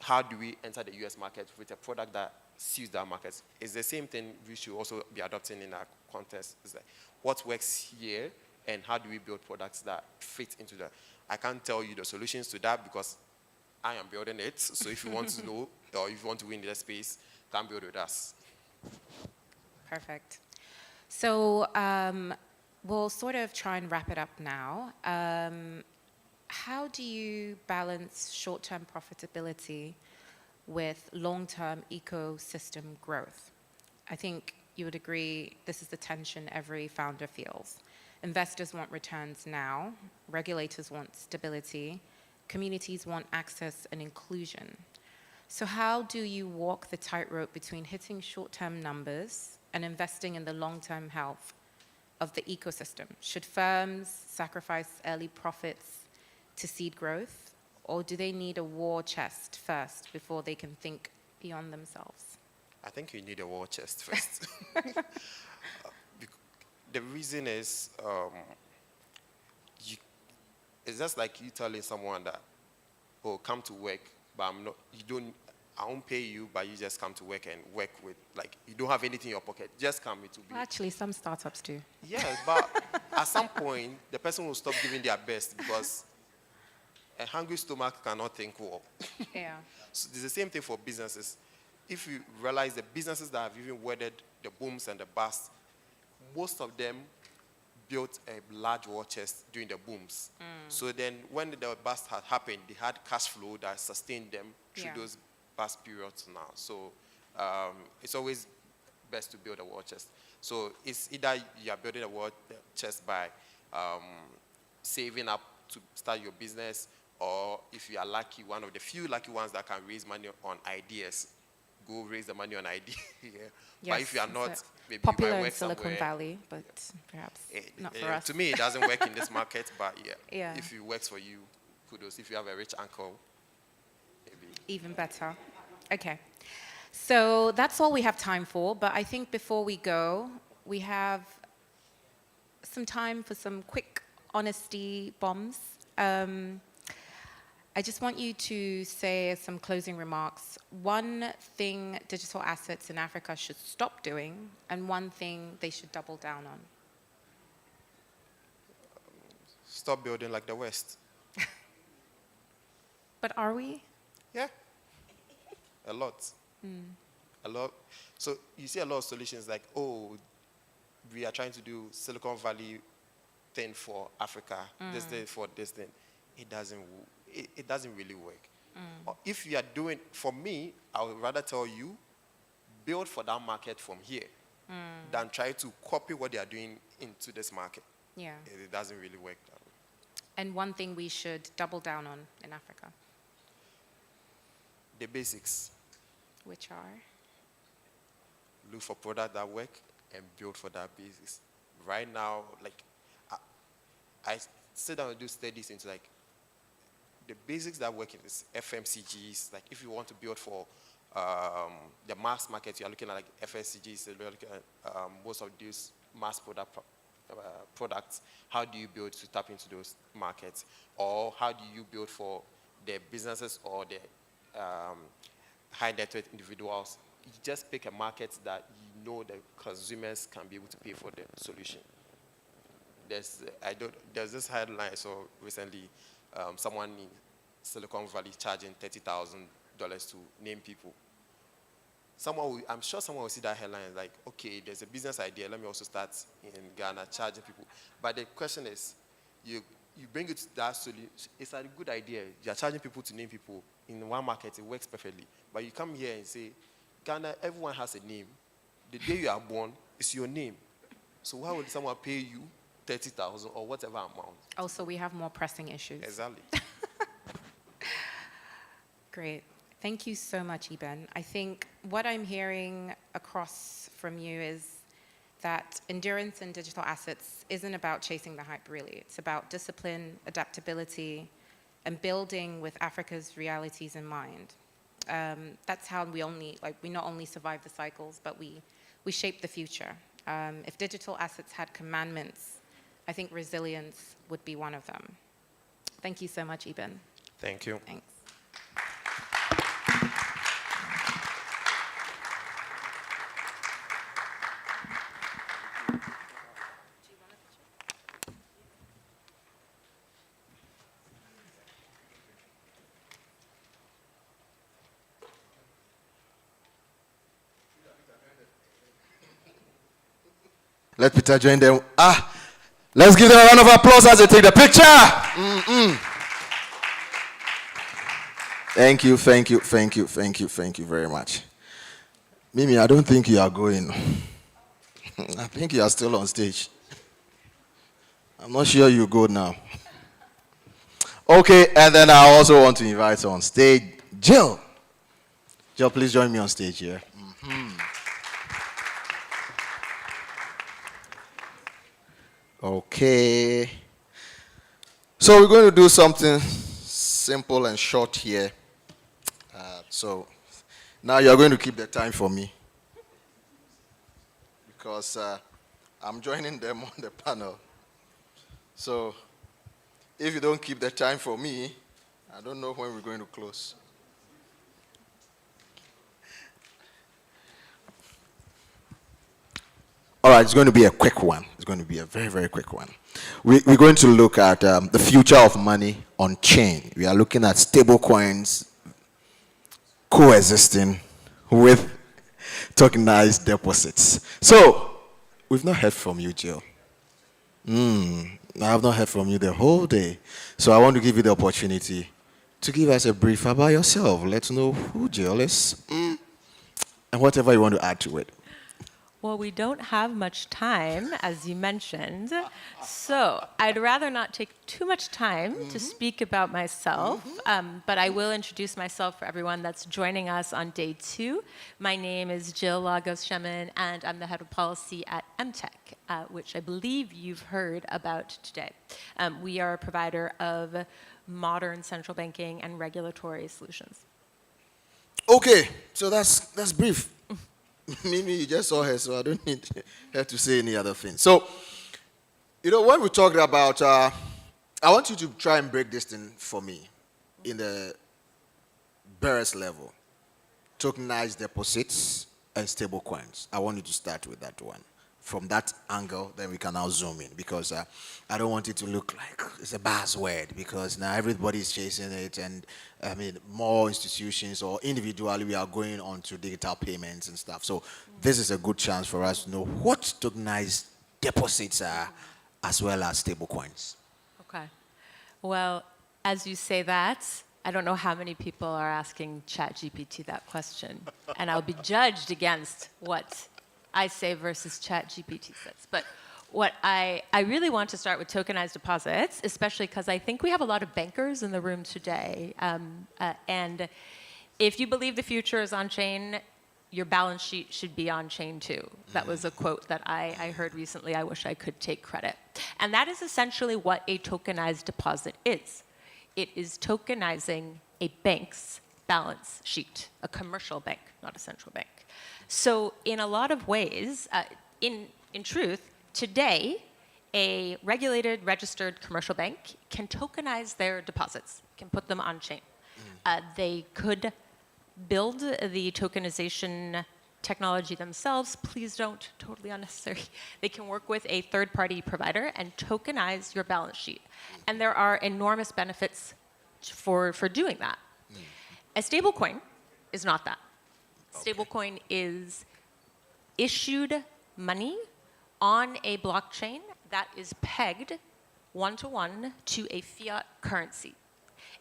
how do we enter the US market with a product that suits that market? It's the same thing we should also be adopting in our context. Is like, what works here and how do we build products that fit into that? I can't tell you the solutions to that because I am building it. So if you want to know or if you want to win the space, come build with us. Perfect. So we'll sort of try and wrap it up now. How do you balance short-term profitability with long-term ecosystem growth? I think you would agree this is the tension every founder feels. Investors want returns now, regulators want stability, communities want access and inclusion. So how do you walk the tightrope between hitting short-term numbers and investing in the long-term health of the ecosystem? Should firms sacrifice early profits to seed growth, or do they need a war chest first before they can think beyond themselves? I think you need a war chest first. The reason is, it's just like you telling someone that, oh, come to work, but I won't pay you, but you just come to work and work with, like, you don't have anything in your pocket. Just come to be. Actually, some startups do. Yeah, but at some point, the person will stop giving their best because a hungry stomach cannot think well. Yeah. So it's the same thing for businesses. If you realize the businesses that have even weathered the booms and the busts, most of them built a large war chest during the booms. So then when the bust had happened, they had cash flow that sustained them through those bust periods now. So it's always best to build a war chest. So it's either you are building a war chest by saving up to start your business, or if you are lucky, one of the few lucky ones that can raise money on ideas, go raise the money on ideas. Yes, but if you are not, maybe popular you might work in Silicon somewhere. Valley, but perhaps not for us. To me, it doesn't work in this market, but Yeah. if it works for you, kudos. If you have a rich uncle, maybe. Even better. Okay. So that's all we have time for, but I think before we go, we have some time for some quick honesty bombs. I just want you to say some closing remarks. One thing digital assets in Africa should stop doing, and one thing they should double down on. Stop building like the West. But are we? Yeah. A lot. A lot. So you see a lot of solutions like, oh, we are trying to do Silicon Valley thing for Africa, this thing for this thing. It doesn't really work. If you are doing, for me, I would rather tell you, build for that market from here than try to copy what they are doing into this market. Yeah. It doesn't really work that way. And one thing we should double down on in Africa. The basics. Which are? Look for products that work and build for that basis. Right now, like, I sit down and do studies into like the basics that work in this FMCGs. Like if you want to build for the mass market, you're looking at like FMCGs, you're looking at most of these mass products. How do you build to tap into those markets? Or how do you build for the businesses or the high net worth individuals? You just pick a market that you know the consumers can be able to pay for the solution. There's this headline I saw recently, someone in Silicon Valley charging $30,000 to name people. I'm sure someone will see that headline and like, okay, there's a business idea. Let me also start in Ghana charging people. But the question is, you bring it to that solution. It's a good idea. You're charging people to name people in one market. It works perfectly. But you come here and say, Ghana, everyone has a name. The day you are born is your name. So why would someone pay you 30,000 or whatever amount? Also, we have more pressing issues. Exactly. Great. Thank you so much, Eben. I think what I'm hearing across from you is that endurance in digital assets isn't about chasing the hype, really. It's about discipline, adaptability, and building with Africa's realities in mind. That's how we not only survive the cycles, but we shape the future. If digital assets had commandments, I think resilience would be one of them. Thank you so much, Eben. Thank you. Thanks. Let Peter join them. Let's give them a round of applause as they take the picture. Thank you very much. Mimi, I don't think you are going. I think you are still on stage. I'm not sure you go now. Okay, and then I also want to invite on stage Jill. Jill, please join me on stage here. Okay. So we're going to do something simple and short here. So now you're going to keep the time for me, because I'm joining them on the panel. So if you don't keep the time for me, I don't know when we're going to close. All right, it's going to be a quick one. It's going to be a very, very quick one. We're going to look at the future of money on chain. We are looking at stable coins coexisting with tokenized deposits. So, we've not heard from you, Jill. I have not heard from you the whole day. So I want to give you the opportunity to give us a brief about yourself. Let's know who Jill is, and whatever you want to add to it. Well, we don't have much time, as you mentioned, so I'd rather not take too much time to speak about myself, but I will introduce myself for everyone that's joining us on day 2. My name is Jill Lagos-Shemin, and I'm the head of policy at MTech, which I believe you've heard about today. We are a provider of modern central banking and regulatory solutions. Okay, so that's brief. Mimi, you just saw her, so I don't need her to say any other thing. So, when we talked about, I want you to try and break this thing for me in the barest level. Tokenized deposits and stable coins. I want you to start with that one. From that angle, then we can now zoom in, because I don't want it to look like it's a buzzword, because now everybody's chasing it, and I mean, more institutions or individually we are going on to digital payments and stuff. So this is a good chance for us to know what tokenized deposits are, as well as stable coins. Okay. Well, as you say that, I don't know how many people are asking ChatGPT that question, and I'll be judged against what I say versus ChatGPT says. But what I really want to start with tokenized deposits, especially because I think we have a lot of bankers in the room today. And if you believe the future is on-chain, your balance sheet should be on-chain too. That was a quote that I heard recently. I wish I could take credit. And that is essentially what a tokenized deposit is. It is tokenizing a bank's balance sheet, a commercial bank, not a central bank. So in a lot of ways, in truth, today, a regulated, registered commercial bank can tokenize their deposits, can put them on chain. They could build the tokenization technology themselves. Please don't, totally unnecessary. They can work with a third-party provider and tokenize your balance sheet. And there are enormous benefits for doing that. A stablecoin is not that. Stablecoin is issued money on a blockchain that is pegged one-to-one to a fiat currency.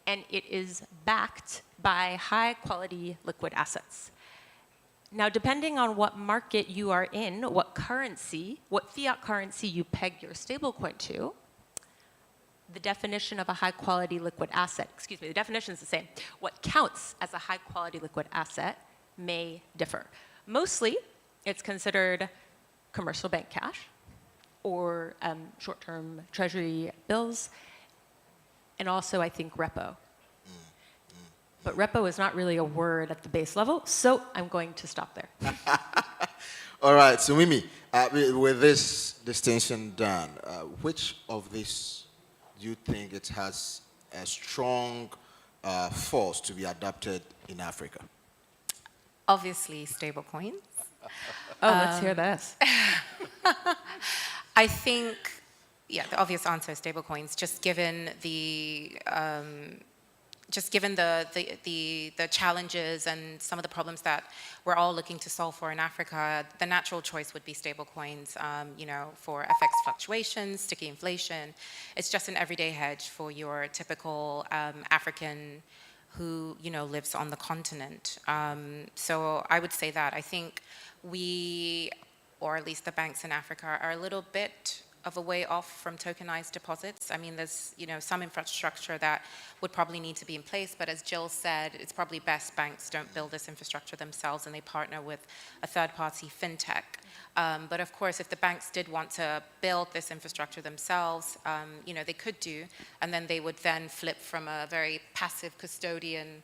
And it is backed by high-quality liquid assets. Now, depending on what market you are in, what currency, what fiat currency you peg your stablecoin to, the definition of a high-quality liquid asset, excuse me, the definition is the same. What counts as a high-quality liquid asset may differ. Mostly, it's considered commercial bank cash or short-term treasury bills, and also, I think, repo. But repo is not really a word at the base level, so I'm going to stop there. All right, so Mimi, with this distinction done, which of these do you think it has a strong force to be adopted in Africa? Obviously, stablecoins. Oh, let's hear this. I think, yeah, the obvious answer is stablecoins, just given the challenges and some of the problems that we're all looking to solve for in Africa. The natural choice would be stablecoins, for FX fluctuations, sticky inflation. It's just an everyday hedge for your typical African who lives on the continent. So I would say that I think we, or at least the banks in Africa, are a little bit of a way off from tokenized deposits. I mean, there's some infrastructure that would probably need to be in place, but as Jill said, it's probably best banks don't build this infrastructure themselves and they partner with a third-party fintech. But of course, if the banks did want to build this infrastructure themselves, they could do, and then they would then flip from a very passive custodian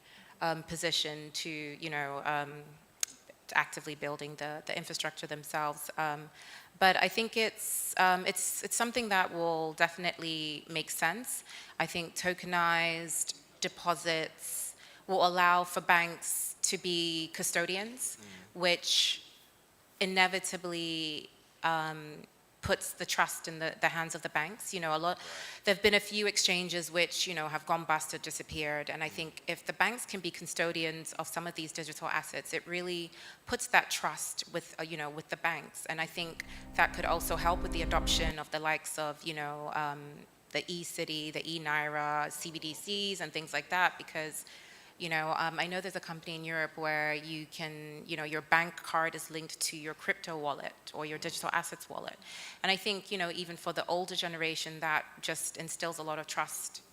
position to, actively building the infrastructure themselves. But I think it's something that will definitely make sense. I think tokenized deposits will allow for banks to be custodians, which inevitably puts the trust in the hands of the banks. There've been a few exchanges which, have gone bust or disappeared. And I think if the banks can be custodians of some of these digital assets, it really puts that trust with, with the banks. And I think that could also help with the adoption of the likes of, the e-city, the e-naira, CBDCs and things like that, because I know there's a company in Europe where you can, your bank card is linked to your crypto wallet or your digital assets wallet. And I think, even for the older generation, that just instills a lot of trust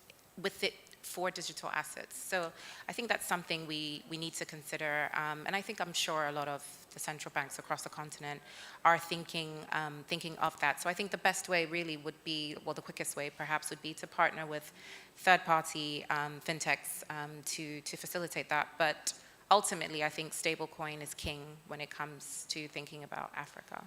with it for digital assets. So I think that's something we need to consider. And I think I'm sure a lot of the central banks across the continent are thinking of that. So I think the best way really would be, well, the quickest way perhaps would be to partner with third-party fintechs to facilitate that. But ultimately, I think stablecoin is king when it comes to thinking about Africa.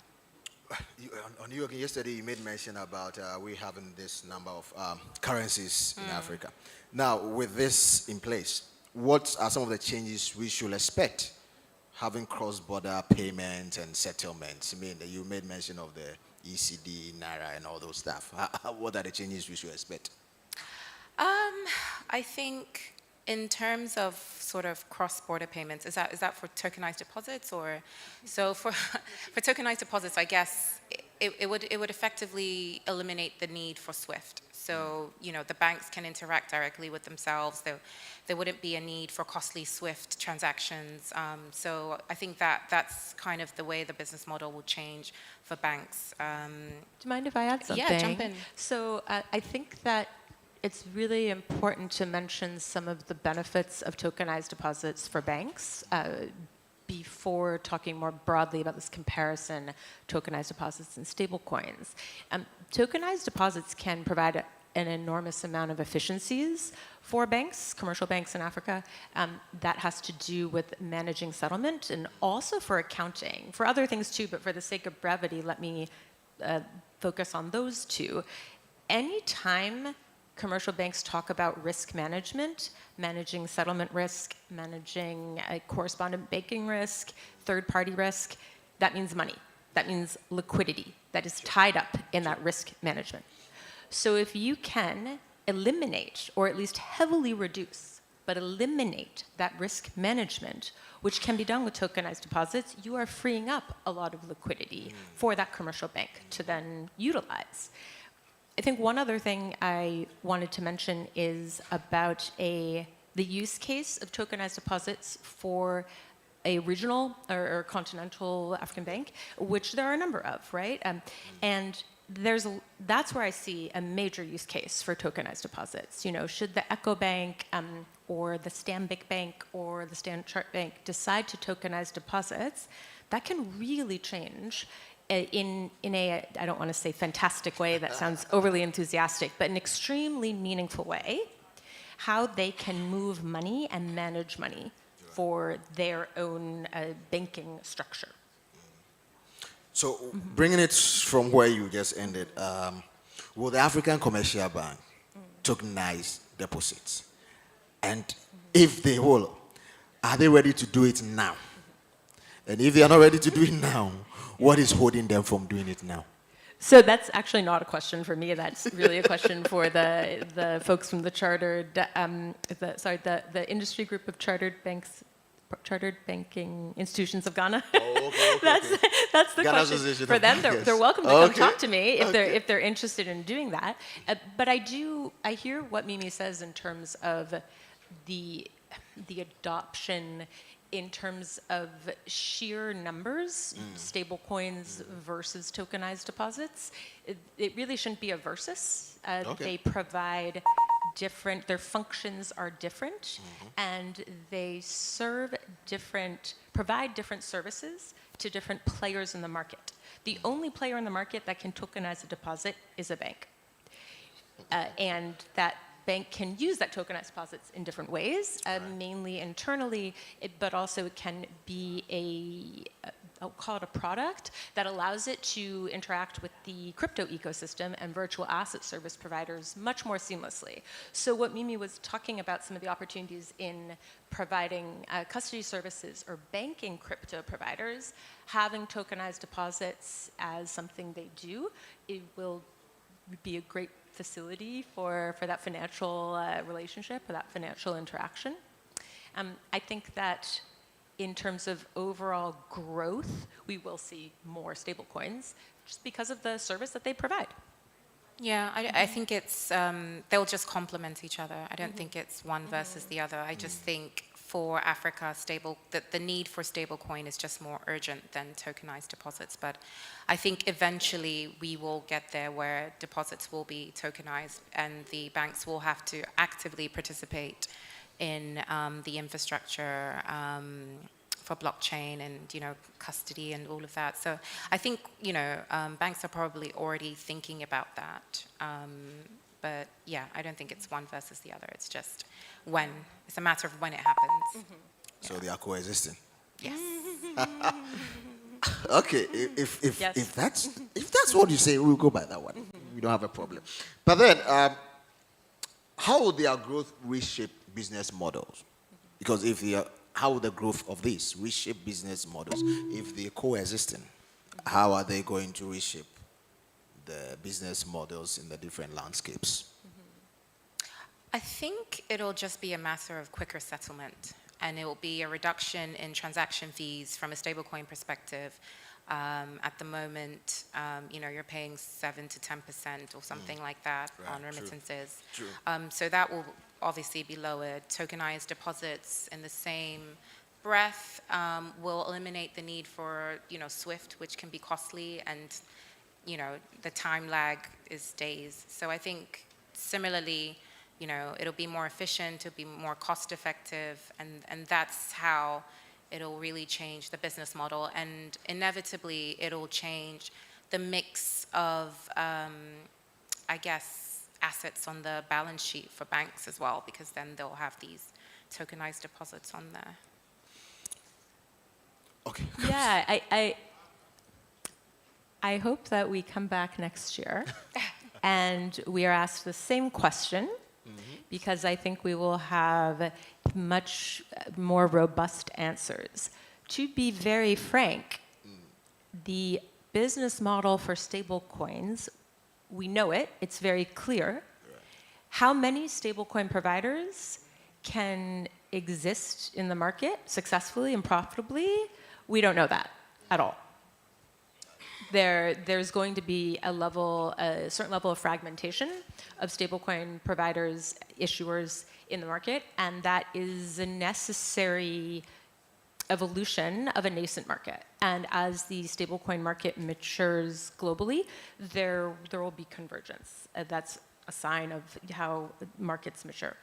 On New York, yesterday you made mention about we having this number of currencies in Africa. Now, with this in place, what are some of the changes we should expect having cross-border payments and settlements? I mean, you made mention of the ECD, Naira, and all those stuff. What are the changes we should expect? I think in terms of sort of cross-border payments, is that for tokenized deposits, or so for tokenized deposits? I guess it would effectively eliminate the need for SWIFT. So the banks can interact directly with themselves. There wouldn't be a need for costly SWIFT transactions. So I think that's kind of the way the business model will change for banks. Do you mind if I add something? Yeah, jump in. So I think that it's really important to mention some of the benefits of tokenized deposits for banks before talking more broadly about this comparison, tokenized deposits and stablecoins. Tokenized deposits can provide an enormous amount of efficiencies for banks, commercial banks in Africa. That has to do with managing settlement and also for accounting, for other things too, but for the sake of brevity, let me focus on those two. Anytime commercial banks talk about risk management, managing settlement risk, managing correspondent banking risk, third-party risk, that means money. That means liquidity that is tied up in that risk management. So if you can eliminate or at least heavily reduce but eliminate that risk management, which can be done with tokenized deposits, you are freeing up a lot of liquidity for that commercial bank to then utilize. I think one other thing I wanted to mention is about the use case of tokenized deposits for a regional or continental African bank, which there are a number of, right? And that's where I see a major use case for tokenized deposits. You know, should the Echo Bank or the Stanbic Bank or the Standard Chartered Bank decide to tokenize deposits, that can really change in a, I don't want to say fantastic way, that sounds overly enthusiastic, but an extremely meaningful way, how they can move money and manage money for their own banking structure. So bringing it from where you just ended, will the African Commercial Bank tokenize deposits? And if they will, are they ready to do it now? And if they are not ready to do it now, what is holding them from doing it now? So that's actually not a question for me. That's really a question for the folks from the the industry group of chartered banking institutions of Ghana. Oh, okay. That's the Ghana question for them. They're welcome to come talk to me if they're interested in doing that. But I hear what Mimi says in terms of the adoption in terms of sheer numbers, stable coins versus tokenized deposits. It really shouldn't be a versus. They provide different, their functions are different, and they provide different services to different players in the market. The only player in the market that can tokenize a deposit is a bank. And that bank can use that tokenized deposits in different ways, mainly internally, but also it can be I'll call it a product that allows it to interact with the crypto ecosystem and virtual asset service providers much more seamlessly. So what Mimi was talking about, some of the opportunities in providing custody services or banking crypto providers, having tokenized deposits as something they do, it will be a great facility for that financial relationship or that financial interaction. I think that in terms of overall growth, we will see more stable coins just because of the service that they provide. Yeah, I think it's, they'll just complement each other. I don't think it's one versus the other. I just think for Africa, the need for stable coin is just more urgent than tokenized deposits. But I think eventually we will get there where deposits will be tokenized and the banks will have to actively participate in the infrastructure for blockchain and, custody and all of that. So I think, banks are probably already thinking about that. But yeah, I don't think it's one versus the other. It's just when. It's a matter of when it happens. So they are coexisting. Yes. Okay, if that's what you say, we'll go by that one. We don't have a problem. But then, how will their growth reshape business models? Because how will the growth of this reshape business models if they're coexisting? How are they going to reshape the business models in the different landscapes? I think it'll just be a matter of quicker settlement, and it will be a reduction in transaction fees from a stablecoin perspective. At the moment, you're paying 7 to 10% or something like that on remittances. True. So that will obviously be lowered. Tokenized deposits in the same breath will eliminate the need for, SWIFT, which can be costly, and, the time lag is days. So I think similarly, it'll be more efficient, it'll be more cost effective, and that's how it'll really change the business model, and inevitably it'll change the mix of, assets on the balance sheet for banks as well, because then they'll have these tokenized deposits on there. Okay. Yeah, I hope that we come back next year and we are asked the same question, because I think we will have much more robust answers. To be very frank, the business model for stable coins, we know it, it's very clear. How many stablecoin providers can exist in the market successfully and profitably, we don't know that at all. There's going to be a certain level of fragmentation of stablecoin providers, issuers in the market, and that is a necessary evolution of a nascent market. And as the stablecoin market matures globally, there will be convergence. That's a sign of how markets mature.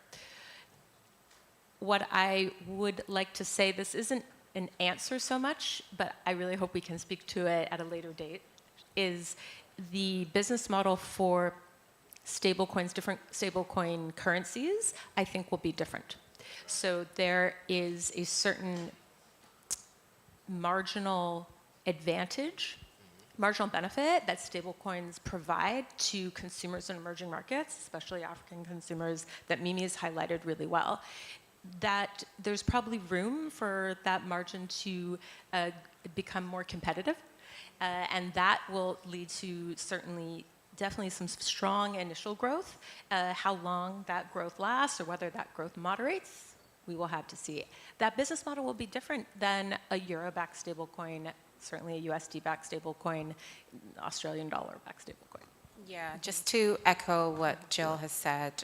What I would like to say, this isn't an answer so much, but I really hope we can speak to it at a later date, is the business model for stablecoins, different stablecoin currencies, I think will be different. So there is a certain marginal advantage, marginal benefit that stablecoins provide to consumers in emerging markets, especially African consumers, that Mimi has highlighted really well. That there's probably room for that margin to become more competitive, and that will lead to definitely some strong initial growth. How long that growth lasts or whether that growth moderates, we will have to see. That business model will be different than a euro-backed stablecoin, certainly a USD-backed stablecoin, Australian dollar-backed stablecoin. Yeah, just to echo what Jill has said,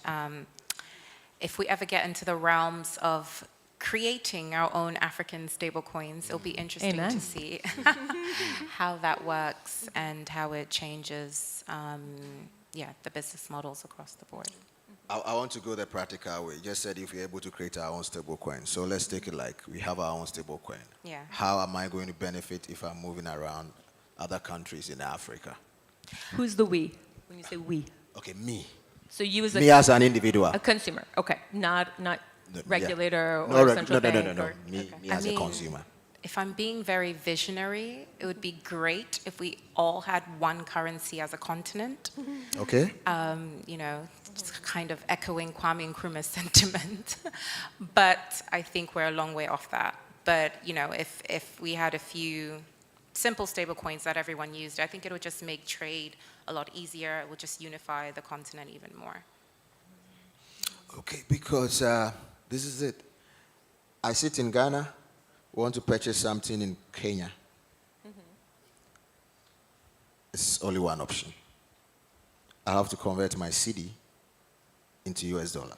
if we ever get into the realms of creating our own African stablecoins, it'll be interesting Amen. to see how that works and how it changes the business models across the board. I want to go the practical way. You just said if we're able to create our own stablecoin. So let's take it like we have our own stablecoin. Yeah. How am I going to benefit if I'm moving around other countries in Africa? Who's the we? When you say we? Okay, me. So you as Me as an individual. A consumer, okay. Not regulator No, or central bank. No. Me as a consumer. If I'm being very visionary, it would be great if we all had one currency as a continent. Okay. Just kind of echoing Kwame Nkrumah's sentiment. But I think we're a long way off that. But, if we had a few simple stable coins that everyone used, I think it would just make trade a lot easier. It would just unify the continent even more. Okay, because this is it. I sit in Ghana, want to purchase something in Kenya. It's only one option. I have to convert my cedi into US dollar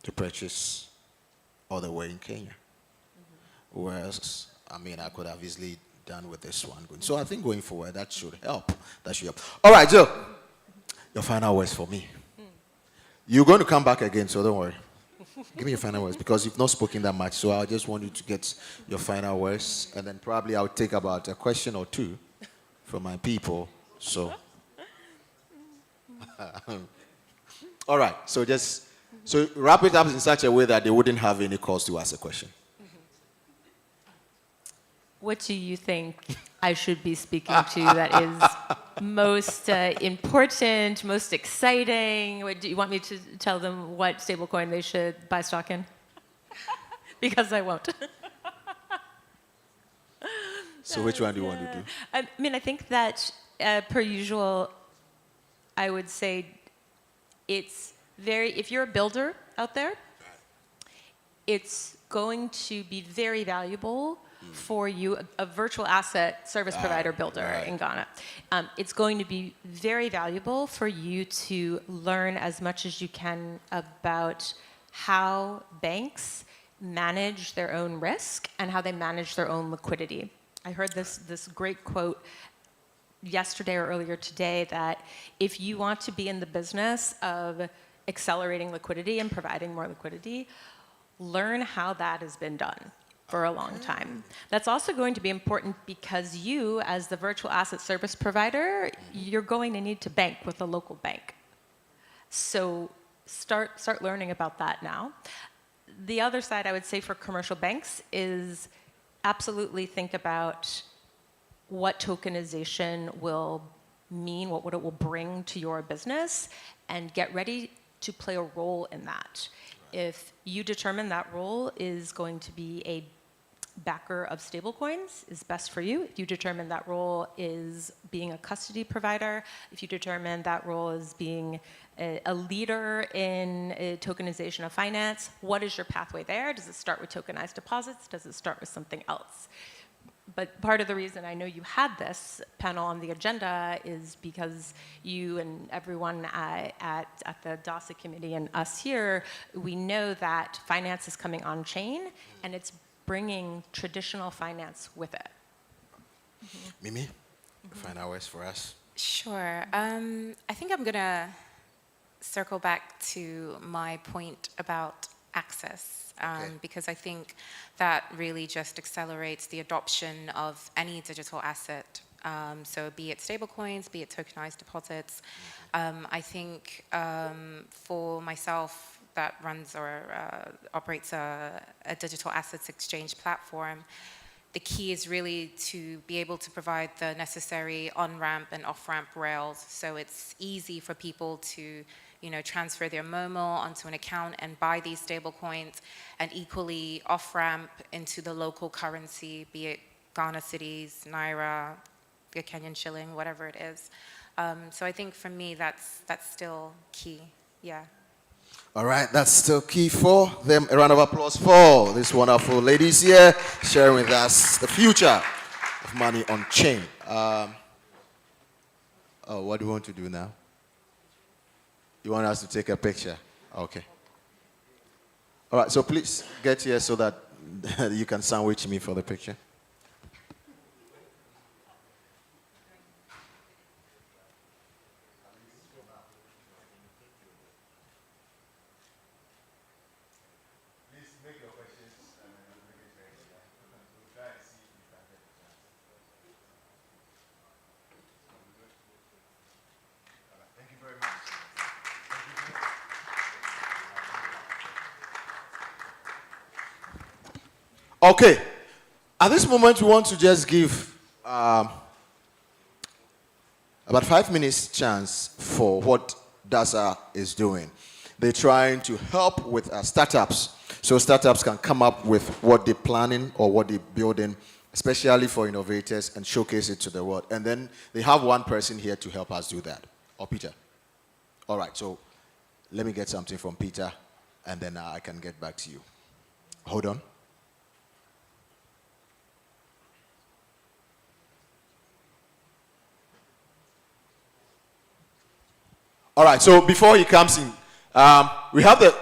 to purchase all the way in Kenya. Whereas, I could have easily done with this one. So I think going forward, that should help. All right, Joe, your final words for me. You're going to come back again, so don't worry. Give me your final words, because you've not spoken that much, so I just want you to get your final words, and then probably I'll take about a question or two from my people. So, all right, so wrap it up in such a way that they wouldn't have any cause to ask a question. What do you think I should be speaking to that is most important, most exciting? Do you want me to tell them what stablecoin they should buy stock in? Because I won't. So which one do you want to do? I think that, per usual, I would say if you're a builder out there, it's going to be very valuable for you, a virtual asset service provider builder in Ghana. It's going to be very valuable for you to learn as much as you can about how banks manage their own risk and how they manage their own liquidity. I heard this great quote yesterday or earlier today that if you want to be in the business of accelerating liquidity and providing more liquidity, learn how that has been done for a long time. That's also going to be important because you, as the virtual asset service provider, you're going to need to bank with a local bank. So start learning about that now. The other side, I would say, for commercial banks is absolutely think about what tokenization will mean, what it will bring to your business, and get ready to play a role in that. If you determine that role is going to be a backer of stablecoins is best for you. If you determine that role is being a custody provider, if you determine that role is being a leader in tokenization of finance, what is your pathway there? Does it start with tokenized deposits? Does it start with something else? But part of the reason I know you had this panel on the agenda is because you and everyone at the DASA committee and us here, we know that finance is coming on chain and it's bringing traditional finance with it. Mimi, final words for us. Sure. I think I'm going to circle back to my point about access. Because I think that really just accelerates the adoption of any digital asset. So be it stablecoins, be it tokenized deposits. I think for myself that runs or operates a digital assets exchange platform, the key is really to be able to provide the necessary on-ramp and off-ramp rails so it's easy for people to transfer their Momo onto an account and buy these stable coins, and equally off-ramp into the local currency, be it Ghana cedis, Naira, the Kenyan shilling, whatever it is. So I think for me, that's still key, yeah. All right, that's still key for them. A round of applause for these wonderful ladies here sharing with us the future of money on chain. What do you want to do now? You want us to take a picture? Okay. All right, so please get here so that you can sandwich me for the picture. Okay, at this moment we want to just give about 5 minutes chance for what DASA is doing. They're trying to help with startups, so startups can come up with what they're planning or what they're building, especially for innovators, and showcase it to the world. And then they have one person here to help us do that. Or Peter. All right, so let me get something from Peter, and then I can get back to you. Hold on. All right, so before he comes in, we have the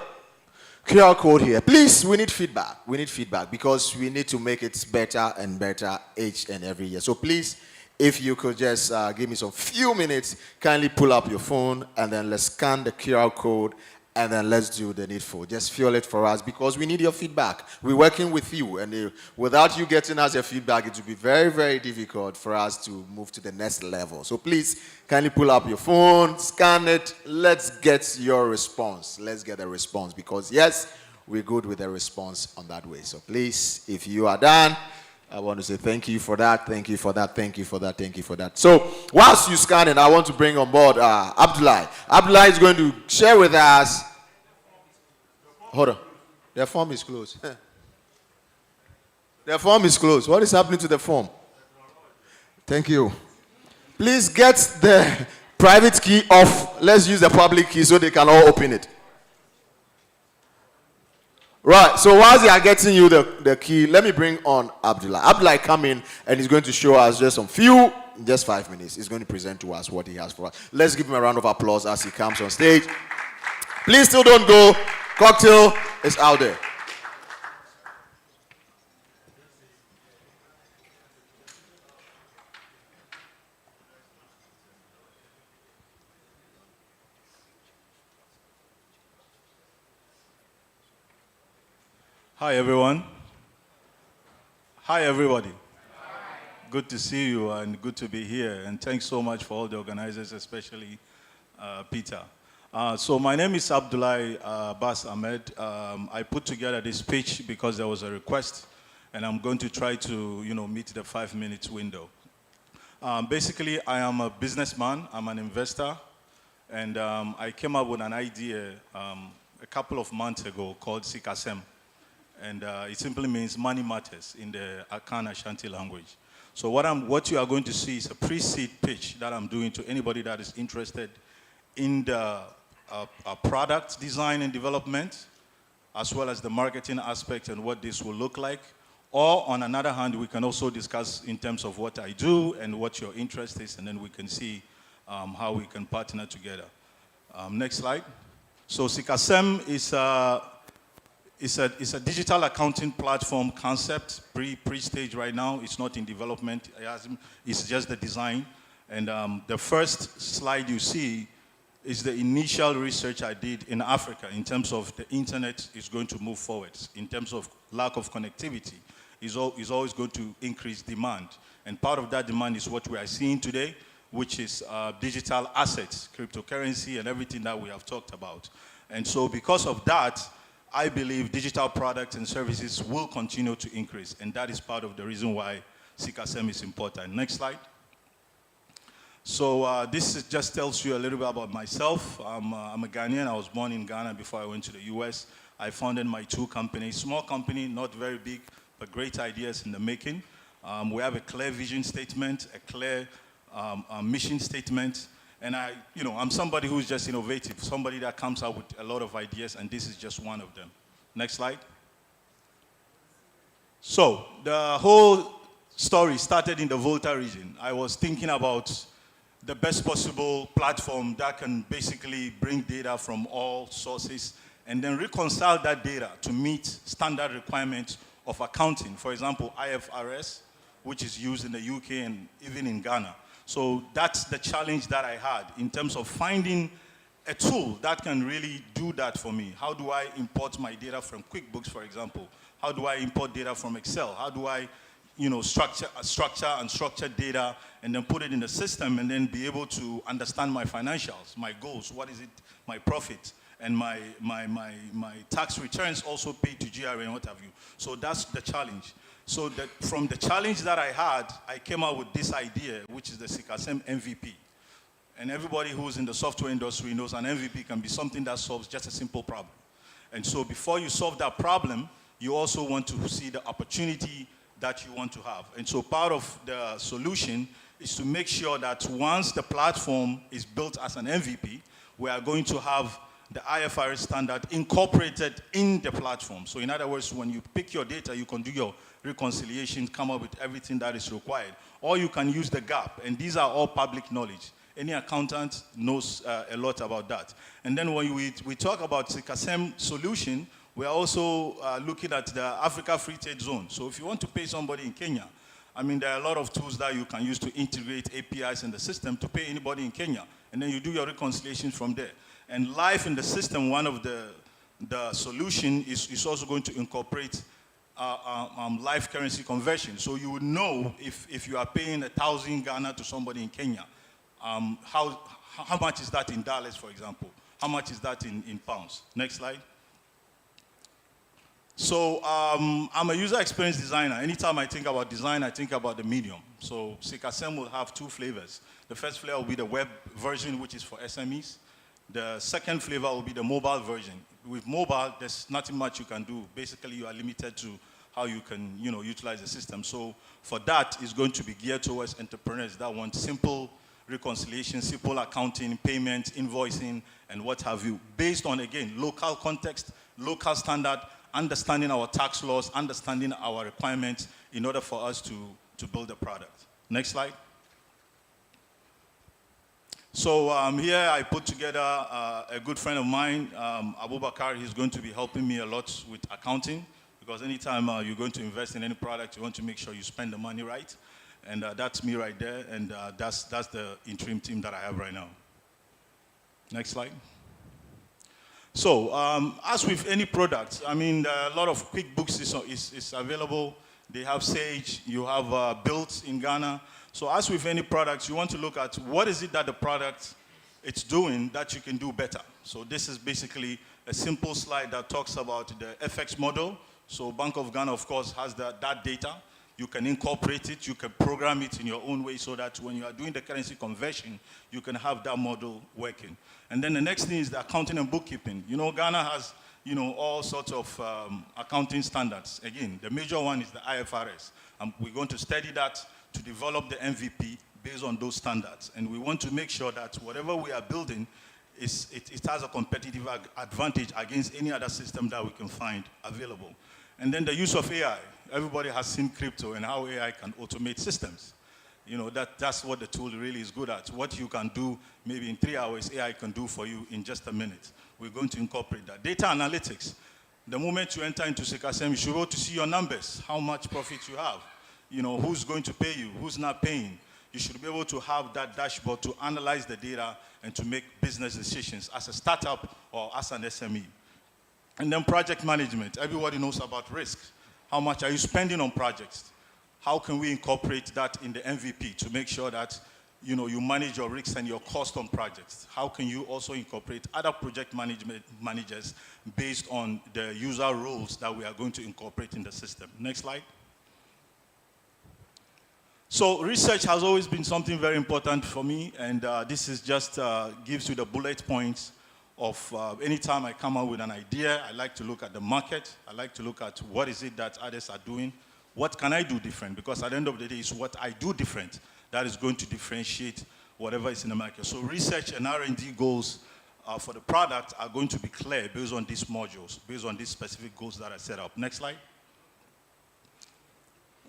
QR code here. Please, we need feedback. We need feedback because we need to make it better and better each and every year. So please, if you could just give me some few minutes, kindly pull up your phone and then let's scan the QR code and then let's do the needful. Just fill it for us because we need your feedback. We're working with you, and without you getting us your feedback, it will be very, very difficult for us to move to the next level. So please, kindly pull up your phone, scan it. Let's get your response. Let's get a response because, yes, we're good with the response on that way. So please, if you are done, I want to say thank you for that, thank you for that, thank you for that, thank you for that. So whilst you scan it, I want to bring on board Abdullah. Abdullah is going to share with us. Hold on. The form is closed. The form is closed. What is happening to the form? Thank you. Please get the private key off. Let's use the public key so they can all open it. Right, so whilst they are getting you the key, let me bring on Abdullah. Abdullah come in and he's going to show us just some few, just 5 minutes. He's going to present to us what he has for us. Let's give him a round of applause as he comes on stage. Please still don't go. Cocktail is out there. Hi, everyone. Hi, everybody. Hi. Good to see you and good to be here. And thanks so much for all the organizers, especially Peter. So my name is Abdullah Bas Ahmed. I put together this pitch because there was a request, and I'm going to try to, meet the 5 minutes window. Basically, I am a businessman. I'm an investor, and I came up with an idea a couple of months ago called Sikasem. And it simply means money matters in the Akan Ashanti language. So what you are going to see is a pre-seed pitch that I'm doing to anybody that is interested in the product design and development, as well as the marketing aspect and what this will look like. Or on another hand, we can also discuss in terms of what I do and what your interest is, and then we can see how we can partner together. Next slide. So Sikasem is a digital accounting platform concept, pre-stage right now. It's not in development. It's just the design. And the first slide you see is the initial research I did in Africa in terms of the internet is going to move forward. In terms of lack of connectivity, is always going to increase demand. And part of that demand is what we are seeing today, which is digital assets, cryptocurrency, and everything that we have talked about. And so because of that, I believe digital products and services will continue to increase. And that is part of the reason why Sikasem is important. Next slide. So just tells you a little bit about myself. I'm a Ghanaian. I was born in Ghana before I went to the US. I founded my 2 companies, small company, not very big, but great ideas in the making. We have a clear vision statement, a clear mission statement. And I'm somebody who's just innovative, somebody that comes out with a lot of ideas, and this is just one of them. Next slide. So the whole story started in the Volta region. I was thinking about the best possible platform that can basically bring data from all sources and then reconcile that data to meet standard requirements of accounting. For example, IFRS, which is used in the UK and even in Ghana. So that's the challenge that I had in terms of finding a tool that can really do that for me. How do I import my data from QuickBooks, for example? How do I import data from Excel? How do I structure unstructured data and then put it in the system and then be able to understand my financials, my goals, what is it, my profit, and my tax returns also paid to GRA and what have you. So that's the challenge. So that from the challenge that I had, I came out with this idea, which is the Sikasem MVP. And everybody who's in the software industry knows an MVP can be something that solves just a simple problem. And so before you solve that problem, you also want to see the opportunity that you want to have. And so part of the solution is to make sure that once the platform is built as an MVP, we are going to have the IFRS standard incorporated in the platform. So in other words, when you pick your data, you can do your reconciliation, come up with everything that is required. Or you can use the gap, and these are all public knowledge. Any accountant knows a lot about that. And then when we talk about Sikasem solution, we are also looking at the Africa Free Trade Zone. So if you want to pay somebody in Kenya, there are a lot of tools that you can use to integrate APIs in the system to pay anybody in Kenya. And then you do your reconciliation from there. And live in the system, one of the solution is also going to incorporate live currency conversion. So you would know if you are paying 1,000 Ghana to somebody in Kenya, how much is that in dollars, for example? How much is that in pounds? Next slide. So I'm a user experience designer. Anytime I think about design, I think about the medium. So Sikasem will have 2 flavors. The first flavor will be the web version, which is for SMEs. The second flavor will be the mobile version. With mobile, there's nothing much you can do. Basically, you are limited to how you can utilize the system. So for that, it's going to be geared towards entrepreneurs that want simple reconciliation, simple accounting, payment, invoicing, and what have you, based on, again, local context, local standard, understanding our tax laws, understanding our requirements in order for us to build a product. Next slide. So here I put together a good friend of mine, Abubakar. He's going to be helping me a lot with accounting, because anytime you're going to invest in any product, you want to make sure you spend the money right. And that's me right there, and that's the interim team that I have right now. Next slide. So as with any product, a lot of QuickBooks is available. They have Sage, you have Built in Ghana. So as with any product, you want to look at what is it that the product it's doing that you can do better. So this is basically a simple slide that talks about the FX model. So Bank of Ghana, of course, has that data. You can incorporate it, you can program it in your own way so that when you are doing the currency conversion, you can have that model working. And then the next thing is the accounting and bookkeeping. Ghana has all sorts of accounting standards. Again, the major one is the IFRS. We're going to study that to develop the MVP based on those standards. And we want to make sure that whatever we are building, it has a competitive advantage against any other system that we can find available. And then the use of AI. Everybody has seen crypto and how AI can automate systems. That's what the tool really is good at. What you can do maybe in 3 hours, AI can do for you in just a minute. We're going to incorporate that. Data analytics. The moment you enter into Sikasem, you should be able to see your numbers, how much profit you have, who's going to pay you, who's not paying. You should be able to have that dashboard to analyze the data and to make business decisions as a startup or as an SME. And then project management. Everybody knows about risk. How much are you spending on projects? How can we incorporate that in the MVP to make sure that you manage your risks and your cost on projects? How can you also incorporate other project managers based on the user roles that we are going to incorporate in the system? Next slide. So research has always been something very important for me, and this is just gives you the bullet points of anytime I come up with an idea. I like to look at the market. I like to look at what is it that others are doing. What can I do different? Because at the end of the day, it's what I do different that is going to differentiate whatever is in the market. So research and R&D goals for the product are going to be clear based on these modules, based on these specific goals that I set up. Next slide.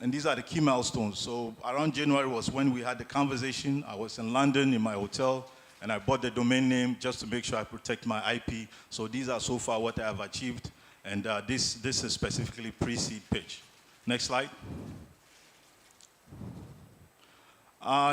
And these are the key milestones. So around January was when we had the conversation. I was in London in my hotel, and I bought the domain name just to make sure I protect my IP. So these are so far what I have achieved. And this is specifically pre-seed page. Next slide.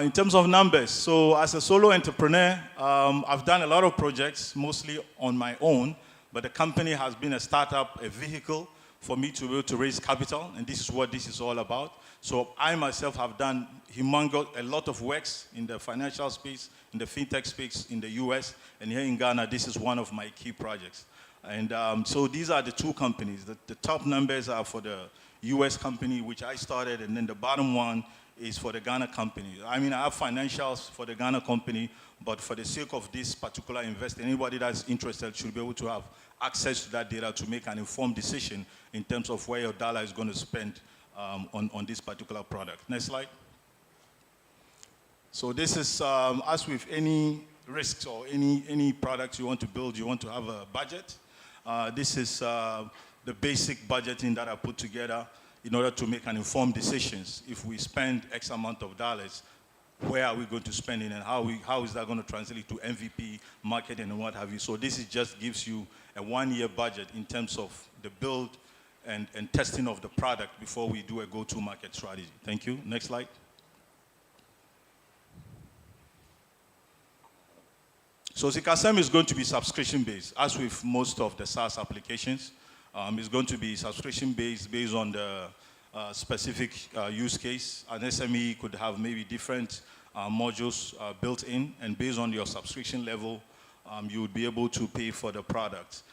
In terms of numbers, so as a solo entrepreneur, I've done a lot of projects, mostly on my own, but the company has been a startup, a vehicle for me to be able to raise capital, and this is what this is all about. So I myself have done a lot of works in the financial space, in the fintech space in the US, and here in Ghana, this is one of my key projects. And so these are the two companies. The top numbers are for the US company, which I started, and then the bottom one is for the Ghana company. I mean, I have financials for the Ghana company, but for the sake of this particular investor, anybody that's interested should be able to have access to that data to make an informed decision in terms of where your dollar is going to spend on this particular product. Next slide. So this is, as with any risks or any product you want to build, you want to have a budget. This is the basic budgeting that I put together in order to make an informed decisions. If we spend X amount of dollars, where are we going to spend it, and how is that going to translate to MVP, marketing, and what have you. So this is just gives you a 1-year budget in terms of the build and testing of the product before we do a go-to-market strategy. Thank you. Next slide. So Sikasem is going to be subscription-based, as with most of the SaaS applications. It's going to be subscription-based based on the specific use case. An SME could have maybe different modules built in, and based on your subscription level, you would be able to pay for the product.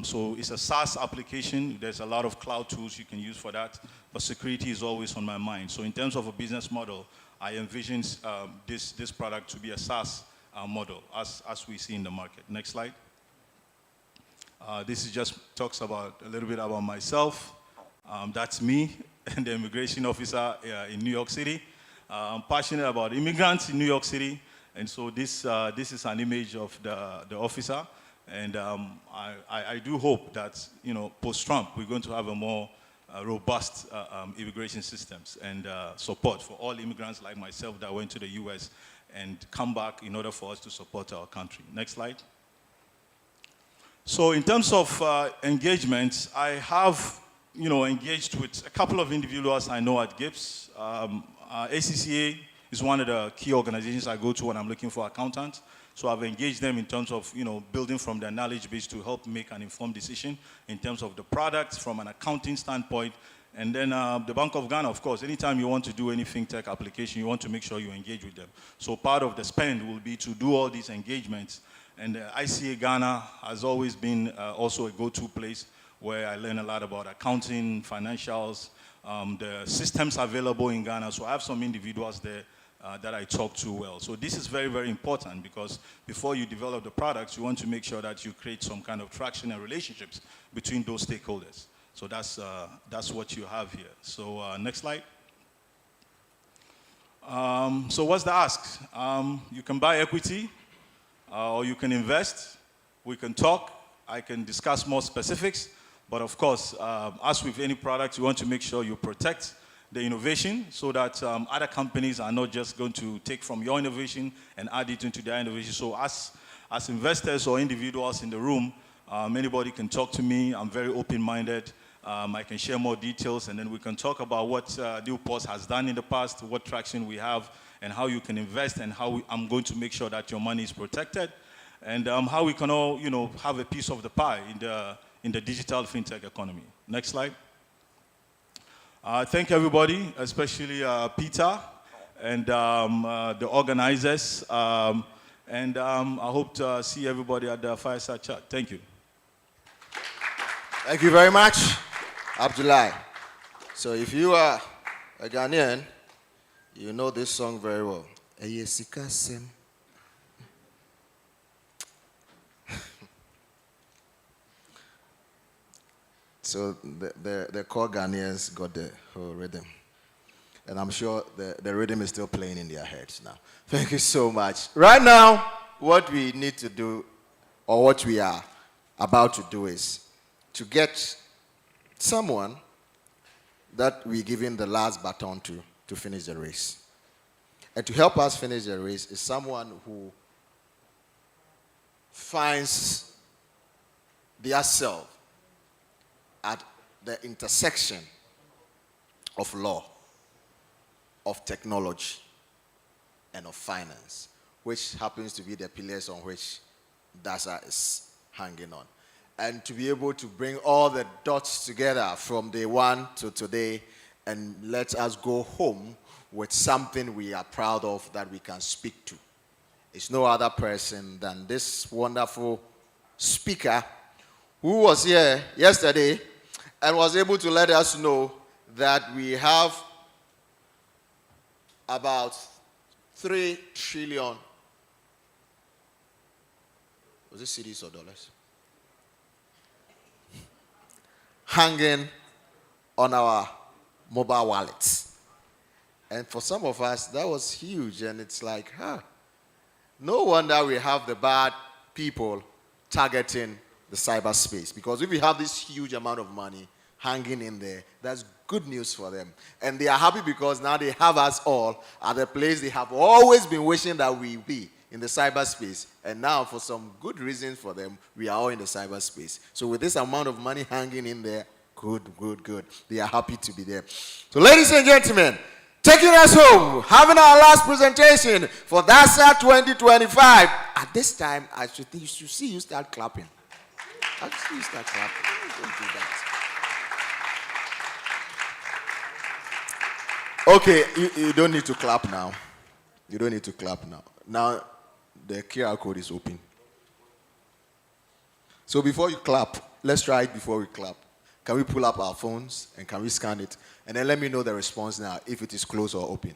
So it's a SaaS application. There's a lot of cloud tools you can use for that, but security is always on my mind. So in terms of a business model, I envision this product to be a SaaS model, as we see in the market. Next slide. This is just talks about a little bit about myself. That's me, and the immigration officer in New York City. I'm passionate about immigrants in New York City, and so this is an image of the officer. And I do hope that, post-Trump, we're going to have a more robust immigration systems and support for all immigrants like myself that went to the US and come back in order for us to support our country. Next slide. So in terms of engagements, I have, engaged with a couple of individuals I know at GIPS. ACCA is one of the key organizations I go to when I'm looking for accountants. So I've engaged them in terms of, building from their knowledge base to help make an informed decision in terms of the products from an accounting standpoint. And then the Bank of Ghana, of course, anytime you want to do any fintech application, you want to make sure you engage with them. So part of the spend will be to do all these engagements. And ICA Ghana has always been also a go-to place where I learn a lot about accounting, financials, the systems available in Ghana. So I have some individuals there that I talk to well. So this is very, very important because before you develop the products, you want to make sure that you create some kind of traction and relationships between those stakeholders. So that's what you have here. So next slide. So what's the ask? You can buy equity or you can invest. We can talk. I can discuss more specifics. But of course, as with any product, you want to make sure you protect the innovation so that other companies are not just going to take from your innovation and add it into their innovation. So as investors or individuals in the room, anybody can talk to me. I'm very open-minded. I can share more details, and then we can talk about what Newport has done in the past, what traction we have, and how you can invest, and how I'm going to make sure that your money is protected, and how we can all, have a piece of the pie in the digital fintech economy. Next slide. Thank everybody, especially Peter and the organizers, and I hope to see everybody at the fireside chat. Thank you. Thank you very much, Abdullah. So if you are a Ghanaian, you know this song very well. So the core Ghanaians got the whole rhythm. And I'm sure the rhythm is still playing in their heads now. Thank you so much. Right now, what we need to do, or what we are about to do, is to get someone that we're giving the last baton to finish the race. And to help us finish the race is someone who finds their self at the intersection of law, of technology, and of finance, which happens to be the pillars on which DASA is hanging on. And to be able to bring all the dots together from day one to today and let us go home with something we are proud of that we can speak to. It's no other person than this wonderful speaker who was here yesterday and was able to let us know that we have about 3 trillion, was it cedis or dollars? Hanging on our mobile wallets. And for some of us, that was huge. And it's like, no wonder we have the bad people targeting the cyberspace. Because if we have this huge amount of money hanging in there, that's good news for them. And they are happy because now they have us all at the place they have always been wishing that we be, in the cyberspace. And now, for some good reasons for them, we are all in the cyberspace. So with this amount of money hanging in there, good. They are happy to be there. So ladies and gentlemen, taking us home, having our last presentation for DASA 2025. At this time, I should see you start clapping. I should see you start clapping. Don't do that. Okay, you don't need to clap now. You don't need to clap now. Now, the QR code is open. So before you clap, let's try it before we clap. Can we pull up our phones and can we scan it? And then let me know the response now, if it is closed or open.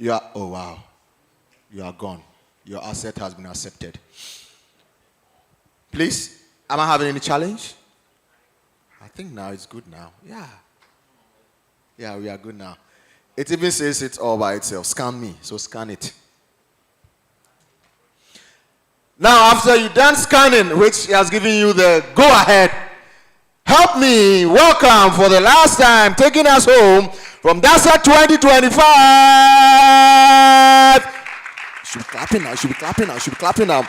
Oh wow. You are gone. Your asset has been accepted. Please, am I having any challenge? I think now it's good now. Yeah, we are good now. It even says it all by itself. Scan me, so scan it. Now, after you've done scanning, which has given you the go-ahead, help me welcome for the last time, taking us home from DASA 2025. Should be clapping now.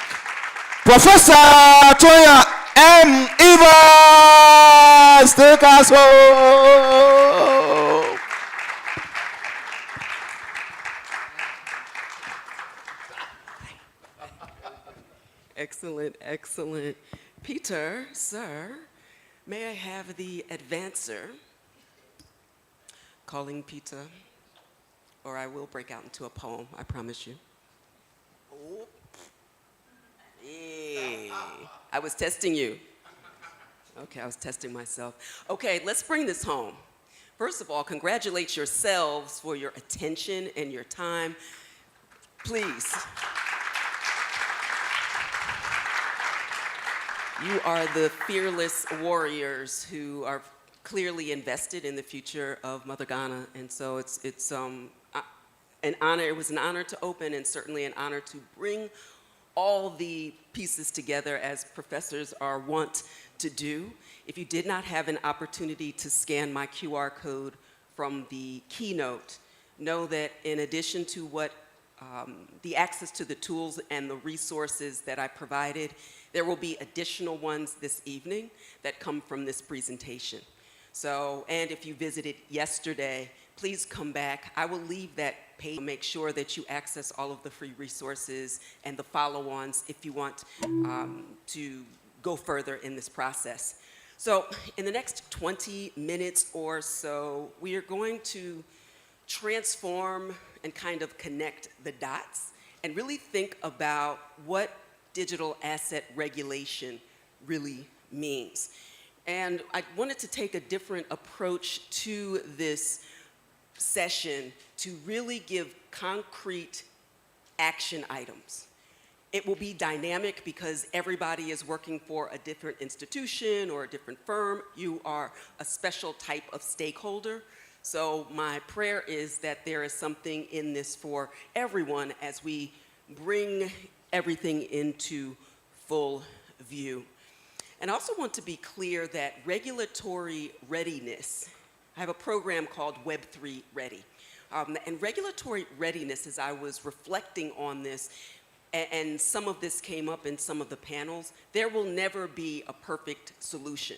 Professor Toya M. Evans, take us home. Excellent. Peter, sir, may I have the advancer? Calling Peter, or I will break out into a poem, I promise you. Oh. Hey. I was testing you. Okay, I was testing myself. Okay, let's bring this home. first of all, congratulate yourselves for your attention and your time. Please. You are the fearless warriors who are clearly invested in the future of Mother Ghana, and so it's an honor. It was an honor to open, and certainly an honor to bring all the pieces together as professors are wont to do. If you did not have an opportunity to scan my QR code from the keynote, know that in addition to what the access to the tools and the resources that I provided, there will be additional ones this evening that come from this presentation. So, and if you visited yesterday, please come back. I will leave that page to make sure that you access all of the free resources and the follow-ons if you want to go further in this process. So in the next 20 minutes or so, we are going to transform and kind of connect the dots and really think about what digital asset regulation really means. And I wanted to take a different approach to this session to really give concrete action items. It will be dynamic because everybody is working for a different institution or a different firm. You are a special type of stakeholder. So my prayer is that there is something in this for everyone as we bring everything into full view. And I also want to be clear that regulatory readiness, I have a program called Web3 Ready. And regulatory readiness, as I was reflecting on this, and some of this came up in some of the panels, there will never be a perfect solution.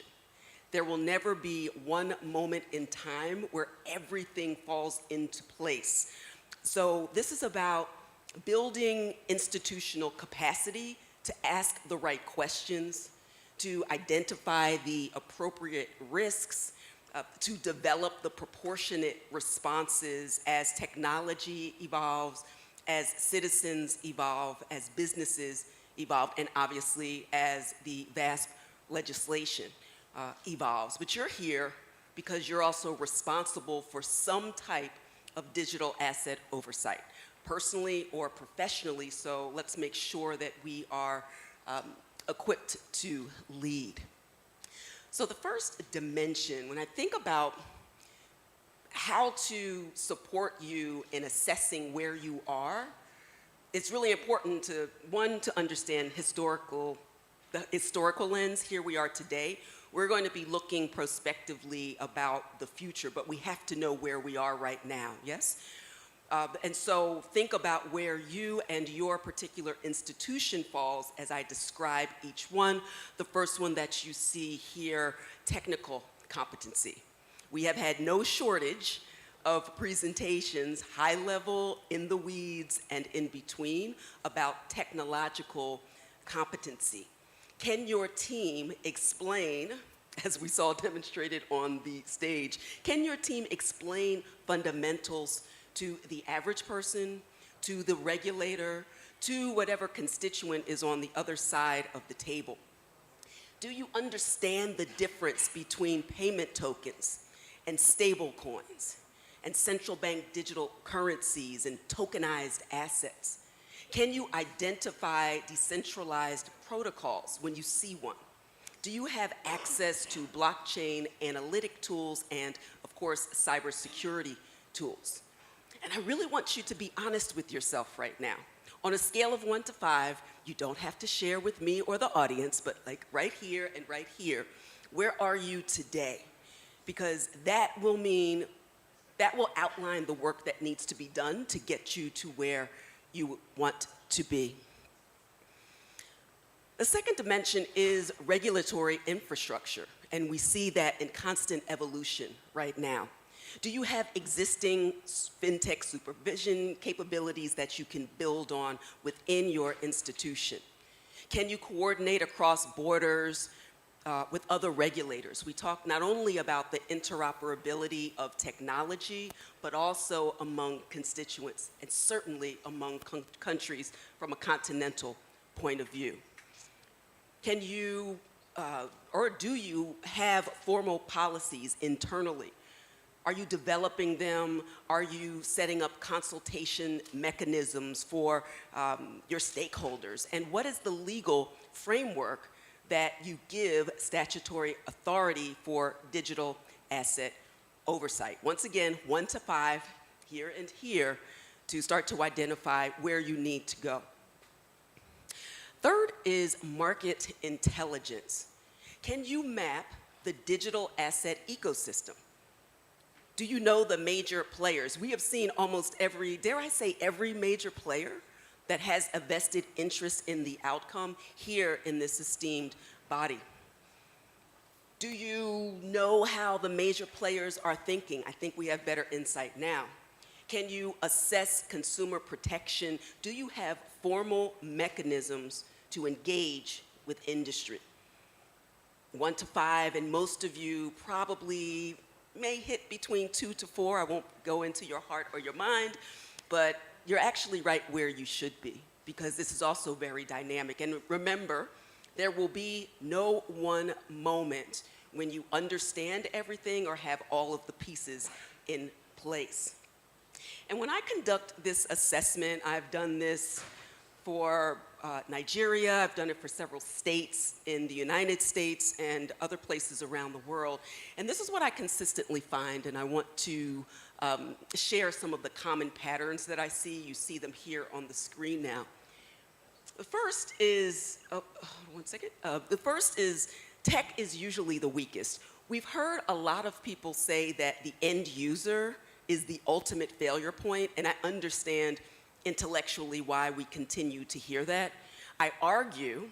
There will never be one moment in time where everything falls into place. So this is about building institutional capacity to ask the right questions, to identify the appropriate risks, to develop the proportionate responses as technology evolves, as citizens evolve, as businesses evolve, and obviously as the VASP legislation evolves. But you're here because you're also responsible for some type of digital asset oversight, personally or professionally, so let's make sure that we are equipped to lead. So the first dimension, when I think about how to support you in assessing where you are, it's really important to, one, to understand the historical lens. Here we are today. We're going to be looking prospectively about the future, but we have to know where we are right now, yes? And so think about where you and your particular institution falls as I describe each one. The first one that you see here, technical competency. We have had no shortage of presentations, high level, in the weeds, and in between, about technological competency. Can your team explain, as we saw demonstrated on the stage, can your team explain fundamentals to the average person, to the regulator, to whatever constituent is on the other side of the table? Do you understand the difference between payment tokens and stable coins and central bank digital currencies and tokenized assets? Can you identify decentralized protocols when you see one? Do you have access to blockchain analytic tools and, of course, cybersecurity tools? And I really want you to be honest with yourself right now. On a scale of 1 to 5, you don't have to share with me or the audience, but like right here and right here, where are you today? Because that will outline the work that needs to be done to get you to where you want to be. The second dimension is regulatory infrastructure, and we see that in constant evolution right now. Do you have existing fintech supervision capabilities that you can build on within your institution? Can you coordinate across borders with other regulators? We talk not only about the interoperability of technology, but also among constituents, and certainly among countries from a continental point of view. Can you, or do you have formal policies internally Are you developing them? Are you setting up consultation mechanisms for your stakeholders? And what is the legal framework that you give statutory authority for digital asset oversight? Once again, 1 to 5, here and here, to start to identify where you need to go. Third is market intelligence. Can you map the digital asset ecosystem? Do you know the major players? We have seen almost every, dare I say, every major player that has a vested interest in the outcome here in this esteemed body. Do you know how the major players are thinking? I think we have better insight now. Can you assess consumer protection? Do you have formal mechanisms to engage with industry? 1 to 5, and most of you probably may hit between 2 to 4. I won't go into your heart or your mind, but you're actually right where you should be, because this is also very dynamic. And remember, there will be no one moment when you understand everything or have all of the pieces in place. And when I conduct this assessment, I've done this for Nigeria, I've done it for several states in the United States and other places around the world. And this is what I consistently find, and I want to share some of the common patterns that I see. You see them here on the screen now. The first is, the first is tech is usually the weakest. We've heard a lot of people say that the end user is the ultimate failure point, and I understand intellectually why we continue to hear that. I argue,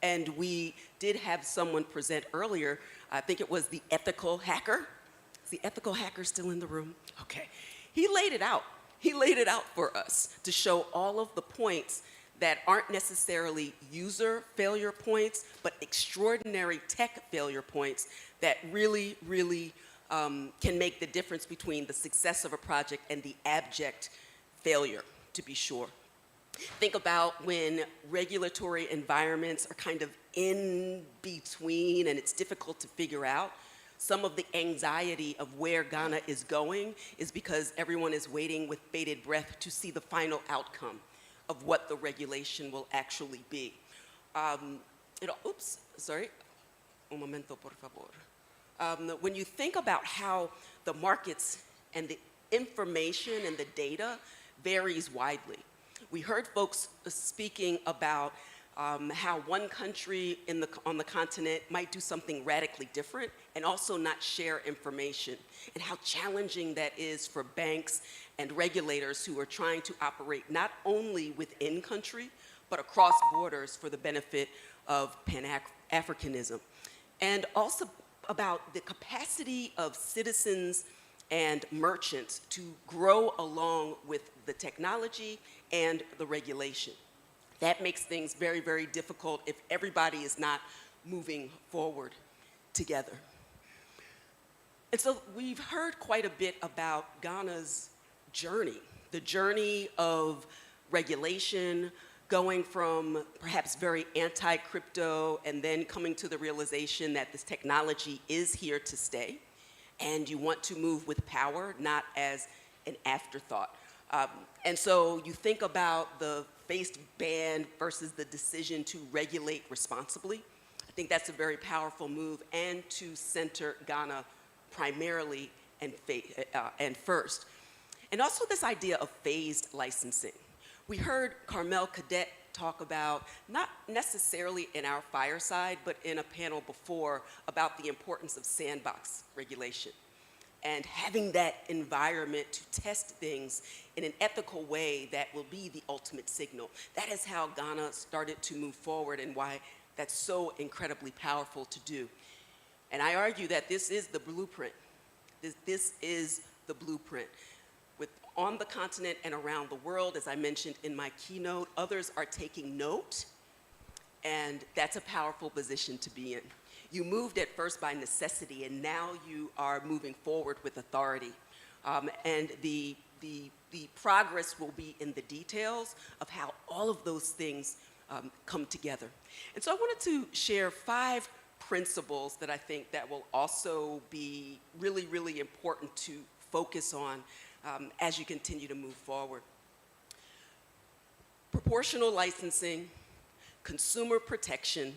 and we did have someone present earlier, I think it was the ethical hacker. Is the ethical hacker still in the room? Okay. He laid it out. He laid it out for us to show all of the points that aren't necessarily user failure points, but extraordinary tech failure points that really, really can make the difference between the success of a project and the abject failure, to be sure. Think about when regulatory environments are kind of in between and it's difficult to figure out. Some of the anxiety of where Ghana is going is because everyone is waiting with bated breath to see the final outcome of what the regulation will actually be. Oops, sorry. Un momento, por favor. When you think about how the markets and the information and the data varies widely. We heard folks speaking about how one country on the continent might do something radically different and also not share information, and how challenging that is for banks and regulators who are trying to operate not only within country, but across borders for the benefit of Pan-Africanism. And also about the capacity of citizens and merchants to grow along with the technology and the regulation. That makes things very, very difficult if everybody is not moving forward together. And so we've heard quite a bit about Ghana's journey, the journey of regulation, going from perhaps very anti-crypto and then coming to the realization that this technology is here to stay, and you want to move with power, not as an afterthought. And so you think about the phased ban versus the decision to regulate responsibly. I think that's a very powerful move, and to center Ghana primarily and first. And also this idea of phased licensing. We heard Carmel Cadet talk about, not necessarily in our fireside, but in a panel before, about the importance of sandbox regulation and having that environment to test things in an ethical way that will be the ultimate signal. That is how Ghana started to move forward, and why that's so incredibly powerful to do. And I argue that this is the blueprint. This is the blueprint. On the continent and around the world, as I mentioned in my keynote, others are taking note, and that's a powerful position to be in. You moved at first by necessity, and now you are moving forward with authority. And the progress will be in the details of how all of those things come together. And so I wanted to share 5 principles that I think that will also be really, really important to focus on as you continue to move forward. Proportional licensing, consumer protection,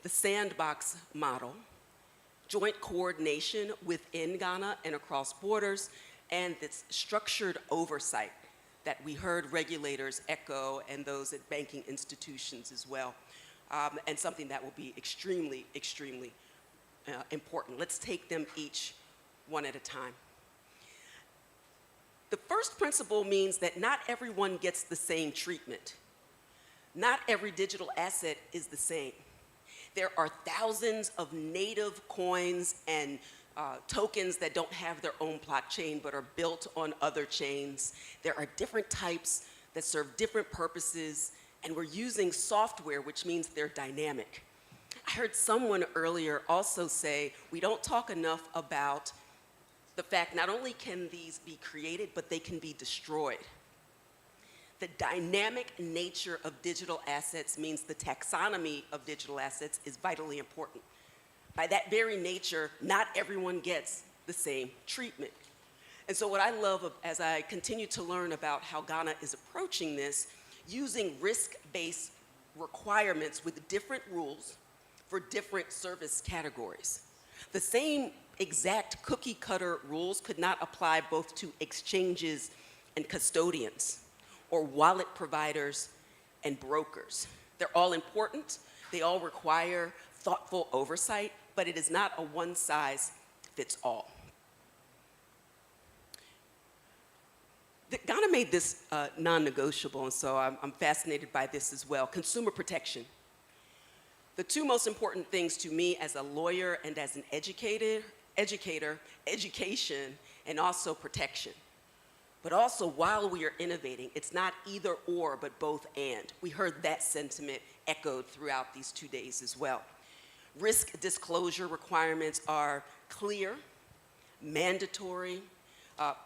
the sandbox model, joint coordination within Ghana and across borders, and this structured oversight that we heard regulators echo and those at banking institutions as well, and something that will be extremely, extremely important. Let's take them each one at a time. The first principle means that not everyone gets the same treatment. Not every digital asset is the same. There are thousands of native coins and tokens that don't have their own blockchain but are built on other chains. There are different types that serve different purposes, and we're using software, which means they're dynamic. I heard someone earlier also say we don't talk enough about the fact not only can these be created, but they can be destroyed. The dynamic nature of digital assets means the taxonomy of digital assets is vitally important. By that very nature, not everyone gets the same treatment. And so what I love as I continue to learn about how Ghana is approaching this, using risk-based requirements with different rules for different service categories. The same exact cookie cutter rules could not apply both to exchanges and custodians, or wallet providers and brokers. They're all important, they all require thoughtful oversight, but it is not a one size fits all. Ghana made this non-negotiable, and so I'm fascinated by this as well. Consumer protection. The two most important things to me as a lawyer and as an educator, education, and also protection. But also, while we are innovating, it's not either or, but both and. We heard that sentiment echoed throughout these 2 days as well. Risk disclosure requirements are clear, mandatory,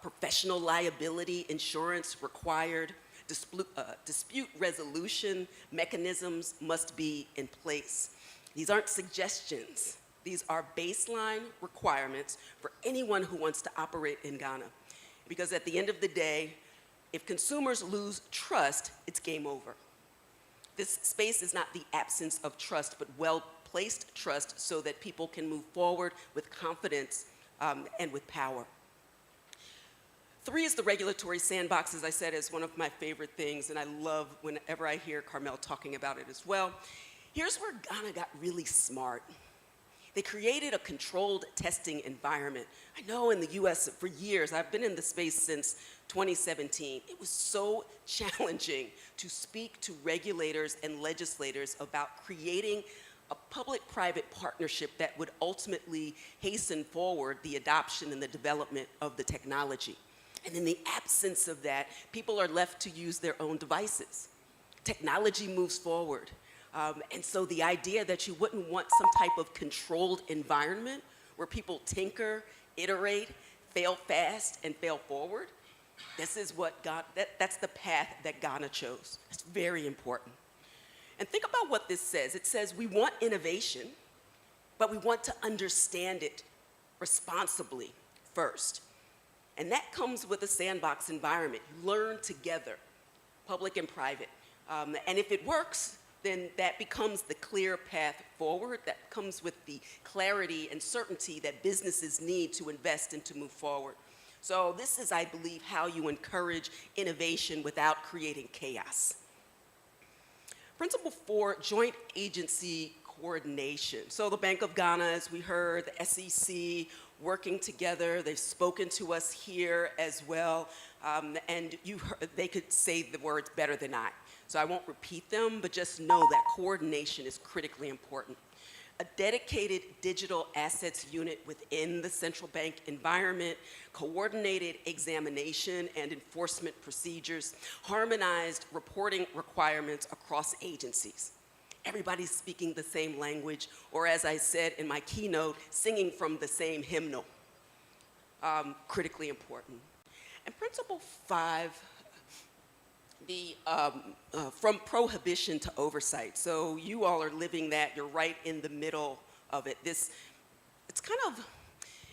professional liability insurance required, dispute resolution mechanisms must be in place. These aren't suggestions. These are baseline requirements for anyone who wants to operate in Ghana. Because at the end of the day, if consumers lose trust, it's game over. This space is not the absence of trust, but well-placed trust so that people can move forward with confidence and with power. 3 is the regulatory sandbox, as I said, is one of my favorite things, and I love whenever I hear Carmel talking about it as well. Here's where Ghana got really smart. They created a controlled testing environment. I know in the US for years, I've been in the space since 2017. It was so challenging to speak to regulators and legislators about creating a public-private partnership that would ultimately hasten forward the adoption and the development of the technology. And in the absence of that, people are left to use their own devices. Technology moves forward. And so the idea that you wouldn't want some type of controlled environment where people tinker, iterate, fail fast, and fail forward, this is what that's the path that Ghana chose. It's very important. And think about what this says. It says we want innovation, but we want to understand it responsibly first. And that comes with a sandbox environment. You learn together, public and private. And if it works, then that becomes the clear path forward. That comes with the clarity and certainty that businesses need to invest and to move forward. So this is, I believe, how you encourage innovation without creating chaos. Principle 4, joint agency coordination. So the Bank of Ghana, as we heard, the SEC, working together. They've spoken to us here as well. And they could say the words better than I. So I won't repeat them, but just know that coordination is critically important. A dedicated digital assets unit within the central bank environment, coordinated examination and enforcement procedures, harmonized reporting requirements across agencies. Everybody's speaking the same language, or as I said in my keynote, singing from the same hymnal. Critically important. And principle 5, from prohibition to oversight. So you all are living that, you're right in the middle of it.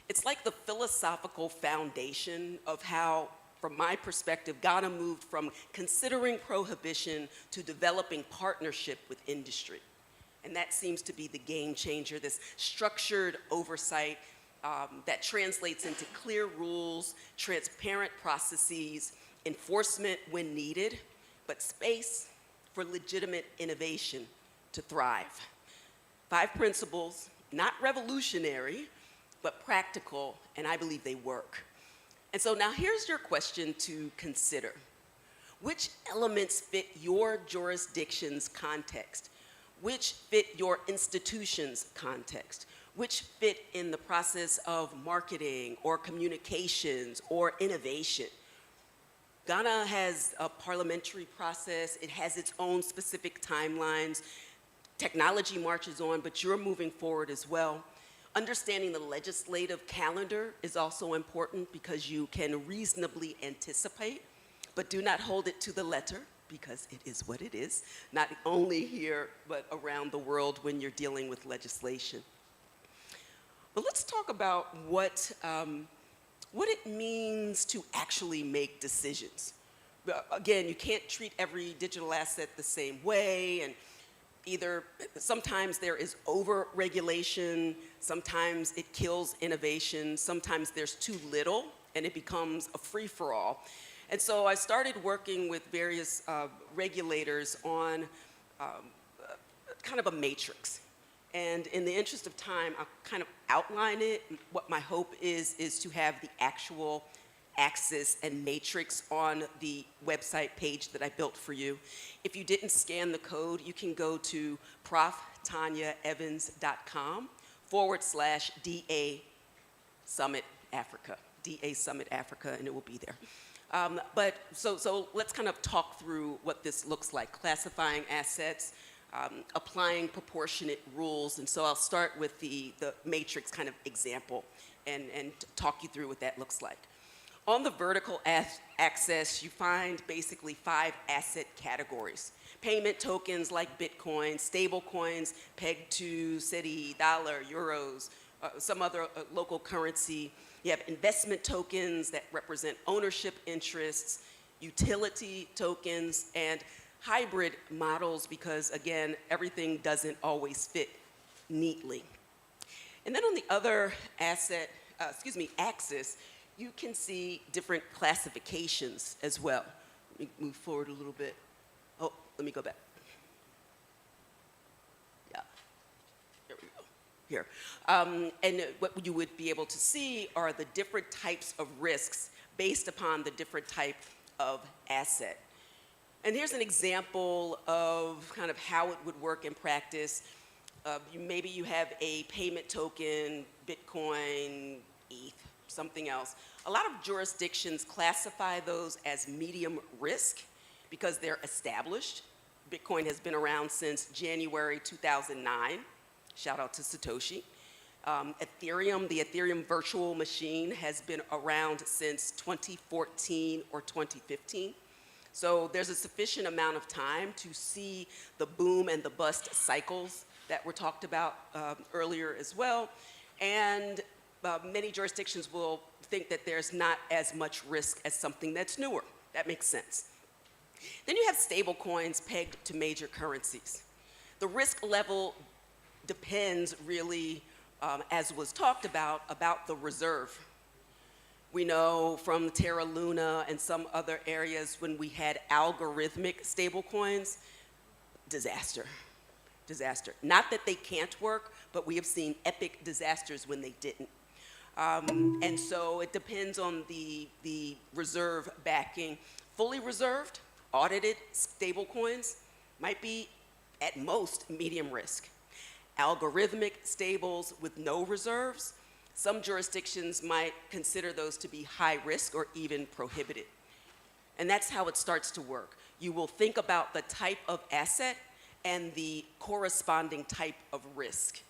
It's like the philosophical foundation of how, from my perspective, Ghana moved from considering prohibition to developing partnership with industry. And that seems to be the game changer, this structured oversight that translates into clear rules, transparent processes, enforcement when needed, but space for legitimate innovation to thrive. 5 principles, not revolutionary, but practical, and I believe they work. And so now here's your question to consider. Which elements fit your jurisdiction's context? Which fit your institution's context? Which fit in the process of marketing or communications or innovation? Ghana has a parliamentary process. It has its own specific timelines. Technology marches on, but you're moving forward as well. Understanding the legislative calendar is also important because you can reasonably anticipate, but do not hold it to the letter because it is what it is, not only here, but around the world when you're dealing with legislation. But let's talk about what it means to actually make decisions. Again, you can't treat every digital asset the same way, and sometimes there is over-regulation, sometimes it kills innovation, sometimes there's too little, and it becomes a free-for-all. And so I started working with various regulators on kind of a matrix. And in the interest of time, I'll kind of outline it. What my hope is to have the actual axis and matrix on the website page that I built for you. If you didn't scan the code, you can go to proftanyaevans.com/DA Summit Africa, DA Summit Africa, and it will be there. But so let's kind of talk through what this looks like, classifying assets, applying proportionate rules. And so I'll start with the matrix kind of example and talk you through what that looks like. On the vertical axis, you find basically 5 asset categories. Payment tokens like Bitcoin, stable coins pegged to cedi, dollar, euros, some other local currency. You have investment tokens that represent ownership interests, utility tokens, and hybrid models because, again, everything doesn't always fit neatly. And then on the other axis, you can see different classifications as well. Let me move forward a little bit. Oh, let me go back. Yeah, there we go, here. And what you would be able to see are the different types of risks based upon the different type of asset. And here's an example of kind of how it would work in practice. Maybe you have a payment token, Bitcoin, ETH, something else. A lot of jurisdictions classify those as medium risk because they're established. Bitcoin has been around since January 2009. Shout out to Satoshi. Ethereum, the Ethereum virtual machine, has been around since 2014 or 2015. So there's a sufficient amount of time to see the boom and the bust cycles that were talked about earlier as well. And many jurisdictions will think that there's not as much risk as something that's newer. That makes sense. Then you have stable coins pegged to major currencies. The risk level depends really, as was talked about the reserve. We know from Terra Luna and some other areas when we had algorithmic stablecoins, disaster. Not that they can't work, but we have seen epic disasters when they didn't. And so it depends on the reserve backing. Fully reserved, audited stablecoins might be at most medium risk. Algorithmic stables with no reserves, some jurisdictions might consider those to be high risk or even prohibited. And that's how it starts to work. You will think about the type of asset and the corresponding type of risk.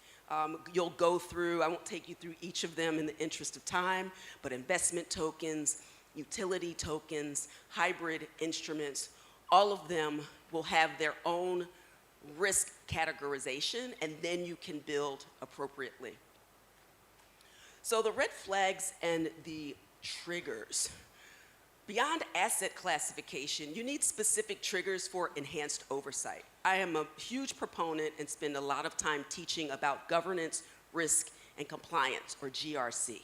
You'll go through, I won't take you through each of them in the interest of time, but investment tokens, utility tokens, hybrid instruments, all of them will have their own risk categorization, and then you can build appropriately. So the red flags and the triggers. Beyond asset classification, you need specific triggers for enhanced oversight. I am a huge proponent and spend a lot of time teaching about governance, risk, and compliance, or GRC.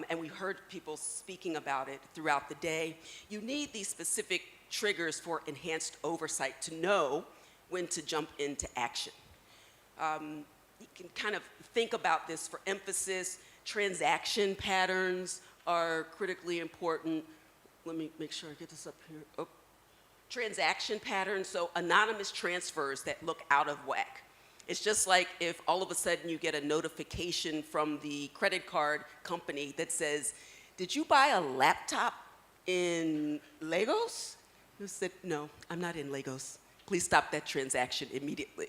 And we heard people speaking about it throughout the day. You need these specific triggers for enhanced oversight to know when to jump into action. You can kind of think about this for emphasis. Transaction patterns are critically important. Let me make sure I get this up here. Oh. Transaction patterns, so anonymous transfers that look out of whack. It's just like if all of a sudden you get a notification from the credit card company that says, did you buy a laptop in Lagos? You said, no, I'm not in Lagos. Please stop that transaction immediately,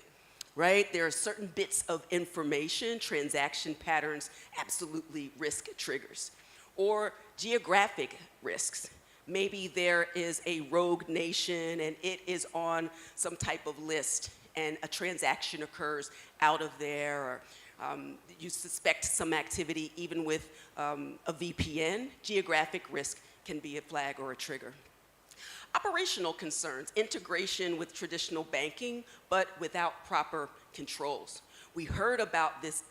right? There are certain bits of information, transaction patterns, absolutely risk triggers. Or geographic risks. Maybe there is a rogue nation and it is on some type of list and a transaction occurs out of there, or you suspect some activity even with a VPN. Geographic risk can be a flag or a trigger. Operational concerns, integration with traditional banking, but without proper controls. We heard about this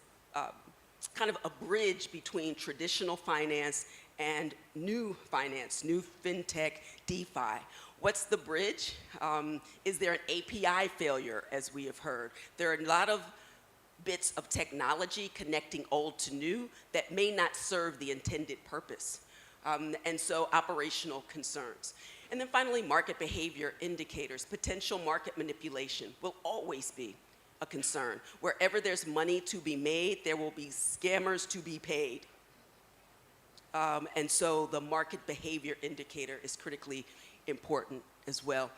kind of a bridge between traditional finance and new finance, new fintech, DeFi. What's the bridge? Is there an API failure, as we have heard? There are a lot of bits of technology connecting old to new that may not serve the intended purpose. And so operational concerns. And then finally, market behavior indicators. Potential market manipulation will always be a concern. Wherever there's money to be made, there will be scammers to be paid. And so the market behavior indicator is critically important as well.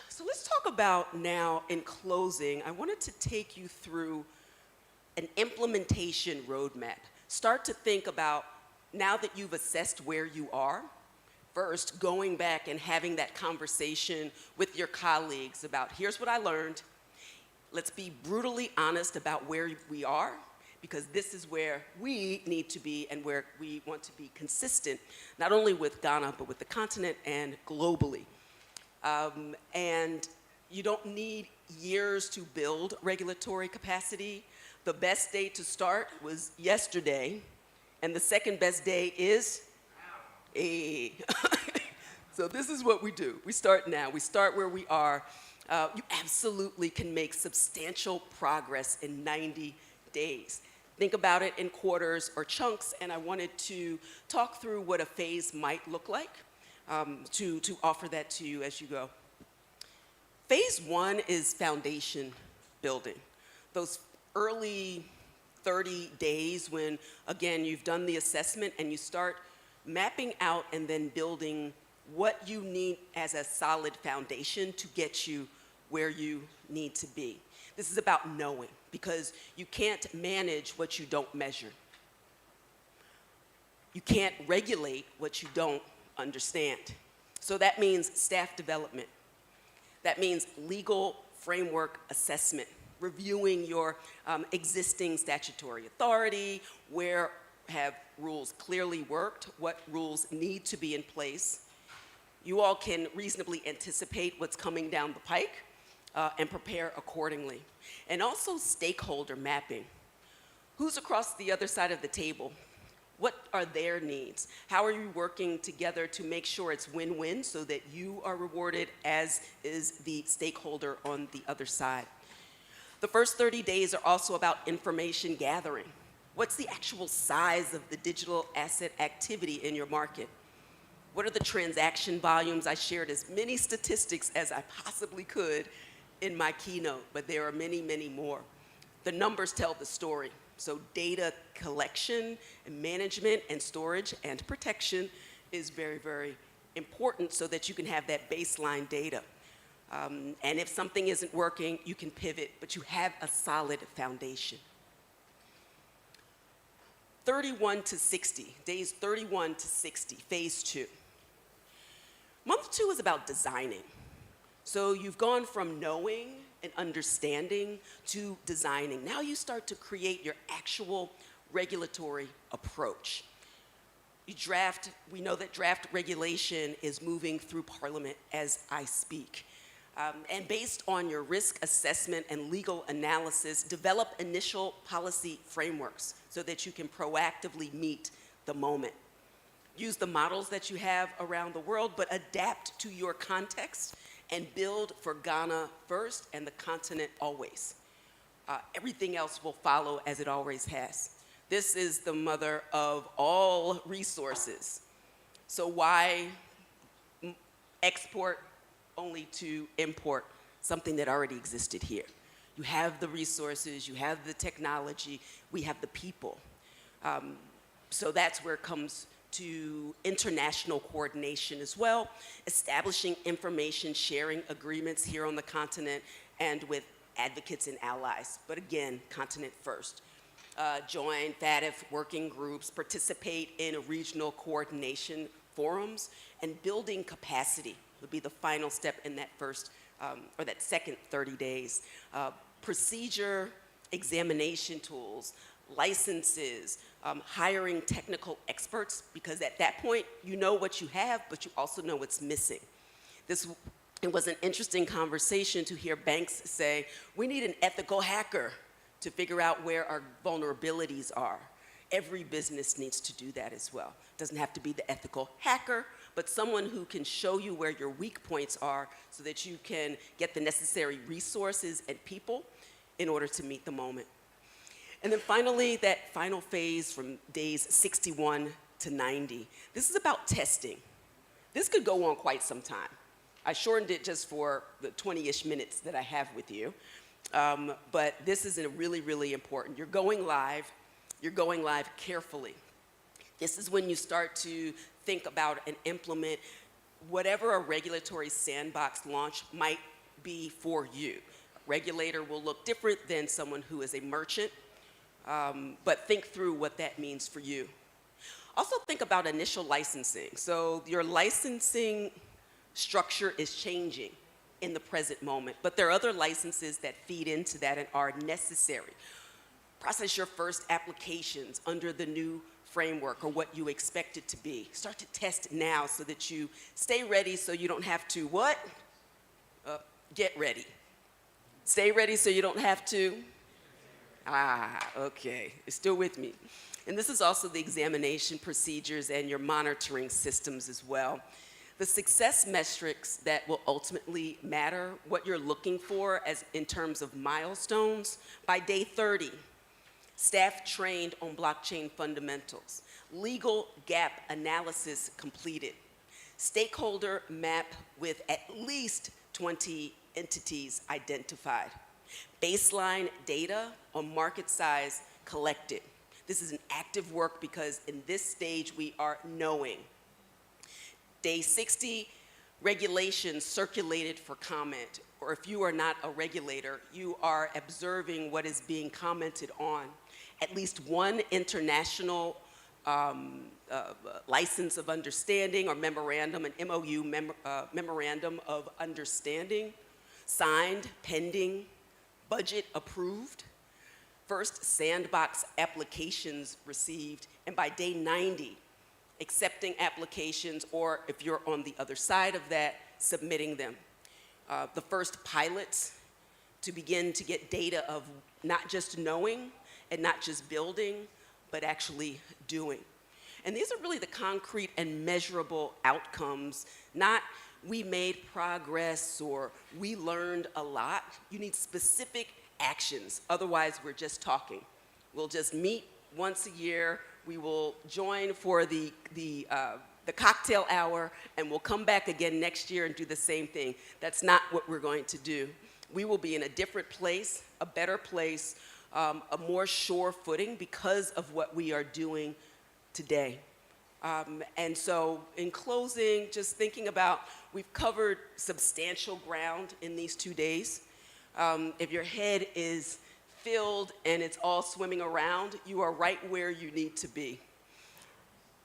So let's talk about now, in closing, I wanted to take you through an implementation roadmap. Start to think about, now that you've assessed where you are, first going back and having that conversation with your colleagues about, here's what I learned. Let's be brutally honest about where we are, because this is where we need to be and where we want to be consistent, not only with Ghana, but with the continent and globally. And you don't need years to build regulatory capacity. The best day to start was yesterday, and the second best day is So this is what we do. We start now. We start where we are. You absolutely can make substantial progress in 90 days. Think about it in quarters or chunks, and I wanted to talk through what a phase might look like to offer that to you as you go. Phase one is foundation building. Those early 30 days when, again, you've done the assessment and you start mapping out and then building what you need as a solid foundation to get you where you need to be. This is about knowing, because you can't manage what you don't measure. You can't regulate what you don't understand. So that means staff development. That means legal framework assessment, reviewing your existing statutory authority, where have rules clearly worked, what rules need to be in place. You all can reasonably anticipate what's coming down the pike and prepare accordingly. And also stakeholder mapping. Who's across the other side of the table? What are their needs? How are you working together to make sure it's win-win so that you are rewarded as is the stakeholder on the other side? The first 30 days are also about information gathering. What's the actual size of the digital asset activity in your market? What are the transaction volumes? I shared as many statistics as I possibly could in my keynote, but there are many, many more. The numbers tell the story. So data collection and management and storage and protection is very, very important so that you can have that baseline data. And if something isn't working, you can pivot, but you have a solid foundation. 31 to 60, days 31 to 60, phase two. Month two is about designing. So you've gone from knowing and understanding to designing. Now you start to create your actual regulatory approach. We know that draft regulation is moving through Parliament as I speak. And based on your risk assessment and legal analysis, develop initial policy frameworks so that you can proactively meet the moment. Use the models that you have around the world, but adapt to your context and build for Ghana first and the continent always. Everything else will follow as it always has. This is the mother of all resources. So why export only to import something that already existed here? You have the resources, you have the technology, we have the people. So that's where it comes to international coordination as well, establishing information sharing agreements here on the continent and with advocates and allies. But again, continent first. Join FATF working groups, participate in regional coordination forums, and building capacity would be the final step in that first, or that second 30 days. Procedure examination tools, licenses, hiring technical experts, because at that point, you know what you have, but you also know what's missing. It was an interesting conversation to hear banks say, we need an ethical hacker to figure out where our vulnerabilities are. Every business needs to do that as well. It doesn't have to be the ethical hacker, but someone who can show you where your weak points are so that you can get the necessary resources and people in order to meet the moment. And then finally, that final phase from days 61 to 90. This is about testing. This could go on quite some time. I shortened it just for the 20-ish minutes that I have with you. But this is really, really important. You're going live carefully. This is when you start to think about and implement whatever a regulatory sandbox launch might be for you. A regulator will look different than someone who is a merchant, but think through what that means for you. Also think about initial licensing. So your licensing structure is changing in the present moment, but there are other licenses that feed into that and are necessary. Process your first applications under the new framework or what you expect it to be. Start to test now so that you stay ready so you don't have to what? Get ready. Stay ready so you don't have to? Okay, you're still with me. And this is also the examination procedures and your monitoring systems as well. The success metrics that will ultimately matter, what you're looking for as in terms of milestones, by day 30, staff trained on blockchain fundamentals, legal gap analysis completed, stakeholder map with at least 20 entities identified, baseline data on market size collected. This is an active work because in this stage we are knowing. Day 60, regulations circulated for comment, or if you are not a regulator, you are observing what is being commented on. At least one international license of understanding or memorandum, an MOU, memorandum of understanding, signed, pending, budget approved, first sandbox applications received, and by day 90, accepting applications, or if you're on the other side of that, submitting them. The first pilots to begin to get data of not just knowing and not just building, but actually doing. And these are really the concrete and measurable outcomes, not we made progress or we learned a lot. You need specific actions, otherwise we're just talking. We'll just meet once a year, we will join for the cocktail hour, and we'll come back again next year and do the same thing. That's not what we're going to do. We will be in a different place, a better place, a more sure footing because of what we are doing today. And so in closing, just thinking about, we've covered substantial ground in these 2 days. If your head is filled and it's all swimming around, you are right where you need to be.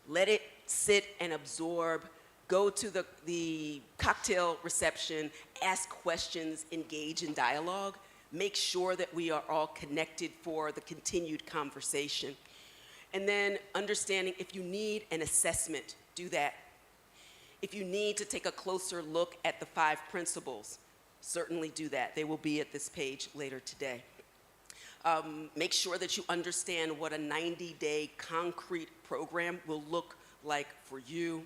Let it sit and absorb. Go to the cocktail reception, ask questions, engage in dialogue. Make sure that we are all connected for the continued conversation. And then understanding if you need an assessment, do that. If you need to take a closer look at the 5 principles, certainly do that. They will be at this page later today. Make sure that you understand what a 90-day concrete program will look like for you.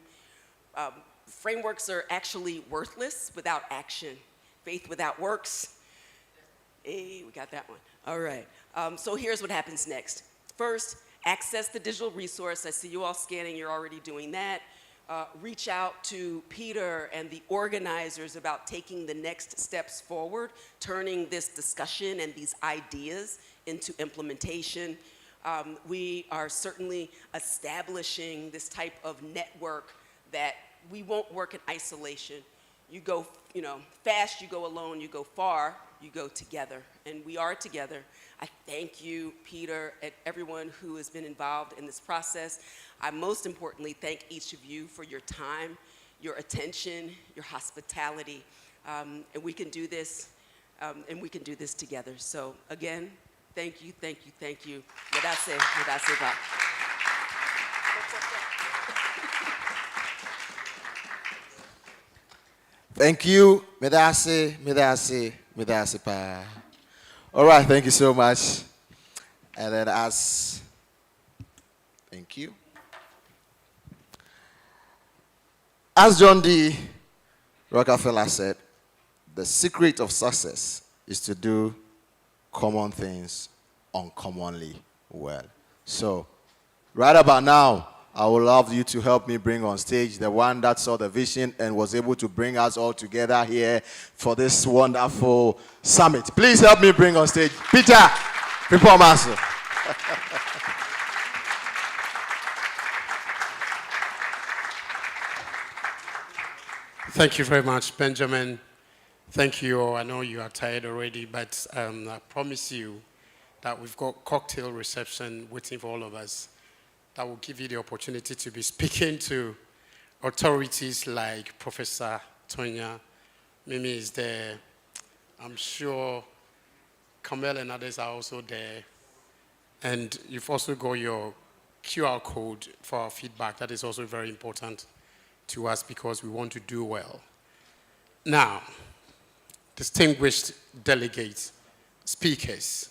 Frameworks are actually worthless without action. Faith without works. Hey, we got that one. All right. So here's what happens next. First, access the digital resource. I see you all scanning. You're already doing that. Reach out to Peter and the organizers about taking the next steps forward, turning this discussion and these ideas into implementation. We are certainly establishing this type of network that we won't work in isolation. You go, fast, you go alone, you go far, you go together. And we are together. I thank you, Peter, and everyone who has been involved in this process. I most importantly thank each of you for your time, your attention, your hospitality. And we can do this, together. So again, thank you, thank you, thank you. Medase ba. Thank you, Medase pa. All right, thank you so much. And then thank you. As John D. Rockefeller said, the secret of success is to do common things uncommonly well. So, right about now, I would love you to help me bring on stage the one that saw the vision and was able to bring us all together here for this wonderful summit. Please help me bring on stage Peter Frimpong-Marso. Thank you very much, Benjamin. Thank you all. I know you are tired already, but I promise you that we've got cocktail reception waiting for all of us that will give you the opportunity to be speaking to authorities like Professor Tonya. Mimi is there. I'm sure Kamel and others are also there. And you've also got your QR code for our feedback. That is also very important to us because we want to do well. Now, distinguished delegates, speakers,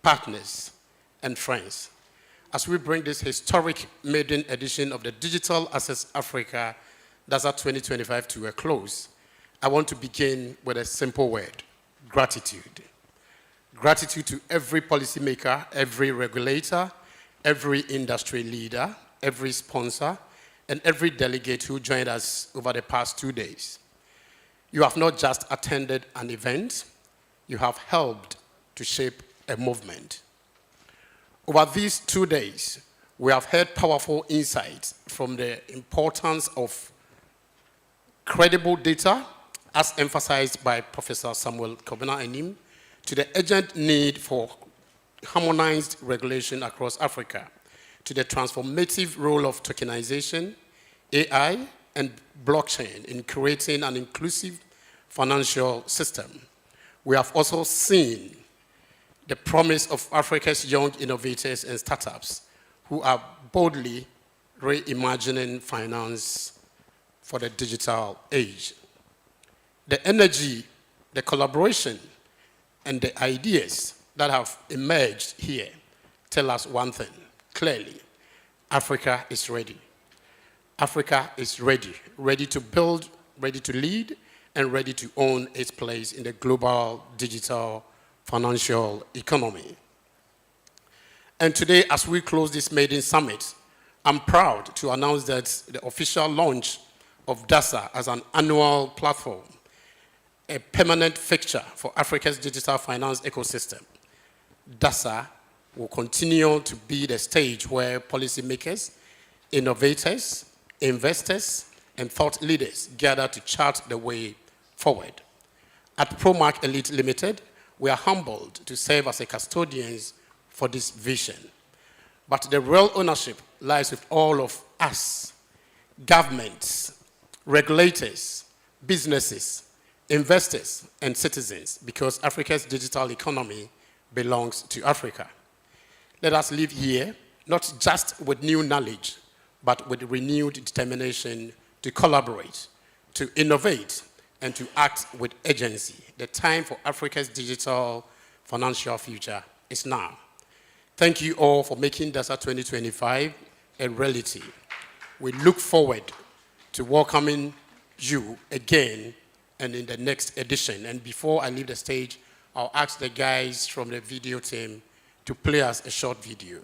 partners, and friends, as we bring this historic maiden edition of the Digital Assets Africa DASA 2025 to a close, I want to begin with a simple word: gratitude. Gratitude to every policymaker, every regulator, every industry leader, every sponsor, and every delegate who joined us over the past 2 days. You have not just attended an event, you have helped to shape a movement. Over these 2 days, we have heard powerful insights from the importance of credible data, as emphasized by Professor Samuel Kobina-Anim, to the urgent need for harmonized regulation across Africa, to the transformative role of tokenization, AI, and blockchain in creating an inclusive financial system. We have also seen the promise of Africa's young innovators and startups who are boldly reimagining finance for the digital age. The energy, the collaboration, and the ideas that have emerged here tell us one thing clearly: Africa is ready. Africa is ready, ready to build, ready to lead, and ready to own its place in the global digital financial economy. And today, as we close this maiden summit, I'm proud to announce that the official launch of DASA as an annual platform, a permanent fixture for Africa's digital finance ecosystem. DASA will continue to be the stage where policymakers, innovators, investors, and thought leaders gather to chart the way forward. At Promark Elite Limited, we are humbled to serve as a custodians for this vision. But the real ownership lies with all of us: governments, regulators, businesses, investors, and citizens, because Africa's digital economy belongs to Africa. Let us leave here not just with new knowledge, but with renewed determination to collaborate, to innovate, and to act with urgency. The time for Africa's digital financial future is now. Thank you all for making DASA 2025 a reality. We look forward to welcoming you again and in the next edition. And before I leave the stage, I'll ask the guys from the video team to play us a short video.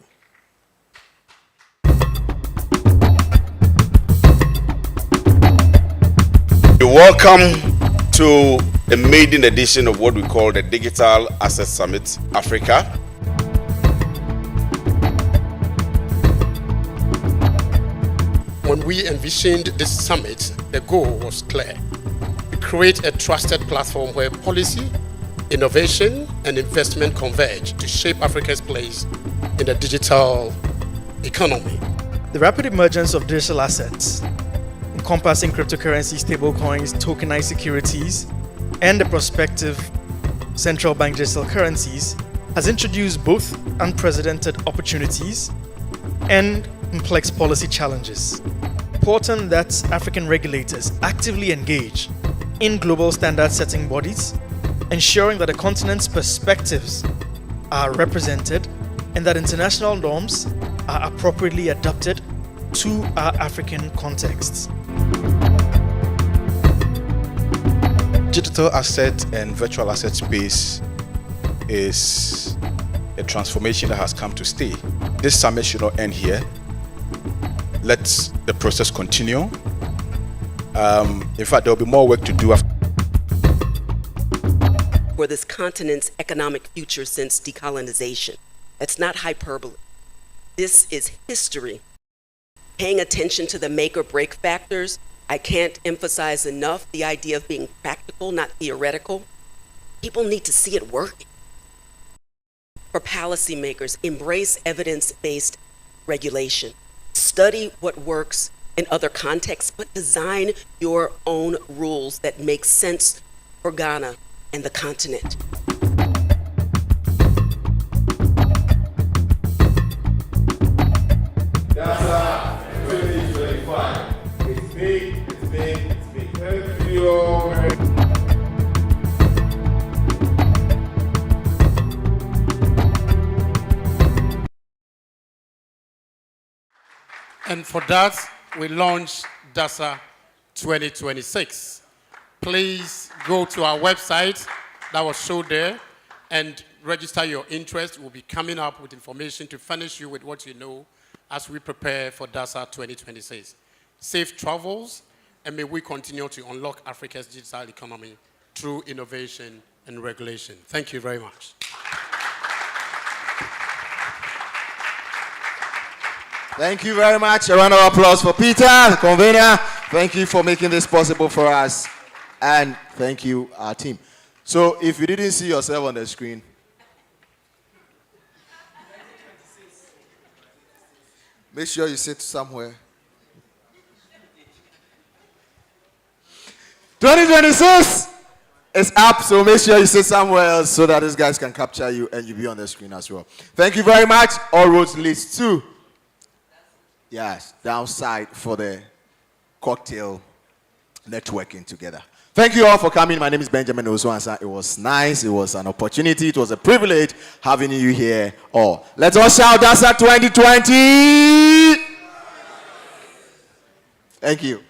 Welcome to a maiden edition of what we call the Digital Asset Summit Africa. When we envisioned this summit, the goal was clear: to create a trusted platform where policy, innovation, and investment converge to shape Africa's place in the digital economy. The rapid emergence of digital assets, encompassing cryptocurrencies, stablecoins, tokenized securities, and the prospective central bank digital currencies, has introduced both unprecedented opportunities and complex policy challenges. Important that African regulators actively engage in global standard-setting bodies, ensuring that the continent's perspectives are represented and that international norms are appropriately adapted to our African contexts. Digital asset and virtual asset space is a transformation that has come to stay. This summit should not end here. Let the process continue. In fact, there will be more work to do For this continent's economic future since decolonization. That's not hyperbole. This is history. Paying attention to the make or break factors, I can't emphasize enough the idea of being practical, not theoretical. People need to see it working. For policymakers, embrace evidence-based regulation. Study what works in other contexts, but design your own rules that make sense for Ghana and the continent. DASA 2025. It's big, it's big, it's big. Thank you all very much. And for that, we launched DASA 2026. Please go to our website that was showed there and register your interest. We'll be coming up with information to furnish you with what you know as we prepare for DASA 2026. Safe travels, and may we continue to unlock Africa's digital economy through innovation and regulation. Thank you very much. Thank you very much. A round of applause for Peter, the convener. Thank you for making this possible for us. And thank you, our team. So if you didn't see yourself on the screen, make sure you sit somewhere. 2026 is up, so make sure you sit somewhere else so that these guys can capture you and you'll be on the screen as well. Thank you very much. All roads lead to, yes, downside for the cocktail networking together. Thank you all for coming. My name is Benjamin Osuansa. It was nice. It was an opportunity. It was a privilege having you here all. Let's all shout DASA 2020. Thank you.